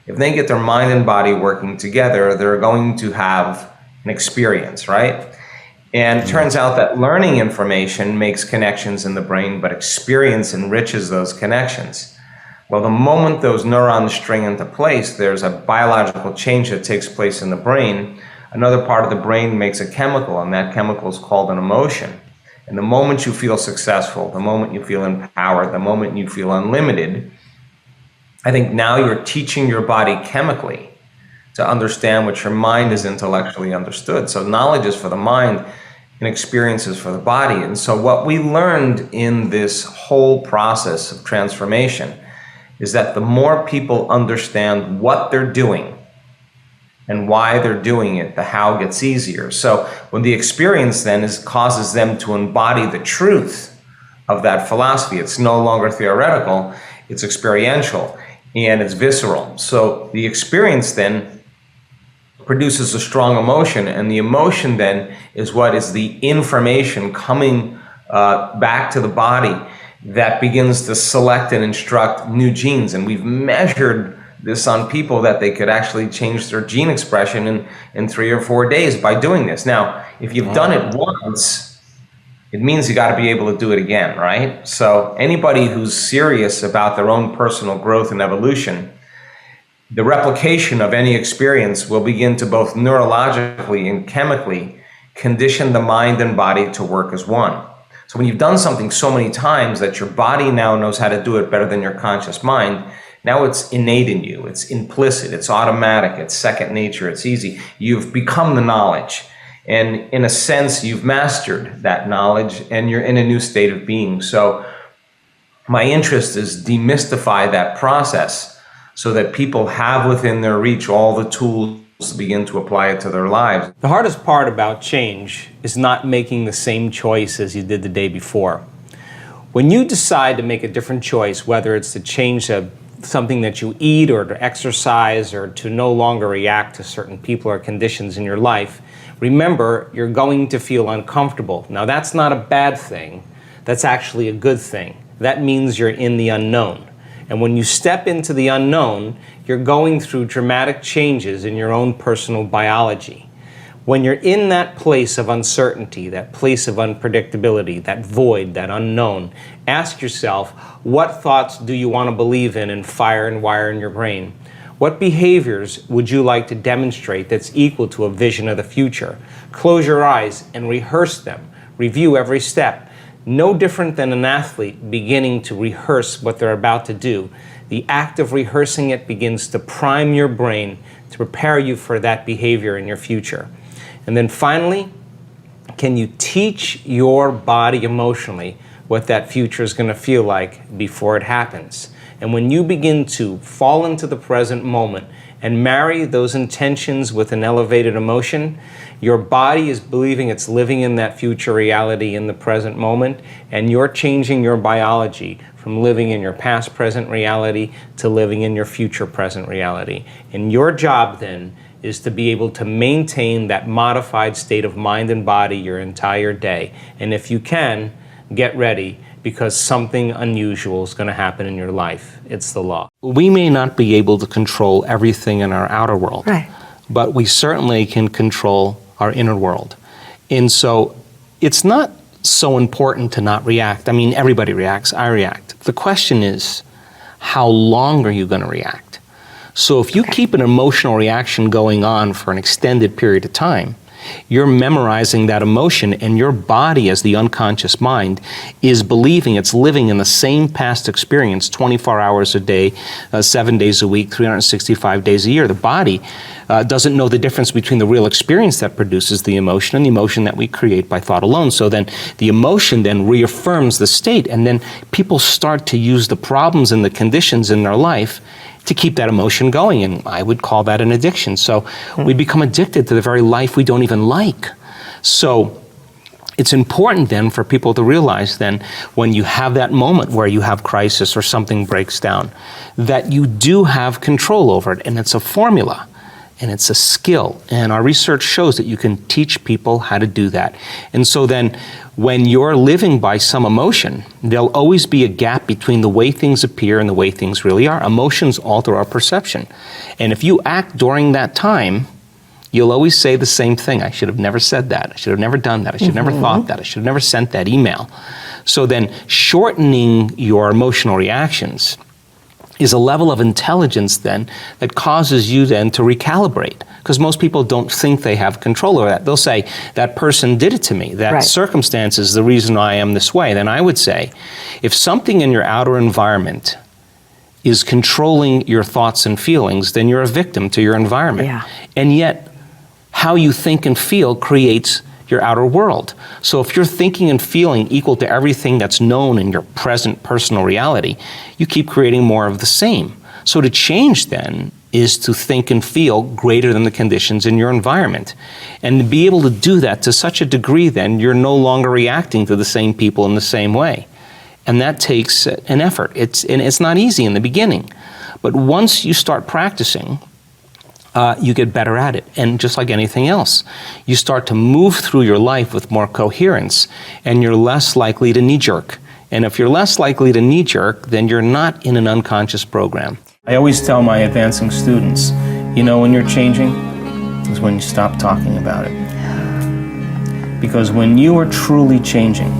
if they get their mind and body working together, they're going to have an experience, right? And it turns out that learning information makes connections in the brain, but experience enriches those connections. Well, the moment those neurons string into place, there's a biological change that takes place in the brain. Another part of the brain makes a chemical, and that chemical is called an emotion. And the moment you feel successful, the moment you feel empowered, the moment you feel unlimited, I think now you're teaching your body chemically to understand what your mind is intellectually understood. So knowledge is for the mind and experiences for the body. And so what we learned in this whole process of transformation is that the more people understand what they're doing and why they're doing it, the how gets easier. So when the experience then causes them to embody the truth of that philosophy, it's no longer theoretical, it's experiential and it's visceral. So the experience then produces a strong emotion, and the emotion then is what is the information coming back to the body that begins to select and instruct new genes. And we've measured this on people that they could actually change their gene expression in 3 or 4 days by doing this. Now, if you've done it once, it means you got to be able to do it again, right? So anybody who's serious about their own personal growth and evolution, the replication of any experience will begin to both neurologically and chemically condition the mind and body to work as one. So when you've done something so many times that your body now knows how to do it better than your conscious mind, now it's innate in you, it's implicit, it's automatic, it's second nature, it's easy. You've become the knowledge. And in a sense, you've mastered that knowledge and you're in a new state of being. So my interest is demystify that process so that people have within their reach all the tools to begin to apply it to their lives. The hardest part about change is not making the same choice as you did the day before. When you decide to make a different choice, whether it's to change something that you eat or to exercise or to no longer react to certain people or conditions in your life, remember, you're going to feel uncomfortable. Now, that's not a bad thing. That's actually a good thing. That means you're in the unknown. And when you step into the unknown, you're going through dramatic changes in your own personal biology. When you're in that place of uncertainty, that place of unpredictability, that void, that unknown, ask yourself, what thoughts do you want to believe in and fire and wire in your brain? What behaviors would you like to demonstrate that's equal to a vision of the future? Close your eyes and rehearse them. Review every step. No different than an athlete beginning to rehearse what they're about to do. The act of rehearsing it begins to prime your brain to prepare you for that behavior in your future. And then finally, can you teach your body emotionally what that future is going to feel like before it happens? And when you begin to fall into the present moment and marry those intentions with an elevated emotion, your body is believing it's living in that future reality in the present moment, and you're changing your biology from living in your past present reality to living in your future present reality. And your job then is to be able to maintain that modified state of mind and body your entire day. And if you can, get ready, because something unusual is going to happen in your life. It's the law. We may not be able to control everything in our outer world, right, but we certainly can control our inner world. And so it's not so important to not react. I mean, everybody reacts, I react. The question is, how long are you going to react? So if you keep an emotional reaction going on for an extended period of time, you're memorizing that emotion, and your body, as the unconscious mind, is believing it's living in the same past experience 24 hours a day, 7 days a week, 365 days a year. The body doesn't know the difference between the real experience that produces the emotion and the emotion that we create by thought alone. So then the emotion then reaffirms the state, and then people start to use the problems and the conditions in their life to keep that emotion going, and I would call that an addiction. So we become addicted to the very life we don't even like. So it's important then for people to realize then, when you have that moment where you have crisis or something breaks down, that you do have control over it, and it's a formula. And it's a skill, and our research shows that you can teach people how to do that. And so then, when you're living by some emotion, there'll always be a gap between the way things appear and the way things really are. Emotions alter our perception. And if you act during that time, you'll always say the same thing. I should have never said that. I should have never done that. I should have never thought that. I should have never sent that email. So then, shortening your emotional reactions is a level of intelligence then that causes you then to recalibrate, because most people don't think they have control over that. They'll say, that person did it to me, that circumstance is the reason I am this way. Then I would say, if something in your outer environment is controlling your thoughts and feelings, then you're a victim to your environment. Yeah. And yet, how you think and feel creates your outer world. So if you're thinking and feeling equal to everything that's known in your present personal reality, you keep creating more of the same. So to change then is to think and feel greater than the conditions in your environment. And to be able to do that to such a degree then, you're no longer reacting to the same people in the same way. And that takes an effort. It's not easy in the beginning. But once you start practicing, you get better at it. And just like anything else, you start to move through your life with more coherence, and you're less likely to knee-jerk. And if you're less likely to knee-jerk, then you're not in an unconscious program. I always tell my advancing students, you know when you're changing is when you stop talking about it. Because when you are truly changing,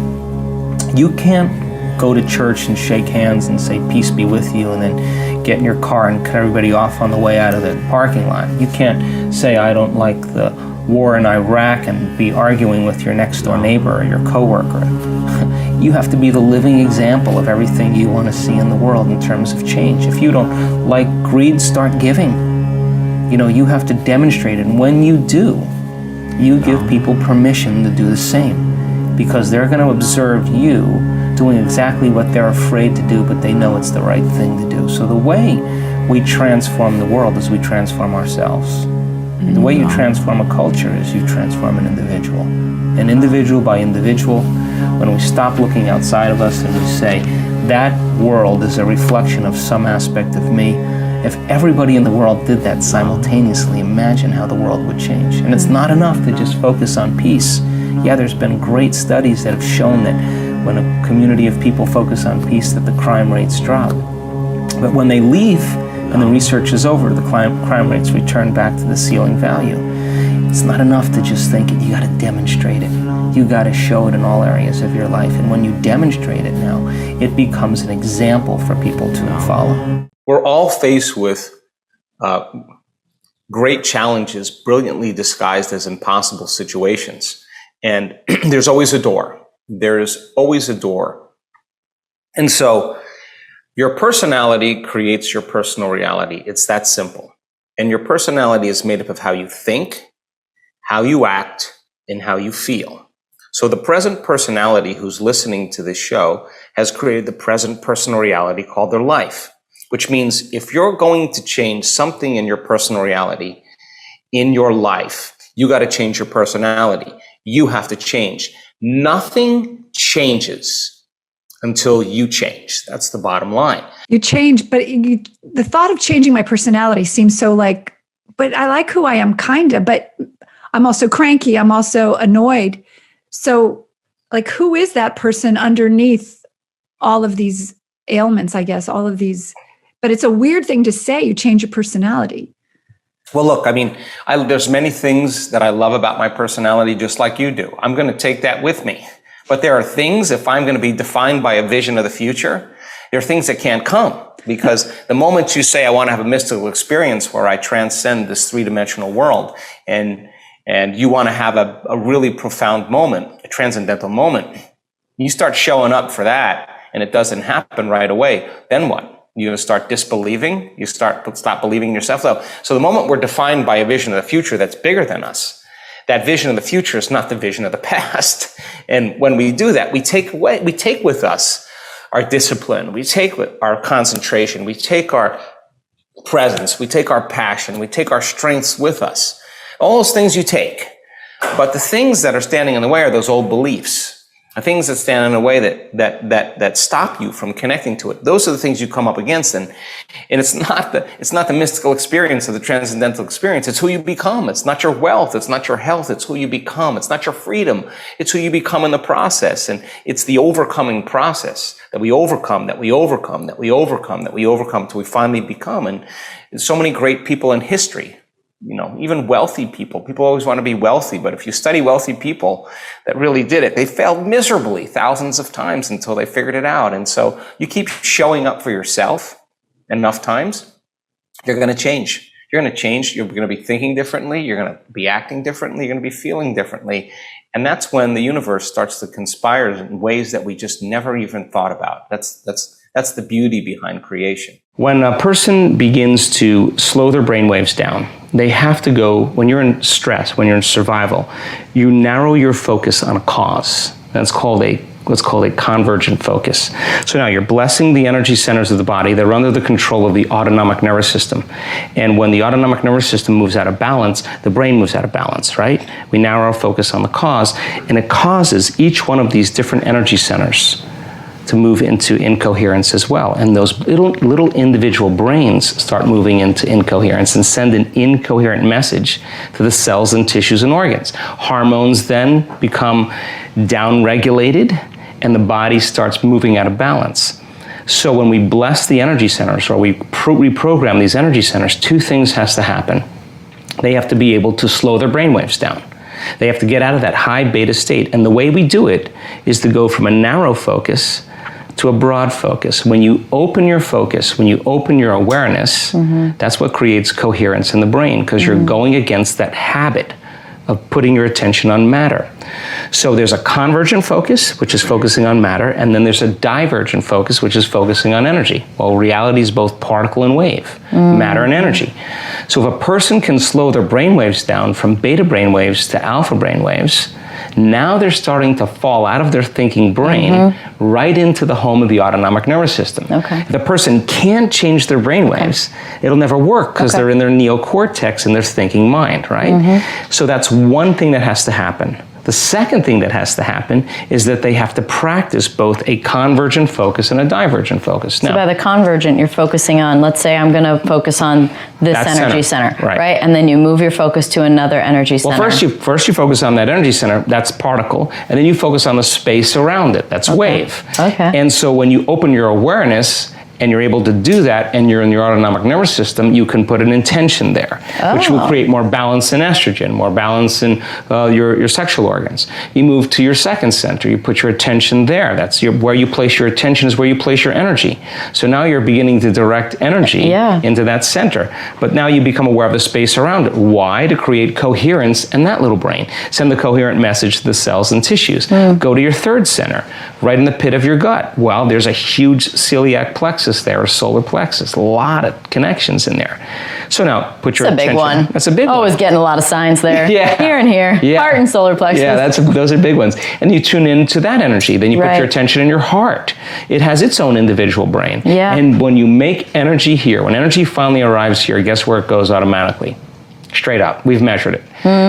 you can't go to church and shake hands and say, peace be with you, and then get in your car and cut everybody off on the way out of the parking lot. You can't say, I don't like the war in Iraq, and be arguing with your next door neighbor or your coworker. You have to be the living example of everything you want to see in the world in terms of change. If you don't like greed, start giving. You know, you have to demonstrate it. And when you do, you give people permission to do the same, because they're going to observe you doing exactly what they're afraid to do, but they know it's the right thing to do. So the way we transform the world is we transform ourselves. The way you transform a culture is you transform an individual. And individual by individual, when we stop looking outside of us and we say, that world is a reflection of some aspect of me. If everybody in the world did that simultaneously, imagine how the world would change. And it's not enough to just focus on peace. Yeah, there's been great studies that have shown that when a community of people focus on peace, that the crime rates drop. But when they leave and the research is over, the crime rates return back to the ceiling value. It's not enough to just think it, you gotta demonstrate it. You gotta show it in all areas of your life. And when you demonstrate it now, it becomes an example for people to follow. We're all faced with great challenges, brilliantly disguised as impossible situations. And there's always a door. There's always a door. And so your personality creates your personal reality. It's that simple. And your personality is made up of how you think, how you act, and how you feel. So the present personality who's listening to this show has created the present personal reality called their life, which means if you're going to change something in your personal reality in your life, you got to change your personality. You have to change. Nothing changes until you change. That's the bottom line. You change, but the thought of changing my personality seems so like, but I like who I am, kind of, but I'm also cranky. I'm also annoyed. So like, who is that person underneath all of these ailments, I guess, all of these, but it's a weird thing to say, you change your personality. Well, look, I mean, there's many things that I love about my personality, just like you do. I'm going to take that with me. But there are things, if I'm going to be defined by a vision of the future, there are things that can't come. Because the moment you say, I want to have a mystical experience where I transcend this three-dimensional world, and you want to have a really profound moment, a transcendental moment, you start showing up for that, and it doesn't happen right away, then what? You're going to start disbelieving. You stop believing in yourself. So the moment we're defined by a vision of the future that's bigger than us, that vision of the future is not the vision of the past. And when we do that, we take with us our discipline. We take with our concentration. We take our presence. We take our passion. We take our strengths with us. All those things you take. But the things that are standing in the way are those old beliefs. The things that stand in the way that stop you from connecting to it. Those are the things you come up against, and it's not the mystical experience or the transcendental experience. It's who you become. It's not your wealth. It's not your health. It's who you become. It's not your freedom. It's who you become in the process, and it's the overcoming process that we overcome, that we overcome, that we overcome, that we overcome till we finally become. And there's so many great people in history. You know, even wealthy people. People always want to be wealthy, but if you study wealthy people that really did it, they failed miserably thousands of times until they figured it out. And so you keep showing up for yourself enough times, you're going to change. You're going to change. You're going to be thinking differently. You're going to be acting differently. You're going to be feeling differently. And that's when the universe starts to conspire in ways that we just never even thought about. That's the beauty behind creation. When a person begins to slow their brainwaves down, they have to go, when you're in stress, when you're in survival, you narrow your focus on a cause. That's called what's called a convergent focus. So now you're blessing the energy centers of the body. They're under the control of the autonomic nervous system. And when the autonomic nervous system moves out of balance, the brain moves out of balance, right? We narrow our focus on the cause, and it causes each one of these different energy centers to move into incoherence as well. And those little individual brains start moving into incoherence and send an incoherent message to the cells and tissues and organs. Hormones then become downregulated and the body starts moving out of balance. So when we bless the energy centers or we reprogram these energy centers, two things has to happen. They have to be able to slow their brainwaves down. They have to get out of that high beta state. And the way we do it is to go from a narrow focus to a broad focus. When you open your focus, when you open your awareness, that's what creates coherence in the brain, because you're going against that habit of putting your attention on matter. So there's a convergent focus, which is focusing on matter, and then there's a divergent focus, which is focusing on energy. Well, reality is both particle and wave, matter and energy. So if a person can slow their brainwaves down from beta brainwaves to alpha brainwaves, Now they're starting to fall out of their thinking brain right into the home of the autonomic nervous system. If the person can't change their brainwaves, it'll never work because they're in their neocortex in their thinking mind, right? So that's one thing that has to happen. The second thing that has to happen is that they have to practice both a convergent focus and a divergent focus. So by the convergent, you're focusing on, let's say I'm going to focus on this energy center, right? And then you move your focus to another energy center. Well, first you focus on that energy center, that's particle, and then you focus on the space around it, that's wave. And so when you open your awareness, and you're able to do that, and you're in your autonomic nervous system, you can put an intention there, which will create more balance in estrogen, more balance in your sexual organs. You move to your second center, you put your attention there. That's where you place your attention is where you place your energy. So now you're beginning to direct energy into that center. But now you become aware of the space around it. Why? To create coherence in that little brain. Send the coherent message to the cells and tissues. Go to your third center, right in the pit of your gut. Well, there's a huge celiac plexus there, or solar plexus, a lot of connections in there. So now put your attention. That's a big one. That's a big one. Always getting a lot of signs there. Here and here. Heart and solar plexus. Yeah, those are big ones. And you tune into that energy. Then you put your attention in your heart. It has its own individual brain. And when you make energy here, when energy finally arrives here, guess where it goes automatically? Straight up. We've measured it.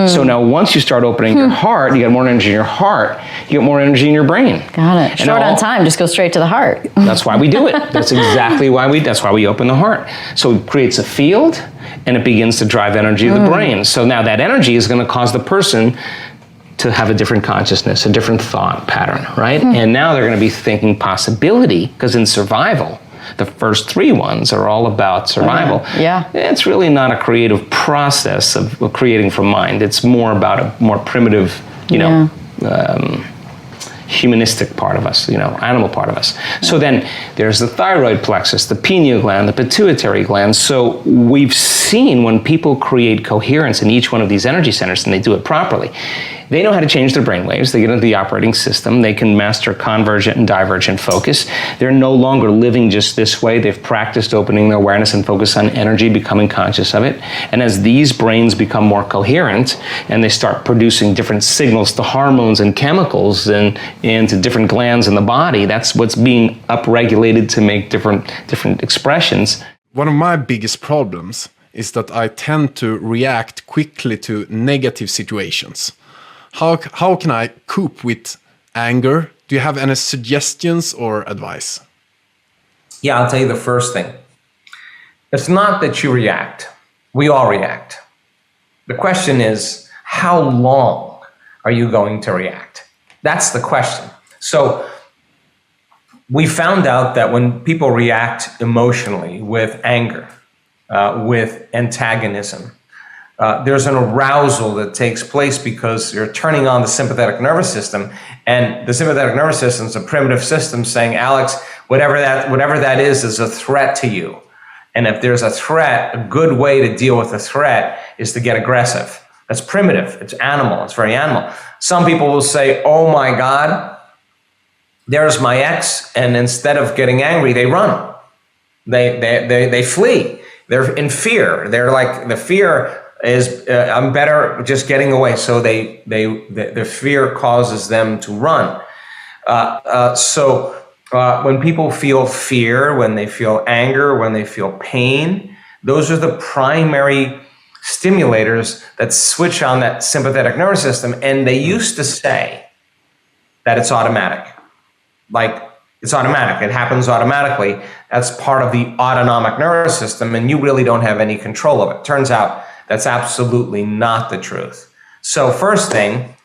So now once you start opening your heart, you get more energy in your heart, you get more energy in your brain. Got it. Short on time, just go straight to the heart. That's why we do it. That's exactly why that's why we open the heart. So it creates a field and it begins to drive energy to the brain. So now that energy is going to cause the person to have a different consciousness, a different thought pattern, right? And now they're going to be thinking possibility, because in survival, the first three ones are all about survival. It's really not a creative process of creating from mind. It's more about a more primitive, humanistic part of us, animal part of us. So then there's the thyroid plexus, the pineal gland, the pituitary gland. So we've seen when people create coherence in each one of these energy centers and they do it properly, they know how to change their brainwaves. They get into the operating system. They can master convergent and divergent focus. They're no longer living just this way. They've practiced opening their awareness and focus on energy, becoming conscious of it. And as these brains become more coherent and they start producing different signals to hormones and chemicals and to different glands in the body, that's what's being upregulated to make different expressions. One of my biggest problems is that I tend to react quickly to negative situations. How can I cope with anger? Do you have any suggestions or advice? Yeah, I'll tell you the first thing. It's not that you react. We all react. The question is, how long are you going to react? That's the question. So we found out that when people react emotionally with anger, with antagonism, there's an arousal that takes place because you're turning on the sympathetic nervous system, and the sympathetic nervous system is a primitive system saying, Alex, whatever that is a threat to you. And if there's a threat, a good way to deal with a threat is to get aggressive. That's primitive. It's animal. It's very animal. Some people will say, oh my God, there's my ex, and instead of getting angry, they run. They flee. They're in fear. They're like, the fear is I'm better just getting away. So the fear causes them to run. So when people feel fear, when they feel anger, when they feel pain, those are the primary stimulators that switch on that sympathetic nervous system. And they used to say that it's automatic. Like, it's automatic. It happens automatically. That's part of the autonomic nervous system, and you really don't have any control of it. Turns out that's absolutely not the truth. So first thing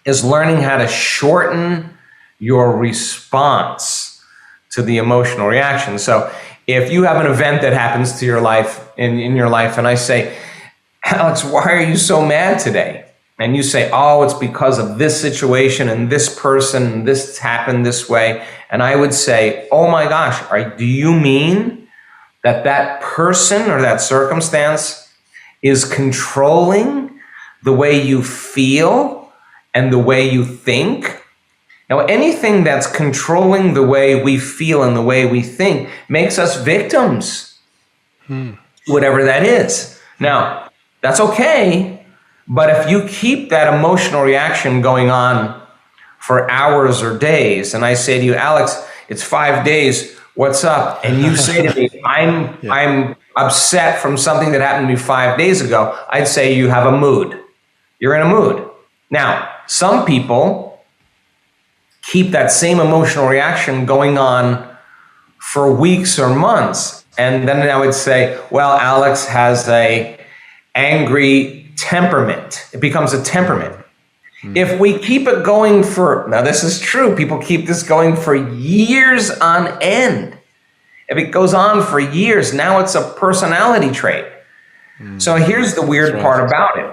is learning how to shorten your response to the emotional reaction. So if you have an event that happens to your life, in your life, and I say, Alex, why are you so mad today? And you say, oh, it's because of this situation and this person, and this happened this way. And I would say, oh my gosh, do you mean that person or that circumstance is controlling the way you feel and the way you think? Now, anything that's controlling the way we feel and the way we think makes us victims, whatever that is. Now, that's okay, But if you keep that emotional reaction going on for hours or days, and I say to you, Alex, it's 5 days, what's up? And you say to me, I'm upset from something that happened to me 5 days ago, I'd say you have a mood. You're in a mood. Now, some people keep that same emotional reaction going on for weeks or months. And then I would say, well, Alex has a angry temperament. It becomes a temperament. If we keep it going for, now this is true, people keep this going for years on end. If it goes on for years, now it's a personality trait. So here's the weird part about it.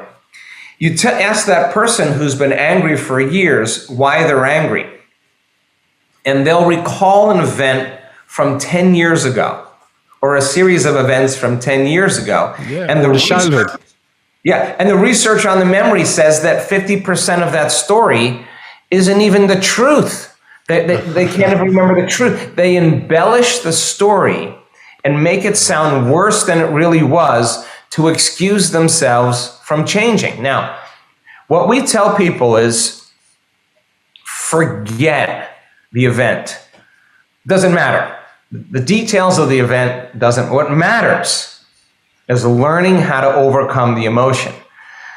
You ask that person who's been angry for years why they're angry. And they'll recall an event from 10 years ago, or a series of events from 10 years ago. Yeah, and the childhood. And the research on the memory says that 50% of that story isn't even the truth. They can't even remember the truth. They embellish the story and make it sound worse than it really was to excuse themselves from changing. Now, what we tell people is forget the event. Doesn't matter. The details of the event doesn't. What matters is learning how to overcome the emotion.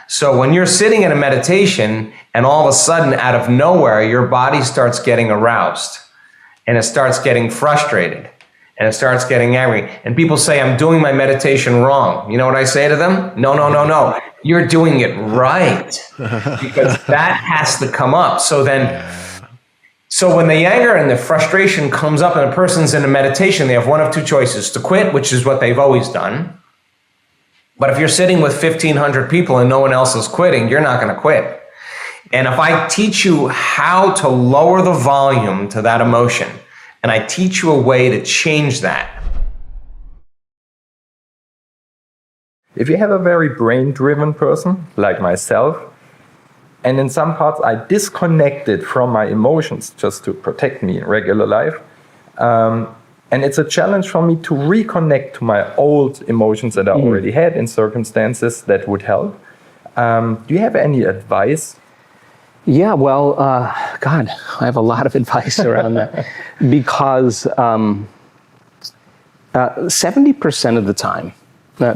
So when you're sitting in a meditation and all of a sudden out of nowhere, your body starts getting aroused and it starts getting frustrated and it starts getting angry. And people say, I'm doing my meditation wrong. You know what I say to them? No. You're doing it right, because that has to come up. So when the anger and the frustration comes up and a person's in a meditation, they have one of two choices: to quit, which is what they've always done. But if you're sitting with 1,500 people and no one else is quitting, you're not going to quit. And if I teach you how to lower the volume to that emotion, and I teach you a way to change that. If you have a very brain-driven person, like myself, and in some parts I disconnected from my emotions just to protect me in regular life, and it's a challenge for me to reconnect to my old emotions that I already had in circumstances that would help. Do you have any advice? Yeah, well, God, I have a lot of advice around that. Because 70% of the time,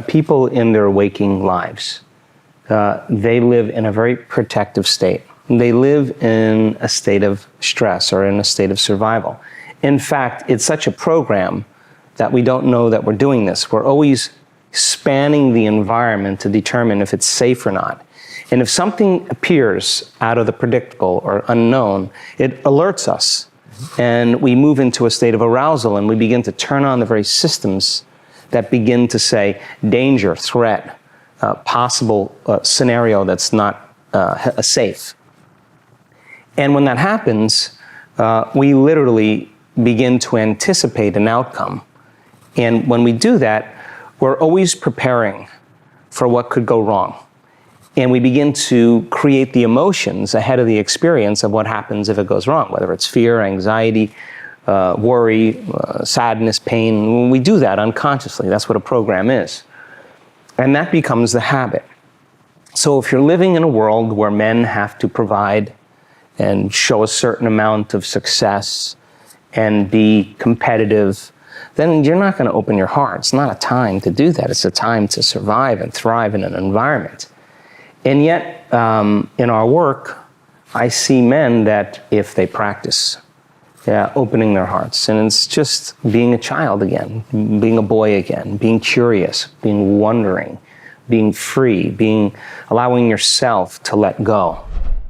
people in their waking lives, they live in a very protective state. They live in a state of stress or in a state of survival. In fact, it's such a program that we don't know that we're doing this. We're always spanning the environment to determine if it's safe or not. And if something appears out of the predictable or unknown, it alerts us. And we move into a state of arousal, and we begin to turn on the very systems that begin to say danger, threat, possible scenario that's not safe. And when that happens, we literally begin to anticipate an outcome. And when we do that, we're always preparing for what could go wrong. And we begin to create the emotions ahead of the experience of what happens if it goes wrong, whether it's fear, anxiety, worry, sadness, pain. We do that unconsciously. That's what a program is. And that becomes the habit. So if you're living in a world where men have to provide and show a certain amount of success and be competitive, then you're not going to open your heart. It's not a time to do that. It's a time to survive and thrive in an environment. And yet, in our work, I see men that if they practice opening their hearts, and it's just being a child again, being a boy again, being curious, being wondering, being free, allowing yourself to let go.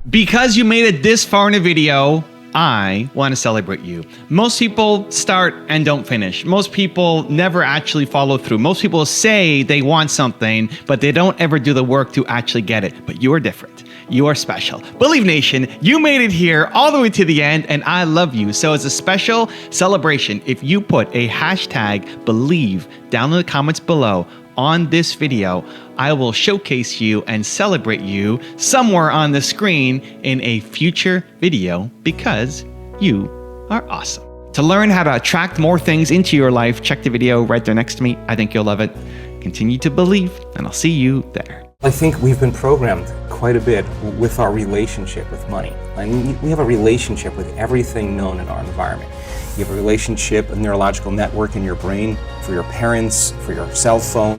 Because you made it this far in a video, I want to celebrate you. Most people start and don't finish. Most people never actually follow through. Most people say they want something, but they don't ever do the work to actually get it. But you are different. You are special. Believe Nation, you made it here all the way to the end, and I love you. So as a special celebration, if you put a hashtag believe down in the comments below on this video, I will showcase you and celebrate you somewhere on the screen in a future video because you are awesome. To learn how to attract more things into your life, check the video right there next to me. I think you'll love it. Continue to believe, and I'll see you there. I think we've been programmed quite a bit with our relationship with money. I mean, we have a relationship with everything known in our environment. You have a relationship, a neurological network in your brain for your parents, for your cell phone.